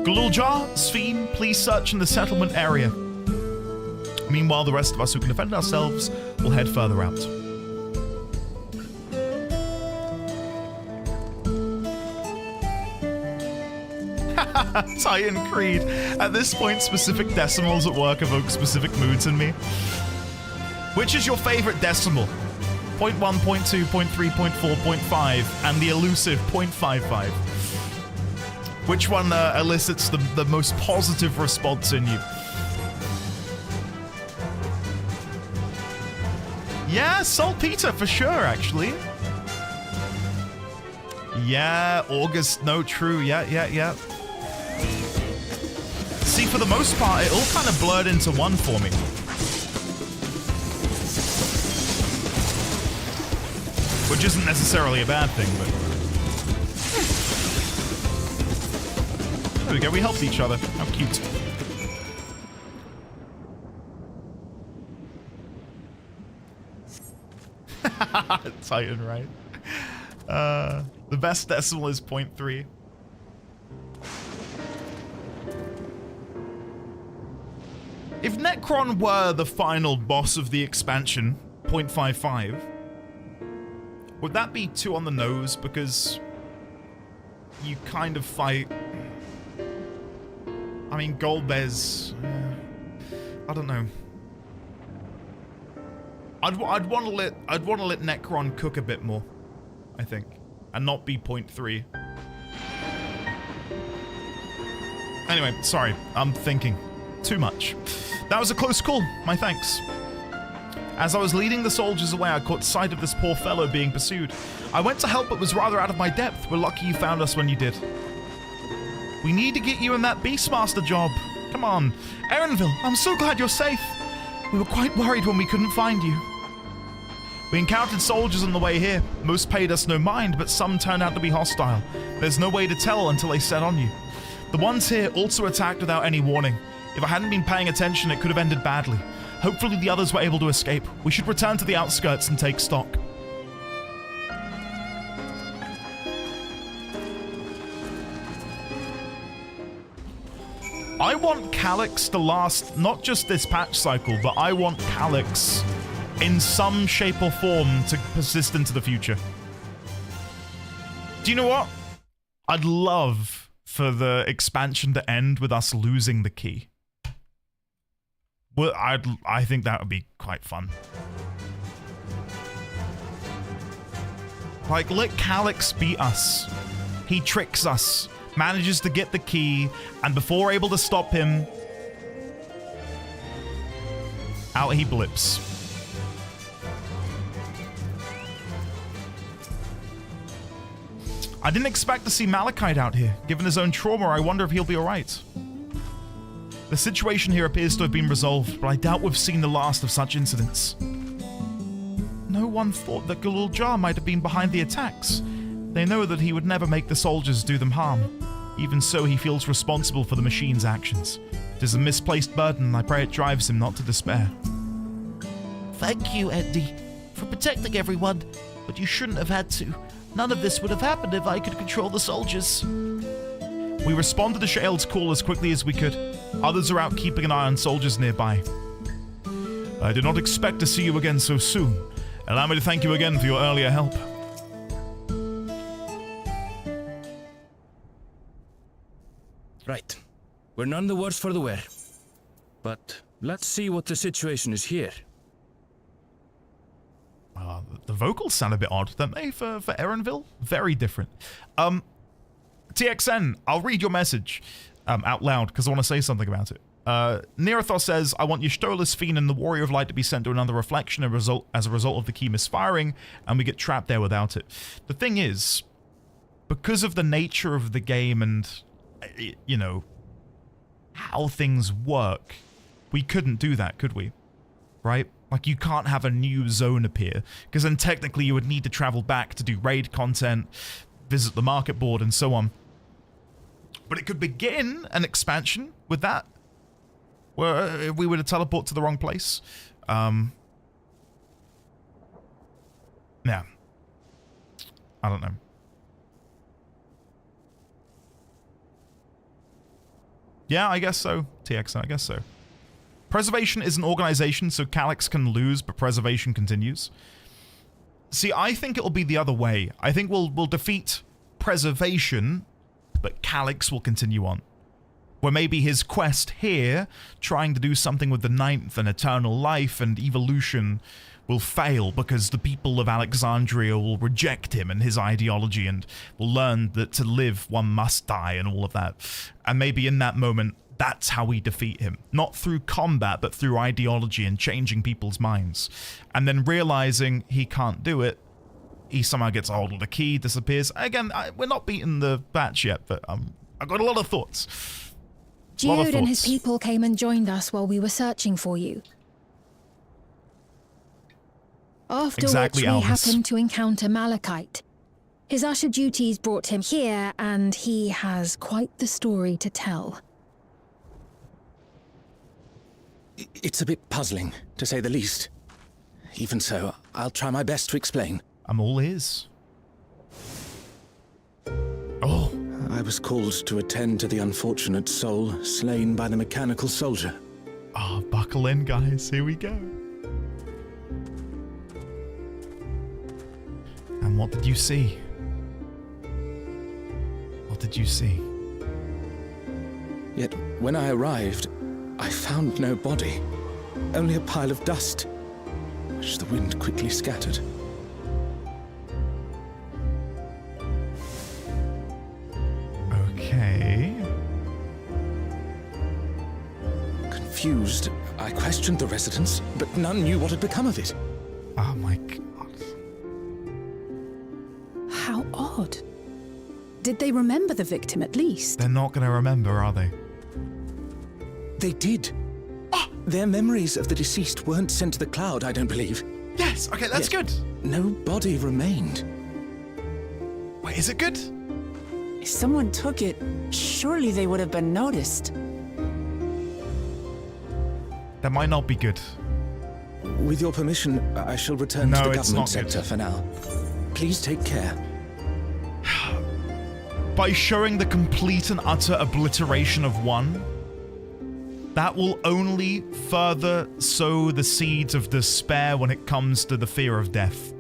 Galuljar, Sphene, please search in the settlement area. Meanwhile, the rest of us who can defend ourselves will head further out. Titan Creed. At this point, specific decimals at work evoke specific moods in me. Which is your favorite decimal? 0.1, 0.2, 0.3, 0.4, 0.5, and the elusive 0.55. Which one elicits the most positive response in you? Yeah, saltpeter for sure, actually. Yeah, August, no, true, yeah. See, for the most part, it all kind of blurred into one for me. Which isn't necessarily a bad thing, but... There we go, we helped each other. How cute. Titan, right? The best decimal is 0.3. If Necron were the final boss of the expansion, 0.55, would that be too on the nose? Because you kind of fight... I mean, Golbez... I don't know. I'd want to let Necron cook a bit more, I think, and not be 0.3. Anyway, sorry, I'm thinking too much. That was a close call. My thanks. As I was leading the soldiers away, I caught sight of this poor fellow being pursued. I went to help, but was rather out of my depth. We're lucky you found us when you did. We need to get you in that Beastmaster job. Come on, Erenville. I'm so glad you're safe. We were quite worried when we couldn't find you. We encountered soldiers on the way here. Most paid us no mind, but some turned out to be hostile. There's no way to tell until they set on you. The ones here also attacked without any warning. If I hadn't been paying attention, it could have ended badly. Hopefully the others were able to escape. We should return to the outskirts and take stock. I want Calex to last not just this patch cycle, but I want Calex in some shape or form to persist into the future. Do you know what? I'd love for the expansion to end with us losing the key. Well, I think that would be quite fun. Like, let Calex beat us. He tricks us, manages to get the key, and before we're able to stop him, out he blips. I didn't expect to see Malachite out here. Given his own trauma, I wonder if he'll be alright. The situation here appears to have been resolved, but I doubt we've seen the last of such incidents. No one thought that Galul Jar might have been behind the attacks. They know that he would never make the soldiers do them harm. Even so, he feels responsible for the machine's actions. It is a misplaced burden, and I pray it drives him not to despair. Thank you, Andy, for protecting everyone, but you shouldn't have had to. None of this would have happened if I could control the soldiers. We responded to Shael's call as quickly as we could. Others are out keeping an eye on soldiers nearby. I did not expect to see you again so soon. Allow me to thank you again for your earlier help. Right. We're none the worse for the wear. But let's see what the situation is here. The vocals sound a bit odd, don't they, for Erenville? Very different. TXN, I'll read your message out loud because I want to say something about it. Nerothos says, I want Y'shtola, Sphene, and the Warrior of Light to be sent to another reflection as a result of the key misfiring, and we get trapped there without it. The thing is, because of the nature of the game and, you know, how things work, we couldn't do that, could we? Right? Like, you can't have a new zone appear, because then technically you would need to travel back to do raid content, visit the market board, and so on. But it could begin an expansion with that, where if we were to teleport to the wrong place. Yeah. I don't know. Yeah, I guess so. TX, I guess so. Preservation is an organization, so Calex can lose, but preservation continues. See, I think it'll be the other way. I think we'll defeat preservation, but Calex will continue on. Where maybe his quest here, trying to do something with the Ninth and eternal life and evolution, will fail because the people of Alexandria will reject him and his ideology and will learn that to live one must die and all of that. And maybe in that moment, that's how we defeat him. Not through combat, but through ideology and changing people's minds. And then realizing he can't do it, he somehow gets a hold of the key, disappears. Again, we're not beating the batch yet, but I've got a lot of thoughts. Geode and his people came and joined us while we were searching for you. After which we happened to encounter Malachite. His usher duties brought him here, and he has quite the story to tell. It's a bit puzzling, to say the least. Even so, I'll try my best to explain. I'm all ears. Oh. I was called to attend to the unfortunate soul slain by the mechanical soldier. Ah, buckle in, guys. Here we go. And what did you see? What did you see? Yet, when I arrived, I found no body. Only a pile of dust, which the wind quickly scattered. Okay. Confused, I questioned the residents, but none knew what had become of it. Oh my god. How odd. Did they remember the victim at least? They're not going to remember, are they? They did. Their memories of the deceased weren't sent to the cloud, I don't believe. Yes, okay, that's good. No body remained. Wait, is it good? If someone took it, surely they would have been noticed. That might not be good. With your permission, I shall return to the government sector good. for now. Please take care. By showing the complete and utter obliteration of one, that will only further sow the seeds of despair when it comes to the fear of death,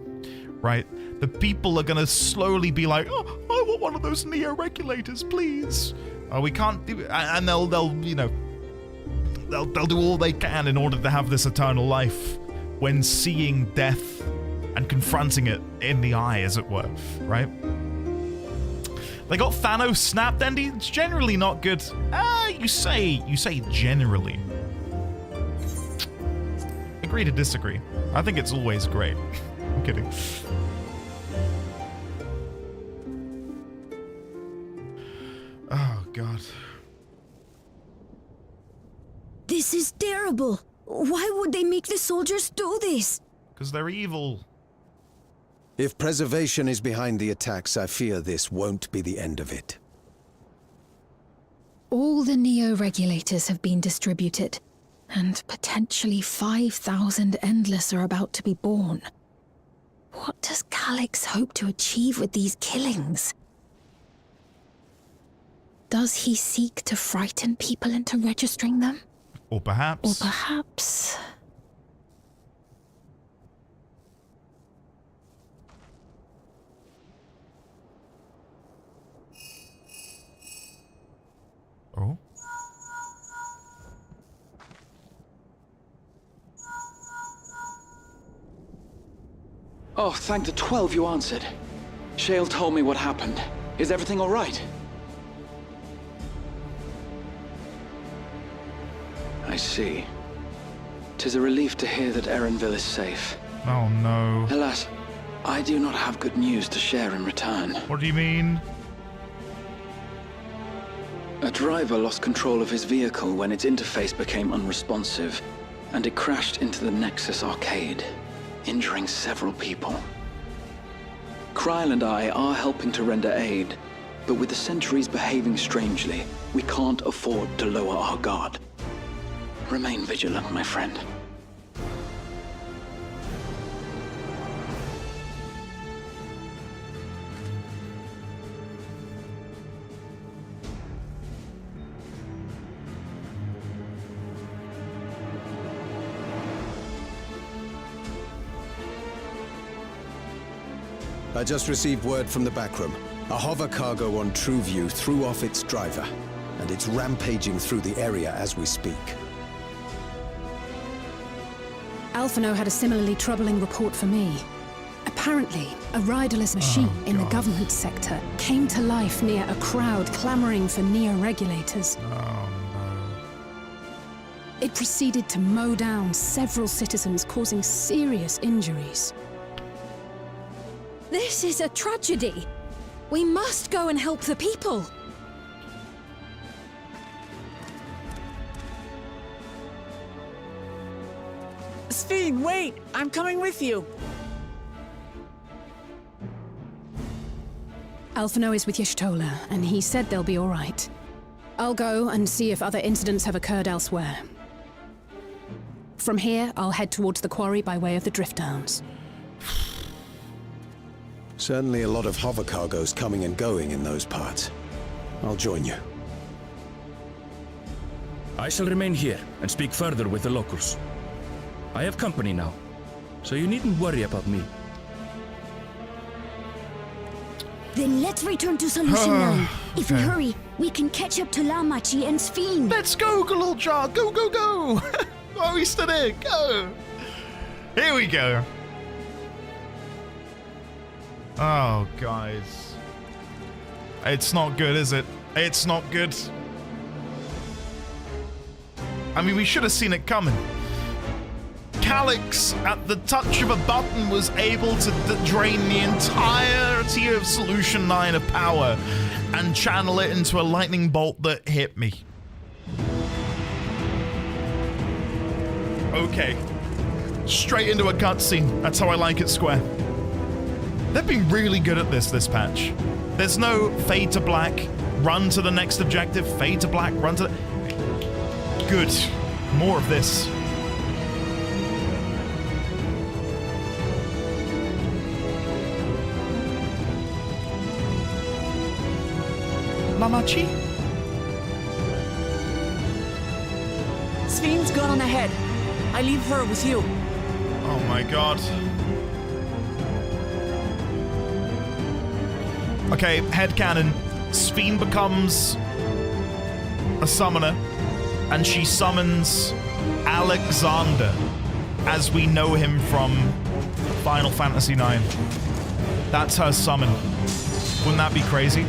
right? The people are gonna slowly be like, oh, I want one of those neo-regulators, please. We can't do it. And they'll you know, they'll do all they can in order to have this eternal life when seeing death and confronting it in the eye, as it were, right? They got Thanos snapped, and it's generally not good. You say generally. Agree to disagree. I think it's always great. I'm kidding. Oh, God. This is terrible. Why would they make the soldiers do this? Because they're evil. If preservation is behind the attacks, I fear this won't be the end of it. All the neo-regulators have been distributed, and potentially 5,000 Endless are about to be born. What does Calex hope to achieve with these killings? Does he seek to frighten people into registering them? Or perhaps... Or perhaps... Oh? Oh, thank the 12 you answered. Shale told me what happened. Is everything all right? I see. 'Tis a relief to hear that Erenville is safe. Oh no. Alas, I do not have good news to share in return. What do you mean? A driver lost control of his vehicle when its interface became unresponsive, and it crashed into the Nexus arcade, injuring several people. Kryl and I are helping to render aid, but with the sentries behaving strangely, we can't afford to lower our guard. Remain vigilant, my friend. I just received word from the backroom. A hover cargo on TrueView threw off its driver, and it's rampaging through the area as we speak. Alphino had a similarly troubling report for me. Apparently, a riderless machine in the government sector came to life near a crowd clamoring for neo-regulators. It proceeded to mow down several citizens, causing serious injuries. This is a tragedy. We must go and help the people. Sphene, wait! I'm coming with you! Alphino is with Y'shtola, and he said they'll be all right. I'll go and see if other incidents have occurred elsewhere. From here, I'll head towards the quarry by way of the Drift Downs. Certainly a lot of hover cargoes coming and going in those parts. I'll join you. I shall remain here and speak further with the locals. I have company now, so you needn't worry about me. Then let's return to Solution 9. If we hurry, we can catch up to Lamachi and Sphene. Let's go, Galuljar! Go, go, go! Why are we still here? Go! Here we go. Oh, guys. It's not good, is it? It's not good. I mean, we should have seen it coming. Calex, at the touch of a button, was able to drain the entirety of Solution 9 of power and channel it into a lightning bolt that hit me. Okay. Straight into a cutscene. That's how I like it, Square. They've been really good at this patch. There's no fade to black, run to the next objective, fade to black, run to the... Good. More of this. Lamachi? Sphene's gone ahead. I leave her with you. Oh my god. Okay, headcanon. Sphene becomes a summoner, and she summons Alexander, as we know him from Final Fantasy IX. That's her summon. Wouldn't that be crazy?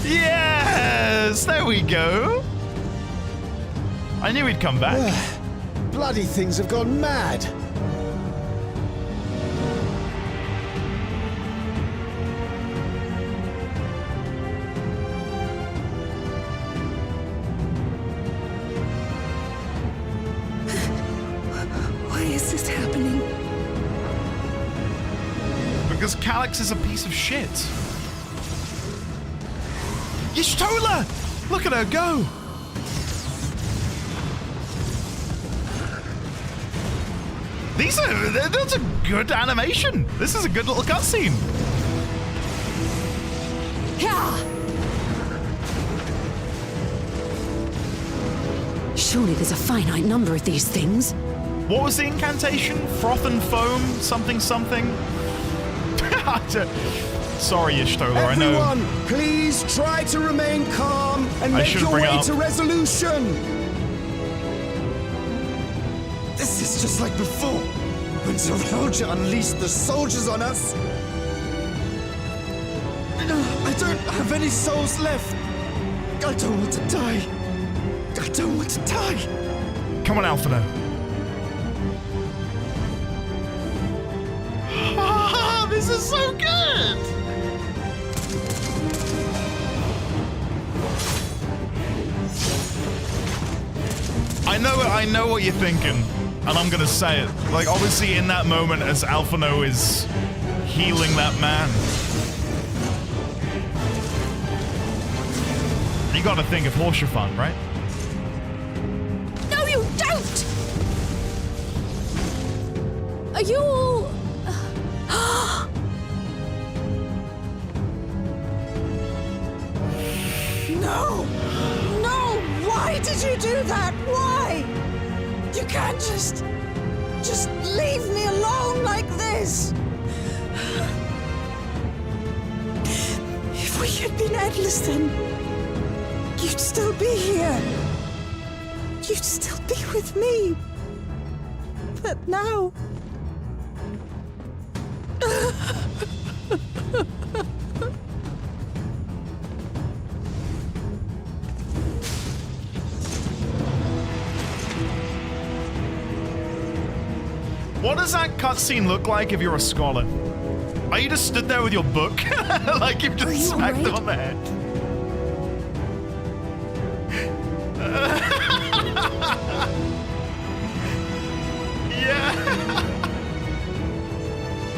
Yes! There we go! I knew he'd come back. Bloody things have gone mad! Why is this happening? Because Calex is a piece of shit. Y'shtola! Look at her go! That's a good animation. This is a good little cutscene. Yeah. Surely there's a finite number of these things. What was the incantation? Froth and foam? Something, something? Sorry, Y'shtola, I know. Everyone, please try to remain calm and make your way to resolution. This is just like before, when Zeralja unleashed the soldiers on us. I don't have any souls left. I don't want to die. I don't want to die. Come on, Alphino. This is so good! I know what you're thinking, and I'm gonna say it. Like, obviously in that moment as Alphino is healing that man, you gotta think of Horsefun, right? No, you don't! Are you all... No! No! Why did you do that? Why? You can't just leave me alone like this! If we had been endless then, you'd still be here. You'd still be with me. But now... What does that cutscene look like if you're a scholar? Are you just stood there with your book? Like you've just smacked them on the head? Yeah!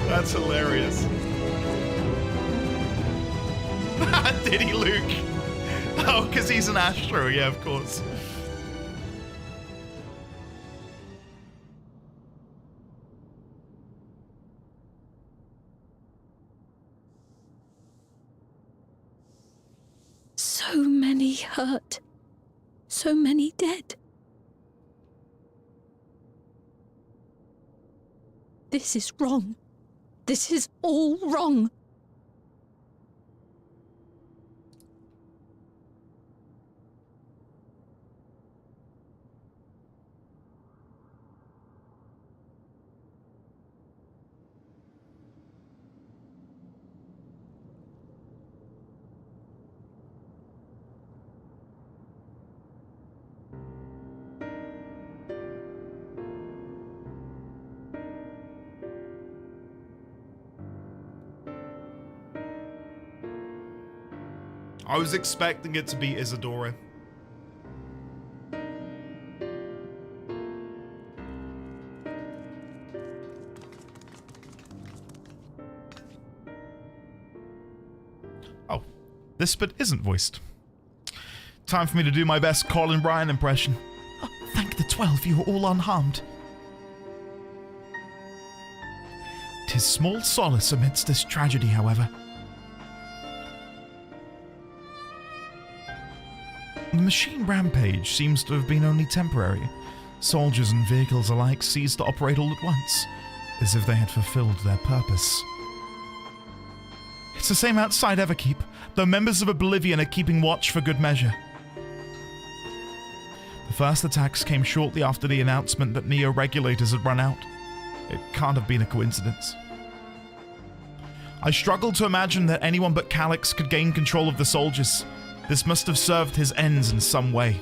That's hilarious. Did he, Luke? Oh, because he's an Astro. Yeah, of course. So many hurt. So many dead. This is wrong. This is all wrong. I was expecting it to be Isadora. Oh, this bit isn't voiced. Time for me to do my best Colin Bryan impression. Oh, thank the 12 you are all unharmed. 'Tis small solace amidst this tragedy, however. The machine rampage seems to have been only temporary. Soldiers and vehicles alike ceased to operate all at once, as if they had fulfilled their purpose. It's the same outside Everkeep, though members of Oblivion are keeping watch for good measure. The first attacks came shortly after the announcement that Neo-regulators had run out. It can't have been a coincidence. I struggle to imagine that anyone but Calex could gain control of the soldiers. This must have served his ends in some way.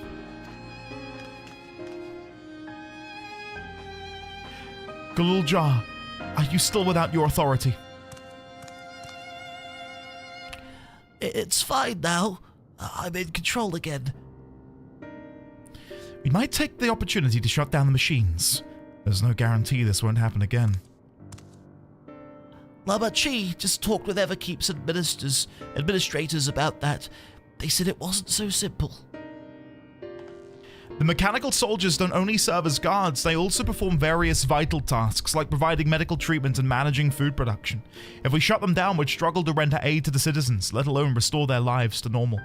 Galuljar, are you still without your authority? It's fine now. I'm in control again. We might take the opportunity to shut down the machines. There's no guarantee this won't happen again. Lama Chi just talked with Everkeep's administrators about that. They said it wasn't so simple. The mechanical soldiers don't only serve as guards, they also perform various vital tasks like providing medical treatment and managing food production. If we shut them down, we'd struggle to render aid to the citizens, let alone restore their lives to normal.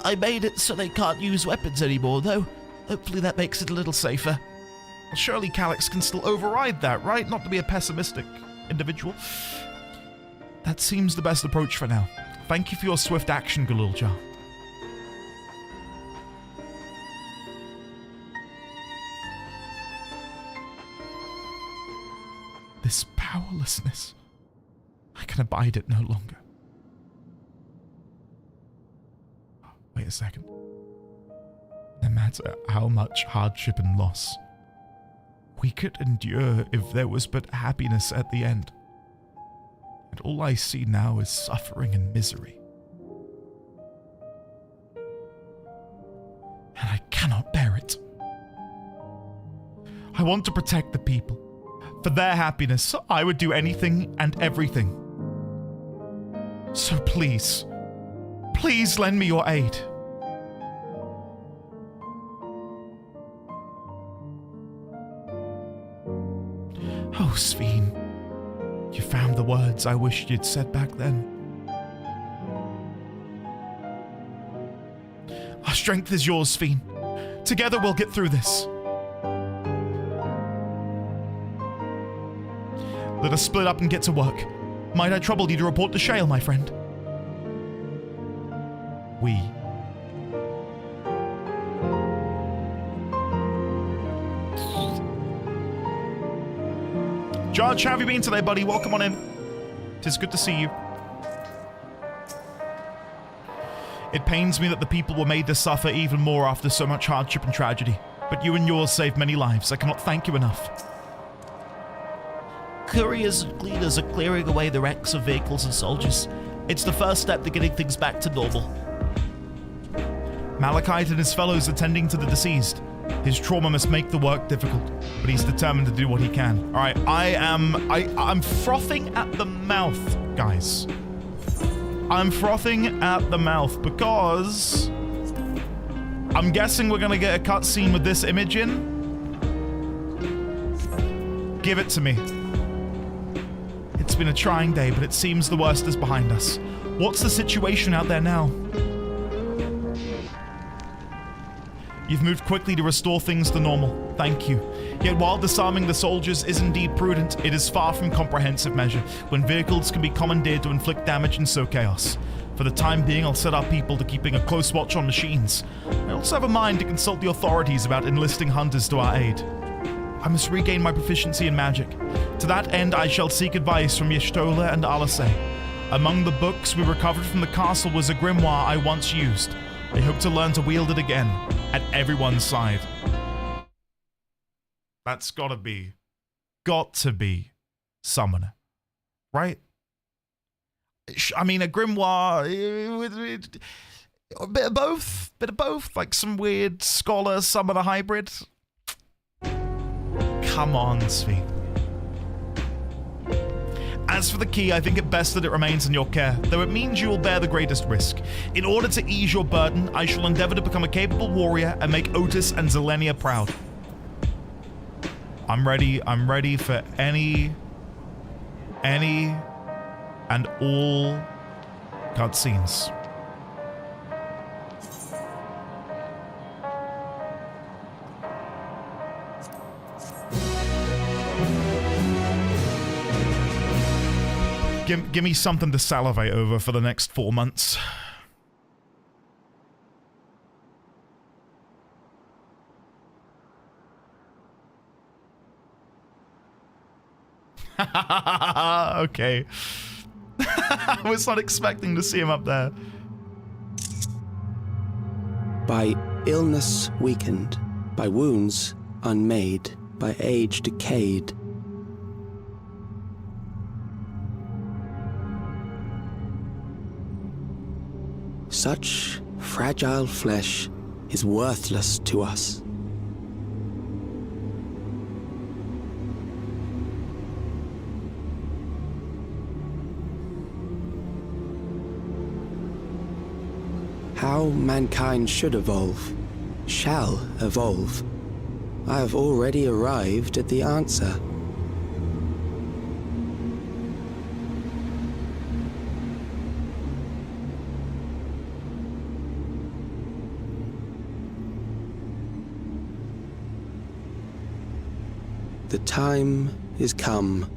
I made it so they can't use weapons anymore, though. Hopefully that makes it a little safer. Well, surely Calex can still override that, right? Not to be a pessimistic individual. That seems the best approach for now. Thank you for your swift action, Galuljar. This powerlessness. I can abide it no longer. Wait a second. No matter how much hardship and loss, we could endure if there was but happiness at the end. And all I see now is suffering and misery. And I cannot bear it. I want to protect the people. For their happiness, I would do anything and everything. So please, please lend me your aid. Oh, Sphene. You found the words I wished you'd said back then. Our strength is yours, Sphene. Together we'll get through this. Let us split up and get to work. Might I trouble you to report to Shale, my friend? We. Judge, how have you been today, buddy? Welcome on in. Tis good to see you. It pains me that the people were made to suffer even more after so much hardship and tragedy. But you and yours saved many lives. I cannot thank you enough. Couriers and cleaners are clearing away the wrecks of vehicles and soldiers. It's the first step to getting things back to normal. Malachite and his fellows are tending to the deceased. His trauma must make the work difficult, but he's determined to do what he can. All right, I'm frothing at the mouth, guys. I'm frothing at the mouth because I'm guessing we're gonna get a cutscene with this image in. Give it to me. It's been a trying day, but it seems the worst is behind us. What's the situation out there now? You've moved quickly to restore things to normal. Thank you. Yet while disarming the soldiers is indeed prudent, it is far from comprehensive measure when vehicles can be commandeered to inflict damage and sow chaos. For the time being, I'll set our people to keeping a close watch on machines. I also have a mind to consult the authorities about enlisting hunters to our aid. I must regain my proficiency in magic. To that end, I shall seek advice from Y'shtola and Alase. Among the books we recovered from the castle was a grimoire I once used. I hope to learn to wield it again, at everyone's side. That's got to be Summoner, right? I mean, a grimoire, a bit of both, like some weird scholar summoner hybrid. Come on, Sphene. As for the key, I think it best that it remains in your care, though it means you will bear the greatest risk. In order to ease your burden, I shall endeavor to become a capable warrior and make Otis and Zelenia proud. I'm ready for any and all cutscenes. Give me something to salivate over for the next 4 months. Okay. I was not expecting to see him up there. By illness weakened, by wounds unmade, by age decayed. Such fragile flesh is worthless to us. How mankind should evolve, shall evolve. I have already arrived at the answer. The time is come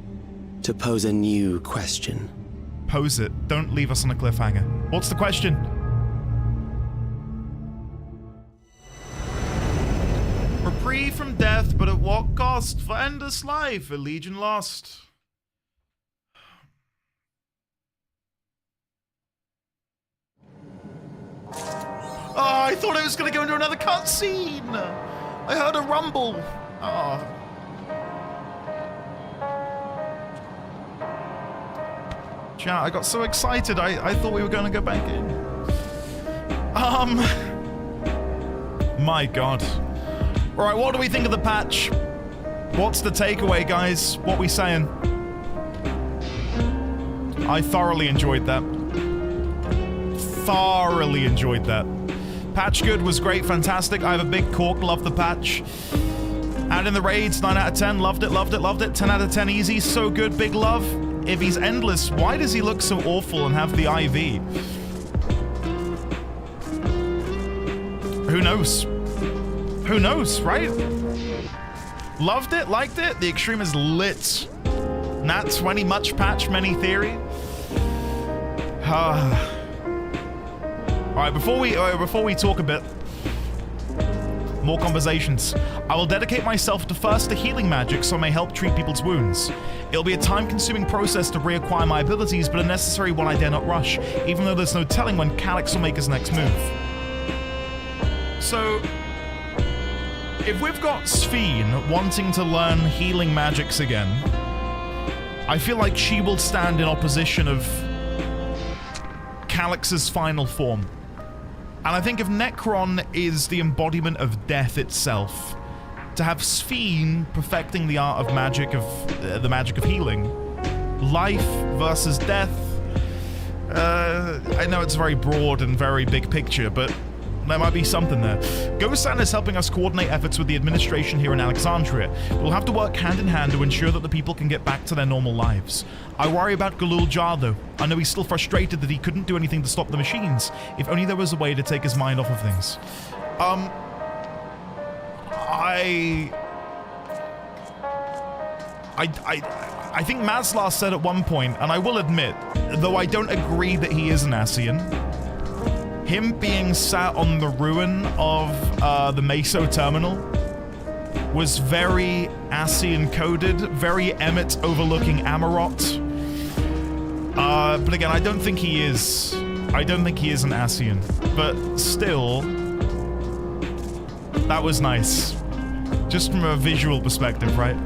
to pose a new question. Pose it. Don't leave us on a cliffhanger. What's the question? Reprieve from death, but at what cost? For endless life, a legion lost. Oh, I thought I was going to go into another cutscene. I heard a rumble. Oh. Chat, I got so excited, I thought we were going to go back in. My God. Alright, what do we think of the patch? What's the takeaway, guys? What we saying? I thoroughly enjoyed that. Thoroughly enjoyed that. Patch good was great, fantastic. I have a big cork, love the patch. And in the raids, 9 out of 10, loved it, loved it, loved it. 10 out of 10 easy, so good, big love. If he's endless, why does he look so awful and have the IV? Who knows? Who knows, right? Loved it, liked it. The extreme is lit. Nat 20, much patch, many theory. Alright, before we talk a bit, more conversations. I will dedicate myself to first to healing magic so I may help treat people's wounds. It'll be a time-consuming process to reacquire my abilities, but a necessary one I dare not rush, even though there's no telling when Calex will make his next move. So, if we've got Sphene wanting to learn healing magics again, I feel like she will stand in opposition of Calex's final form. And I think if Necron is the embodiment of death itself, to have Sphene perfecting the art of magic of the magic of healing, life versus death. I know it's very broad and very big picture, but there might be something there. Ghosan is helping us coordinate efforts with the administration here in Alexandria. We'll have to work hand in hand to ensure that the people can get back to their normal lives. I worry about Galul Jar, though. I know he's still frustrated that he couldn't do anything to stop the machines. If only there was a way to take his mind off of things. I think Maslar said at one point, and I will admit, though I don't agree that he is an Ascian, him being sat on the ruin of the Meso terminal was very Ascian coded, very Emmet overlooking Amarot. But again, I don't think he is. I don't think he is an Ascian. But still, that was nice. Just from a visual perspective, right?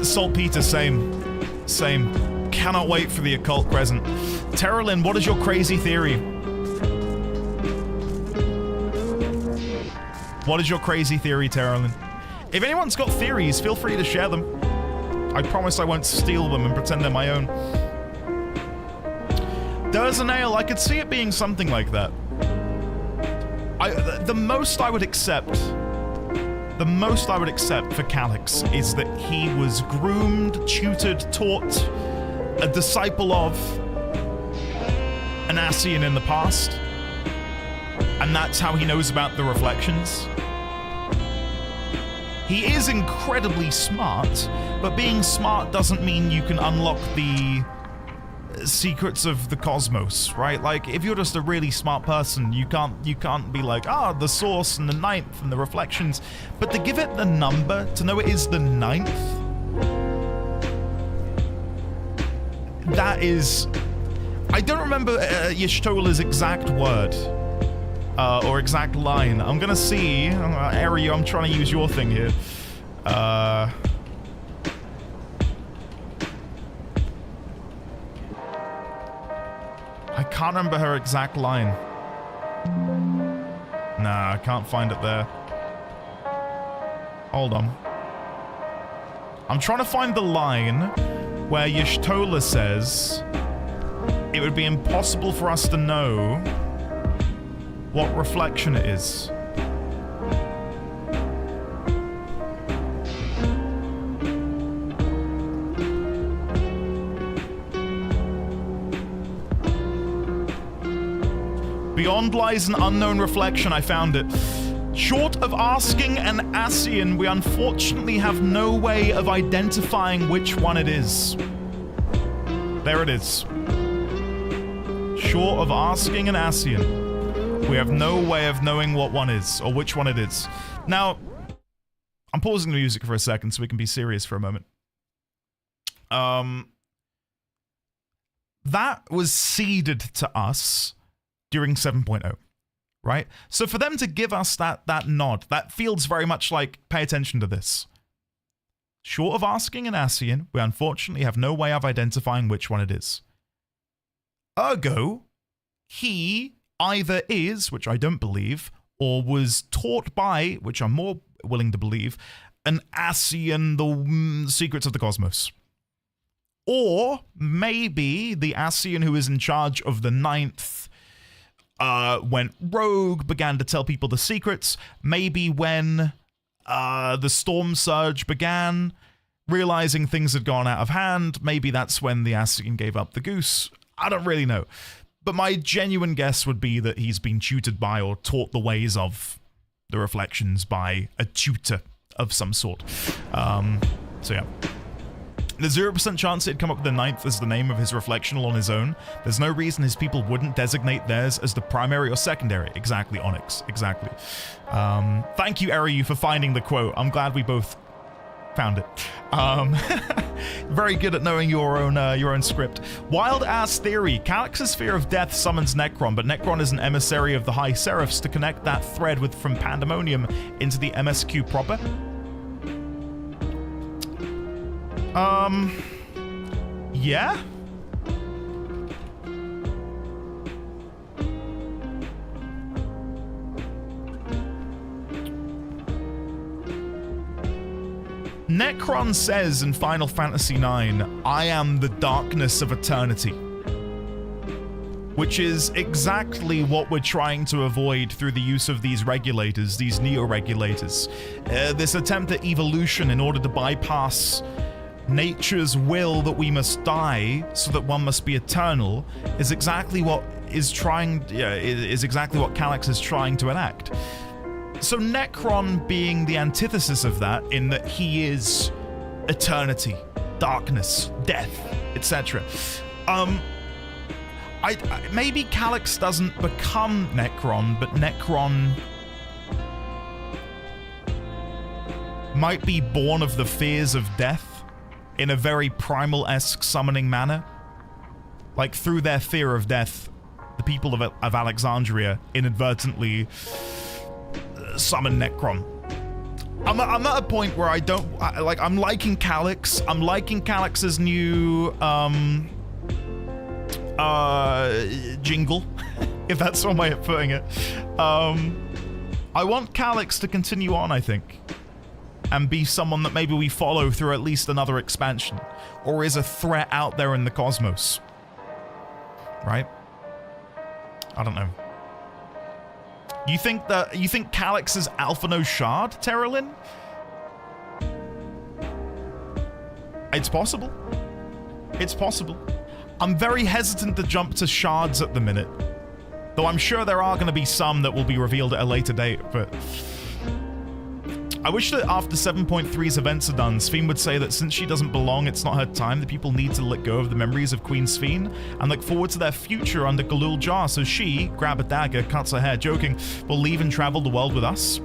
Saltpeter, same. Same. Cannot wait for the occult present. Terralyn, what is your crazy theory? What is your crazy theory, Terralyn? If anyone's got theories, feel free to share them. I promise I won't steal them and pretend they're my own. Derzanail, I could see it being something like that. The most I would accept for Calex is that he was groomed, tutored, taught, a disciple of an Ascian in the past, and that's how he knows about the reflections. He is incredibly smart, but being smart doesn't mean you can unlock the secrets of the cosmos, right? Like, if you're just a really smart person, you can't be like, the source and the ninth and the reflections. But to give it the number, to know it is the ninth, that is... I don't remember Y'shtola's exact word, or exact line. I'm gonna see... Ari, I'm trying to use your thing here. I can't remember her exact line. Nah, I can't find it there. Hold on. I'm trying to find the line where Y'shtola says it would be impossible for us to know what reflection it is. Beyond lies an unknown reflection. I found it. Short of asking an Ascian, we unfortunately have no way of identifying which one it is. There it is. Short of asking an Ascian, we have no way of knowing what one is, or which one it is. Now, I'm pausing the music for a second so we can be serious for a moment. That was seeded to us during 7.0, right? So for them to give us that nod, that feels very much like, pay attention to this. Short of asking an Ascian, we unfortunately have no way of identifying which one it is. Ergo, he either is, which I don't believe, or was taught by, which I'm more willing to believe, an Ascian, the secrets of the cosmos. Or maybe the Ascian who is in charge of the ninth went rogue, began to tell people the secrets. Maybe when the storm surge began, realizing things had gone out of hand, maybe that's when the Ascian gave up the goose. I don't really know. But my genuine guess would be that he's been tutored by or taught the ways of the reflections by a tutor of some sort. So yeah. There's 0% chance it'd come up with the ninth as the name of his reflectional on his own. There's no reason his people wouldn't designate theirs as the primary or secondary. Exactly, Onyx. Exactly. Thank you, Eriu, for finding the quote. I'm glad we both found it. Very good at knowing your own script. Wild ass theory. Calex's fear of death summons Necron, but Necron is an emissary of the High Seraphs to connect that thread from Pandemonium into the MSQ proper. Yeah? Necron says in Final Fantasy IX, I am the darkness of eternity. Which is exactly what we're trying to avoid through the use of these regulators, these neo-regulators. This attempt at evolution in order to bypass nature's will that we must die so that one must be eternal is exactly what exactly what Calex is trying to enact. So Necron being the antithesis of that, in that he is eternity, darkness, death, etc. Maybe Calex doesn't become Necron, but Necron might be born of the fears of death in a very primal-esque summoning manner. Like, through their fear of death, the people of Alexandria inadvertently summon Necron. I'm at a point where I'm liking Calex. I'm liking Calex's new jingle, if that's one way of putting it. I want Calex to continue on, I think, and be someone that maybe we follow through at least another expansion, or is a threat out there in the cosmos. Right? I don't know. You think Calex is Alphino Shard, Terralyn? It's possible. It's possible. I'm very hesitant to jump to shards at the minute, though I'm sure there are going to be some that will be revealed at a later date, but I wish that after 7.3's events are done, Sphene would say that since she doesn't belong, it's not her time, the people need to let go of the memories of Queen Sphene and look forward to their future under Galul Jar, so she, grab a dagger, cuts her hair, joking, will leave and travel the world with us.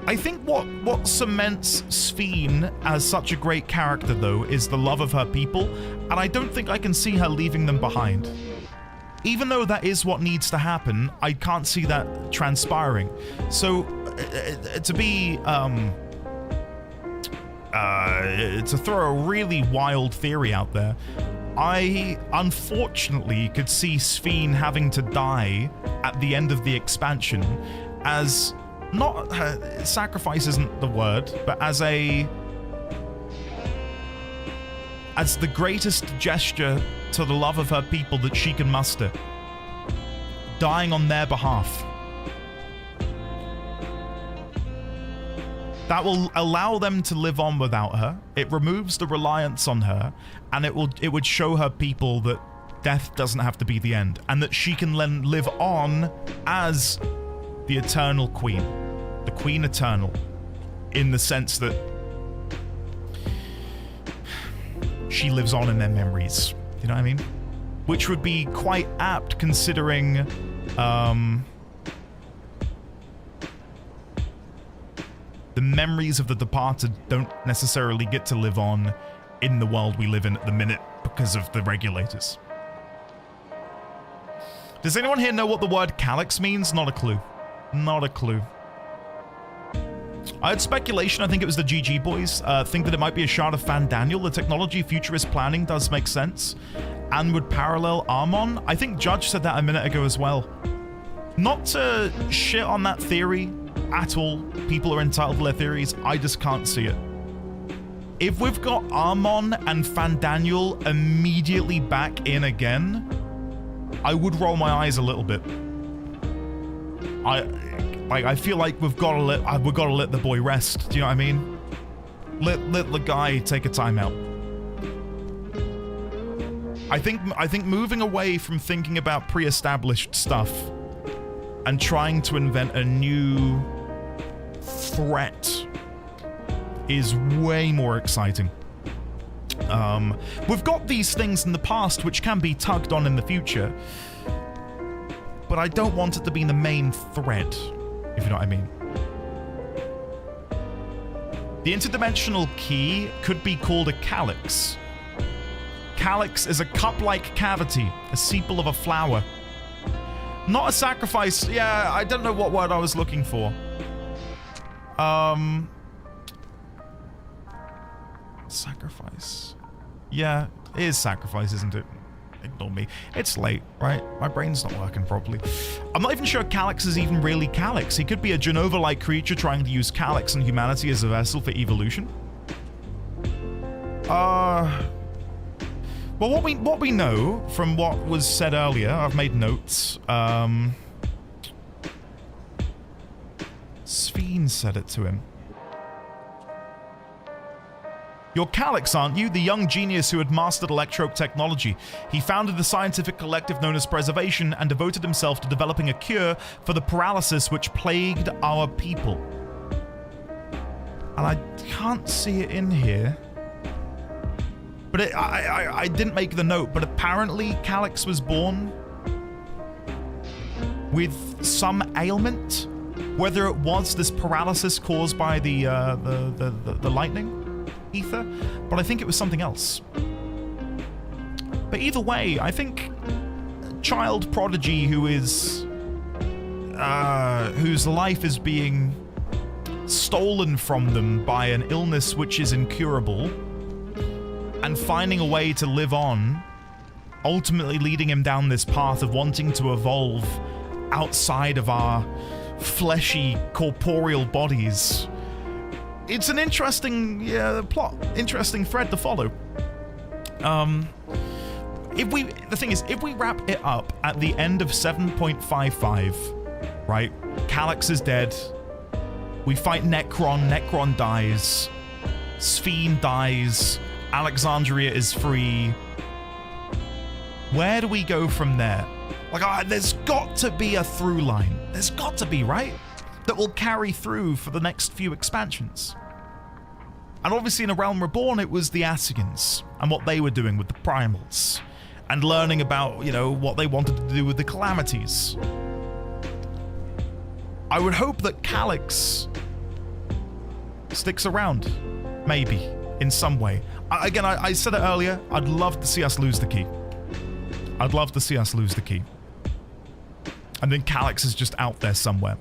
I think what cements Sphene as such a great character, though, is the love of her people, and I don't think I can see her leaving them behind. Even though that is what needs to happen, I can't see that transpiring. So, to throw a really wild theory out there, I unfortunately could see Sphene having to die at the end of the expansion as not sacrifice isn't the word, but as the greatest gesture to the love of her people that she can muster, dying on their behalf. That will allow them to live on without her. It removes the reliance on her, and it would show her people that death doesn't have to be the end, and that she can then live on as the Eternal Queen, the Queen Eternal, in the sense that she lives on in their memories. You know what I mean? Which would be quite apt considering the memories of the departed don't necessarily get to live on in the world we live in at the minute because of the regulators. Does anyone here know what the word Calex means? Not a clue. Not a clue. I had speculation, I think it was the GG boys, think that it might be a shard of Fandaniel. The technology futurist planning does make sense and would parallel Armon. I think Judge said that a minute ago as well. Not to shit on that theory at all. People are entitled to their theories. I just can't see it. If we've got Armon and Fandaniel immediately back in again, I would roll my eyes a little bit. I feel like we've got to let the boy rest. Do you know what I mean? Let the guy take a timeout. I think moving away from thinking about pre-established stuff and trying to invent a new threat is way more exciting. We've got these things in the past which can be tugged on in the future, but I don't want it to be the main thread, if you know what I mean. The interdimensional key could be called a Calex. Calex is a cup-like cavity, a sepal of a flower. Not a sacrifice. Yeah, I don't know what word I was looking for. Sacrifice. Yeah, it is sacrifice, isn't it? Ignore me. It's late, right? My brain's not working properly. I'm not even sure Calex is even really Calex. He could be a Genova-like creature trying to use Calex and humanity as a vessel for evolution. Well, what we know from what was said earlier, I've made notes. Sphene said it to him. You're Calex, aren't you? The young genius who had mastered electrope technology. He founded the scientific collective known as Preservation and devoted himself to developing a cure for the paralysis which plagued our people. And I can't see it in here. But I didn't make the note, but apparently Calex was born with some ailment. Whether it was this paralysis caused by the lightning ether, but I think it was something else. But either way, I think a child prodigy who is whose life is being stolen from them by an illness which is incurable, and finding a way to live on, ultimately leading him down this path of wanting to evolve outside of our fleshy, corporeal bodies. It's an interesting plot, interesting thread to follow. The thing is, if we wrap it up at the end of 7.55, right? Calex is dead. We fight Necron. Necron dies. Sphene dies. Alexandria is free. Where do we go from there? Like, there's got to be a through line. There's got to be, right? That will carry through for the next few expansions. And obviously in A Realm Reborn, it was the Asians and what they were doing with the primals. And learning about, you know, what they wanted to do with the calamities. I would hope that Calex sticks around. Maybe. In some way. Again, I said it earlier, I'd love to see us lose the key. I'd love to see us lose the key. And then Calex is just out there somewhere.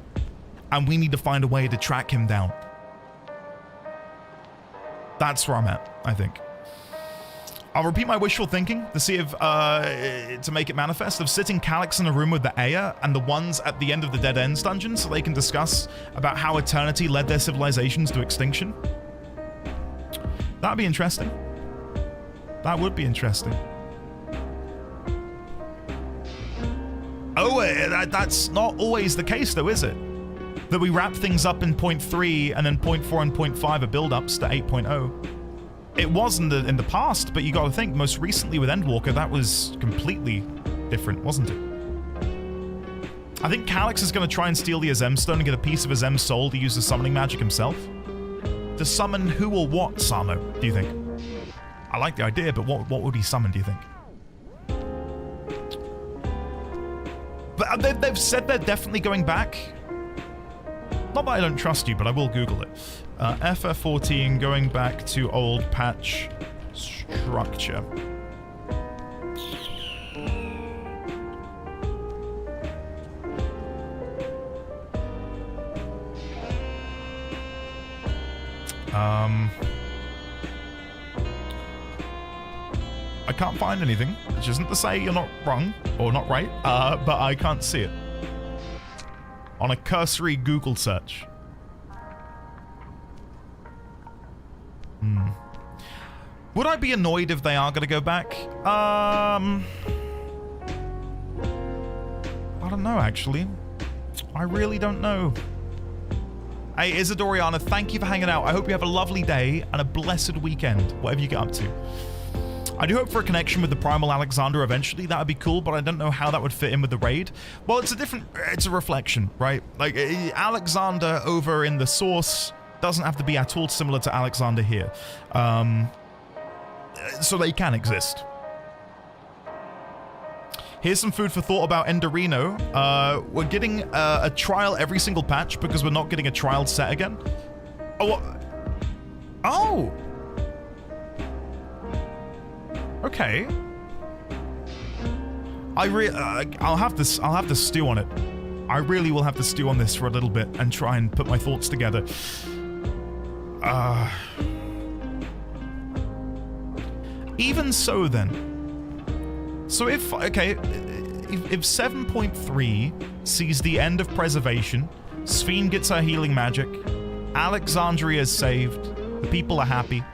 And we need to find a way to track him down. That's where I'm at, I think. I'll repeat my wishful thinking to see if, to make it manifest, of sitting Calex in a room with the Aya and the ones at the end of the Dead Ends dungeon so they can discuss about how eternity led their civilizations to extinction. That'd be interesting. That would be interesting. Oh, that's not always the case though, is it? That we wrap things up in 0.3 and then 0.4 and 0.5 are build-ups to 8.0. It was in the past, but you gotta think, most recently with Endwalker, that was completely different, wasn't it? I think Calex is gonna try and steal the Azem Stone and get a piece of Azem's soul to use the summoning magic himself. To summon who or what, Samo, do you think? I like the idea, but what would he summon, do you think? But they've said they're definitely going back. Not that I don't trust you, but I will Google it. FF14 going back to old patch structure. I can't find anything, which isn't to say you're not wrong or not right, but I can't see it on a cursory Google search. Would I be annoyed if they are going to go back? I don't know, actually. I really don't know. Hey, Isadoriana, thank you for hanging out. I hope you have a lovely day and a blessed weekend, whatever you get up to. I do hope for a connection with the Primal Alexander eventually. That would be cool, but I don't know how that would fit in with the raid. Well, it's a reflection, right? Like, Alexander over in the source doesn't have to be at all similar to Alexander here. So they can exist. Here's some food for thought about Enderino. We're getting a trial every single patch because we're not getting a trial set again. Oh. Oh. Okay. I'll have to stew on it. I really will have to stew on this for a little bit and try and put my thoughts together. Even so then, So if 7.3 sees the end of preservation, Sphene gets her healing magic, Alexandria is saved, the people are happy.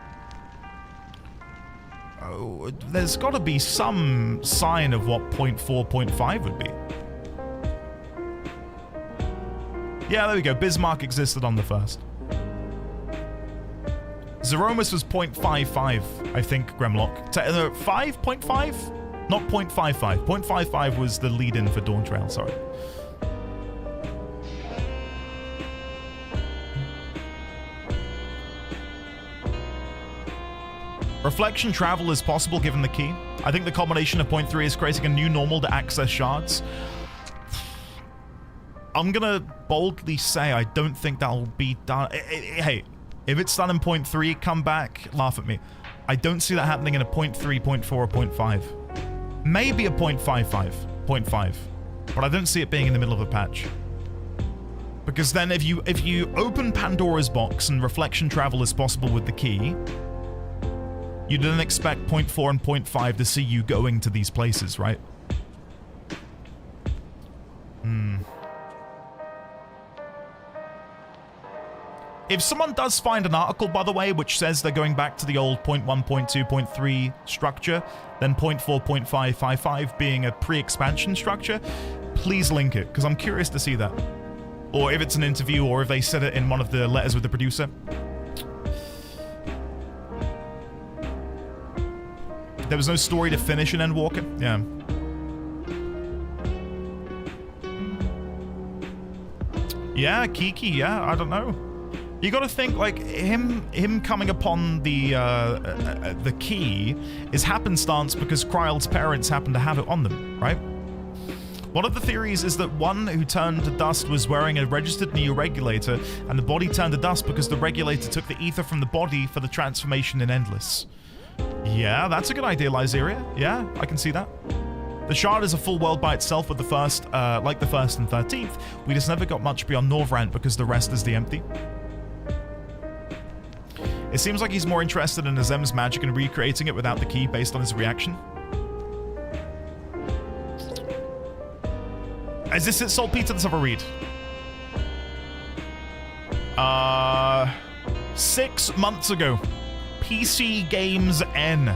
Oh, there's got to be some sign of what 0.4, 0.5 would be. Yeah, there we go. Bismarck existed on the first. Zeromus was 0.55, I think, Gremlock. 5.5? Not 0.55. 0.55 was the lead-in for Dawn Trail, sorry. Reflection travel is possible given the key. I think the combination of 0.3 is creating a new normal to access shards. I'm gonna boldly say I don't think that'll be done. Hey, if it's done in 0.3, come back, laugh at me. I don't see that happening in a 0.3, 0.4, or 0.5. Maybe a 0.5, but I don't see it being in the middle of a patch. Because then if you open Pandora's box and reflection travel is possible with the key, you didn't expect 0.4 and 0.5 to see you going to these places, right? If someone does find an article, by the way, which says they're going back to the old 0.1, 0.2, 0.3 structure, then 0.4, 0.5, 0.55 being a pre-expansion structure, please link it, because I'm curious to see that. Or if it's an interview, or if they said it in one of the letters with the producer. There was no story to finish in Endwalker? Yeah. Yeah, Kiki, yeah, I don't know. You gotta think, like, him coming upon the key is happenstance because Kryle's parents happen to have it on them, right? One of the theories is that one who turned to dust was wearing a registered neo-regulator, and the body turned to dust because the regulator took the ether from the body for the transformation in Endless. Yeah, that's a good idea, Lyzeria. Yeah, I can see that. The Shard is a full world by itself with the first, like the 1st and 13th. We just never got much beyond Norvrant because the rest is the empty. It seems like he's more interested in Azem's magic and recreating it without the key based on his reaction. Is this it, Saltpeter? Let's have a read. 6 months ago. PC Games N.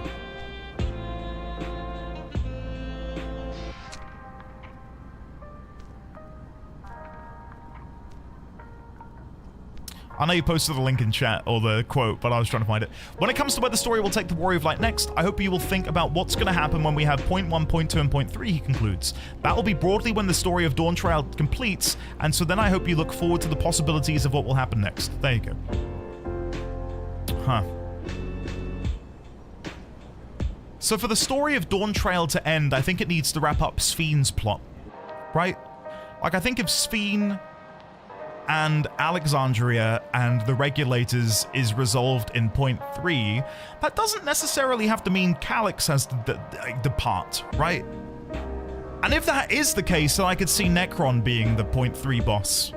I know you posted the link in chat, or the quote, but I was trying to find it. When it comes to where the story will take the Warrior of Light next, I hope you will think about what's going to happen when we have 0.1, 0.2, and 0.3, he concludes. That will be broadly when the story of Dawn Trail completes, and so then I hope you look forward to the possibilities of what will happen next. There you go. Huh. So for the story of Dawn Trail to end, I think it needs to wrap up Sphene's plot, right? Like, I think if Sphene and Alexandria and the regulators is resolved in 0.3, that doesn't necessarily have to mean Calex has to depart, right? And if that is the case, then I could see Necron being the 0.3 boss,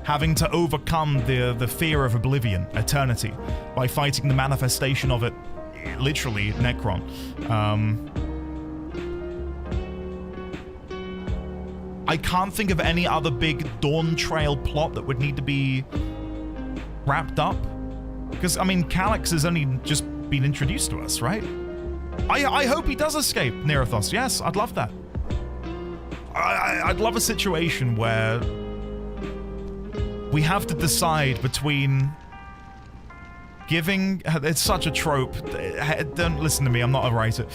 having to overcome the fear of oblivion, eternity, by fighting the manifestation of it, literally, Necron. I can't think of any other big Dawn Trail plot that would need to be wrapped up. Because, I mean, Calex has only just been introduced to us, right? I hope he does escape Nerathos. Yes, I'd love that. I'd love a situation where we have to decide between giving... It's such a trope. Don't listen to me, I'm not a writer.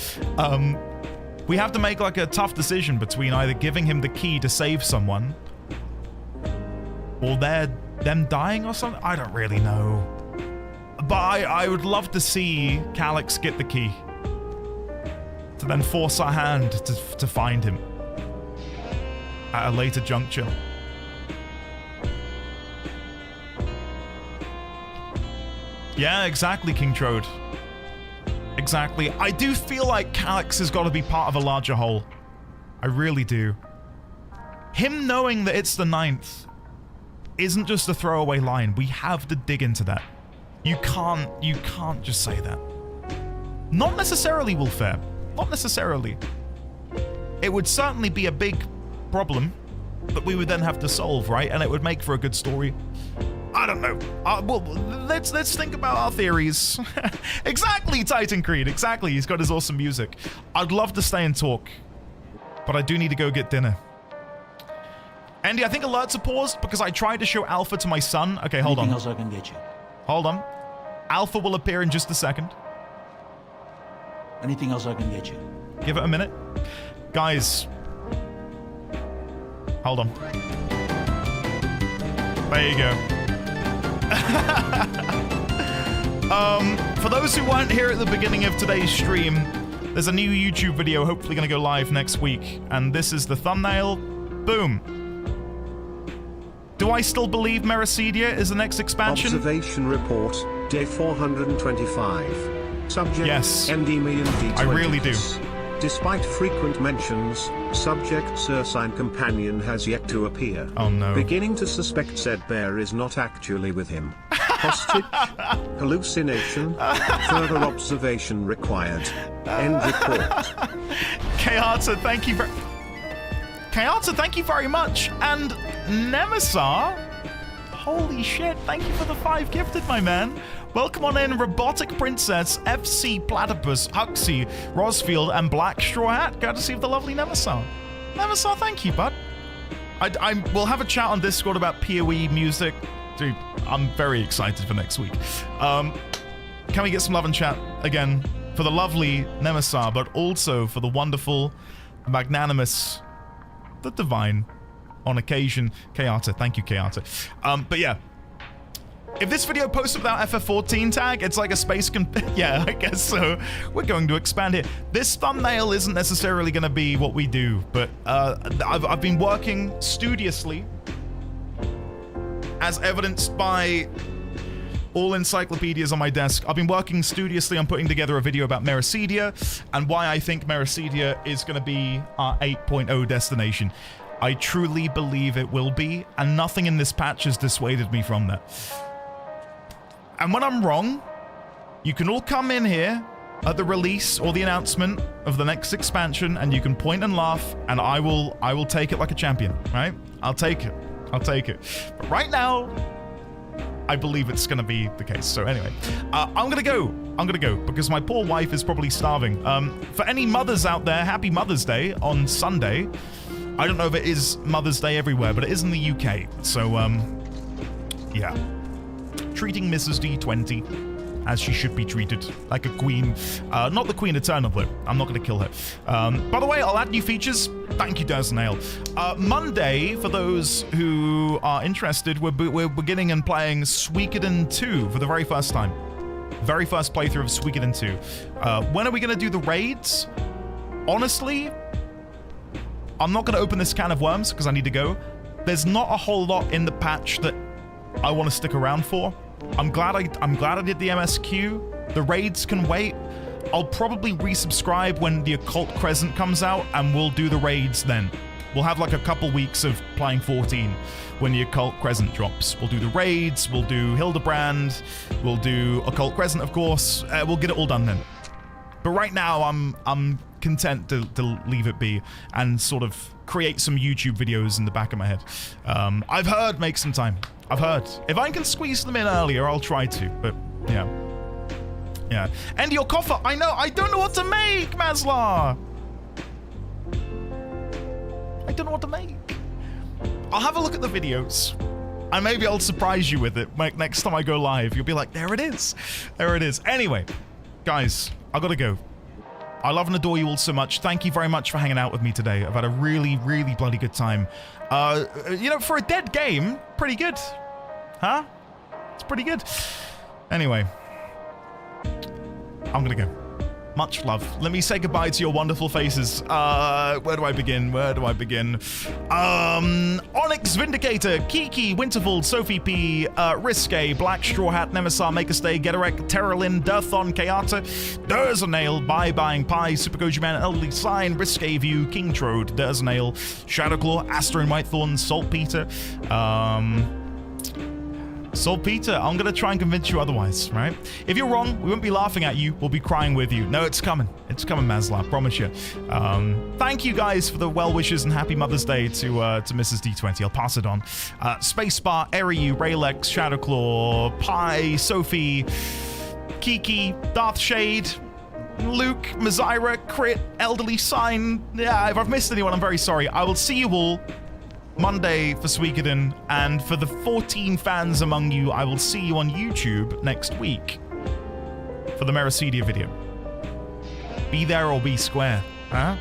We have to make like a tough decision between either giving him the key to save someone or them dying or something. I don't really know. But I would love to see Calex get the key to then force our hand to find him at a later juncture. Yeah, exactly, King Trode. Exactly. I do feel like Calex has got to be part of a larger whole. I really do. Him knowing that it's the 9th isn't just a throwaway line. We have to dig into that. You can't just say that. Not necessarily, Wolfair. Not necessarily. it would certainly be a big problem that we would then have to solve, right? And it would make for a good story. I don't know. Well, let's think about our theories. Exactly, Titan Creed. Exactly. He's got his awesome music. I'd love to stay and talk, but I do need to go get dinner. Andy, I think alerts are paused because I tried to show Alpha to my son. Okay, hold on. Anything else I can get you? Hold on. Alpha will appear in just a second. Anything else I can get you? Give it a minute. Guys. Hold on. There you go. For those who weren't here at the beginning of today's stream, there's a new YouTube video hopefully going to go live next week. And this is the thumbnail. Boom. Do I still believe Meracedia is the next expansion? Observation report, day 425. Subject yes, ND-D20. I really do. Despite frequent mentions, subject's ursine companion has yet to appear. Oh no. Beginning to suspect said bear is not actually with him. Hostage, hallucination, further observation required. End report. Kayata, thank you very... Kayata, thank you very much. And Nemesis, holy shit, thank you for the 5 gifted, my man. Welcome on in, Robotic Princess, FC Platypus, Huxley, Rosfield, and Black Straw Hat. Courtesy of the lovely Nemesis. Nemesis, thank you, bud. We'll have a chat on Discord about PoE music. Dude, I'm very excited for next week. Can we get some love and chat again for the lovely Nemesis, but also for the wonderful, magnanimous, the divine, on occasion, Kayata. Thank you, Kayata. But yeah, if this video posts without FF14 tag, it's like a space yeah, I guess so. We're going to expand it. This thumbnail isn't necessarily going to be what we do, but I've been working studiously, as evidenced by all encyclopedias on my desk. I've been working studiously on putting together a video about Meracedia and why I think Meracedia is going to be our 8.0 destination. I truly believe it will be, and nothing in this patch has dissuaded me from that. And when I'm wrong, you can all come in here at the release or the announcement of the next expansion, and you can point and laugh, and I will take it like a champion, right? I'll take it. I'll take it. But right now, I believe it's going to be the case. So anyway, I'm going to go because my poor wife is probably starving. For any mothers out there, happy Mother's Day on Sunday. I don't know if it is Mother's Day everywhere, but it is in the UK. So, yeah. Treating Mrs. D20 as she should be treated, like a queen. Not the Queen Eternal, though. I'm not going to kill her. By the way, I'll add new features. Thank you, Desnail. Monday, for those who are interested, we're beginning and playing Suikoden 2 for the very first time. Very first playthrough of Suikoden 2. When are we going to do the raids? Honestly, I'm not going to open this can of worms because I need to go. There's not a whole lot in the patch that I want to stick around for. I'm glad I did the MSQ. The raids can wait. I'll probably resubscribe when the Occult Crescent comes out, and we'll do the raids then. We'll have like a couple weeks of playing 14 when the Occult Crescent drops. We'll do the raids, we'll do Hildebrand, we'll do Occult Crescent, of course. We'll get it all done then. But right now, I'm content to leave it be and sort of create some YouTube videos in the back of my head. I've heard make some time. I've heard. If I can squeeze them in earlier, I'll try to, but yeah. Yeah. And your coffer, I know, I don't know what to make, Maslar! I don't know what to make. I'll have a look at the videos, and maybe I'll surprise you with it next time I go live. You'll be like, there it is. There it is. Anyway, guys, I gotta go. I love and adore you all so much. Thank you very much for hanging out with me today. I've had a really, really bloody good time. You know, for a dead game, pretty good. Huh? It's pretty good. Anyway, I'm gonna go. Much love. Let me say goodbye to your wonderful faces. Where do I begin? Where do I begin? Onyx Vindicator, Kiki, Winterfall, Sophie P, Risque, Black Straw Hat, Nemesis, Make a Stay, Getarek, Terralin, Durthon, Kayata, Durznail, Bye Buying Pie, Super Goji Man, Elderly Sign, Risque View, King Trode, Durznail, Shadowclaw, Astro and Whitethorn, Saltpeter, Saltpeter, I'm going to try and convince you otherwise, right? If you're wrong, we won't be laughing at you. We'll be crying with you. No, it's coming. It's coming, Masla. I promise you. Thank you guys for the well wishes and happy Mother's Day to Mrs. D20. I'll pass it on. Spacebar, Eriu, Raylex, Shadowclaw, Pi, Sophie, Kiki, Darth Shade, Luke, Mazira, Crit, Elderly Sign. Yeah, if I've missed anyone, I'm very sorry. I will see you all Monday for Suikoden, and for the 14 fans among you, I will see you on YouTube next week for the Meracedia video. Be there or be square, huh?